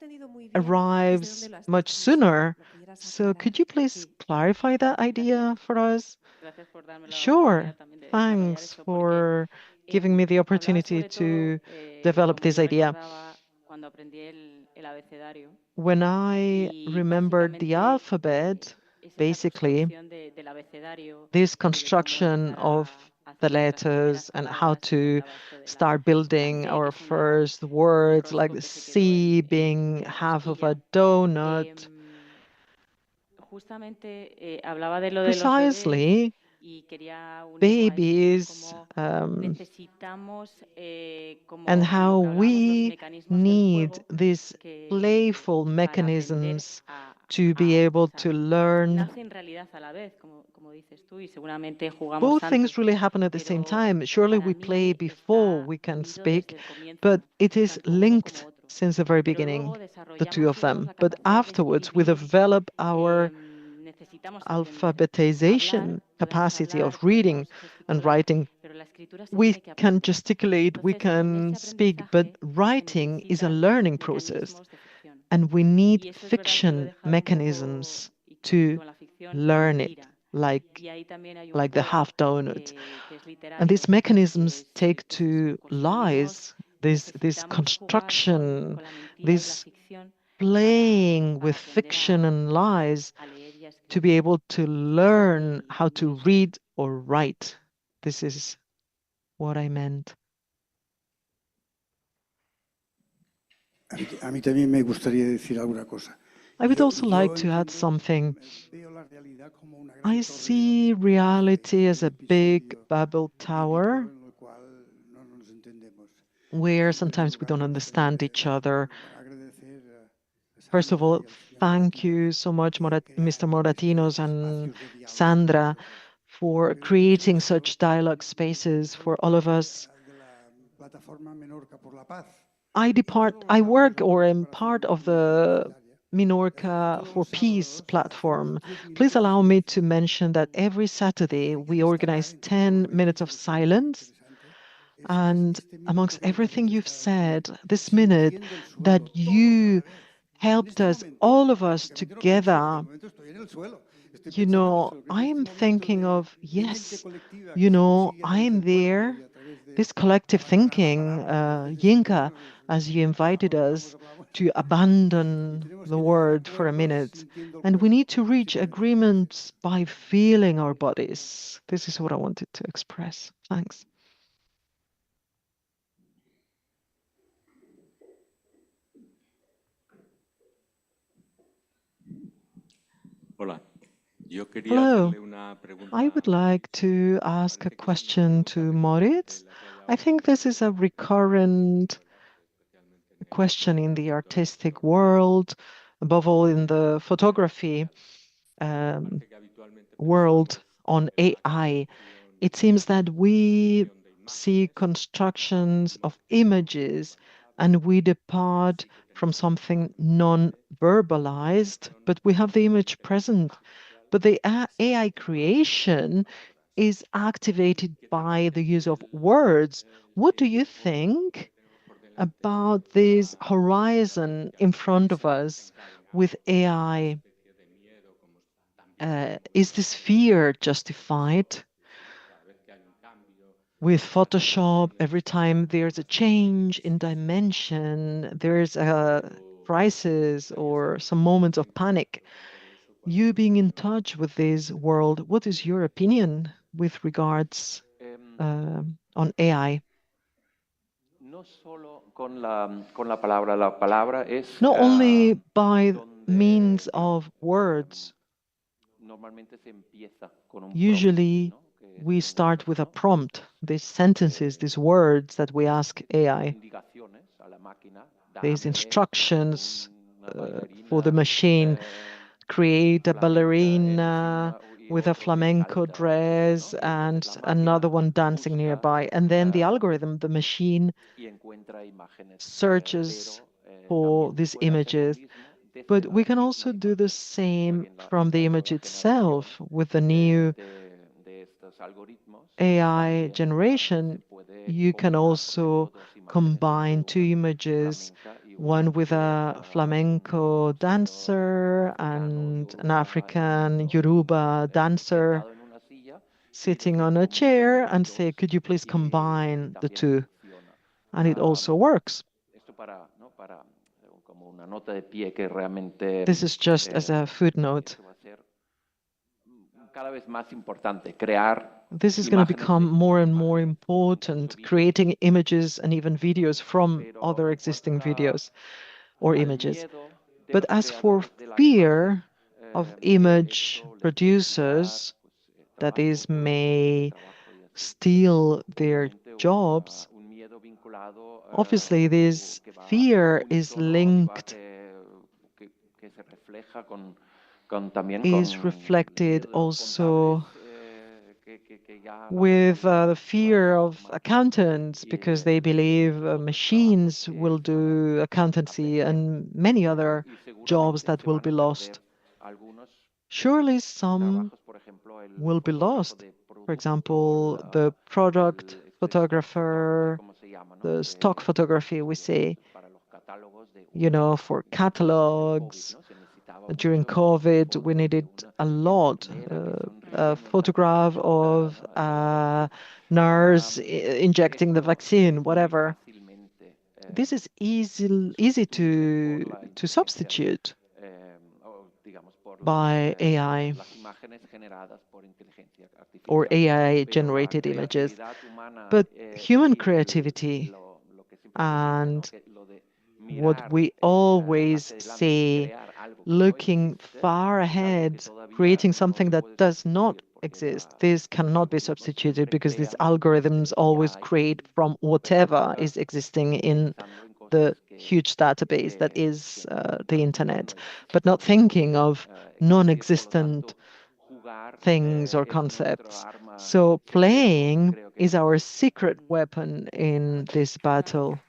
arrives much sooner. So could you please clarify that idea for us? Sure. Thanks for giving me the opportunity to develop this idea. When I remembered the alphabet, basically, this construction of the letters and how to start building our first words, like the C being half of a donut. Precisely, babies and how we need these playful mechanisms to be able to learn. Both things really happen at the same time. Surely we play before we can speak, but it is linked since the very beginning, the two of them. But afterwards, we develop our alphabetization capacity of reading and writing. We can gesticulate, we can speak, but writing is a learning process. And we need fiction mechanisms to learn it, like the half donut. And these mechanisms take to lies, this construction, this playing with fiction and lies to be able to learn how to read or write. This is what I meant. A mí también me gustaría decir alguna cosa. I would also like to add something. I see reality as a big Babel tower where sometimes we don't understand each other. First of all, thank you so much, Mr. Moratinos and Sandra, for creating such dialogue spaces for all of us. I work or am part of the Menorca for Peace platform. Please allow me to mention that every Saturday we organize 10 minutes of silence. And amongst everything you've said this minute, that you helped us, all of us together, I am thinking of, yes, I am there, this collective thinking, Yinka, as you invited us to abandon the word for a minute. And we need to reach agreements by feeling our bodies. This is what I wanted to express. Thanks. Hello. I would like to ask a question to Moritz. I think this is a recurrent question in the artistic world, above all in the photography world on AI. It seems that we see constructions of images and we depart from something non-verbalized, but we have the image present. But the AI creation is activated by the use of words. What do you think about this horizon in front of us with AI? Is this fear justified? With Photoshop, every time there's a change in dimension, there's a crisis or some moments of panic. You being in touch with this world, what is your opinion with regards on AI? Not only by means of words. Usually, we start with a prompt, these sentences, these words that we ask AI. These instructions for the machine. Create a ballerina with a flamenco dress and another one dancing nearby. And then the algorithm, the machine, searches for these images. But we can also do the same from the image itself with the new AI generation. You can also combine two images, one with a flamenco dancer and an African Yoruba dancer sitting on a chair, and say, could you please combine the two? And it also works. This is just as a footnote. This is going to become more and more important, creating images and even videos from other existing videos or images. But as for fear of image producers, that is, may steal their jobs, obviously this fear is linked, is reflected also with the fear of accountants, because they believe machines will do accountancy and many other jobs that will be lost. Surely some will be lost. For example, the product photographer, the stock photography, we say, you know, for catalogs. During COVID, we needed a lot. A photograph of a nurse injecting the vaccine, whatever. This is easy to substitute by AI or AI-generated images. But human creativity and what we always say, looking far ahead, creating something that does not exist, this cannot be substituted because these algorithms always create from whatever is existing in the huge database that is the internet, but not thinking of non-existent things or concepts. So playing is our secret weapon in this battle.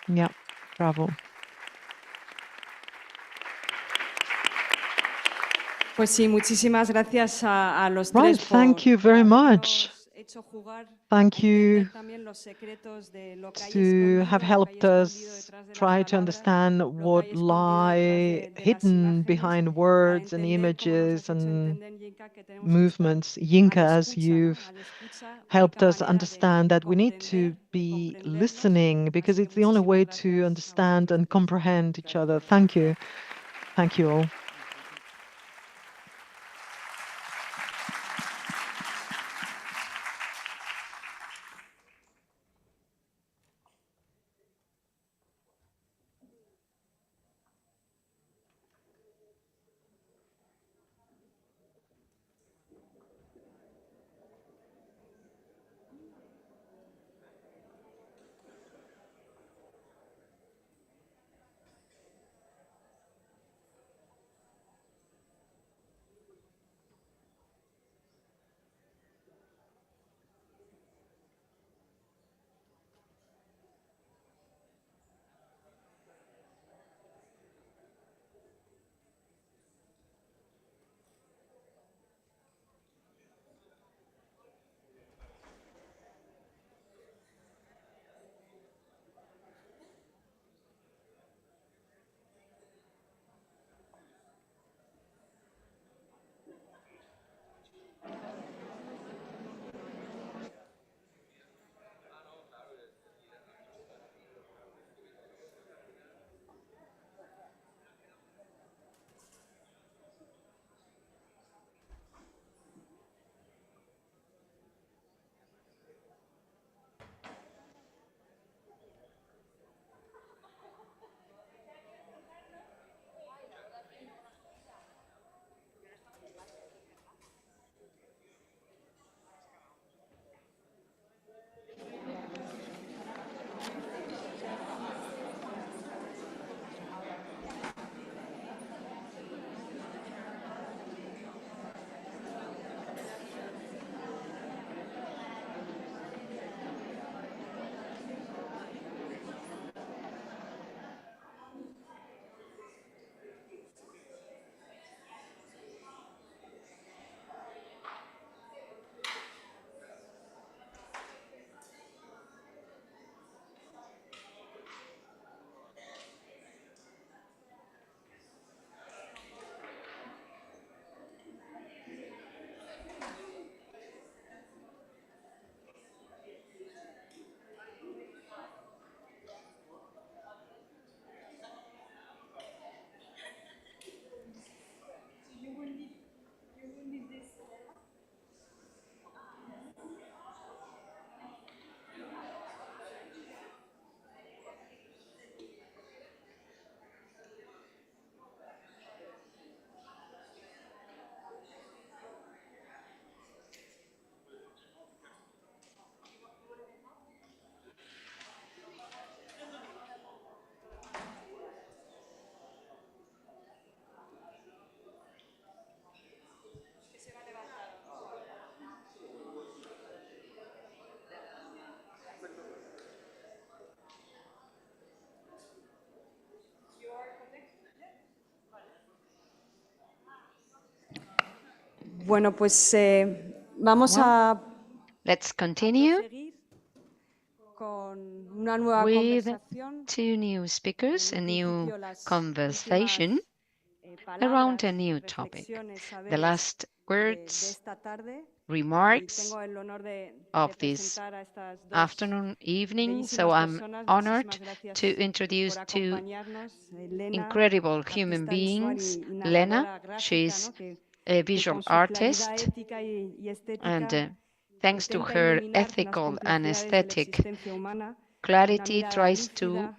Yeah, bravo. Pues sí, muchísimas gracias a los Right, tres thank you very much. Thank you to have helped us try to understand what lie hidden behind words and images and movements. Yinkas, you've helped us understand that we need to be listening because it's the only way to understand and comprehend each other. Thank you. Thank you all. Bueno, pues vamos a Let's continue con with two new speakers, a new conversation around a new topic. The last words, remarks of this afternoon, evening. So I'm honored to introduce two incredible human beings. Lena, she's a visual artist, and thanks to her ethical and aesthetic clarity, tries to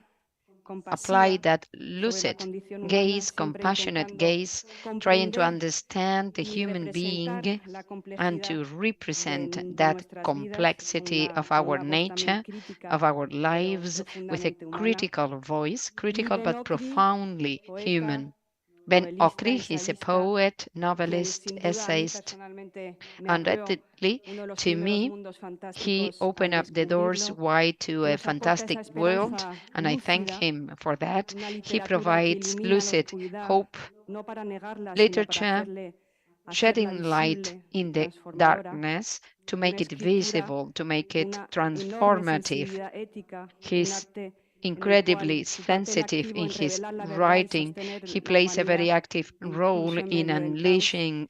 apply that lucid gaze, compassionate gaze, trying to understand the human being and to represent that complexity of our nature, of our lives, with a critical voice, critical but profoundly human. Ben Okri is a poet, novelist, essayist. Undoubtedly, to me, he opened up the doors wide to a fantastic world, and I thank him for that. He provides lucid hope, literature, shedding light in the darkness to make it visible, to make it transformative. He's incredibly sensitive in his writing. He plays a very active role in unleashing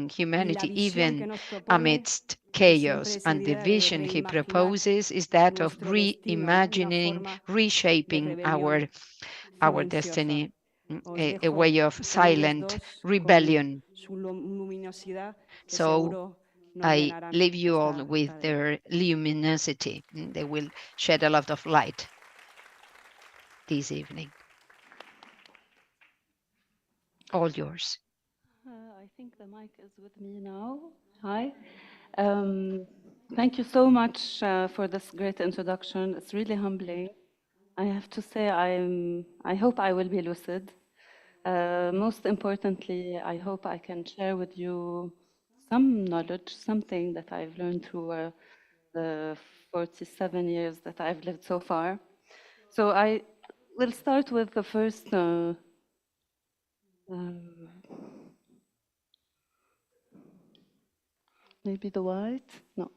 humanity, even amidst chaos. And the vision he proposes is that of reimagining, reshaping our destiny, a way of silent rebellion. So I leave you all with their luminosity. They will shed a lot of light this evening. All yours. I think the mic is with me now. Hi. Thank you so much for this great introduction. It's really humbling. I have to say I hope I will be lucid. Most importantly, I hope I can share with you some knowledge, something that I've learned through the 47 years that I've lived so far. So I will start with the first maybe the white? No.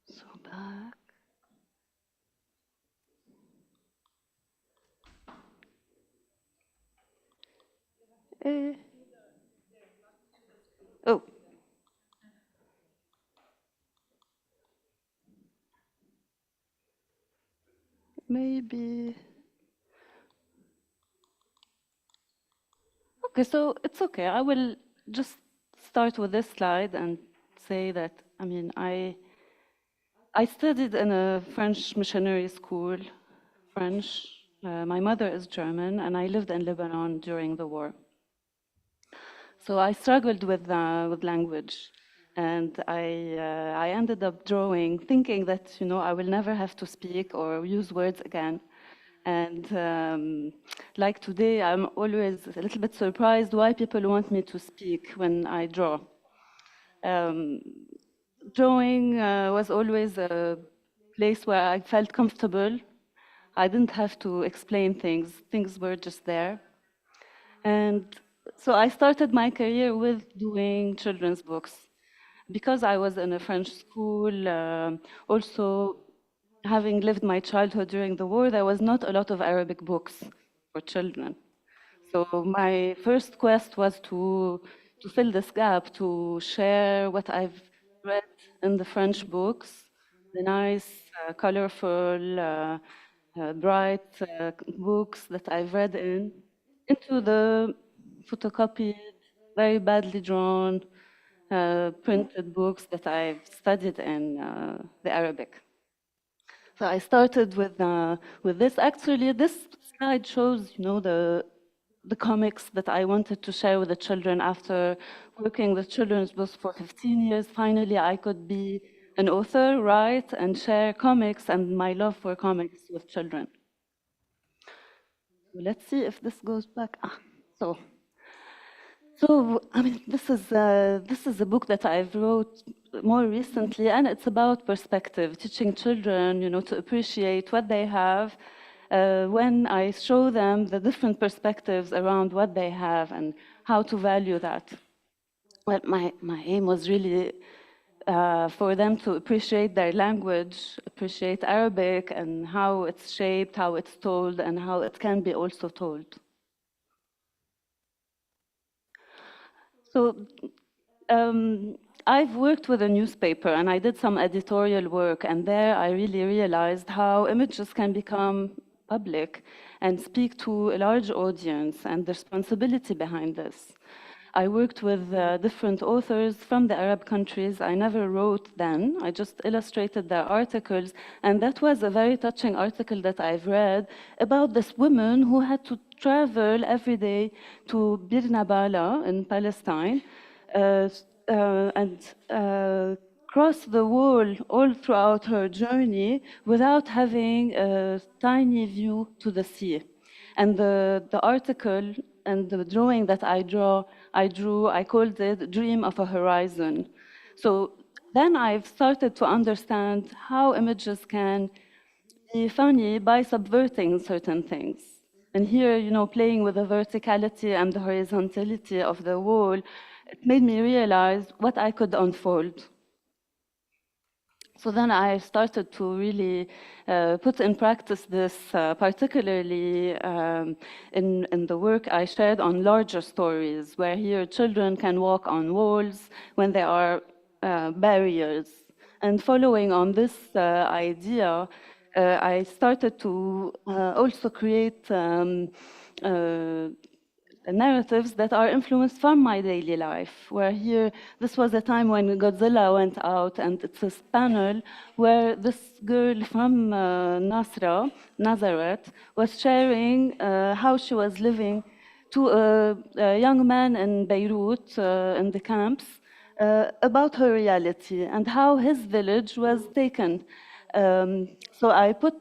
So back. Oh. Maybe. Okay, so it's okay. I will just start with this slide and say that, I mean, I studied in a French missionary school, French. My mother is German, and I lived in Lebanon during the war. So I struggled with language, and I ended up drawing, thinking that, you know, I will never have to speak or use words again. And like today, I'm always a little bit surprised why people want me to speak when I draw. Drawing was always a place where I felt comfortable. I didn't have to explain things. Things were just there. And so I started my career with doing children's books. Because I was in a French school, also having lived my childhood during the war, there was not a lot of Arabic books for children. So my first quest was to fill this gap, to share what I've read in the French books, the nice, colorful, bright books that I've read into the photocopied, very badly drawn, printed books that I've studied in the Arabic. So I started with this. Actually, this slide shows, you know, the comics that I wanted to share with the children. After working with children's books for 15 years, finally I could be an author, write, and share comics and my love for comics with children. So let's see if this goes back. So I mean, this is a book that I've wrote more recently, and it's about perspective, teaching children, you know, to appreciate what they have when I show them the different perspectives around what they have and how to value that. Well, my aim was really for them to appreciate their language, appreciate Arabic and how it's shaped, how it's told, and how it can be also told. So I've worked with a newspaper and I did some editorial work, and there I really realized how images can become public and speak to a large audience and the responsibility behind this. I worked with different authors from the Arab countries. I never wrote then, I just illustrated their articles, and that was a very touching article that I've read about this woman who had to travel every day to Bir Nabala in Palestine, and cross the wall all throughout her journey without having a tiny view to the sea. And the article and the drawing that I drew, I called it Dream of a Horizon. So then I've started to understand how images can be funny by subverting certain things. And here, playing with the verticality and the horizontality of the wall, it made me realize what I could unfold. So then I started to really put in practice this, particularly in the work I shared on larger stories, where here children can walk on walls when there are barriers. And following on this idea, I started to also create narratives that are influenced from my daily life, where here, this was a time when Godzilla went out, and it's a panel where this girl from Nazareth was sharing how she was living to a young man in Beirut, in the camps, about her reality and how his village was taken. So I put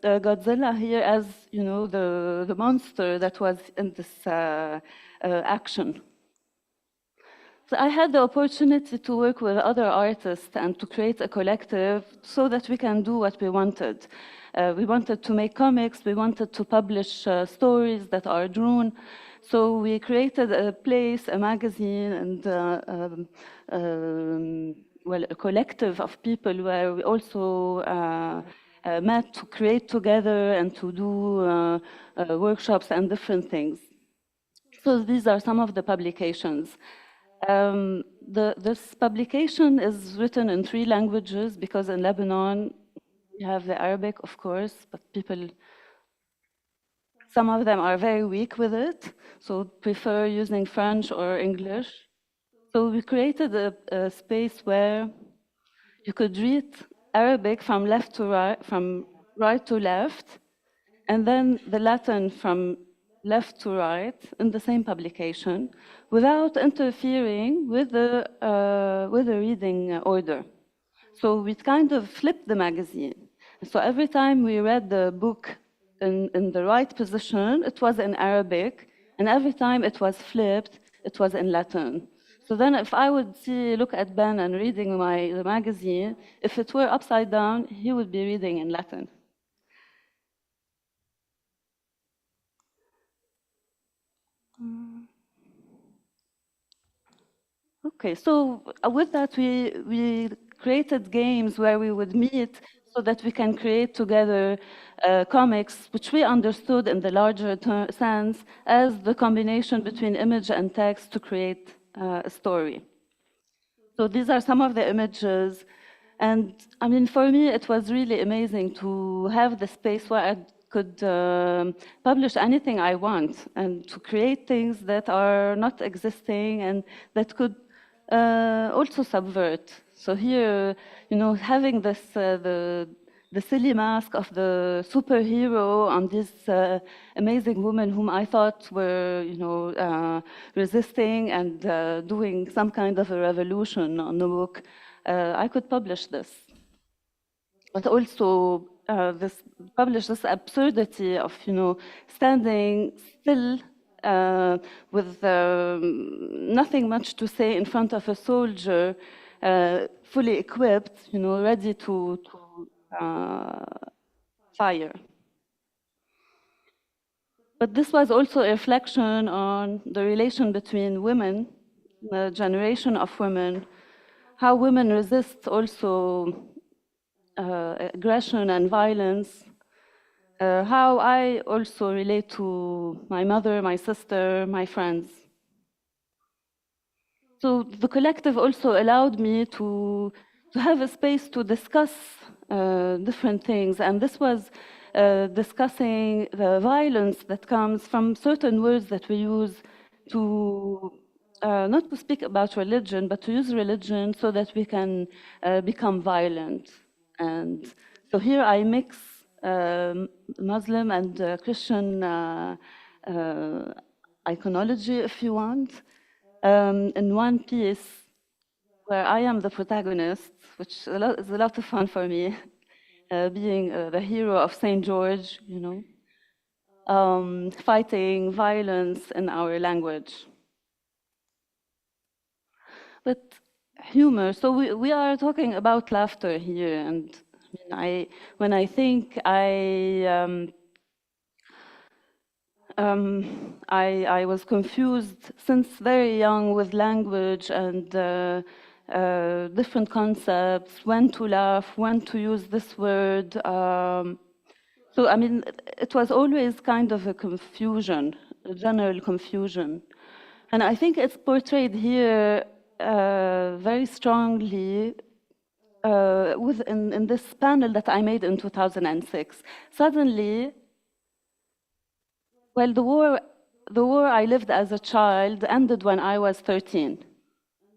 Godzilla here as, the monster that was in this action. So I had the opportunity to work with other artists and to create a collective so that we can do what we wanted. We wanted to make comics, we wanted to publish stories that are drawn. So we created a place, a magazine, and a collective of people where we also met to create together and to do workshops and different things. So these are some of the publications. This publication is written in 3 languages because in Lebanon we have the Arabic, of course, but some of them are very weak with it, so prefer using French or English. So we created a space where you could read Arabic from left to right, from right to left, and then the Latin from left to right in the same publication, without interfering with the reading order. So we kind of flipped the magazine. So every time we read the book in the right position, it was in Arabic, and every time it was flipped, it was in Latin. So then if I would look at Ben and reading the magazine, if it were upside down, he would be reading in Latin. Okay, so with that, we created games where we would meet so that we can create together comics, which we understood in the larger sense as the combination between image and text to create a story. So these are some of the images. And I mean, for me, it was really amazing to have the space where I could publish anything I want and to create things that are not existing and that could also subvert. So here, having this, the silly mask of the superhero on this amazing woman whom I thought were, resisting and doing some kind of a revolution on the book, I could publish this. But also publish this absurdity of, standing still with nothing much to say in front of a soldier, fully equipped, ready to fire. But this was also a reflection on the relation between women, the generation of women, how women resist also aggression and violence, how I also relate to my mother, my sister, my friends. So the collective also allowed me to have a space to discuss different things, and this was discussing the violence that comes from certain words that we use to not to speak about religion, but to use religion so that we can become violent. And so here I mix Muslim and Christian iconology, if you want, in one piece where I am the protagonist, which is a lot of fun for me, being the hero of St. George, you know, fighting violence in our language. But humor, so we are talking about laughter here, and when I think I was confused since very young with language and different concepts, when to laugh, when to use this word. So, I mean, it was always kind of a confusion, a general confusion. And I think it's portrayed here very strongly in this panel that I made in 2006. Suddenly, well, the war I lived as a child ended when I was 13.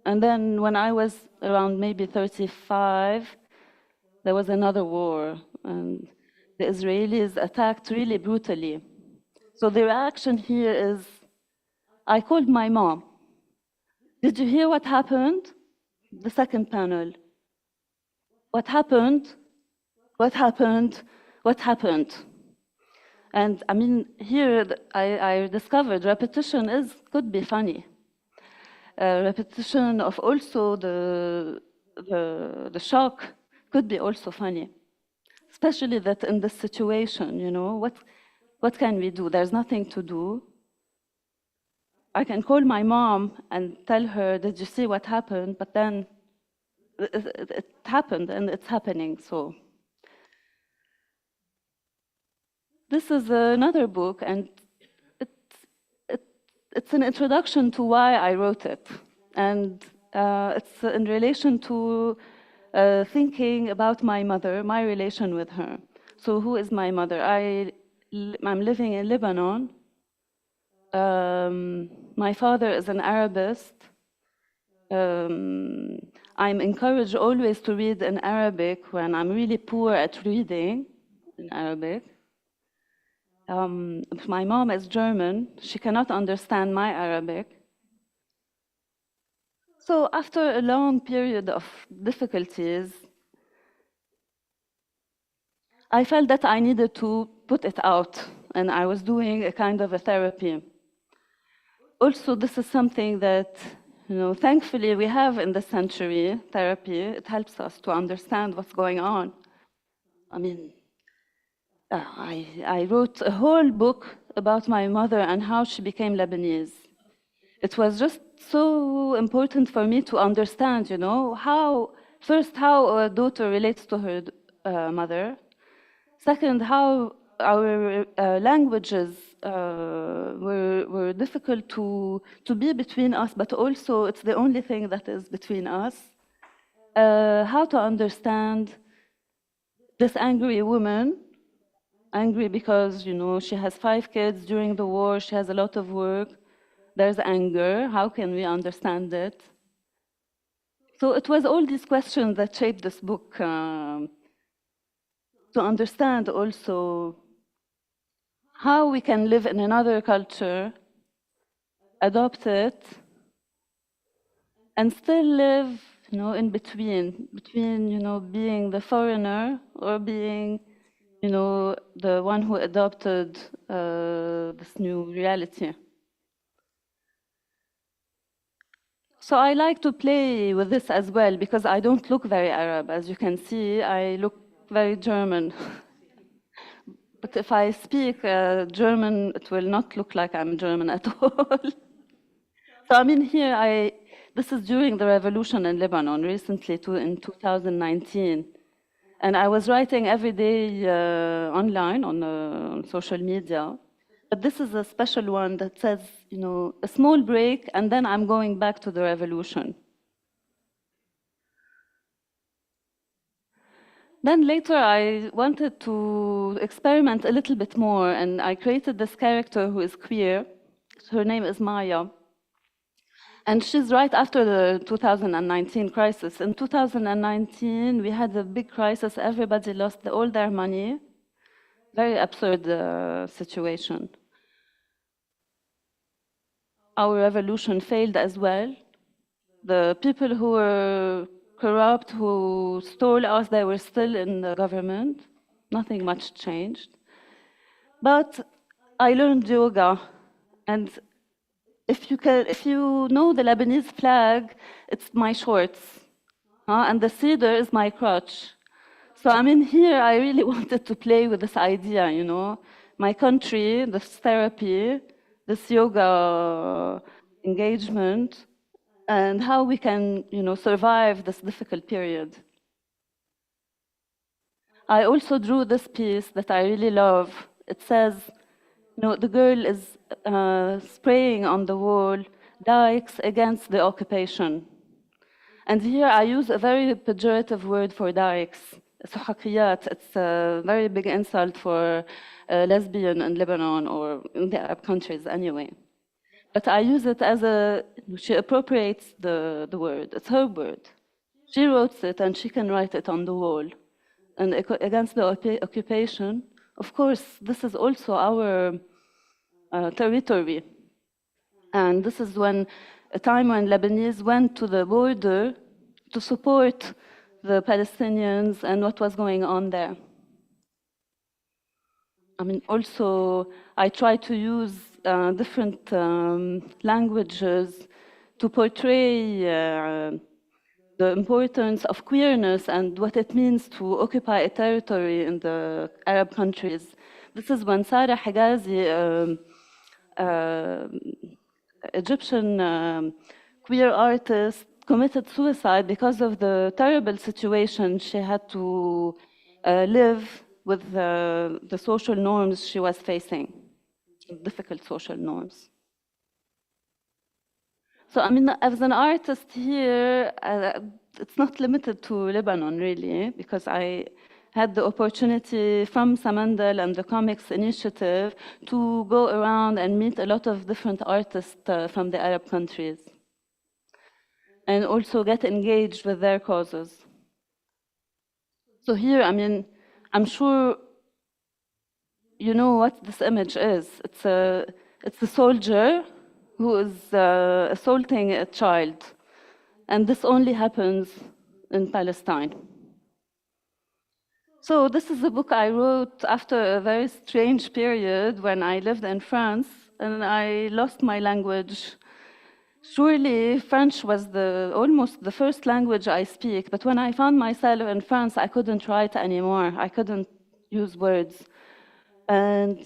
And then when I was around maybe 35, there was another war, and the Israelis attacked really brutally. So the reaction here is, I called my mom. Did you hear what happened? The second panel. What happened? What happened? What happened? And I mean, here I discovered repetition could be funny. Repetition of also the shock could be also funny, especially that in this situation, you know, what can we do? There's nothing to do. I can call my mom and tell her, did you see what happened? But then it happened and it's happening, so. This is another book, and it's an introduction to why I wrote it. And it's in relation to thinking about my mother, my relation with her. So who is my mother? I'm living in Lebanon. My father is an Arabist. I'm encouraged always to read in Arabic when I'm really poor at reading in Arabic. My mom is German. She cannot understand my Arabic. So after a long period of difficulties, I felt that I needed to put it out, and I was doing a kind of a therapy. Also, this is something that, you know, thankfully we have in this century, therapy. It helps us to understand what's going on. I mean, I wrote a whole book about my mother and how she became Lebanese. It was just so important for me to understand, you know, how a daughter relates to her mother. Second, how our languages were difficult to be between us, but also it's the only thing that is between us. How to understand this angry woman, angry because, you know, she has 5 kids during the war, she has a lot of work, there's anger, how can we understand it? So it was all these questions that shaped this book, to understand also how we can live in another culture, adopt it, and still live, you know, in between, you know, being the foreigner or being, you know, the one who adopted this new reality. So I like to play with this as well, because I don't look very Arab. As you can see, I look very German. But if I speak German, it will not look like I'm German at all. So I mean, here I This is during the revolution in Lebanon, recently in 2019. And I was writing every day online on social media. But this is a special one that says, you know, a small break, and then I'm going back to the revolution. Then later I wanted to experiment a little bit more, and I created this character who is queer. Her name is Maya. And she's right after the 2019 crisis. In 2019, we had a big crisis. Everybody lost all their money. Very absurd situation. Our revolution failed as well. The people who were corrupt, who stole us, they were still in the government. Nothing much changed. But I learned yoga, and if you know the Lebanese flag, it's my shorts, and the cedar is my crutch. So I mean, here I really wanted to play with this idea, you know, my country, this therapy, this yoga engagement, and how we can, you know, survive this difficult period. I also drew this piece that I really love. It says, you know, the girl is spraying on the wall dikes against the occupation. And here I use a very pejorative word for dikes, suhakiyat. It's a very big insult for lesbian in Lebanon or in the Arab countries anyway. But I use it as she appropriates the word. It's her word. She wrote it and she can write it on the wall. And against the occupation, of course, this is also our territory. And this is a time when Lebanese went to the border to support the Palestinians and what was going on there. I mean, also, I try to use different languages to portray the importance of queerness and what it means to occupy a territory in the Arab countries. This is when Sarah Higazi, Egyptian queer artist, committed suicide because of the terrible situation she had to live with the social norms she was facing, difficult social norms. So, I mean, as an artist here, it's not limited to Lebanon, really, because I had the opportunity from Samandal and the Comics Initiative to go around and meet a lot of different artists from the Arab countries, and also get engaged with their causes. So here, I mean, I'm sure you know what this image is. It's a soldier who is assaulting a child. And this only happens in Palestine. So this is a book I wrote after a very strange period when I lived in France and I lost my language. Surely French was almost the first language I speak, but when I found myself in France, I couldn't write anymore. I couldn't use words. And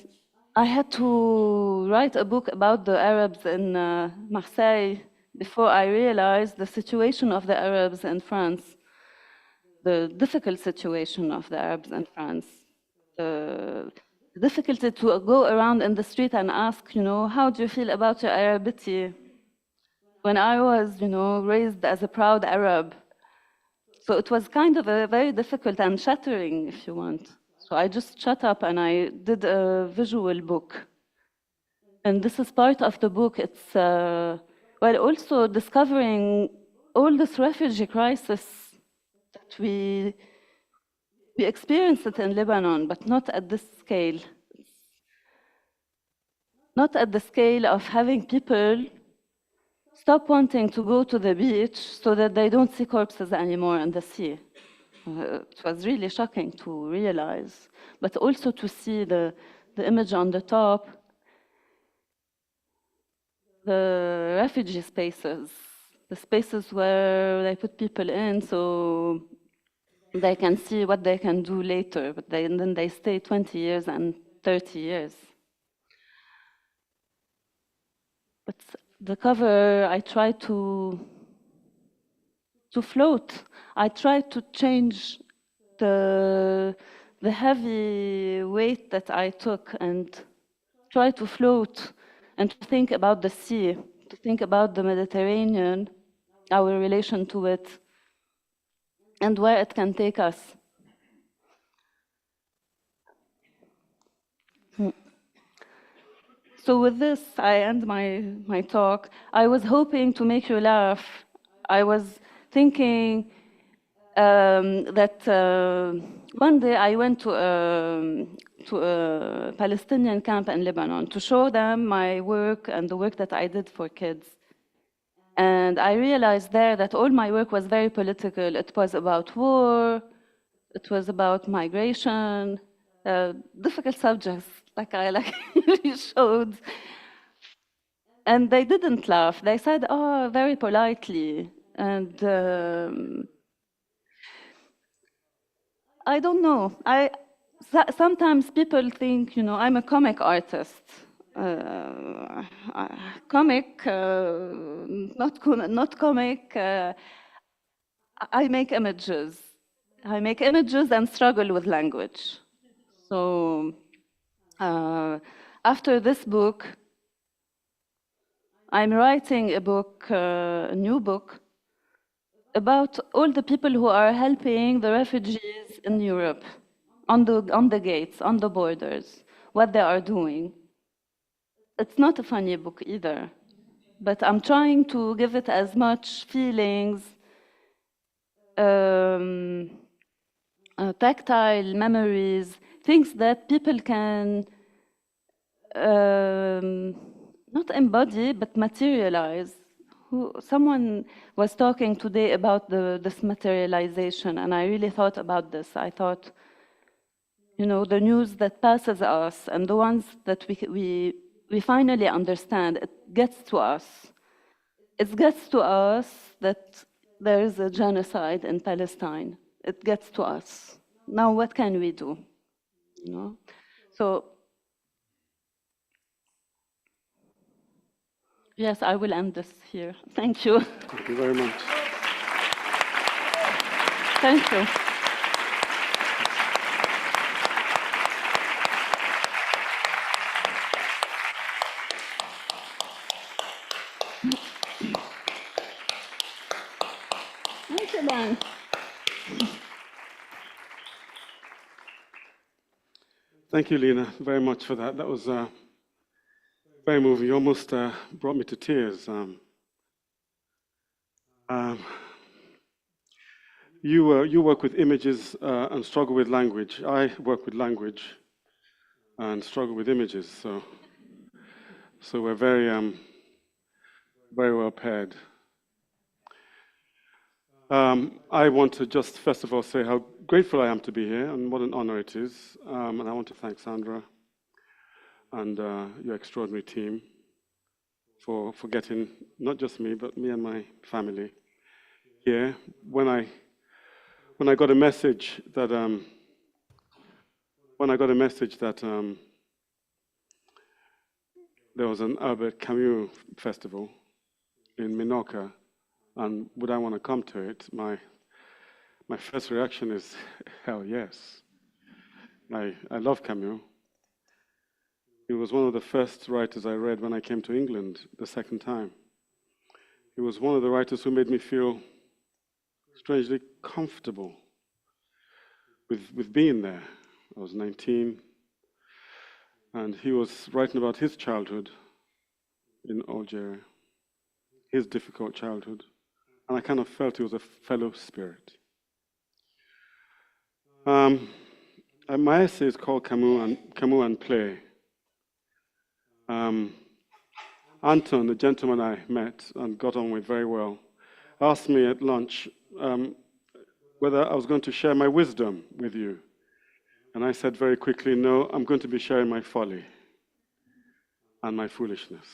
I had to write a book about the Arabs in Marseille before I realized the situation of the Arabs in France, the difficult situation of the Arabs in France, the difficulty to go around in the street and ask, you know, how do you feel about your Arabity? When I was, you know, raised as a proud Arab. So it was kind of a very difficult and shattering, if you want. So I just shut up and I did a visual book. And this is part of the book. It's, well, also discovering all this refugee crisis that we experienced it in Lebanon, but not at this scale. Not at the scale of having people stop wanting to go to the beach so that they don't see corpses anymore in the sea. It was really shocking to realize, but also to see the image on the top, the refugee spaces, the spaces where they put people in so they can see what they can do later, but then they stay 20 years and 30 years. But the cover, I try to to float. I tried to change the heavy weight that I took and try to float and to think about the sea, to think about the Mediterranean, our relation to it, and where it can take us. So with this, I end my talk. I was hoping to make you laugh. I was thinking that one day I went to a Palestinian camp in Lebanon to show them my work and the work that I did for kids. And I realized there that all my work was very political. It was about war, it was about migration, difficult subjects, like I really showed. And they didn't laugh. They said, oh, very politely. And I don't know. Sometimes people think, you know, I'm a comic artist. Comic, not comic. I make images. I make images and struggle with language. So after this book, I'm writing a book, a new book, about all the people who are helping the refugees in Europe, on the gates, on the borders, what they are doing. It's not a funny book either, but I'm trying to give it as much feelings, tactile memories, things that people can not embody, but materialize. Someone was talking today about this materialization, and I really thought about this. I thought, you know, the news that passes us and the ones that we finally understand, it gets to us. It gets to us that there is a genocide in Palestine. It gets to us. Now, what can we do? You know? So, yes, I will end this here. Thank you. Thank you very much. Thank you. Thank you, Dan. Thank you, Lena, very much for that. That was very moving. You almost brought me to tears. You work with images and struggle with language. I work with language and struggle with images. So we're very well paired. I want to just first of all say how grateful I am to be here and what an honor it is. And I want to thank Sandra and your extraordinary team for getting not just me, but me and my family here. When I got a message that there was an Albert Camus festival in Menorca, and would I want to come to it? My first reaction is, hell yes. I love Camus. He was one of the first writers I read when I came to England the second time. He was one of the writers who made me feel strangely comfortable with being there. I was 19, and he was writing about his childhood in Algeria, his difficult childhood, and I kind of felt he was a fellow spirit. My essay is called Camus and Play. Anton, the gentleman I met and got on with very well, asked me at lunch whether I was going to share my wisdom with you. And I said very quickly, no, I'm going to be sharing my folly and my foolishness.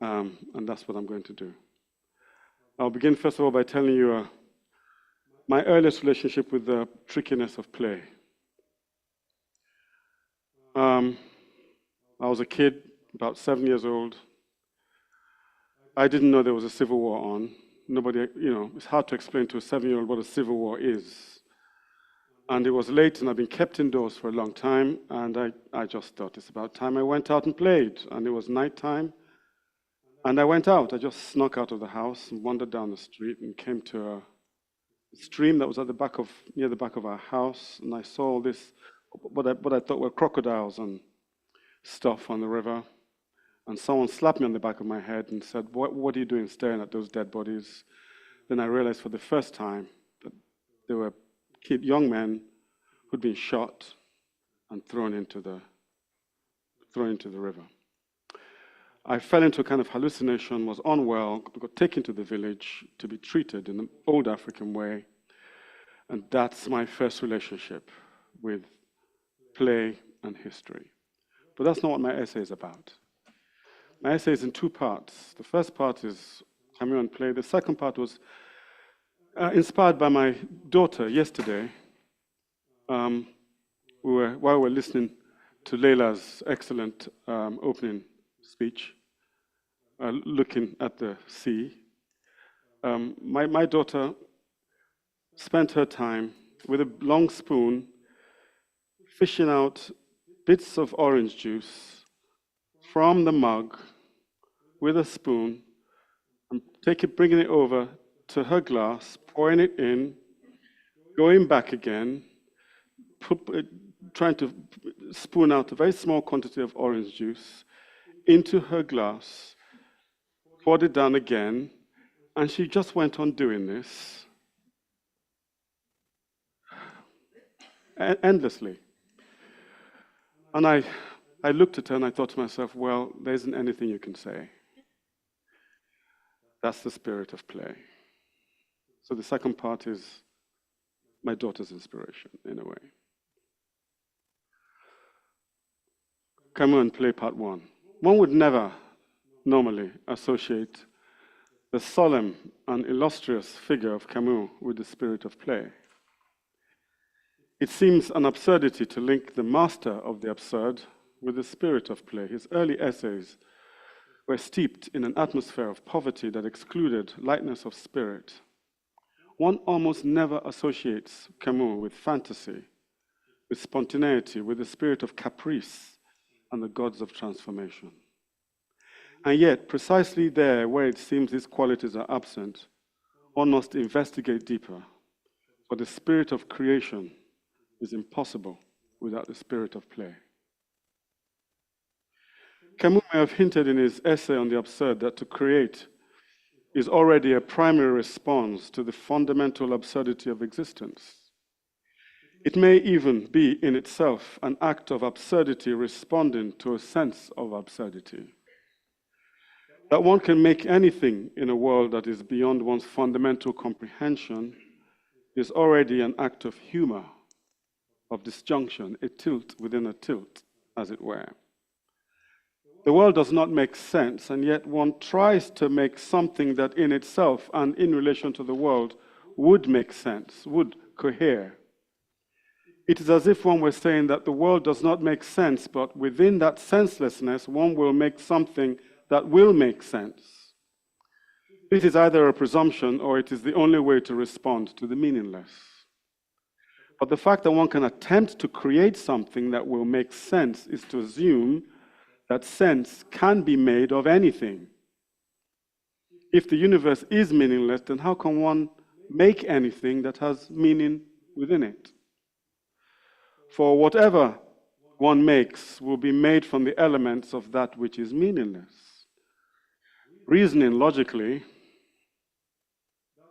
And that's what I'm going to do. I'll begin first of all by telling you my earliest relationship with the trickiness of play. I was a kid, about 7 years old. I didn't know there was a civil war on. nobody, it's hard to explain to a 7-year-old what a civil war is. And it was late, and I'd been kept indoors for a long time, and I just thought it's about time I went out and played. And it was nighttime, and I went out. I just snuck out of the house and wandered down the street and came to a stream that was at near the back of our house, and I saw this, what I thought were crocodiles and stuff on the river. And someone slapped me on the back of my head and said, what are you doing staring at those dead bodies? Then I realized for the first time that there were young men who'd been shot and thrown into the river. I fell into a kind of hallucination, was unwell, got taken to the village to be treated in an old African way. And that's my first relationship with play and history. But that's not what my essay is about. My essay is in 2 parts. The first part is Camus and play. The second part was inspired by my daughter yesterday. While we were listening to Leila's excellent opening speech, looking at the sea, my daughter spent her time with a long spoon fishing out bits of orange juice from the mug with a spoon and bringing it over to her glass, pouring it in, going back again, trying to spoon out a very small quantity of orange juice into her glass, poured it down again, and she just went on doing this endlessly. And I looked at her and I thought to myself, well, there isn't anything you can say. That's the spirit of play. So the second part is my daughter's inspiration, in a way. Camus and play part 1. One would never normally associate the solemn and illustrious figure of Camus with the spirit of play. It seems an absurdity to link the master of the absurd with the spirit of play. His early essays were steeped in an atmosphere of poverty that excluded lightness of spirit. One almost never associates Camus with fantasy, with spontaneity, with the spirit of caprice and the gods of transformation. And yet, precisely there where it seems these qualities are absent, one must investigate deeper, for the spirit of creation is impossible without the spirit of play. Camus may have hinted in his essay on the absurd that to create is already a primary response to the fundamental absurdity of existence. It may even be in itself an act of absurdity responding to a sense of absurdity. That one can make anything in a world that is beyond one's fundamental comprehension is already an act of humor, of disjunction, a tilt within a tilt, as it were. The world does not make sense, and yet one tries to make something that in itself and in relation to the world would make sense, would cohere. It is as if one were saying that the world does not make sense, but within that senselessness, one will make something that will make sense. This is either a presumption or it is the only way to respond to the meaningless. But the fact that one can attempt to create something that will make sense is to assume that sense can be made of anything. If the universe is meaningless, then how can one make anything that has meaning within it? For whatever one makes will be made from the elements of that which is meaningless. Reasoning logically,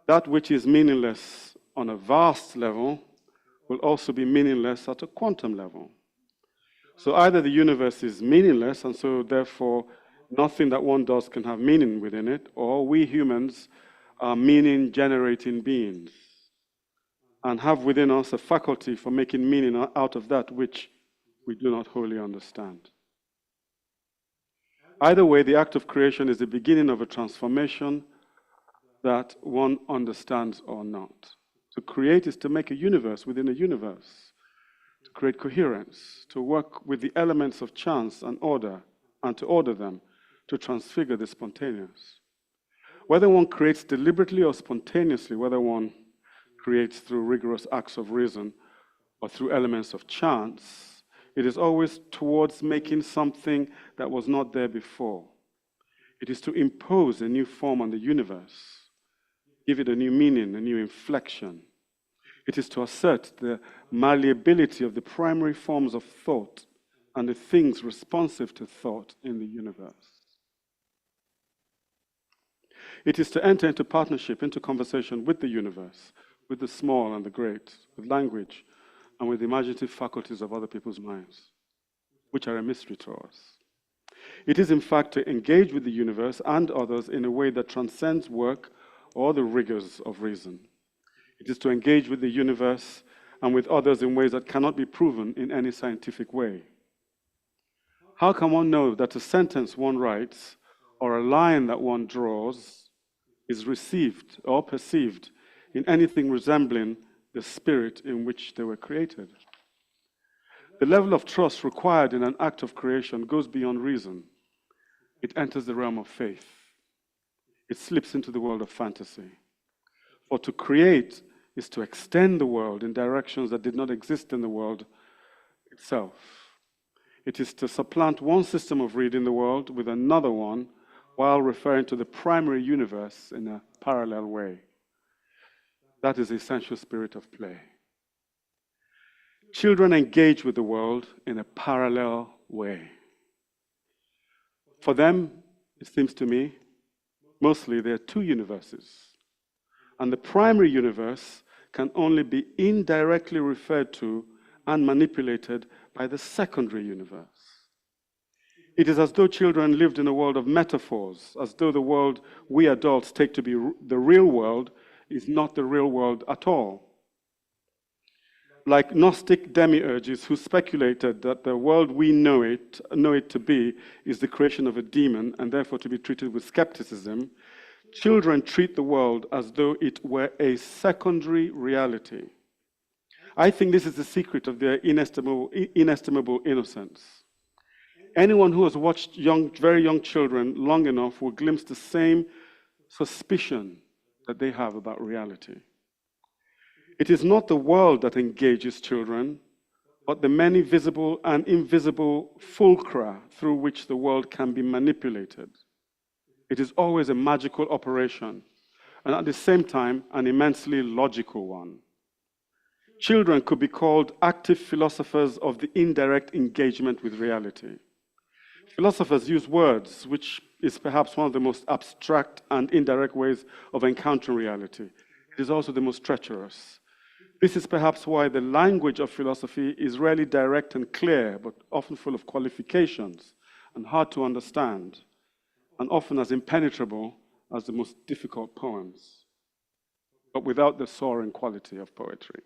that which is meaningless on a vast level will also be meaningless at a quantum level. So either the universe is meaningless, and so therefore nothing that one does can have meaning within it, or we humans are meaning-generating beings and have within us a faculty for making meaning out of that which we do not wholly understand. Either way, the act of creation is the beginning of a transformation that one understands or not. To create is to make a universe within a universe, to create coherence, to work with the elements of chance and to order them, to transfigure the spontaneous. Whether one creates deliberately or spontaneously, whether one creates through rigorous acts of reason or through elements of chance, it is always towards making something that was not there before. It is to impose a new form on the universe, give it a new meaning, a new inflection. It is to assert the malleability of the primary forms of thought and the things responsive to thought in the universe. It is to enter into partnership, into conversation with the universe, with the small and the great, with language, and with the imaginative faculties of other people's minds, which are a mystery to us. It is, in fact, to engage with the universe and others in a way that transcends work or the rigors of reason. It is to engage with the universe and with others in ways that cannot be proven in any scientific way. How can one know that a sentence one writes or a line that one draws is received or perceived in anything resembling the spirit in which they were created? The level of trust required in an act of creation goes beyond reason. It enters the realm of faith. It slips into the world of fantasy. For to create is to extend the world in directions that did not exist in the world itself. It is to supplant one system of reading the world with another one while referring to the primary universe in a parallel way. That is the essential spirit of play. Children engage with the world in a parallel way. For them, it seems to me, mostly there are two universes. And the primary universe can only be indirectly referred to and manipulated by the secondary universe. It is as though children lived in a world of metaphors, as though the world we adults take to be the real world is not the real world at all. Like Gnostic demiurges who speculated that the world we know it to be is the creation of a demon and therefore to be treated with skepticism, children treat the world as though it were a secondary reality. I think this is the secret of their inestimable innocence. Anyone who has watched very young children long enough will glimpse the same suspicion that they have about reality. It is not the world that engages children, but the many visible and invisible fulcra through which the world can be manipulated. It is always a magical operation, and at the same time, an immensely logical one. Children could be called active philosophers of the indirect engagement with reality. Philosophers use words, which is perhaps one of the most abstract and indirect ways of encountering reality. It is also the most treacherous. This is perhaps why the language of philosophy is rarely direct and clear, but often full of qualifications and hard to understand, and often as impenetrable as the most difficult poems, but without the soaring quality of poetry.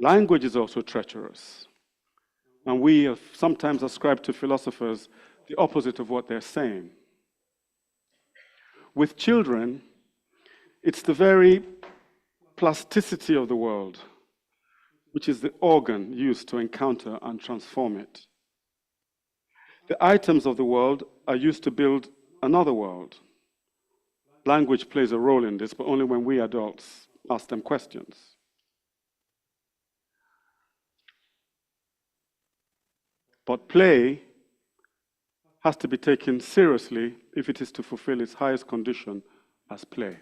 Language is also treacherous, and we have sometimes ascribed to philosophers the opposite of what they're saying. With children, it's the very plasticity of the world, which is the organ used to encounter and transform it. The items of the world are used to build another world. Language plays a role in this, but only when we adults ask them questions. But play has to be taken seriously if it is to fulfill its highest condition as play.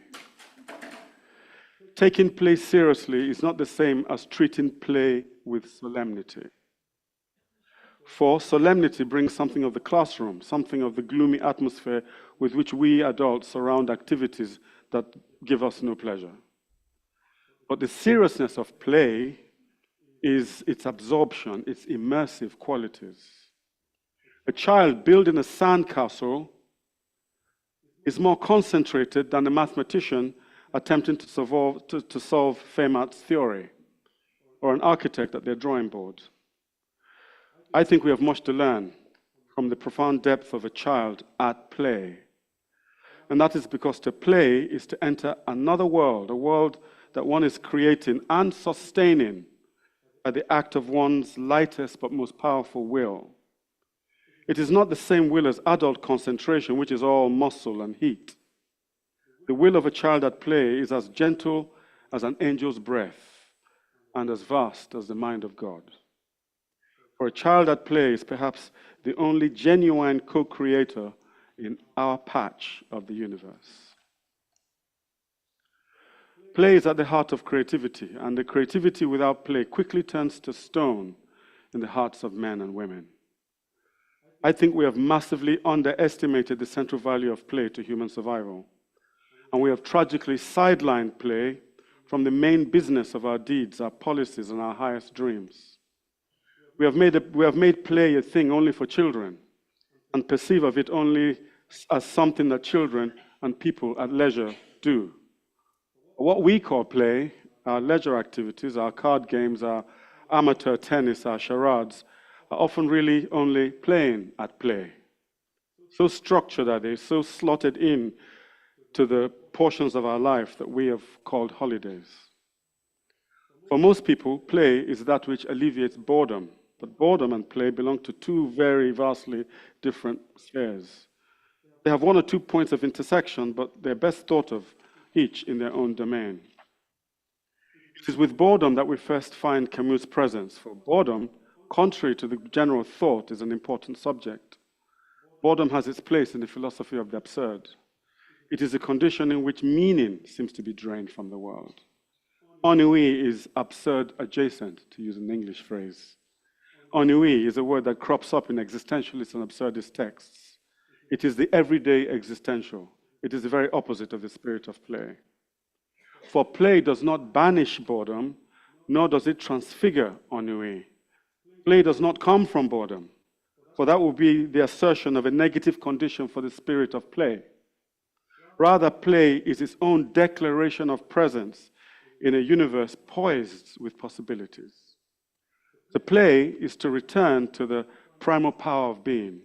Taking play seriously is not the same as treating play with solemnity. For solemnity brings something of the classroom, something of the gloomy atmosphere with which we adults surround activities that give us no pleasure. But the seriousness of play is its absorption, its immersive qualities. A child building a sandcastle is more concentrated than a mathematician attempting to solve Fermat's theory, or an architect at their drawing board. I think we have much to learn from the profound depth of a child at play. And that is because to play is to enter another world, a world that one is creating and sustaining by the act of one's lightest but most powerful will. It is not the same will as adult concentration, which is all muscle and heat. The will of a child at play is as gentle as an angel's breath and as vast as the mind of God. For a child at play is perhaps the only genuine co-creator in our patch of the universe. Play is at the heart of creativity, and the creativity without play quickly turns to stone in the hearts of men and women. I think we have massively underestimated the central value of play to human survival, and we have tragically sidelined play from the main business of our deeds, our policies, and our highest dreams. We have made play a thing only for children and perceive of it only as something that children and people at leisure do. What we call play, our leisure activities, our card games, our amateur tennis, our charades, are often really only playing at play. So structured are they, so slotted in to the portions of our life that we have called holidays. For most people, play is that which alleviates boredom, but boredom and play belong to two very vastly different spheres. They have one or two points of intersection, but they're best thought of each in their own domain. It is with boredom that we first find Camus' presence, for boredom, contrary to the general thought, is an important subject. Boredom has its place in the philosophy of the absurd. It is a condition in which meaning seems to be drained from the world. Ennui is absurd adjacent, to use an English phrase. Ennui is a word that crops up in existentialist and absurdist texts. It is the everyday existential. It is the very opposite of the spirit of play. For play does not banish boredom, nor does it transfigure ennui. Play does not come from boredom, for that would be the assertion of a negative condition for the spirit of play. Rather, play is its own declaration of presence in a universe poised with possibilities. To play is to return to the primal power of being.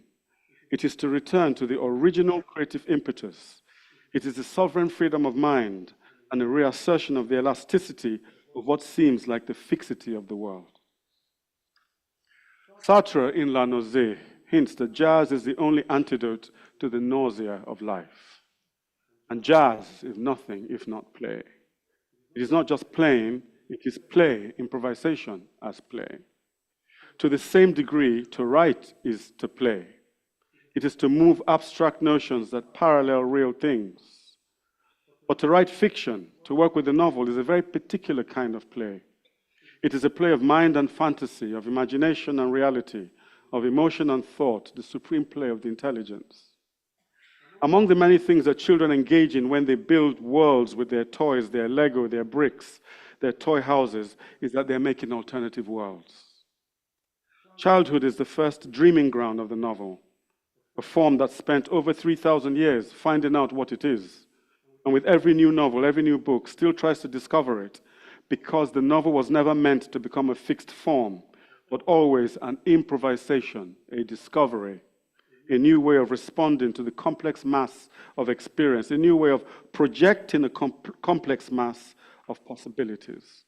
It is to return to the original creative impetus. It is the sovereign freedom of mind and a reassertion of the elasticity of what seems like the fixity of the world. Sartre in La Nausée hints that jazz is the only antidote to the nausea of life. And jazz is nothing if not play. It is not just playing, it is play, improvisation as play. To the same degree, to write is to play. It is to move abstract notions that parallel real things. But to write fiction, to work with a novel, is a very particular kind of play. It is a play of mind and fantasy, of imagination and reality, of emotion and thought, the supreme play of the intelligence. Among the many things that children engage in when they build worlds with their toys, their Lego, their bricks, their toy houses, is that they're making alternative worlds. Childhood is the first dreaming ground of the novel, a form that spent over 3,000 years finding out what it is. And with every new novel, every new book, still tries to discover it, because the novel was never meant to become a fixed form, but always an improvisation, a discovery, a new way of responding to the complex mass of experience, a new way of projecting a complex mass of possibilities.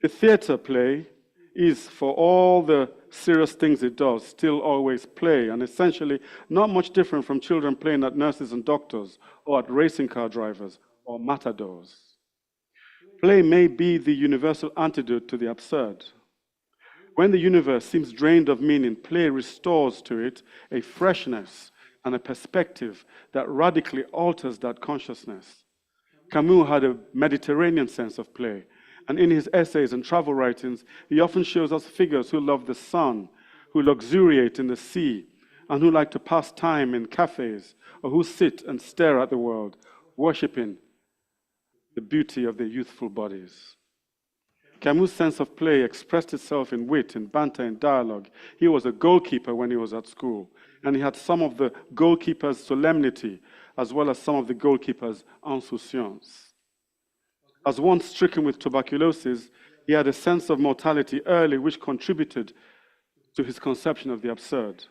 The theater play is, for all the serious things it does, still always play, and essentially not much different from children playing at nurses and doctors, or at racing car drivers, or matadors. Play may be the universal antidote to the absurd. When the universe seems drained of meaning, play restores to it a freshness and a perspective that radically alters that consciousness. Camus had a Mediterranean sense of play, and in his essays and travel writings, he often shows us figures who love the sun, who luxuriate in the sea, and who like to pass time in cafes, or who sit and stare at the world, worshipping the beauty of their youthful bodies. Camus' sense of play expressed itself in wit, in banter, in dialogue. He was a goalkeeper when he was at school, and he had some of the goalkeeper's solemnity, as well as some of the goalkeeper's insouciance. As one stricken with tuberculosis, he had a sense of mortality early, which contributed to his conception of the absurd.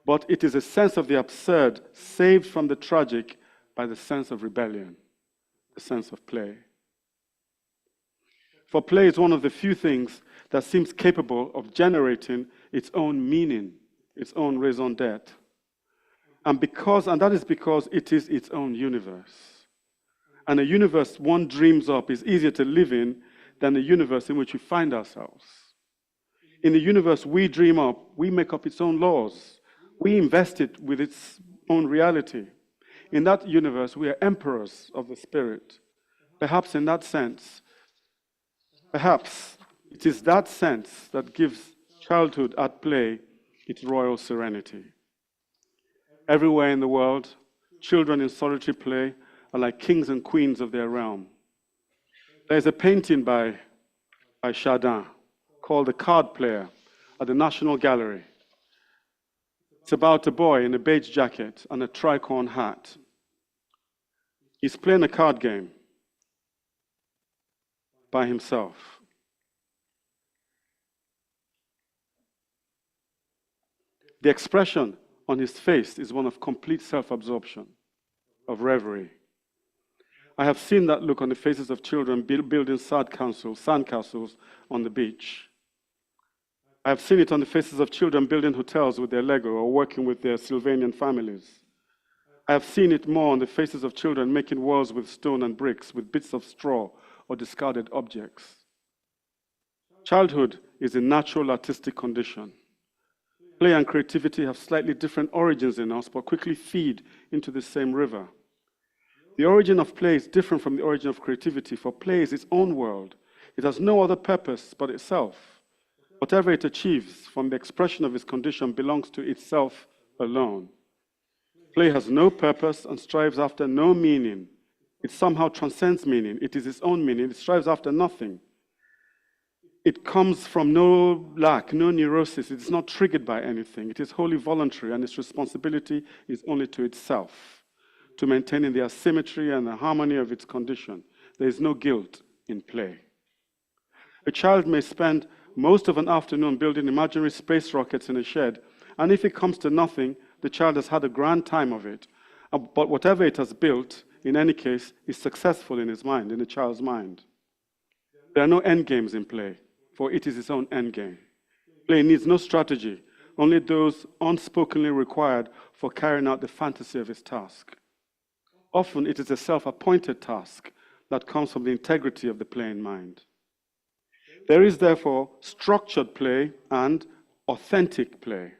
But it is a sense of the absurd saved from the tragic by the sense of rebellion, the sense of play. For play is one of the few things that seems capable of generating its own meaning, its own raison d'être. And that is because it is its own universe. And a universe one dreams up is easier to live in than the universe in which we find ourselves. In the universe we dream up, we make up its own laws. We invest it with its own reality. In that universe, we are emperors of the spirit. Perhaps in that sense, perhaps it is that sense that gives childhood at play its royal serenity. Everywhere in the world, children in solitary play are like kings and queens of their realm. There's a painting by Chardin called The Card Player at the National Gallery. It's about a boy in a beige jacket and a tricorn hat. He's playing a card game by himself. The expression on his face is one of complete self-absorption, of reverie. I have seen that look on the faces of children building sandcastles on the beach. I have seen it on the faces of children building hotels with their Lego or working with their Sylvanian families. I have seen it more on the faces of children making walls with stone and bricks, with bits of straw or discarded objects. Childhood is a natural artistic condition. Play and creativity have slightly different origins in us, but quickly feed into the same river. The origin of play is different from the origin of creativity, for play is its own world. It has no other purpose but itself. Whatever it achieves from the expression of its condition belongs to itself alone. Play has no purpose and strives after no meaning. It somehow transcends meaning. It is its own meaning. It strives after nothing. It comes from no lack, no neurosis. It is not triggered by anything. It is wholly voluntary, and its responsibility is only to itself, to maintaining the asymmetry and the harmony of its condition. There is no guilt in play. A child may spend most of an afternoon building imaginary space rockets in a shed, and if it comes to nothing, the child has had a grand time of it. But whatever it has built, in any case, is successful in his mind, in the child's mind. There are no end games in play, for it is its own end game. Play needs no strategy, only those unspokenly required for carrying out the fantasy of its task. Often it is a self-appointed task that comes from the integrity of the playing mind. There is therefore structured play and authentic play.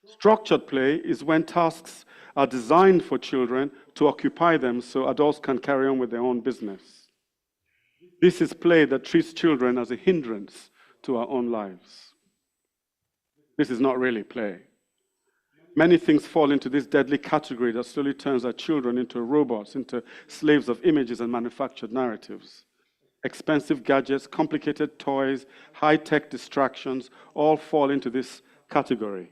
Structured play is when tasks are designed for children to occupy them so adults can carry on with their own business. This is play that treats children as a hindrance to our own lives. This is not really play. Many things fall into this deadly category that slowly turns our children into robots, into slaves of images and manufactured narratives. Expensive gadgets, complicated toys, high-tech distractions all fall into this category.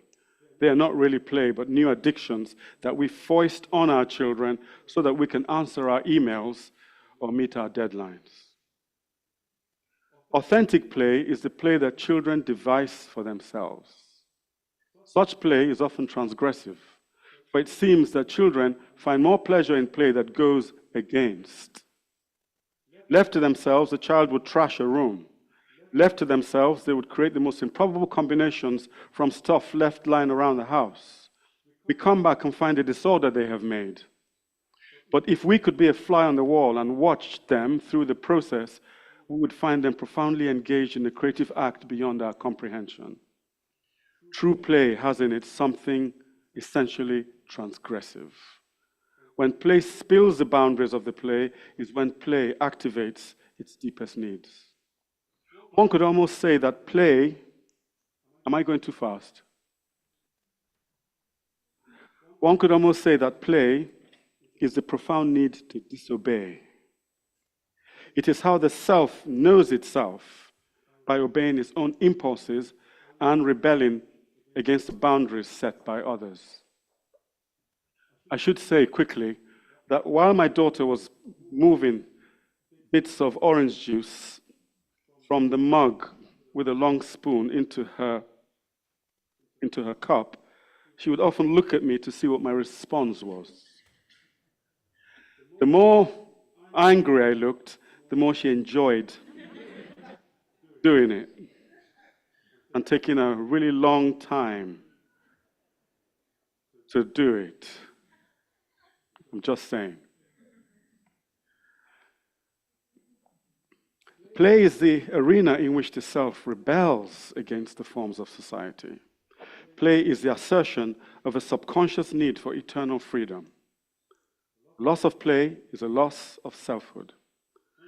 They are not really play, but new addictions that we foist on our children so that we can answer our emails or meet our deadlines. Authentic play is the play that children devise for themselves. Such play is often transgressive, for it seems that children find more pleasure in play that goes against. Left to themselves, the child would trash a room. Left to themselves, they would create the most improbable combinations from stuff left lying around the house. We come back and find the disorder they have made. But if we could be a fly on the wall and watch them through the process, we would find them profoundly engaged in a creative act beyond our comprehension. True play has in it something essentially transgressive. When play spills the boundaries of the play is when play activates its deepest needs. One could almost say that play, am I going too fast? One could almost say that play is the profound need to disobey. It is how the self knows itself by obeying its own impulses and rebelling against the boundaries set by others. I should say quickly that while my daughter was moving bits of orange juice from the mug with a long spoon into her cup, she would often look at me to see what my response was. The more angry I looked, the more she enjoyed doing it and taking a really long time to do it. I'm just saying. Play is the arena in which the self rebels against the forms of society. Play is the assertion of a subconscious need for eternal freedom. Loss of play is a loss of selfhood.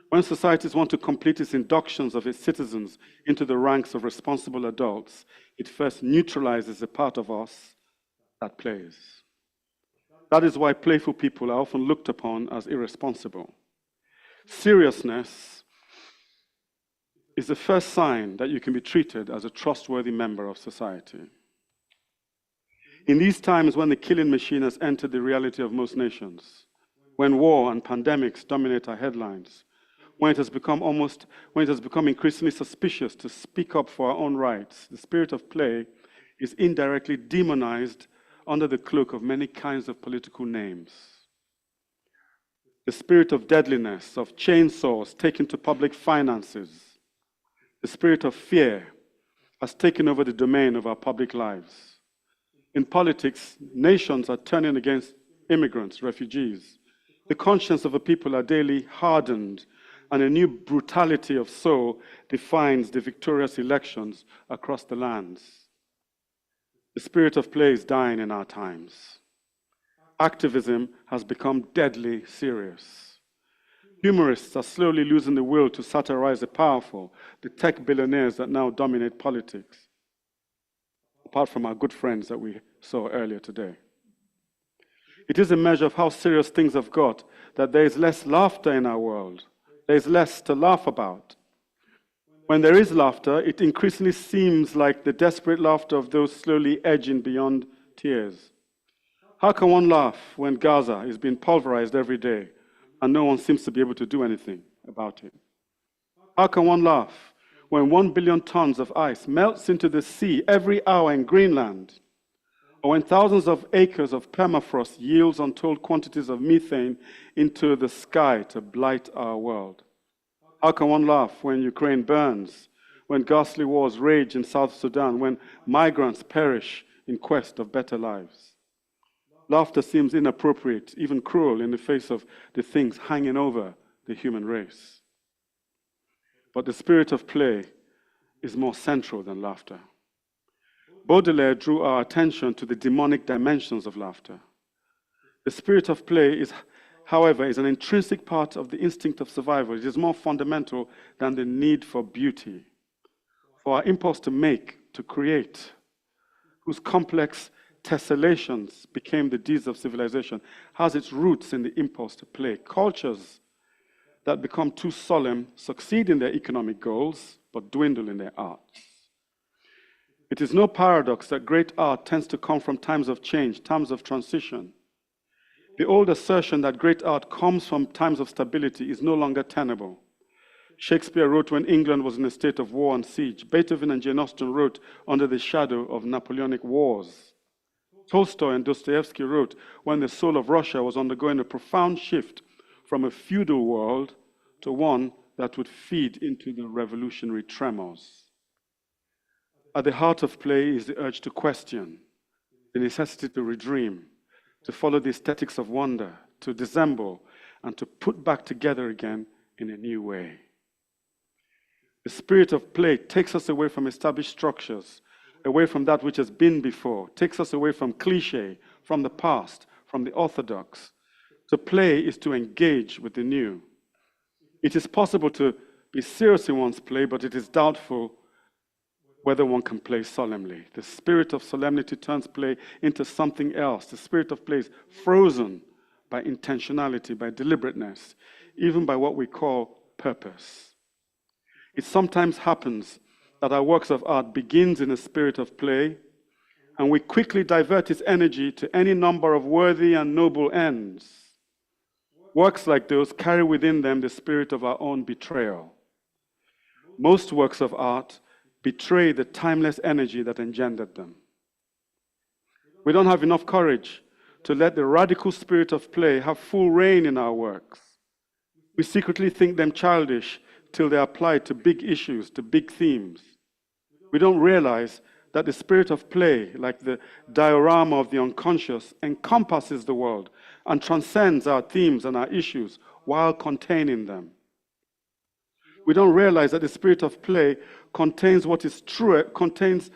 When societies want to complete its inductions of its citizens into the ranks of responsible adults, it first neutralizes the part of us that plays. That is why playful people are often looked upon as irresponsible. Seriousness is the first sign that you can be treated as a trustworthy member of society. In these times when the killing machine has entered the reality of most nations, when war and pandemics dominate our headlines, when it has become increasingly suspicious to speak up for our own rights, the spirit of play is indirectly demonized under the cloak of many kinds of political names. The spirit of deadliness, of chainsaws taken to public finances, the spirit of fear has taken over the domain of our public lives. In politics, nations are turning against immigrants, refugees. The conscience of a people are daily hardened, and a new brutality of soul defines the victorious elections across the lands. The spirit of play is dying in our times. Activism has become deadly serious. Humorists are slowly losing the will to satirize the powerful, the tech billionaires that now dominate politics, apart from our good friends that we saw earlier today. It is a measure of how serious things have got that there is less laughter in our world. There is less to laugh about. When there is laughter, it increasingly seems like the desperate laughter of those slowly edging beyond tears. How can one laugh when Gaza is being pulverized every day and no one seems to be able to do anything about it? How can one laugh when 1 billion tons of ice melts into the sea every hour in Greenland, or when thousands of acres of permafrost yields untold quantities of methane into the sky to blight our world? How can one laugh when Ukraine burns, when ghastly wars rage in South Sudan, when migrants perish in quest of better lives? Laughter seems inappropriate, even cruel, in the face of the things hanging over the human race. But the spirit of play is more central than laughter. Baudelaire drew our attention to the demonic dimensions of laughter. The spirit of play however, is an intrinsic part of the instinct of survival. It is more fundamental than the need for beauty. For our impulse to make, to create, whose complex tessellations became the deeds of civilization, has its roots in the impulse to play. Cultures that become too solemn succeed in their economic goals, but dwindle in their arts. It is no paradox that great art tends to come from times of change, times of transition. The old assertion that great art comes from times of stability is no longer tenable. Shakespeare wrote when England was in a state of war and siege. Beethoven and Jane Austen wrote under the shadow of Napoleonic wars. Tolstoy and Dostoevsky wrote when the soul of Russia was undergoing a profound shift from a feudal world to one that would feed into the revolutionary tremors. At the heart of play is the urge to question, the necessity to redream, to follow the aesthetics of wonder, to dissemble, and to put back together again in a new way. The spirit of play takes us away from established structures, away from that which has been before, takes us away from cliché, from the past, from the orthodox. To play is to engage with the new. It is possible to be serious in one's play, but it is doubtful whether one can play solemnly. The spirit of solemnity turns play into something else. The spirit of play is frozen by intentionality, by deliberateness, even by what we call purpose. It sometimes happens that our works of art begins in a spirit of play, and we quickly divert its energy to any number of worthy and noble ends. Works like those carry within them the spirit of our own betrayal. Most works of art betray the timeless energy that engendered them. We don't have enough courage to let the radical spirit of play have full reign in our works. We secretly think them childish till they are applied to big issues, to big themes. We don't realize that the spirit of play, like the diorama of the unconscious, encompasses the world and transcends our themes and our issues while containing them. We don't realize that the spirit of play contains what is true, contains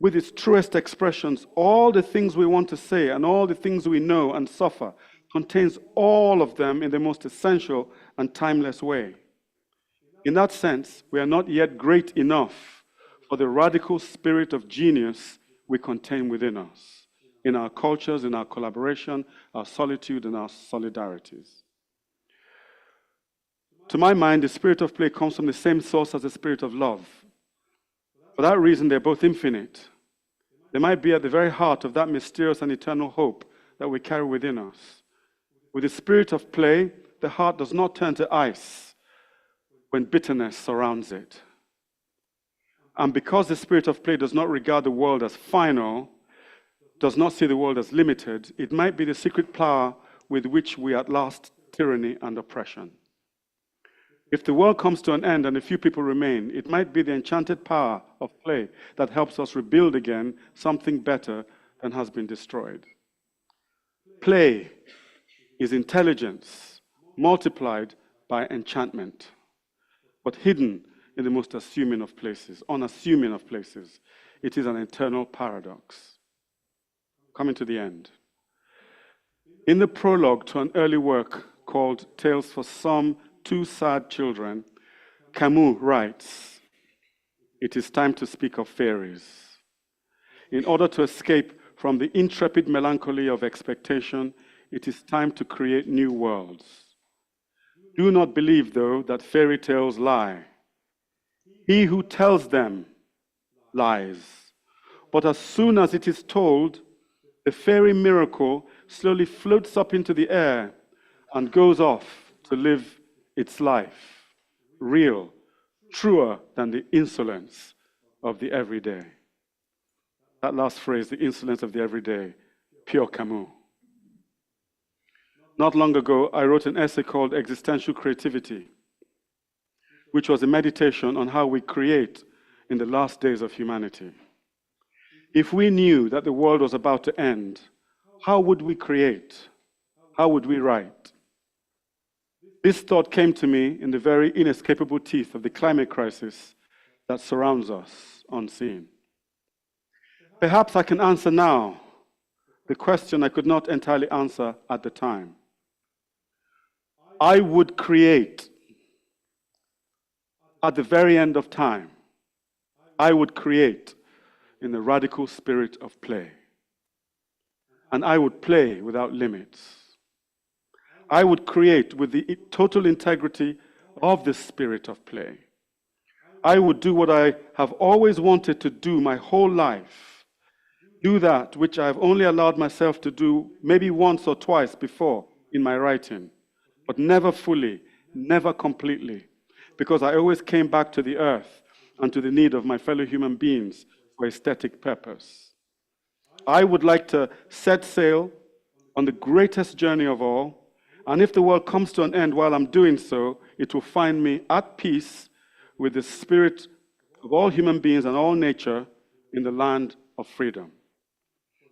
with its truest expressions all the things we want to say and all the things we know and suffer, contains all of them in the most essential and timeless way. In that sense, we are not yet great enough for the radical spirit of genius we contain within us, in our cultures, in our collaboration, our solitude, and our solidarities. To my mind, the spirit of play comes from the same source as the spirit of love. For that reason, they're both infinite. They might be at the very heart of that mysterious and eternal hope that we carry within us. With the spirit of play, the heart does not turn to ice when bitterness surrounds it. And because the spirit of play does not regard the world as final, does not see the world as limited, it might be the secret power with which we outlast tyranny and oppression. If the world comes to an end and a few people remain, it might be the enchanted power of play that helps us rebuild again something better than has been destroyed. Play is intelligence multiplied by enchantment, but hidden in the most unassuming of places. It is an eternal paradox. Coming to the end. In the prologue to an early work called Tales for Some Two Sad Children, Camus writes, "It is time to speak of fairies. In order to escape from the intrepid melancholy of expectation, it is time to create new worlds. Do not believe, though, that fairy tales lie. He who tells them lies. But as soon as it is told, the fairy miracle slowly floats up into the air and goes off to live its life, real, truer than the insolence of the everyday." That last phrase, the insolence of the everyday, pure Camus. Not long ago, I wrote an essay called Existential Creativity, which was a meditation on how we create in the last days of humanity. If we knew that the world was about to end, how would we create? How would we write? This thought came to me in the very inescapable teeth of the climate crisis that surrounds us unseen. Perhaps I can answer now the question I could not entirely answer at the time. I would create at the very end of time. I would create in the radical spirit of play. And I would play without limits. I would create with the total integrity of the spirit of play. I would do what I have always wanted to do my whole life. Do that which I have only allowed myself to do maybe once or twice before in my writing, but never fully, never completely, because I always came back to the earth and to the need of my fellow human beings for aesthetic purpose. I would like to set sail on the greatest journey of all, and if the world comes to an end while I'm doing so, it will find me at peace with the spirit of all human beings and all nature in the land of freedom.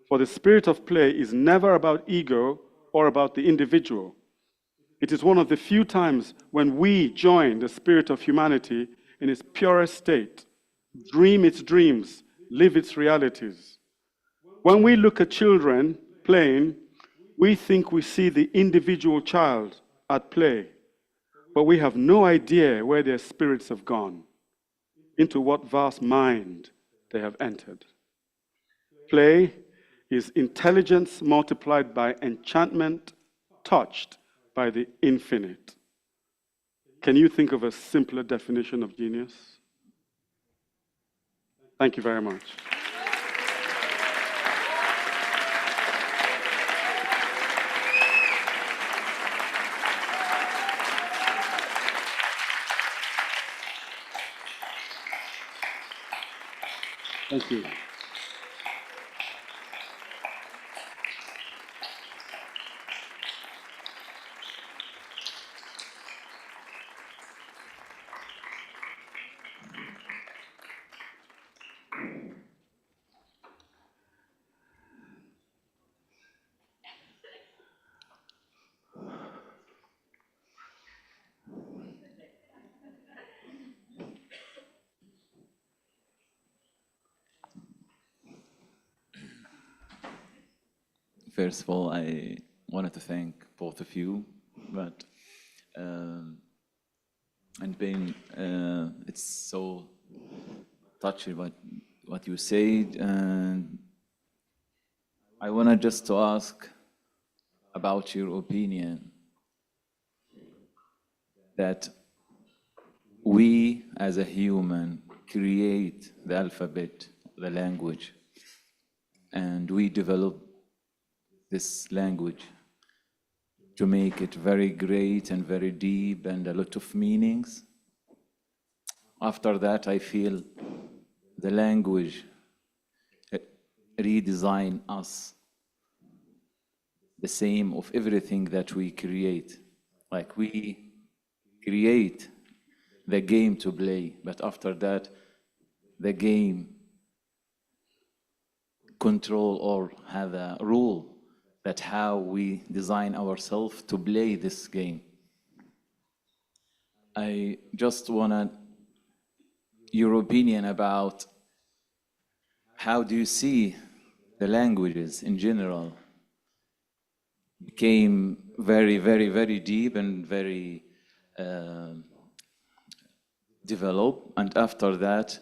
For the spirit of play is never about ego or about the individual. It is one of the few times when we join the spirit of humanity in its purest state, dream its dreams, live its realities. When we look at children playing, we think we see the individual child at play, but we have no idea where their spirits have gone, into what vast mind they have entered. Play is intelligence multiplied by enchantment, touched by the infinite. Can you think of a simpler definition of genius? Thank you very much. Thank you. First of all, I wanted to thank both of you, but and being it's so touchy what you said, and I wanted just to ask about your opinion that we as a human create the alphabet, the language, and we develop this language to make it very great and very deep and a lot of meanings. After that, I feel the language redesign us the same of everything that we create. Like we create the game to play, but after that, the game control or have a rule that how we design ourselves to play this game. I just wanted your opinion about how do you see the languages in general became very, very, very deep and very developed, and after that,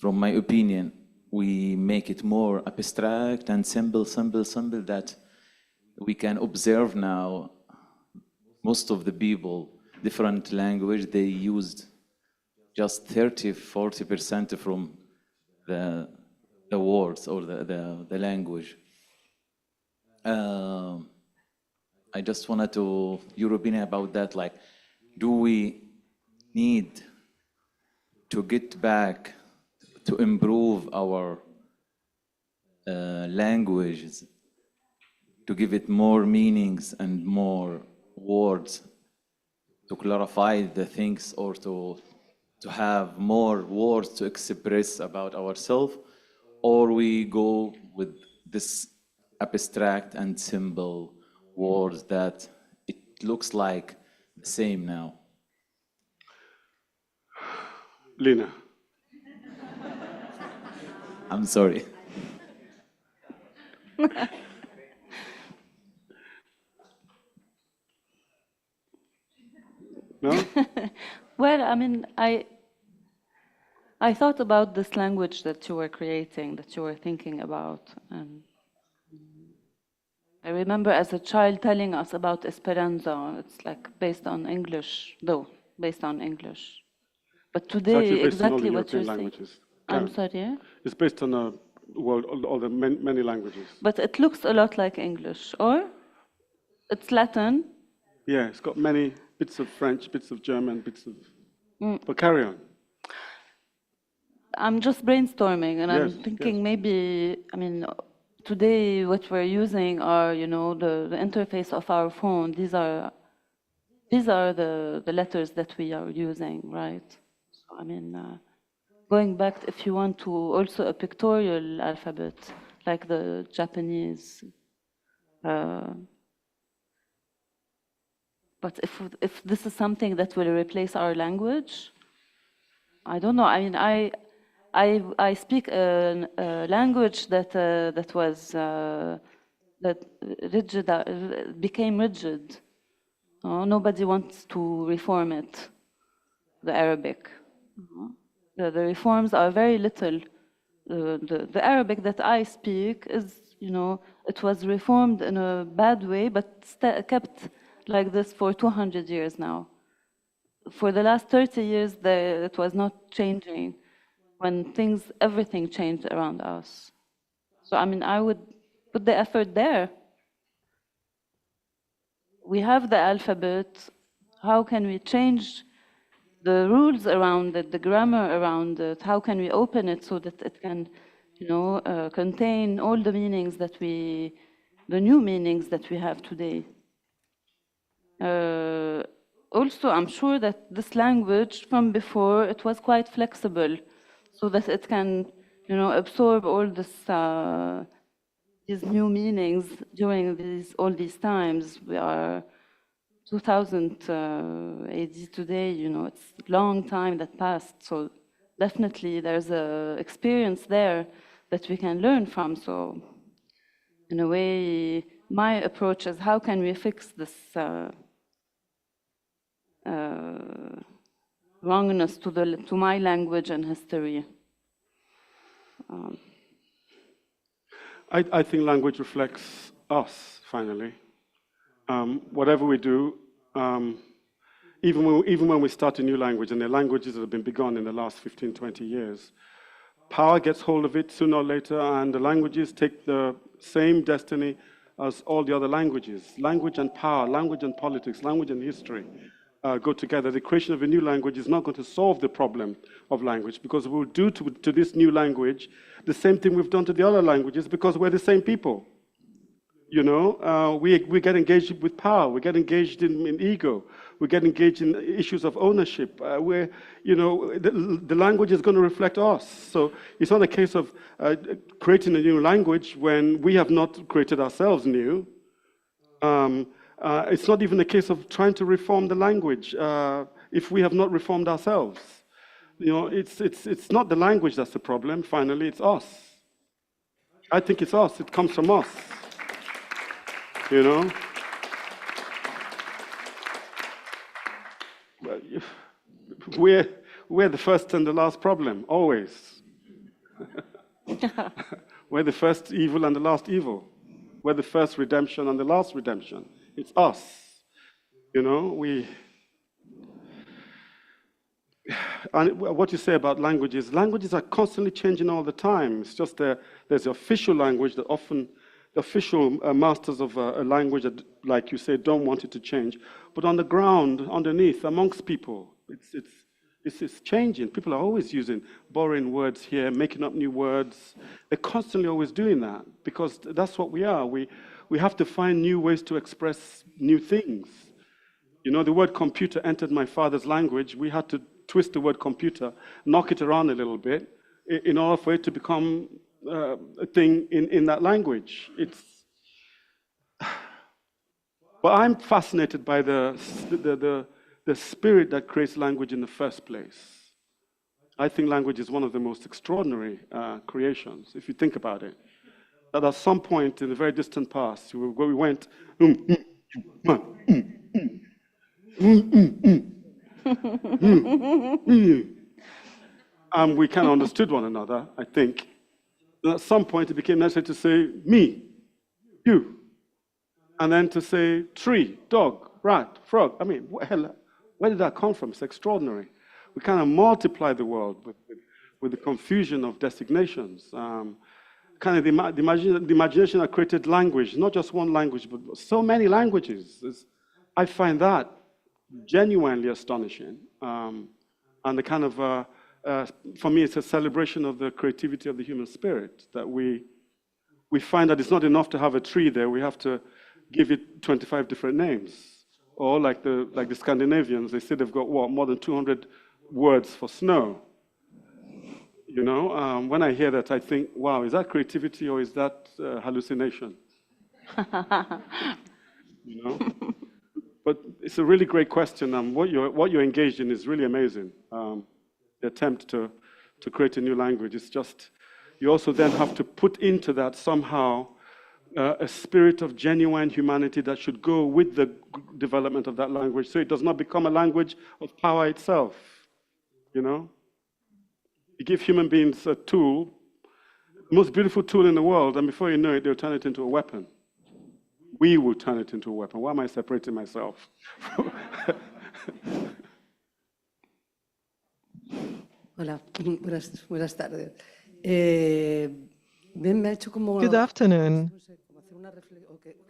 from my opinion, we make it more abstract and simple, that we can observe now most of the people, different language, they used just 30–40% from the words or the language. I just wanted to your opinion about that, like, do we need to get back to improve our languages, to give it more meanings and more words, to clarify the things, or to have more words to express about ourselves, or we go with this abstract and simple words that it looks like the same now? Lina. I'm sorry. No? Well, I mean, I thought about this language that you were creating, that you were thinking about. And I remember as a child telling us about Esperanto. It's like based on English, though, based on English. But today, exactly what you're saying. I'm sorry? It's based on all the many languages. But it looks a lot like English, or it's Latin. Yeah, it's got many bits of French, bits of German, bits of... But carry on. I'm just brainstorming, and Yes, I'm thinking maybe, I mean, today what we're using are, you know, the interface of our phone. These are the letters that we are using, right? So, I mean, going back, if you want to, also a pictorial alphabet, like the Japanese. But if this is something that will replace our language, I don't know. I mean, I speak a language that was rigid, became rigid. Nobody wants to reform it. The Arabic. The reforms are very little. The Arabic that I speak is, you know, it was reformed in a bad way, but kept like this for 200 years now. For the last 30 years, it was not changing when everything changed around us. So, I mean, I would put the effort there. We have the alphabet. How can we change the rules around it, the grammar around it? How can we open it so that it can, you know, contain all the meanings that the new meanings that we have today? Also, I'm sure that this language from before, it was quite flexible, so that it can, you know, absorb all these new meanings during all these times. We are 2000 AD today, you know, it's a long time that passed, so definitely there's an experience there that we can learn from. So in a way, my approach is how can we fix this wrongness to my language and history. I think language reflects us, finally. Whatever we do, even when we start a new language, and the languages that have been begun in the last 15, 20 years, power gets hold of it sooner or later, and the languages take the same destiny as all the other languages. Language and power, language and politics, language and history go together. The creation of a new language is not going to solve the problem of language, because we'll do to this new language the same thing we've done to the other languages, because we're the same people. You know, we get engaged with power, we get engaged in ego, we get engaged in issues of ownership. You know, the language is going to reflect us. So it's not a case of creating a new language when we have not created ourselves new. It's not even a case of trying to reform the language if we have not reformed ourselves. You know, it's not the language that's the problem, finally, it's us. I think it's us, it comes from us. You know? We're the first and the last problem, always. We're the first evil and the last evil. We're the first redemption and the last redemption. It's us. You know, and what you say about languages are constantly changing all the time. It's just there's the official language that often the official masters of a language that, like you say, don't want it to change. But on the ground, underneath, amongst people, it's changing. People are always borrowing words here, making up new words. They're constantly always doing that, because that's what we are. We have to find new ways to express new things. You know, the word computer entered my father's language. We had to twist the word computer, knock it around a little bit, in order for it to become a thing in that language. But I'm fascinated by the spirit that creates language in the first place. I think language is one of the most extraordinary creations, if you think about it. That at some point in the very distant past, where we went, and we kind of understood one another, I think. And at some point, it became necessary to say, me, you, and then to say tree, dog, rat, frog. I mean, where did that come from? It's extraordinary. We kind of multiply the world with the confusion of designations. Kind of the imagination that created language, not just one language, but so many languages. I find that genuinely astonishing. And the kind of, for me, it's a celebration of the creativity of the human spirit, that we find that it's not enough to have a tree there, we have to give it 25 different names. Or like the Scandinavians, they say they've got, what, more than 200 words for snow. You know, when I hear that, I think, wow, is that creativity or is that hallucination? You know? But it's a really great question, and what you're engaged in is really amazing. The attempt to create a new language. It's just, you also then have to put into that somehow a spirit of genuine humanity that should go with the development of that language, so it does not become a language of power itself. You know? You give human beings a tool, the most beautiful tool in the world, and before you know it, they'll turn it into a weapon. We will turn it into a weapon. Why am I separating myself? Hola, buenas tardes. Me ha hecho como... Good afternoon.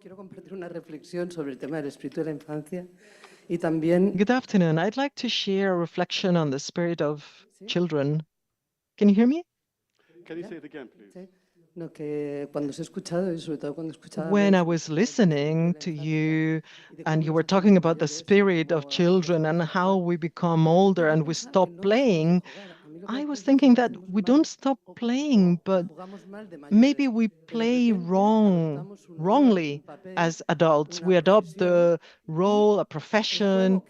Quiero compartir una reflexión sobre el tema del espíritu de la infancia y también... Good afternoon. I'd like to share a reflection on the spirit of children. Can you hear me? Can you say it again, please? No, que cuando os he escuchado y sobre todo cuando escuchaba... When I was listening to you and you were talking about the spirit of children and how we become older and we stop playing, I was thinking that we don't stop playing, but maybe we play wrongly as adults. We adopt the role, a profession,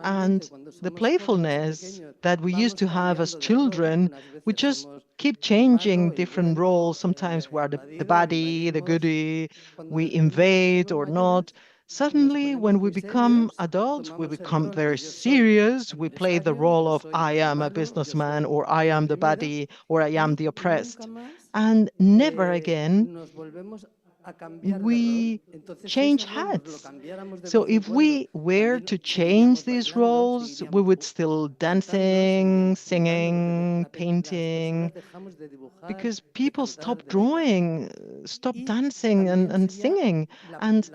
and the playfulness that we used to have as children, we just keep changing different roles. Sometimes we're the baddie, the goodie, we invade or not. Suddenly, when we become adults, we become very serious. We play the role of I am a businessman, or I am the baddie, or I am the oppressed. And never again we change hats. So if we were to change these roles, we would still dancing, singing, painting, because people stop drawing, stop dancing and singing. And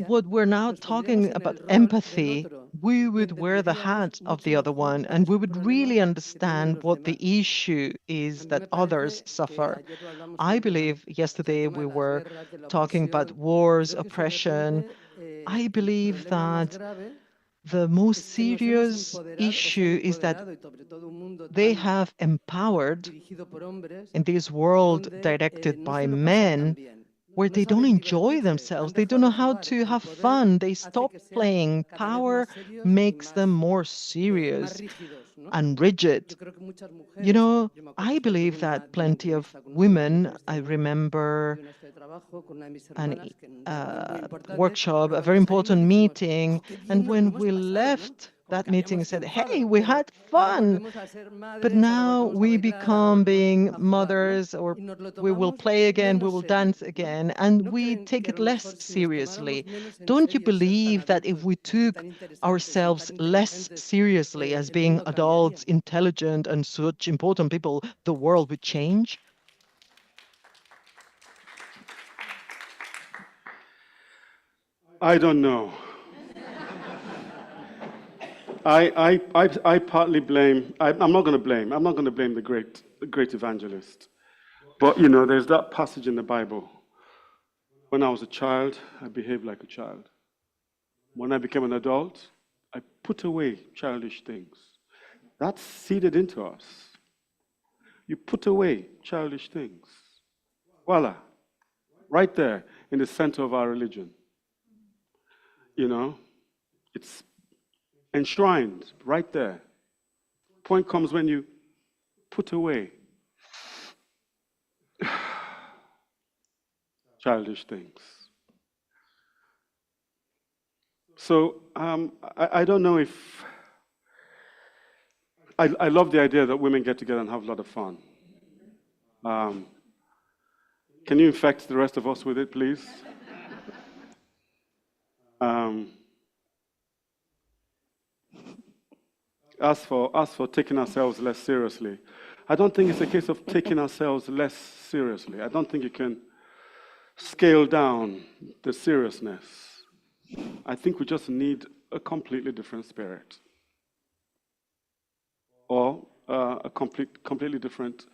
what we're now talking about empathy, we would wear the hat of the other one, and we would really understand what the issue is that others suffer. I believe yesterday we were talking about wars, oppression. I believe that the most serious issue is that they have empowered in this world directed by men where they don't enjoy themselves. They don't know how to have fun. They stop playing. Power makes them more serious and rigid. You know, I believe that plenty of women, I remember a workshop, a very important meeting, and when we left that meeting said, hey, we had fun, but now we become being mothers, or we will play again, we will dance again, and we take it less seriously. Don't you believe that if we took ourselves less seriously as being adults, intelligent, and such important people, the world would change? I don't know. I partly blame, I'm not going to blame the great evangelist. But, you know, there's that passage in the Bible. When I was a child, I behaved like a child. When I became an adult, I put away childish things. That's seeded into us. You put away childish things. Voila. Right there in the center of our religion. You know, it's enshrined right there. Point comes when you put away childish things. So I don't know if I love the idea that women get together and have a lot of fun. Can you infect the rest of us with it, please? As for taking ourselves less seriously, I don't think it's a case of taking ourselves less seriously. I don't think you can scale down the seriousness. I think we just need a completely different spirit, or a completely different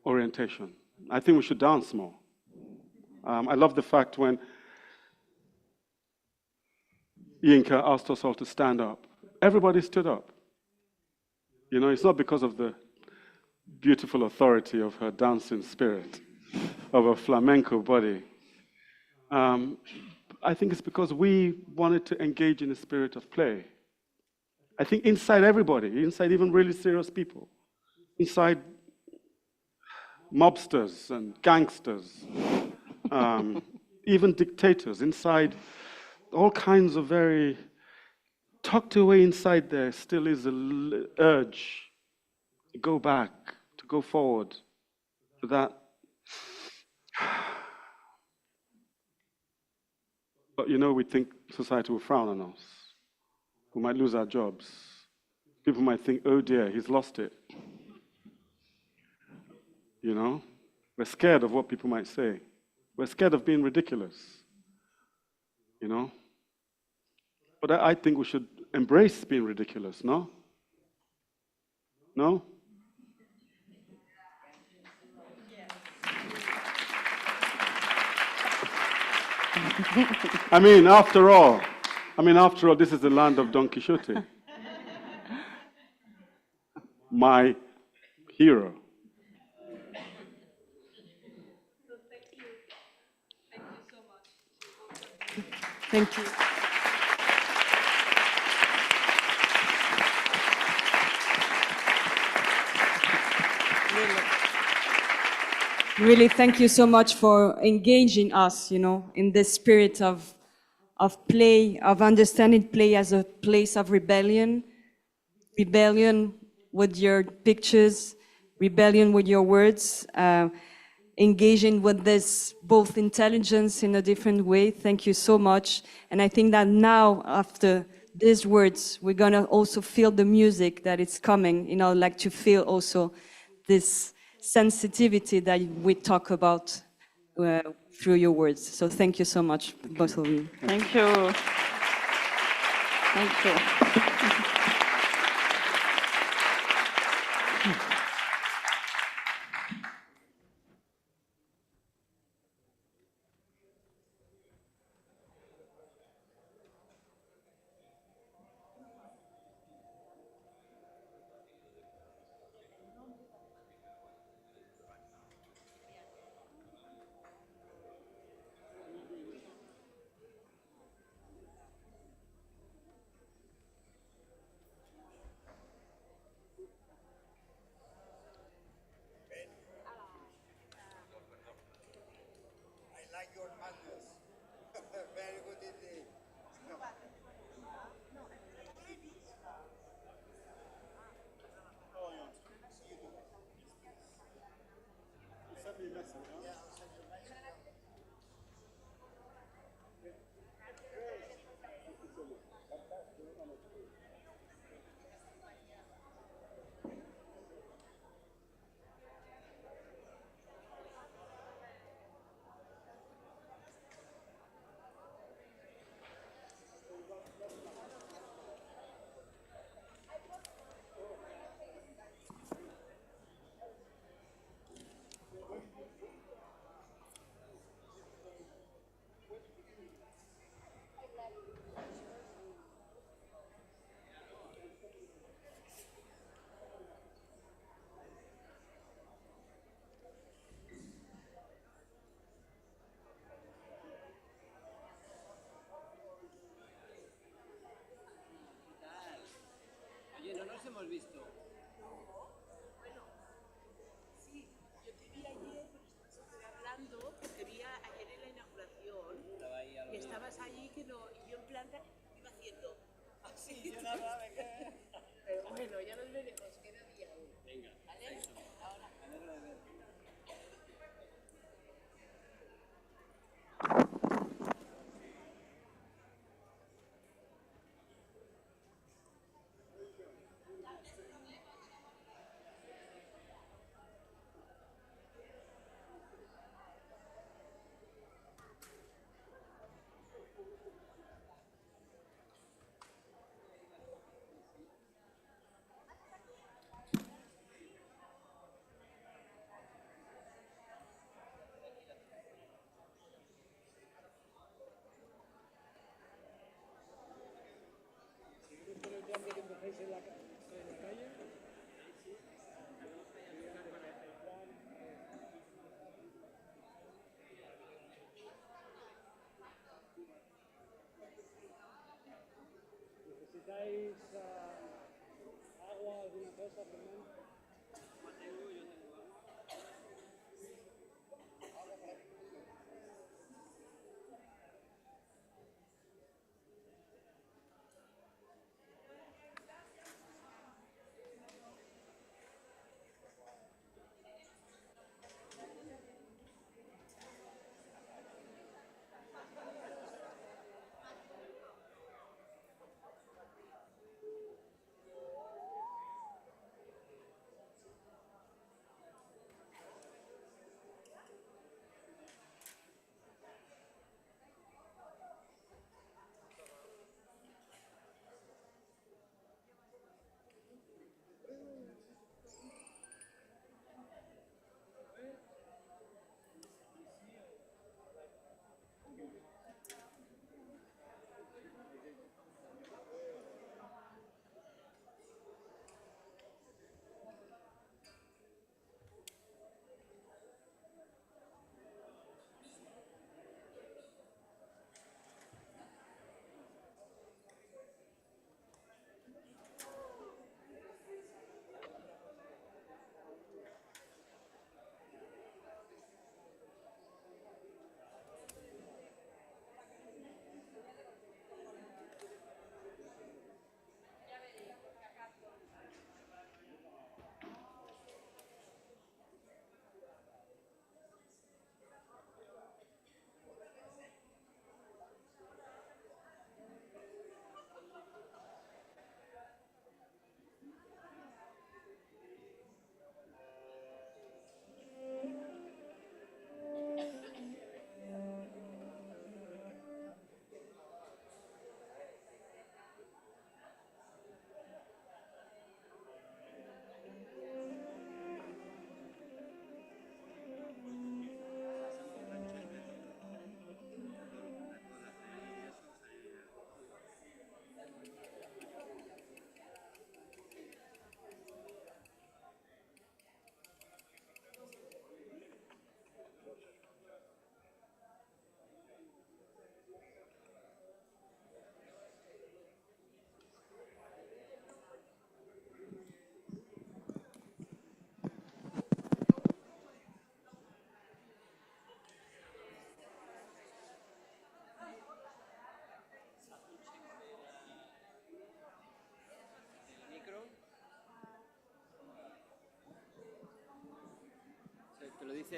orientation. I think we should dance more. I love the fact when ENG asked us all to stand up, everybody stood up. You know, it's not because of the beautiful authority of her dancing spirit, of her flamenco body. I think it's because we wanted to engage in a spirit of play. I think inside everybody, inside even really serious people, inside mobsters and gangsters, even dictators, inside all kinds of very tucked away inside there still is an urge to go back, to go forward, to that. But you know, we think society will frown on us. We might lose our jobs. People might think, oh dear, he's lost it. You know? We're scared of what people might say. We're scared of being ridiculous. You know? But I think we should embrace being ridiculous, no? No? I mean, after all, this is the land of Don Quixote. my hero. Thank you. Really, thank you so much for engaging us, in the spirit of play, of understanding play as a place of rebellion with your pictures, rebellion with your words, engaging with this both intelligence in a different way. Thank you so much. And I think that now, after these words, we're gonna also feel the music that is coming, like to feel also this sensitivity that we talk about through your words. So thank you so much, both of you. Thank you. Thank you. Oye, no nos hemos visto. Y estabas allí que no, y yo en planta iba haciendo así. Sí, yo nada, venga. Pero bueno, ya nos veremos, queda día aún. Venga, ¿Vale? Ahora. me alegro de verte. ¿Necesitáis agua, alguna cosa, Fernando?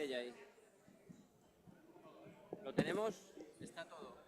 ella ahí. ¿Lo tenemos? Está todo.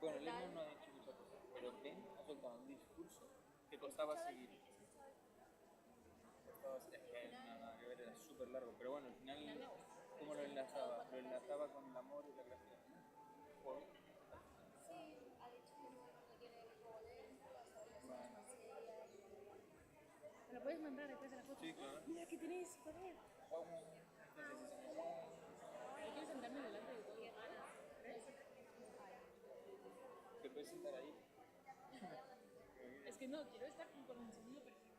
Bueno, Elena no ha dicho muchas cosas, pero Ben ha soltado un discurso que costaba seguir. Es que nada que ver, era súper largo, pero bueno, al final, ¿cómo lo enlazaba? Lo enlazaba con el amor y la creación. Joder. Sí, ha dicho que no tiene juego dentro, ¿me lo puedes nombrar después de la foto? Sí, claro. Mira, ¿qué tenéis? Joder. Yo quiero sentarme delante de todo. Te puedes sentar ahí. Es que no, quiero estar con un sonido perfecto.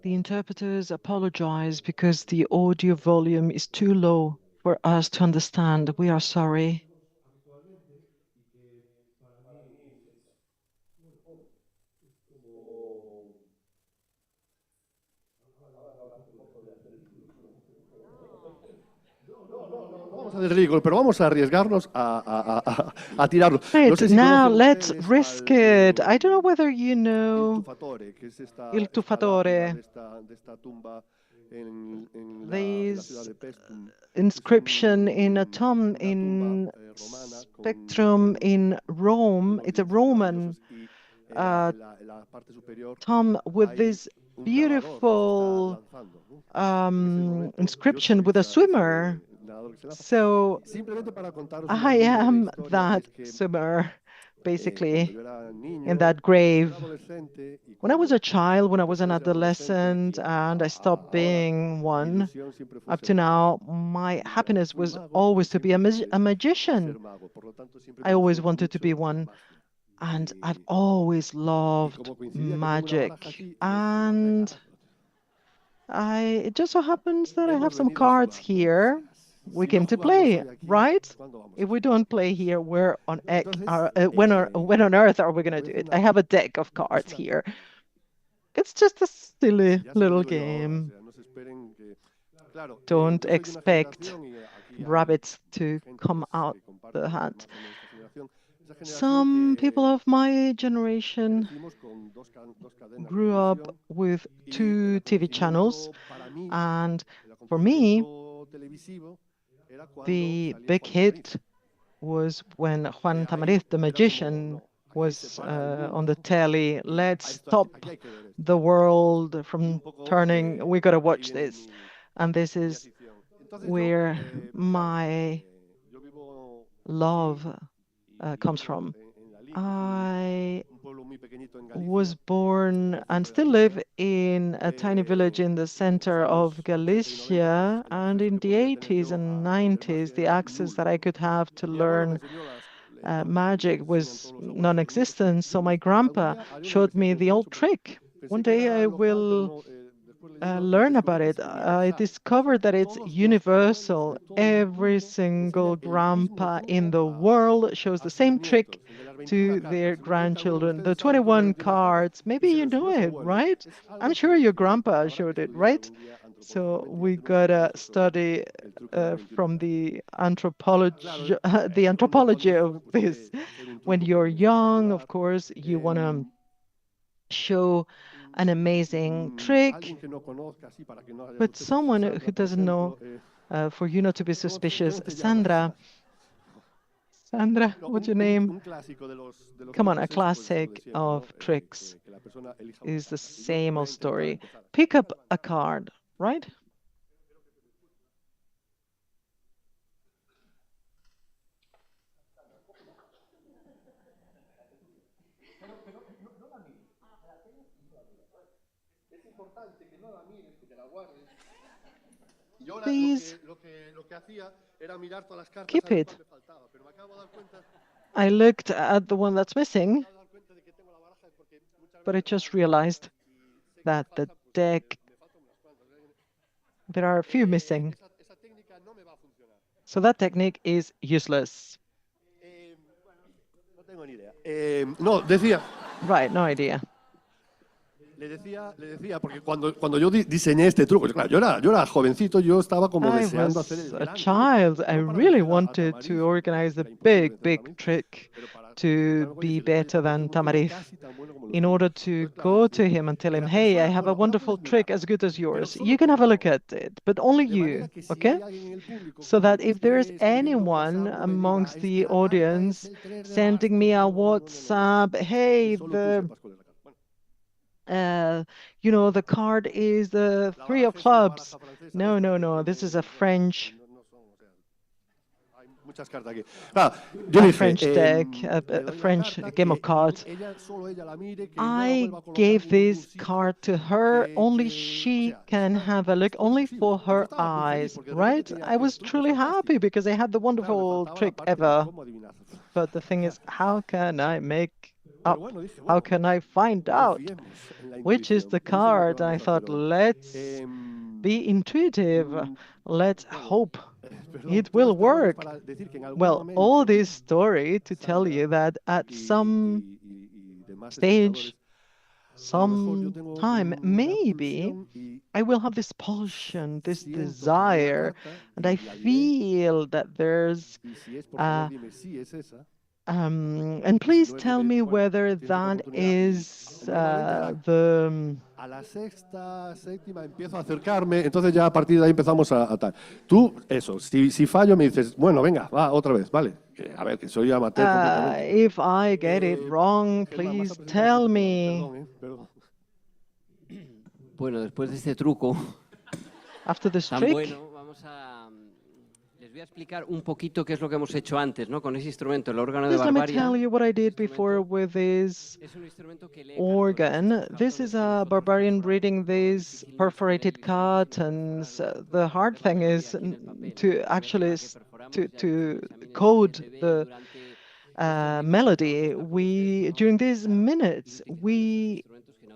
The interpreters apologize because the audio volume is too low for us to understand. We are sorry. Vamos a hacer ridículo, pero vamos a arriesgarnos a tirarlo. Right, No sé si now conocen let's ustedes risk it. I don't know whether you know que es esta Il lápida Tuffatore. de esta tumba en la ciudad This de Pestum. inscription in a tomb in Spectrum in Rome. It's a Roman tomb with this beautiful inscription with a swimmer. So I am that swimmer, basically, in that grave. When I was a child, when I was an adolescent, and I stopped being one, up to now, my happiness was always to be a magician. I always wanted to be one. And I've always loved magic. And it just so happens that I have some cards here. We came to play, right? If we don't play here, where on when on earth are we going to do it? I have a deck of cards here. It's just a silly little game. Don't expect rabbits to come out the hat. Some people of my generation grew up with 2 TV channels, and for me, the big hit was when Juan Tamariz, the magician, was on the telly. Let's stop the world from turning. We got to watch this. And this is where my love comes from. I was born and still live in a tiny village in the center of Galicia, and in the 80s and 90s, the access that I could have to learn magic was non-existent. So my grandpa showed me the old trick. One day I will learn about it. I discovered that it's universal. Every single grandpa in the world shows the same trick to their grandchildren. The 21 cards, maybe you know it, right? I'm sure your grandpa showed it, right? So we gotta study from the anthropology of this. When you're young, of course, you wanna show an amazing trick, but someone who doesn't know, for you not to be suspicious, Sandra, what's your name? Come on, a classic of tricks is the same old story. Pick up a card, right? Please keep it. I looked at the one that's missing, but I just realized that the deck, there are a few missing. So that technique is useless. No, decía. Right, no idea. Le decía, porque cuando yo diseñé este truco, claro, yo era jovencito, yo estaba como deseando hacer el a child. I really wanted to organize a big trick to be better than Tamariz in order to go to him and tell him, hey, I have a wonderful trick as good as yours. You can have a look at it, but only you, okay? So that if there's anyone amongst the audience sending me a WhatsApp, hey, the card is the three of clubs. No, no, no, this is a French French deck, a French game of cards. I gave this card to her, only she can have a look, only for her eyes, right? I was truly happy because I had the wonderful trick ever. But the thing is, how can I make up? How can I find out which is the card? I thought, let's be intuitive. Let's hope it will work. Well, all this story to tell you that at some stage, some time, maybe I will have this pulsion, this desire, and I feel that there's and please tell me whether that is the... A la sexta, séptima, empiezo a acercarme, entonces ya a partir de ahí empezamos a tal. Tú, eso, si fallo me dices, bueno, venga, va, otra vez, vale. A ver, que soy amateur completamente. If I get it wrong, please tell me. Bueno, después de este truco After this tan trick, bueno, les voy a explicar un poquito qué es lo que hemos hecho antes, ¿no? Con ese instrumento, el órgano de please let me barbarie. tell you what I did before with this organ. This is a barbarian reading these perforated curtains. The hard thing is to actually to code the melody. During these minutes, we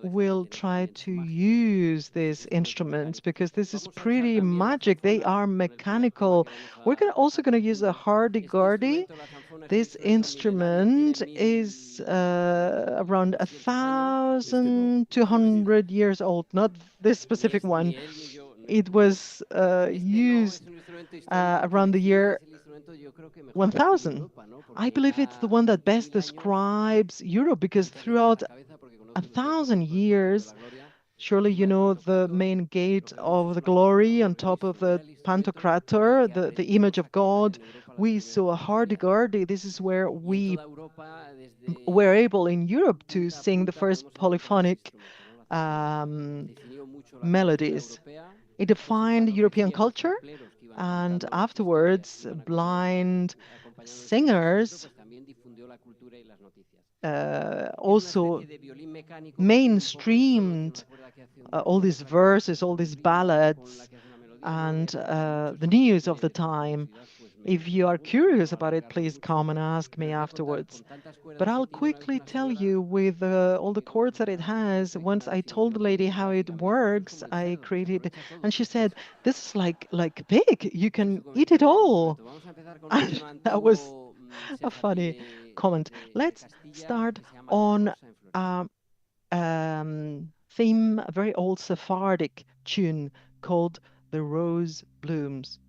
will try to use these instruments because this is pretty magic. They are mechanical. We're also going to use a hurdy-gurdy. This instrument is around 1,200 years old, not this specific one. It was used around the year 1000. I believe it's the one that best describes Europe because throughout 1,000 years, surely you know the main gate of the glory on top of the Pantocrator, the image of God. We saw a hurdy-gurdy. This is where we were able in Europe to sing the first polyphonic melodies. It defined European culture, and afterwards, blind singers also mainstreamed all these verses, all these ballads, and the news of the time. If you are curious about it, please come and ask me afterwards. But I'll quickly tell you with all the chords that it has. Once I told the lady how it works, I created, and she said, "This is like pig. You can eat it all." And that was a funny comment. Let's start on a theme, a very old Sephardic tune called "The Rose Blooms."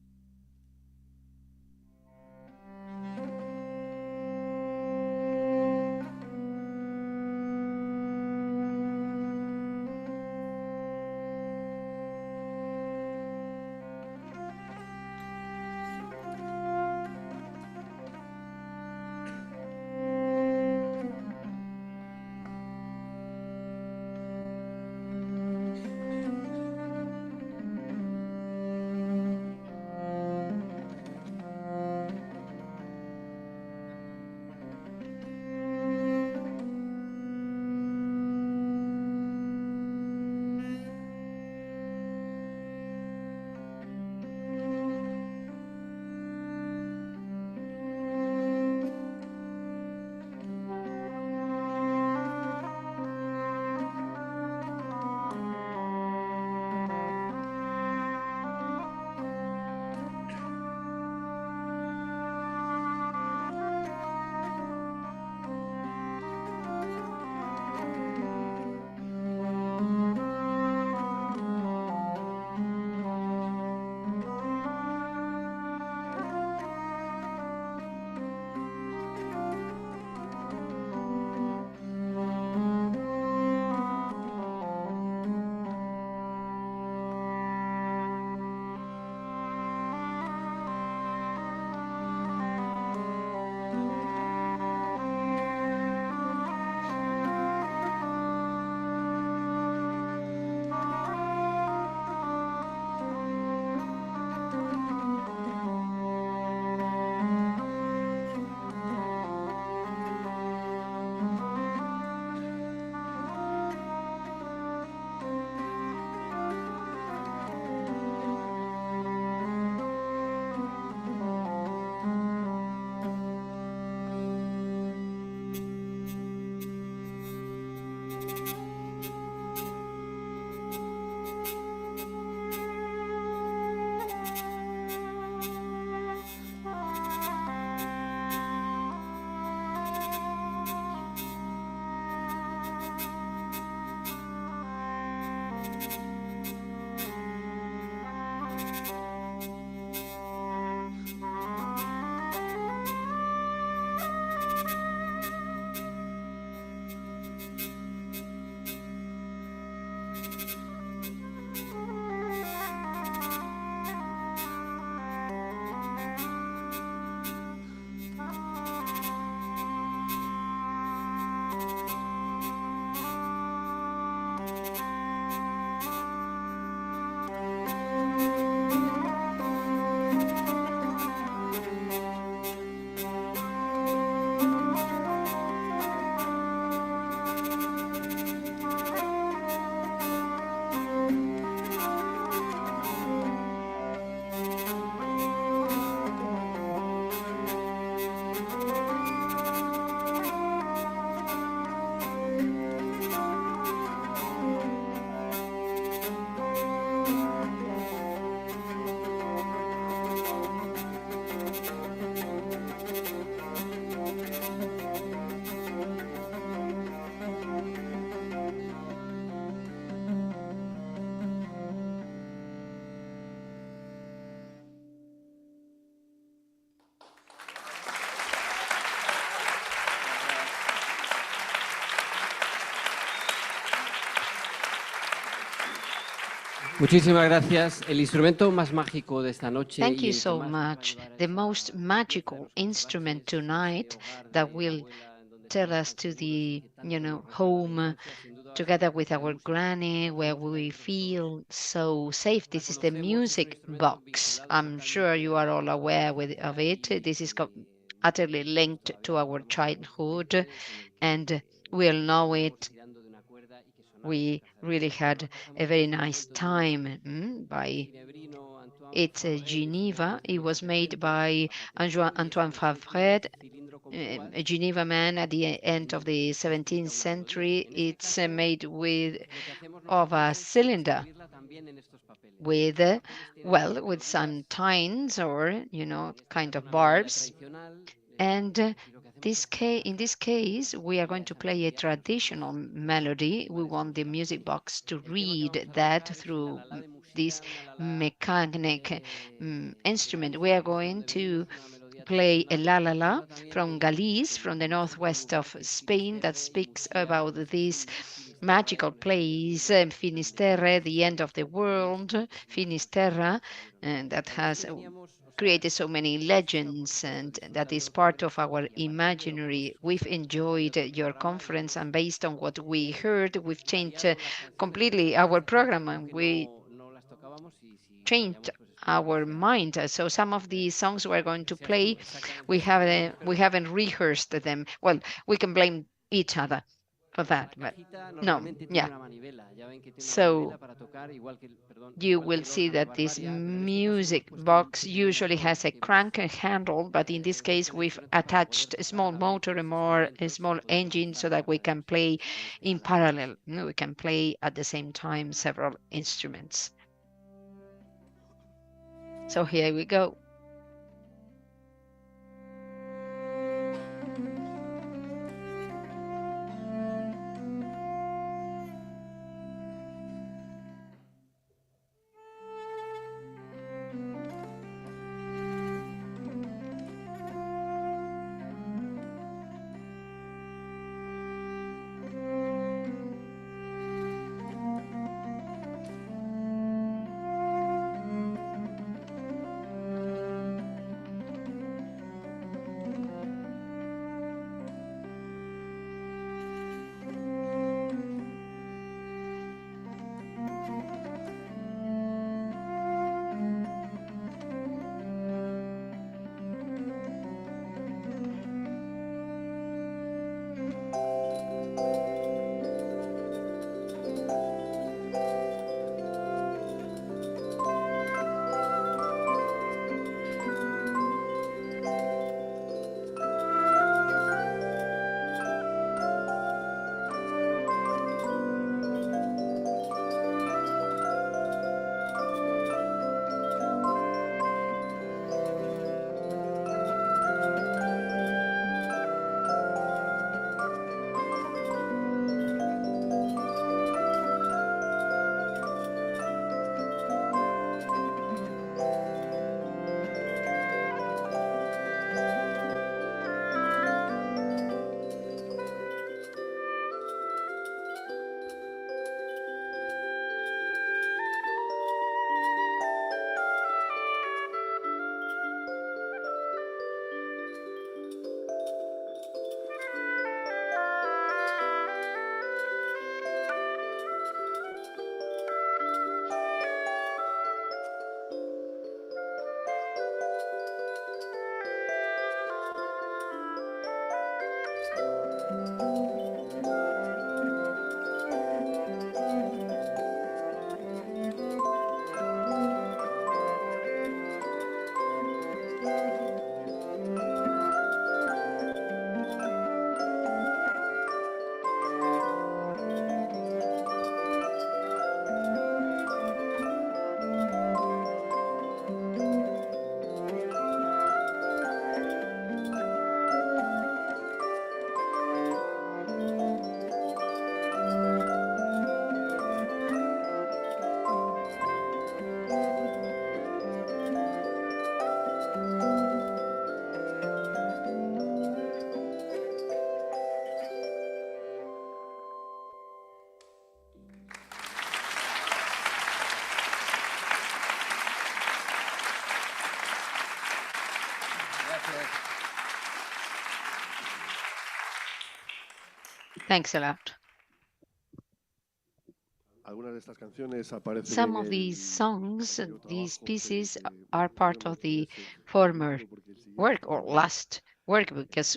Muchísimas gracias. El instrumento más mágico de esta noche Thank y you el que so más much. The most magical instrument tonight that will tell us to the, home together with our granny, where we feel so safe. This is the music box. I'm sure you are all aware of it. This is utterly linked to our childhood, and we'll know it. We really had a very nice time by it's Geneva. It was made by Antoine Favre, a Geneva man at the end of the 17th century. It's made of a cylinder with, with some tines or, kind of barbs. And in this case, we are going to play a traditional melody. We want the music box to read that through this mechanic instrument. We are going to play a la la la from Galicia, from the northwest of Spain, that speaks about this magical place, Finisterre, the end of the world, Finisterra, that has created so many legends, and that is part of our imaginary. We've enjoyed your conference, and based on what we heard, we've changed completely our program, and we changed our mind. So some of the songs we're going to play, we haven't rehearsed them. Well, we can blame each other for that, but no, yeah. So you will see that this music box usually has a crank handle, but in this case we've attached a small motor and a small engine so that we can play in parallel. We can play at the same time several instruments. So here we go. Thanks a lot. Algunas de estas canciones aparecen Some en of these el songs, anterior these trabajo pieces que are part of the former porque el siguiente work está or por venir, last work because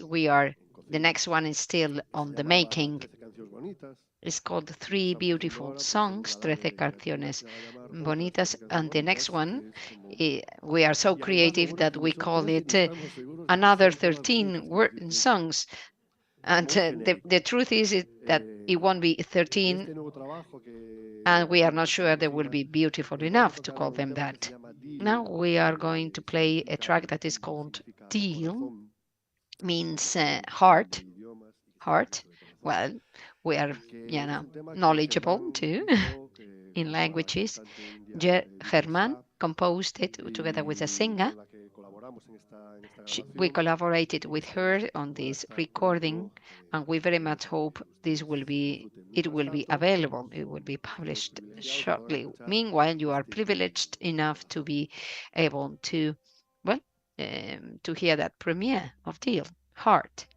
the next one is still que se on the llamaba making. 13 canciones bonitas. It's called Three Estamos haciendo Beautiful ahora, pues, Songs, la larga 13 y creativa canciones se va a llamar Otras bonitas, 13 canciones and the next bonitas, one, que es como... we are so Y además lo creative bueno es that que ni we son call 13 it ni estamos seguros de que another sean todas 13 bonitas, quiero decir que songs. And como un genérico. the truth is that it won't be 13, Este nuevo trabajo que and we are not hacemos sure con they will música, be beautiful vamos a enough to tocar call un them tema que se that. llama Deal, Now we are going to que play a track that is called Deal, means heart, heart. Well, we are, you know, knowledgeable too in languages. Germán composed it together with a singer. We collaborated with her on this recording, and we very much hope it will be available. It will be published shortly. Meanwhile, you are privileged enough to be able to, well, to hear that premiere of Deal, Heart.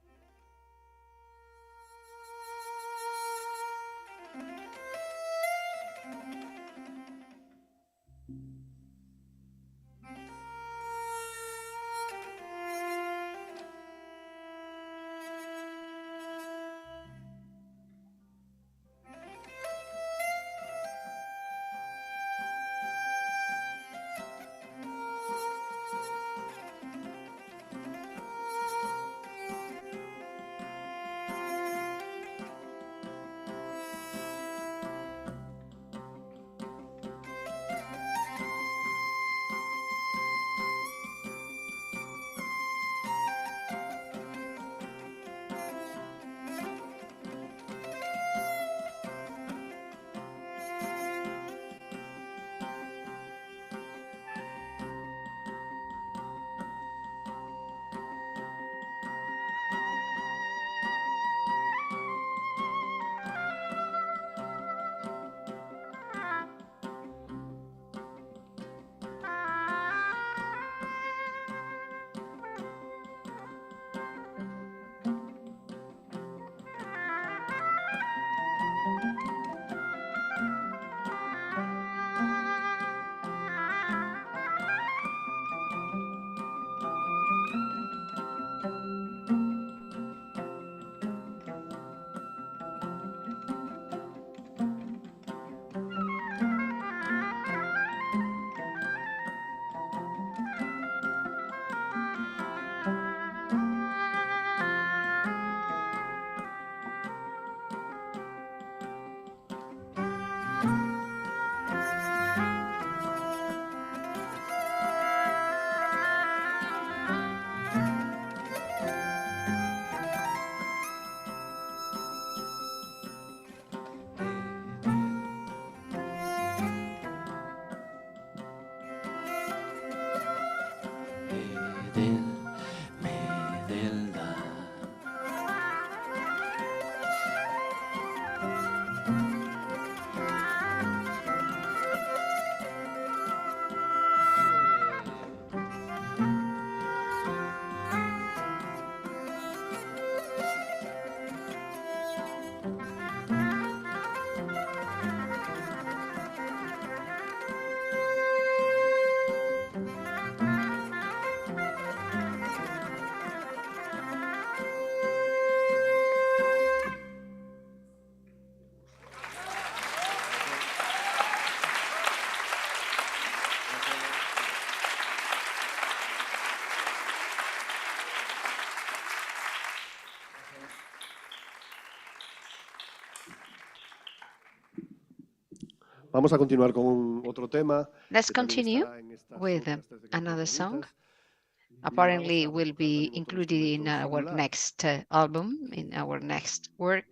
Vamos a continuar con otro tema. Let's Que también continue estará en estas with otras 13 another canciones song. bonitas. Apparently will be included in our next album, in our next work.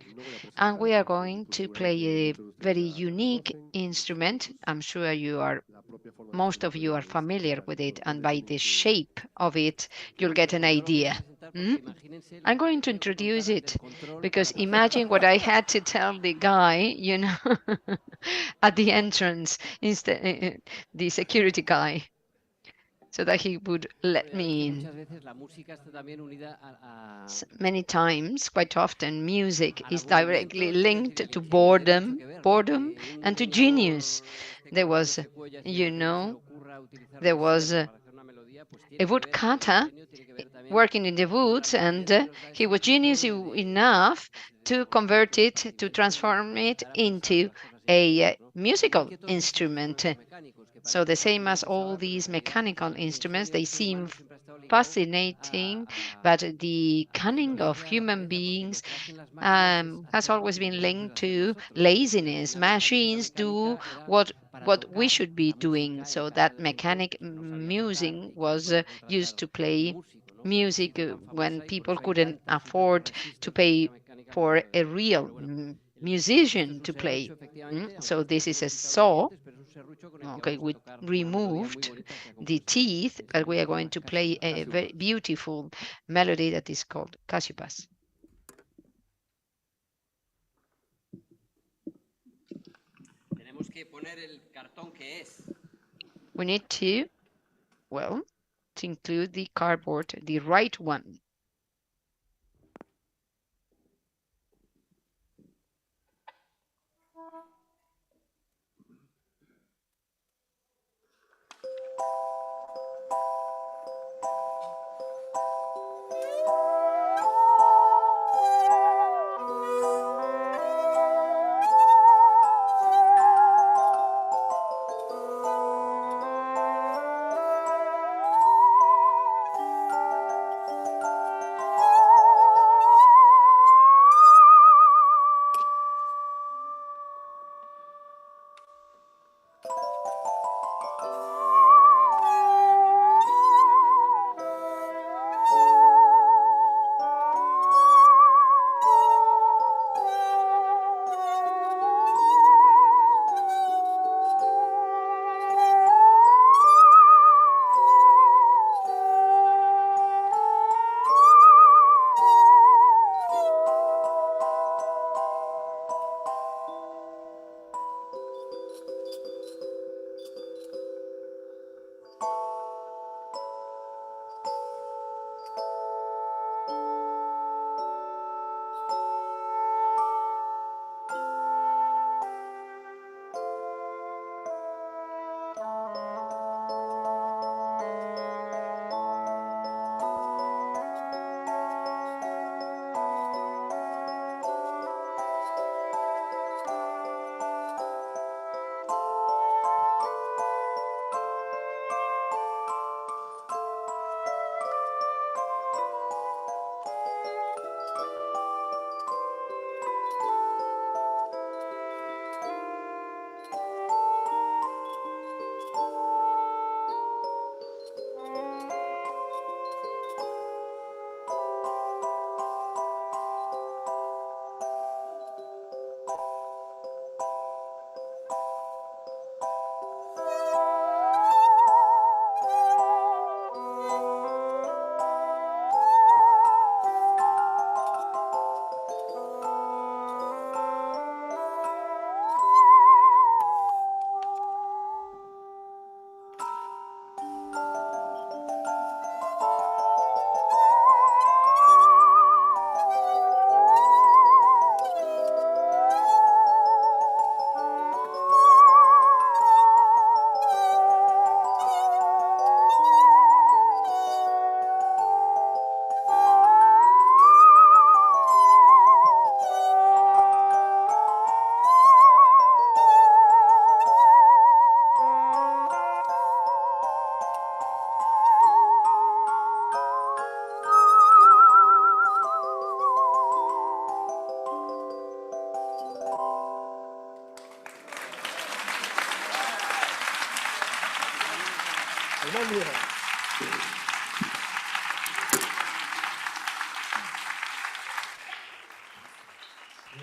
And we are going to play a very unique instrument. I'm sure most of you are familiar with it, and by the shape of it, you'll get an idea. I'm going to introduce it because imagine what I had to tell the guy, you know, at the entrance, the security guy. so that he would let me in. Muchas veces la música está también unida a Many times, quite often, music is aburrimiento, directly entonces linked diría que to el genius tiene mucho boredom, que ver, ¿no? boredom, Que un and to diseñador, genius. en este There caso de was, Secuoya, si you es que se le know, ocurra utilizar there la was sierra para hacer una melodía, pues a tiene que ver, el woodcutter diseño tiene que ver también working in the con la woods, and melodía que nos da he ese was genius retorno enough to convert it, to transform it into a musical instrument. So the same as all these mechanical instruments, they seem fascinating, but the cunning of human beings has always been linked to laziness. Machines do what we should be doing, so that mechanic music was used to play music when people couldn't afford to pay for a real musician to play. So this is a saw. Okay, we removed the teeth, but we are going to play a very beautiful melody that is called Casiopus. Tenemos que poner el cartón que es. We need to, well, to include the cardboard, the right one.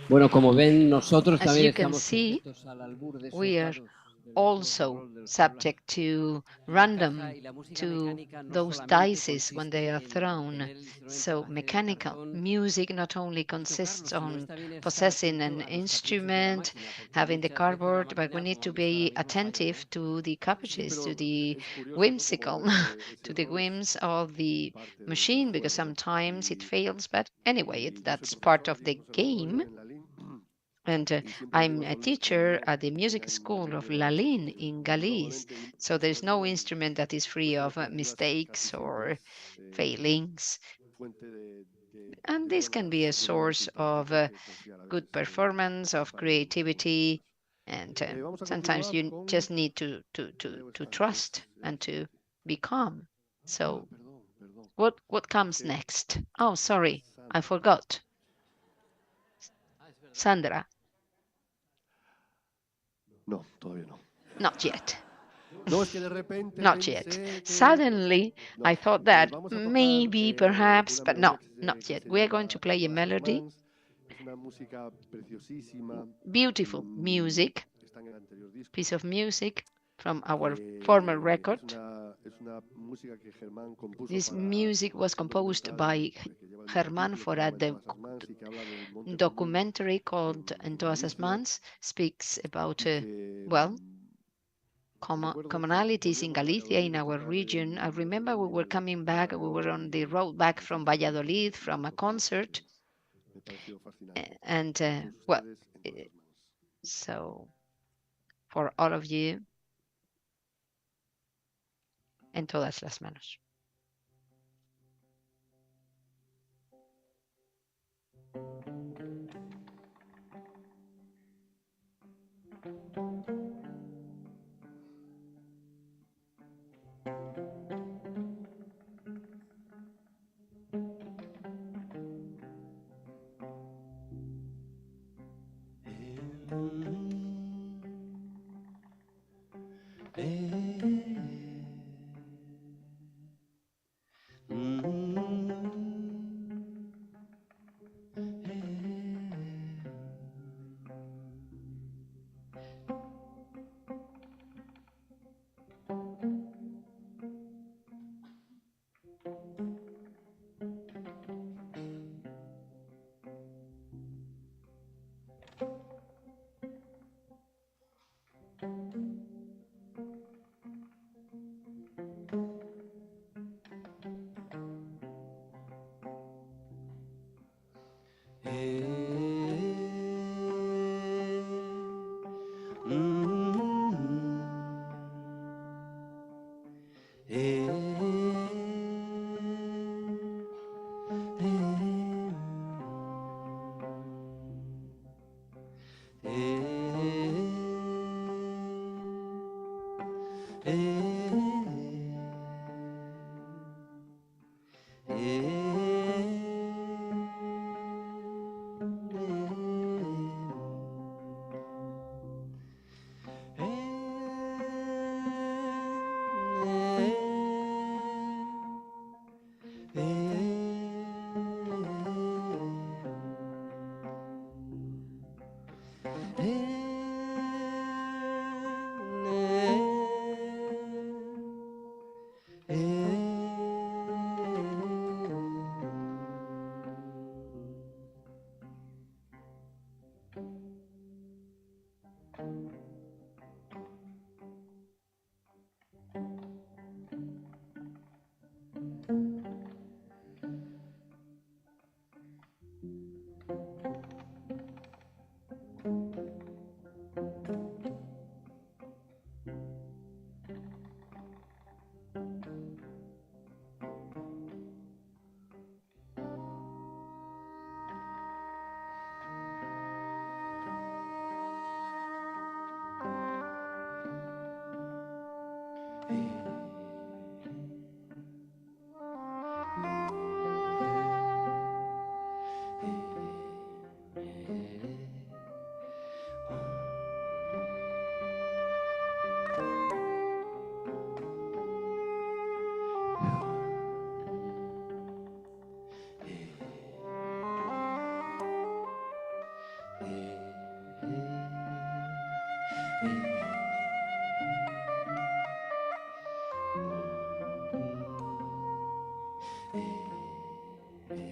Bueno, como ven, nosotros As también you can estamos see, sujetos al albur de esos we are dados also subject to random, to those dices when they are thrown. So mechanical music not only consists on possessing an instrument, having the cardboard, but we need to be attentive to the caprices, to the whimsical, to the whims of the machine, because sometimes it fails, but anyway, that's part of the game. And I'm a teacher at the music school of Lalín in Galice, so there's no instrument that is free of mistakes or failings. And this can be a source of good performance, of creativity, and sometimes you just need to trust and to be calm. So what comes next? Oh, sorry, I forgot. Sandra. No, todavía no. Not yet. No, es que de repente Not yet. pensé que... Suddenly, No. I thought that maybe, perhaps, but no, not yet. We are going to play a melody. Es una música preciosísima. Beautiful music, Está en el anterior disco. piece of music from our former record. Es una música que Germán compuso This para music was composed by Germán for a documentary called En todas las mans, speaks about, well, commonalities in Galicia, in our region. I remember we were coming back, we were on the road back from Valladolid from a concert. And, well, so for all of you, en todas las manos.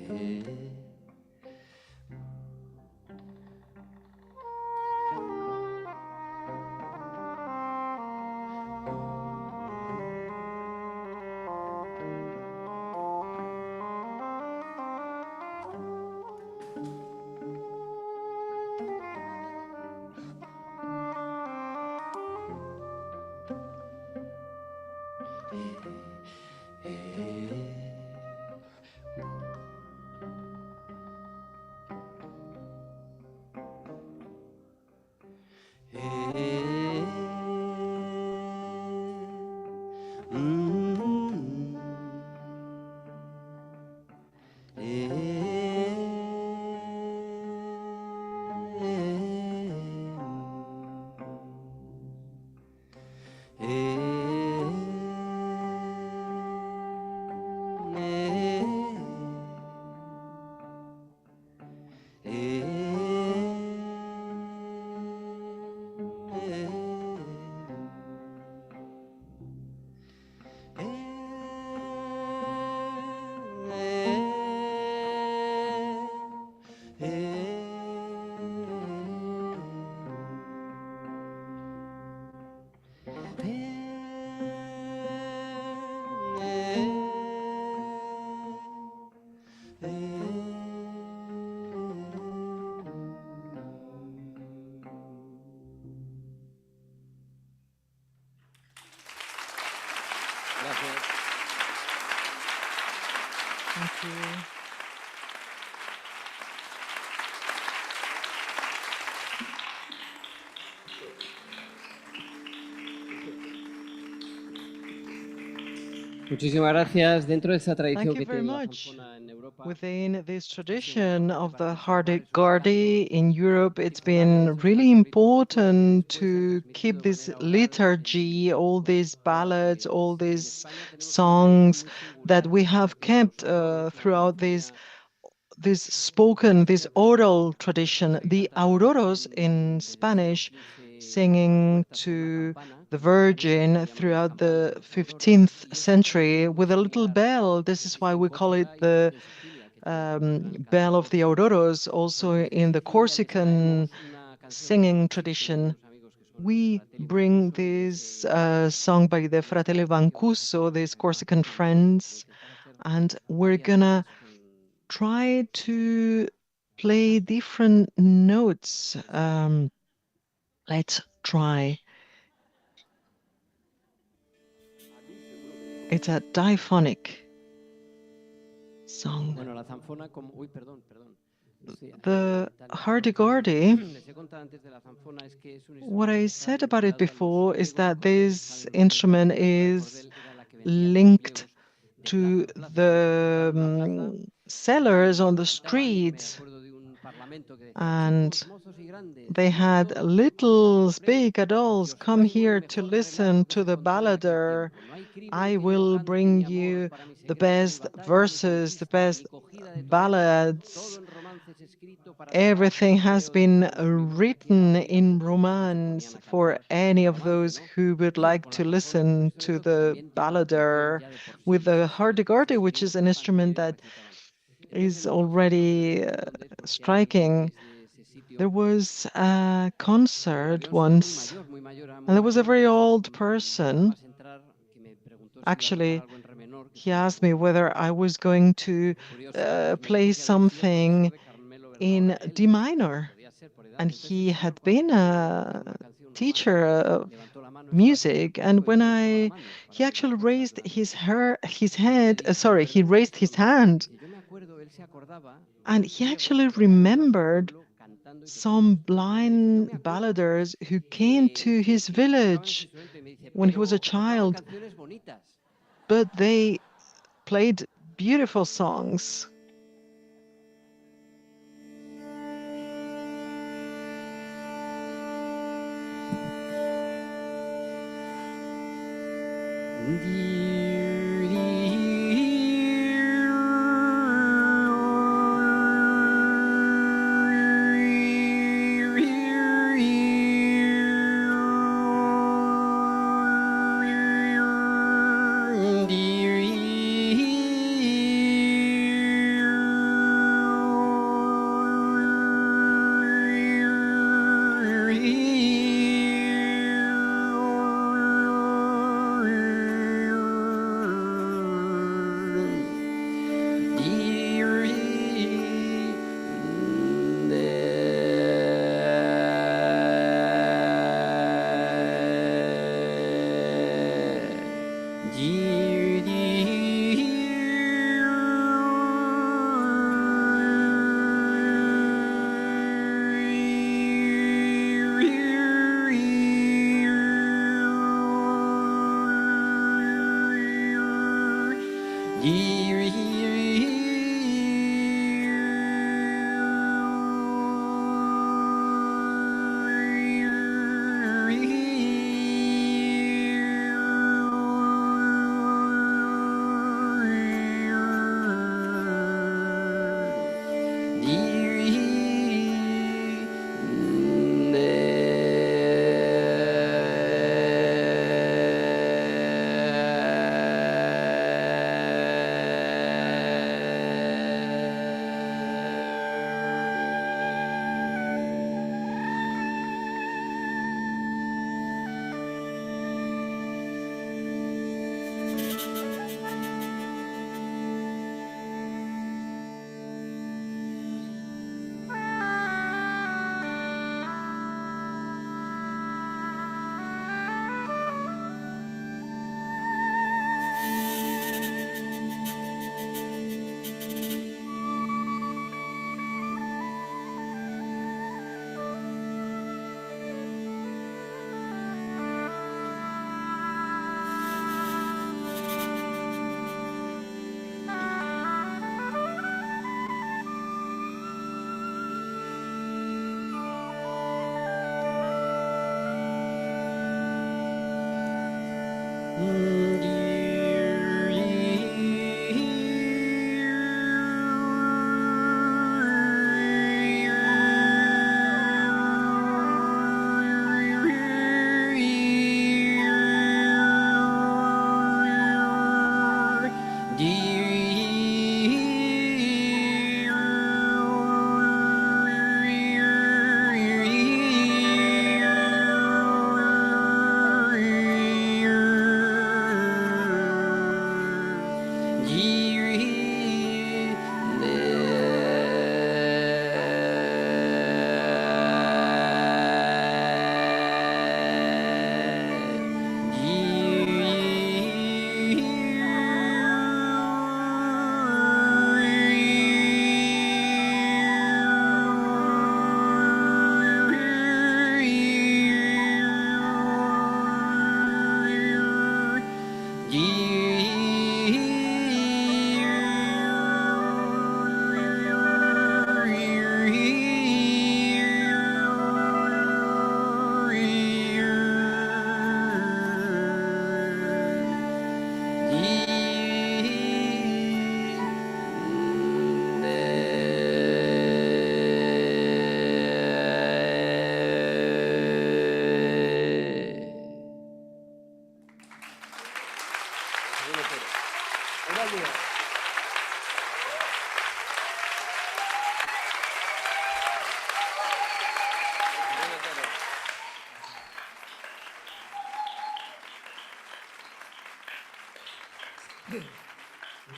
Gracias. Thank you. Muchísimas gracias. Dentro de esa Thank tradición you que very tiene la much. zanfona en Europa, Within this tradition of the hurdy-gurdy in Europe, it's been really important to keep this liturgy, all these ballads, all these songs that we have kept throughout this oral tradition. The auroros in Spanish, singing to the Virgin throughout the 15th century with a little bell. This is why we call it the bell of the auroros. Also in the Corsican singing tradition, we bring this song by the Fratelli Vancuso, these Corsican friends, and we're gonna try to play different notes. Let's try. It's a diphonic song. bueno, la zanfona como... Uy, perdón, perdón. Sí, The tal. hurdy-gurdy, Les he contado antes de la zanfona, es que es un what instrumento I que está said about it vinculado a los before is griegos, that porque this saben ustedes instrument que la de is cordel era la que vendían los linked griegos de to plaza en plaza, the entonces se sentaba en una plaza sellers on the y cantaban, y me streets, acuerdo de un parlamento que decía, and chicos, mozos y grandes, they venid had todos, little tomad refreno, big adults que os come traigo el here to mejor relato listen que to se the contó en aquel ballader. tiempo. No hay crimen I que yo will cante, ni bring amor you para mi the secreto, ni best batalla, ni verses, the conquista, best ni cogida de torero, todo ballads. en romances escrito para salvar Everything un has toreo de been toros. Mi voz que quiera written oír a in poco y poco se romance ponían a for cantar any el of romance, those ¿no? who would like Con la to zanfona, que es un listen to instrumento que the también lleva tradición ballader. ya de por With sí, the se hurdy-gurdy, which is an escribía instrument y lo that recitaban. Entonces, is en 1900, already no sé dónde es, porque hay striking. vídeos de ese sitio, There was a pero concert había un señor once, muy mayor, era and muy there was a mayor, very que old nada person. más entrar, que me preguntó si iba a tocar Actually, algo en re menor, que he se lo asked me whether I was going to curioso, pues me play dijo que había sido something profesor de Carmelo in Verdahora, él, D minor. podía ser por edad. And Entonces he el señor had cuando been empezó a cantar a una canción teacher romántica, of levantó la mano, estaba aquí en el music. And público y when levantó la mano he para actually oír las cosas raised delante de él. his Y le head, dije, sorry, he perdone, raised his hand, dice, yo me acuerdo, él se acordaba de and unos he ciegos actually que habían ido a su remembered pueblo cantando y tocando some su instrumento. Me dijo, yo blind me acuerdo balladers who came to his que tocaban ese village instrumento y me dice, when he was a pero tocaban child, canciones bonitas. but they played beautiful songs.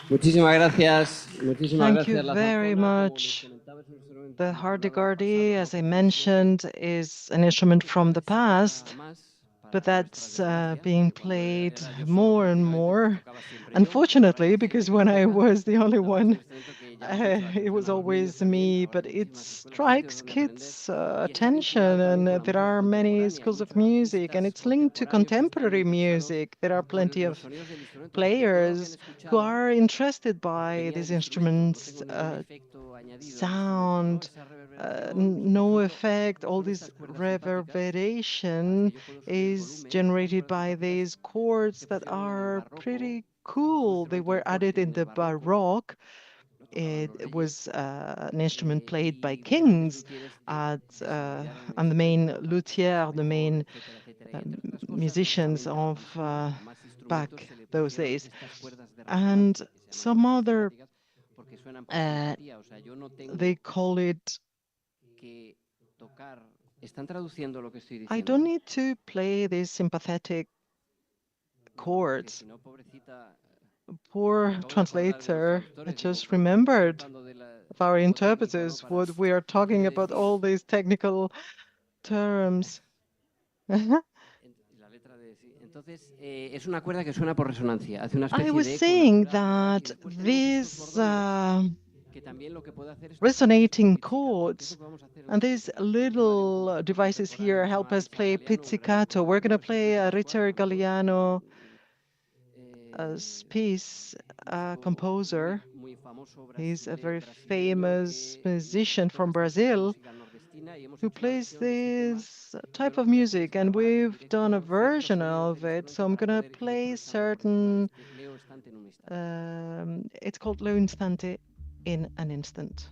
Muchísimas gracias. Muchísimas Thank you gracias. La very zanfona, como much. les comentaba, es un instrumento The hardigardi, as I mentioned, is an instrument from the past, but that's being played more and more. Unfortunately, because when I was the only one, it was always me, but it strikes kids' attention, and there are many schools of music, and it's linked to contemporary music. There are plenty of players who are interested by these instruments, sound, no effect, all this reverberation is generated by these chords that are pretty cool. They were added in the Baroque. It was an instrument played by kings and the main luthier, the main musicians of back those days. And some other, they call it, I don't need to play these sympathetic chords. Poor translator, I just remembered of our interpreters what we are talking about, all these technical terms. I was saying that these resonating chords and these little devices here help us play pizzicato. We're going to play a Richard Galliano piece, composer. He's a very famous musician from Brazil who plays this type of music, and we've done a version of it. So I'm gonna play certain. It's called Lo Instante, in an instant.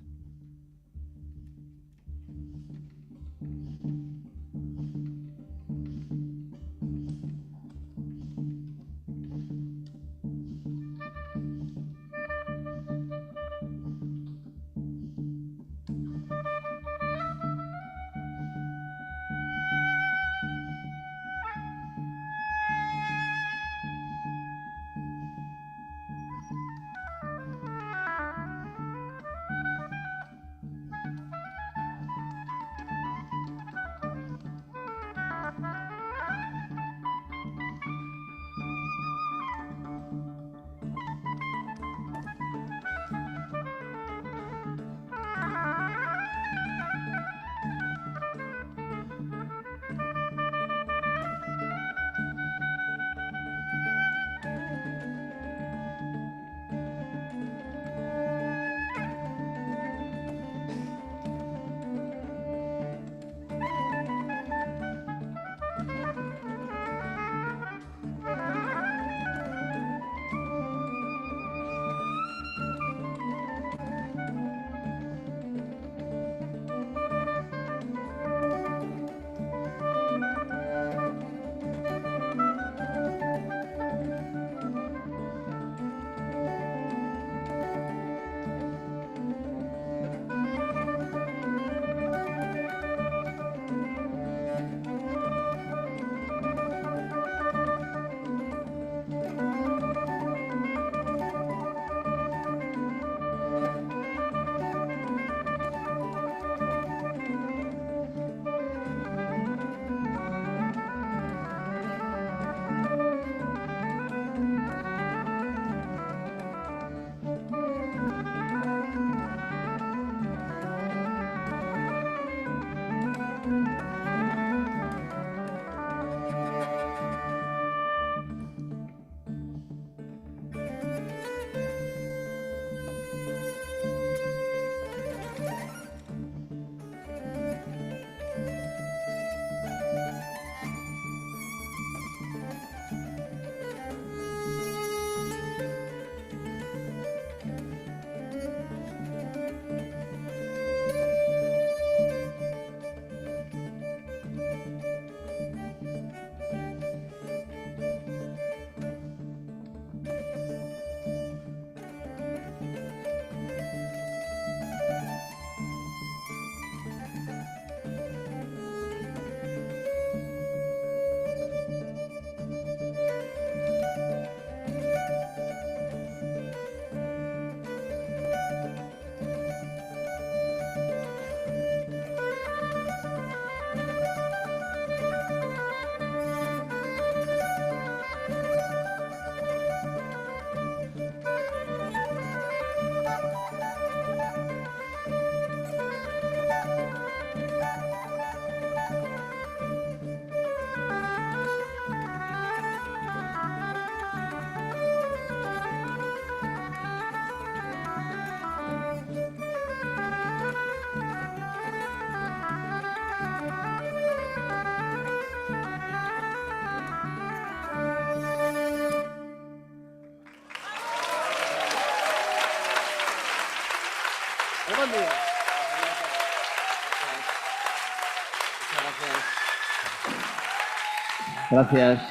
Gracias.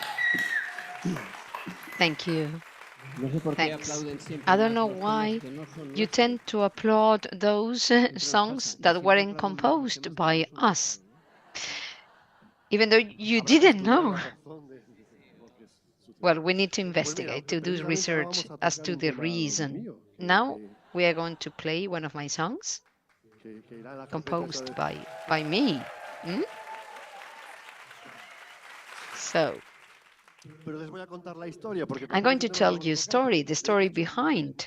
Thank you. No sé por qué Thanks. aplauden siempre I don't más know los temas why que no son you nuestros. tend to applaud those songs that weren't composed by us, even though you didn't know. Well, we need to investigate, to do research as to the reason. Now we are going to play one of my songs composed by me. So I'm going to tell you a story, the story behind.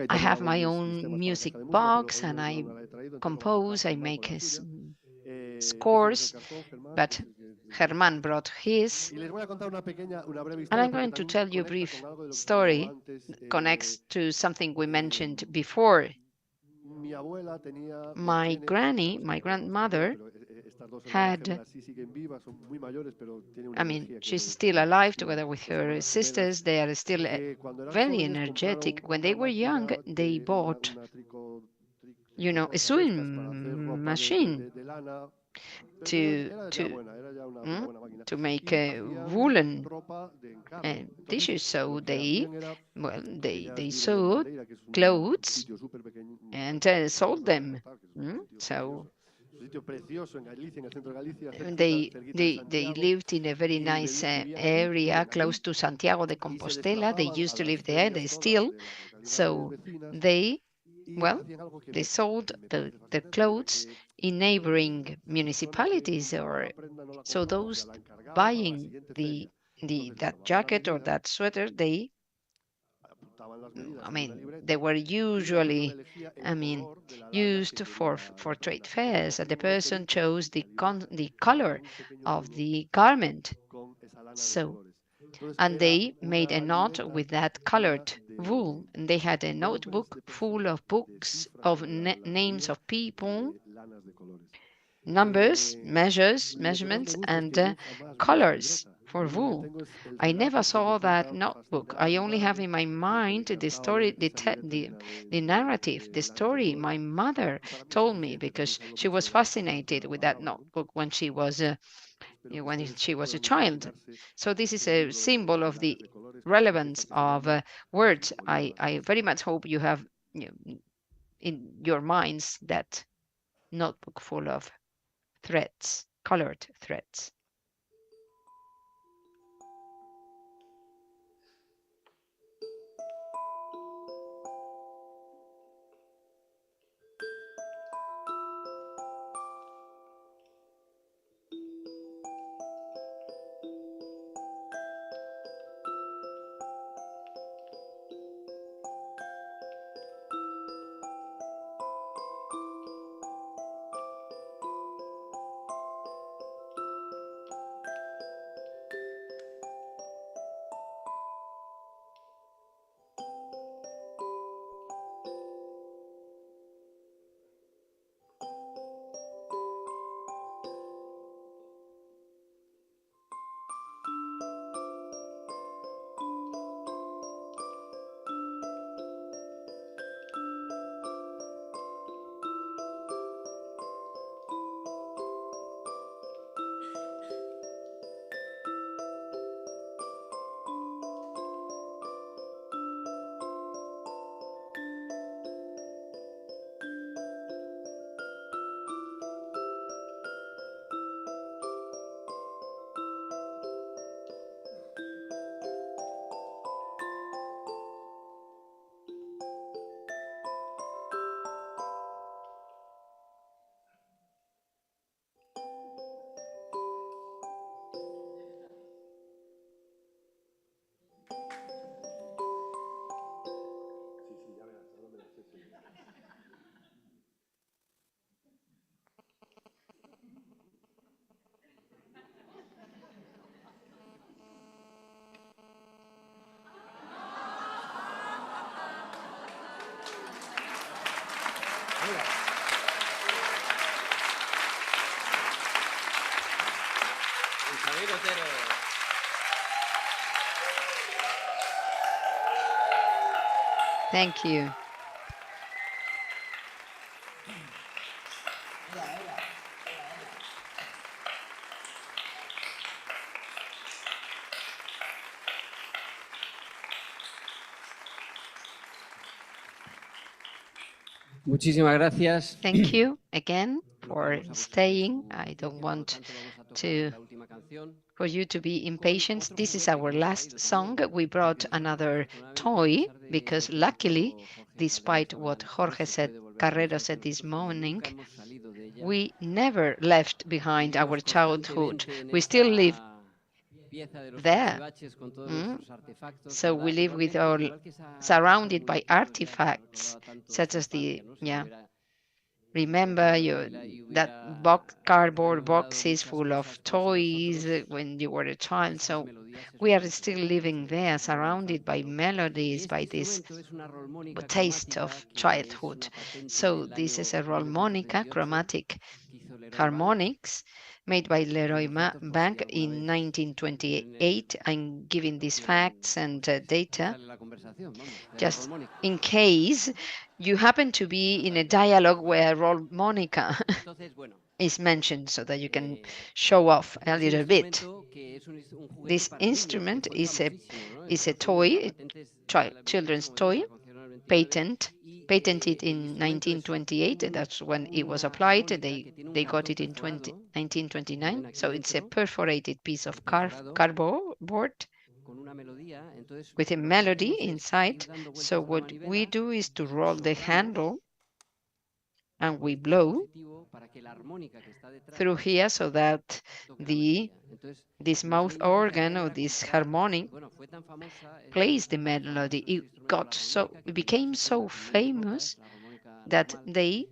I have my own music box and I compose, I make scores, but Germán brought his. Y les voy a contar una breve And historia I'm porque going to también tell you a conecta brief con algo de lo que se habló story, antes. connects to something we mentioned before. Mi abuela tenía My granny, my grandmother, estas dos hermanas had, gemelas sí siguen vivas, son muy mayores, pero tienen una I mean, energía que she's no still alive together with her hermanas sisters. gemelas They are still que cuando eran very jóvenes energetic. When they compraron were una young, máquina they bought, a tricotadora de estas para hacer sewing ropa machine de lana. Pero to era ya to buena, era ya una buena máquina. to make Y hacían woolen ropa de encargo. dishes. So Lo que hacían era, they ellas viven en sewed Madeira, que es un clothes sitio súper pequeño, and sold them. So un sitio precioso en Galicia, en el centro de Galicia, they cerquita de they Santiago, lived in a very y nice vivían allí, area viven close allí, to Santiago de y se Compostela. They desplazaban a used to live las there. ferias They todas still, de las localidades so vecinas, they y hacían algo que they sold me parece their fascinante, clothes porque in neighboring municipalities, or so those buying that jacket or that sweater, they, I mean, they were usually, used for trade fairs, and the person chose the color of the garment. So, and they made a knot with that colored wool, and they had a notebook full of books of names of people, numbers, measurements, and colors for wool. I never saw that notebook. I only have in my mind the story, the narrative, the story my mother told me, because she was fascinated with that notebook when she was a child. So this is a symbol of the relevance of words. I very much hope you have in your minds that notebook full of threads, colored threads. Thank you. Muchísimas gracias. Thank you again for staying. I don't want for you to be impatient. This is our last song. We brought another toy because luckily, despite what Jorge said, Carrero said this morning, we never left behind our childhood. We still live there. So we live with surrounded by artifacts such as remember that cardboard boxes full of toys when you were a child. So we are still living there, surrounded by melodies, by this taste of childhood. So this is a harmonica, chromatic harmonics, made by Leroy Bank in 1928. I'm giving these facts and data just in case you happen to be in a dialogue where harmonica is mentioned, so that you can show off a little bit. This instrument is a toy, children's toy, patented in 1928. That's when it was applied. They got it in 1929. So it's a perforated piece of cardboard with a melody inside. So what we do is to roll the handle and we blow through here so that this mouth organ or this harmonic plays the melody. It became so famous that they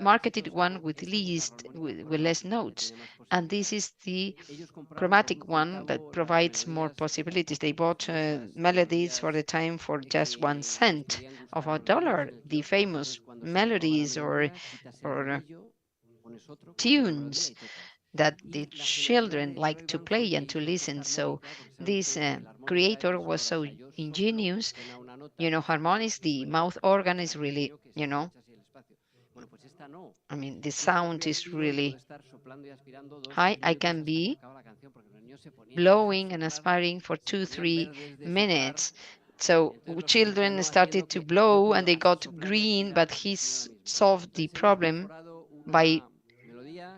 marketed one with less notes, and this is the chromatic one that provides more possibilities. They bought melodies for the time for just 1 cent of $1. The famous melodies or tunes that the children like to play and to listen. So this creator was so ingenious. Harmonics, the mouth organ is really, I mean, the sound is really high. I can be blowing and aspiring for 2-3 minutes. So children started to blow and they got green, but he solved the problem by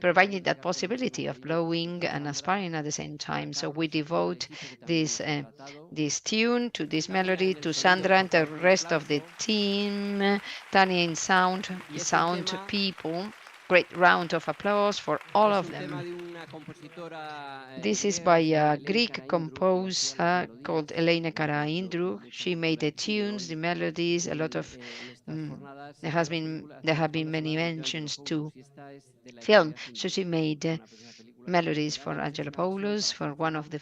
providing that possibility of blowing and aspiring at the same time. So we devote this tune to this melody to Sandra and the rest of the team, Tanya in sound people. Great round of applause for all of them. This is by a Greek composer called Elena Karaindrou. She made the tunes, the melodies, a lot of. There have been many mentions to film. So she made melodies for Angelopoulos for one of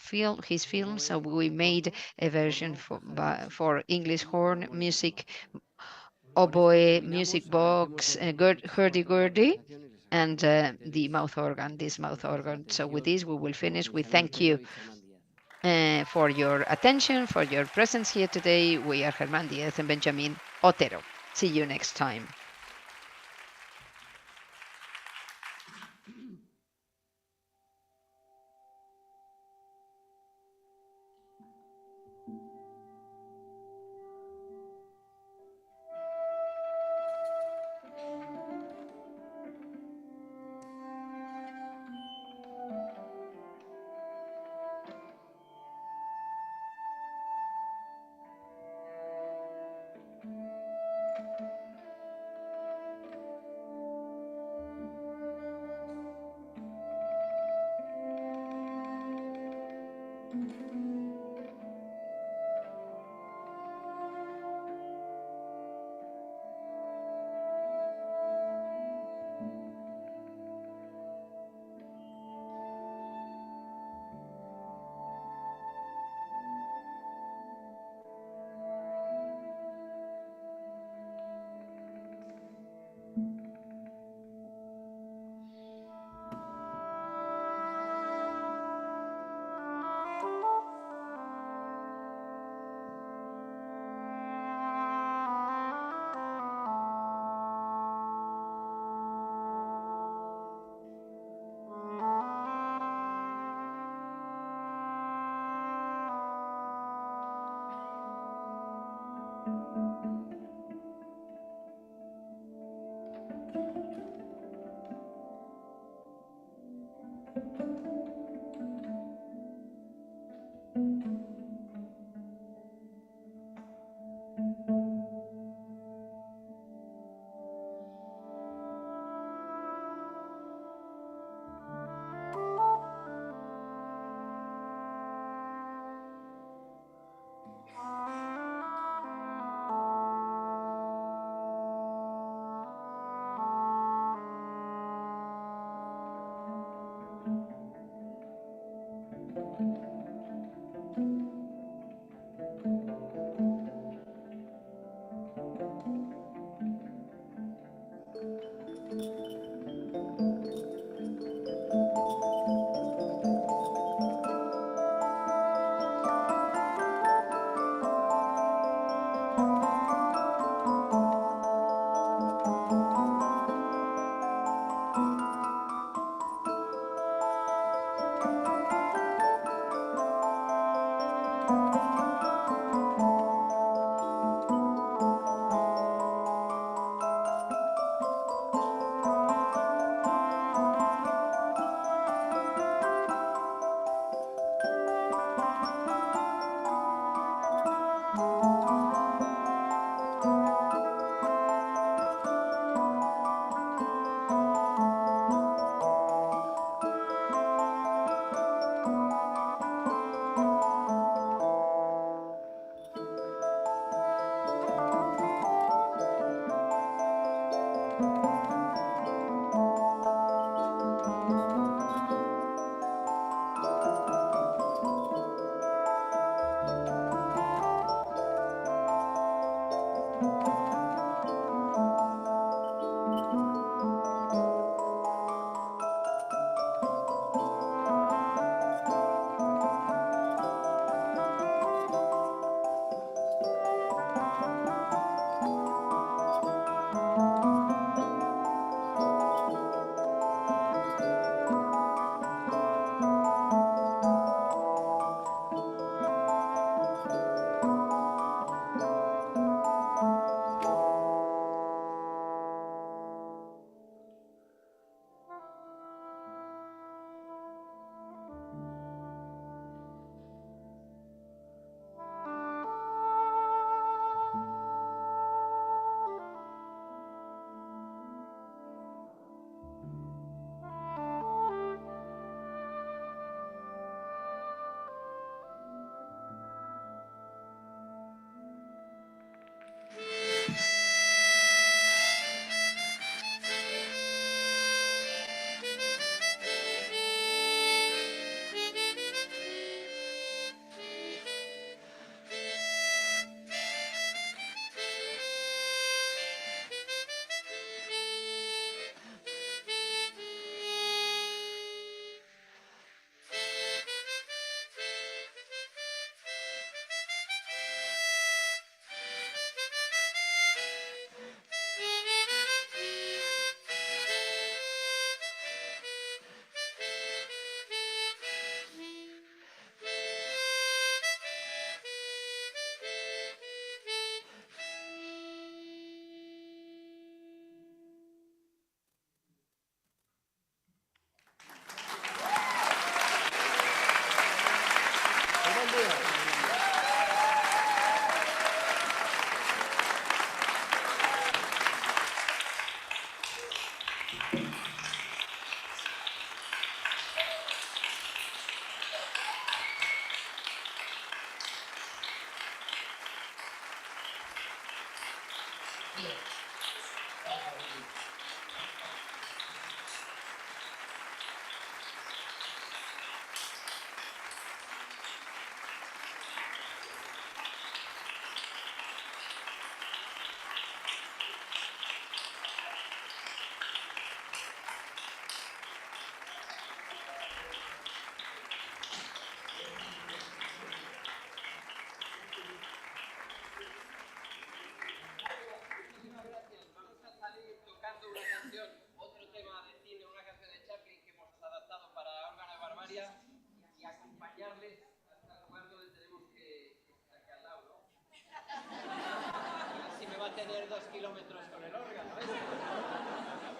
his films. So we made a version for English horn music, oboe, music box, hurdy-gurdy, and the mouth organ, this mouth organ. So with this, we will finish. We thank you for your attention, for your presence here today. We are Germán Díez and Benjamin Otero. See you next time.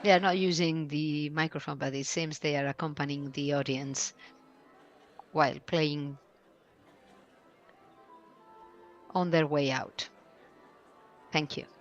They are not using the microphone, but it seems they are accompanying the audience while playing on their way out. Thank you.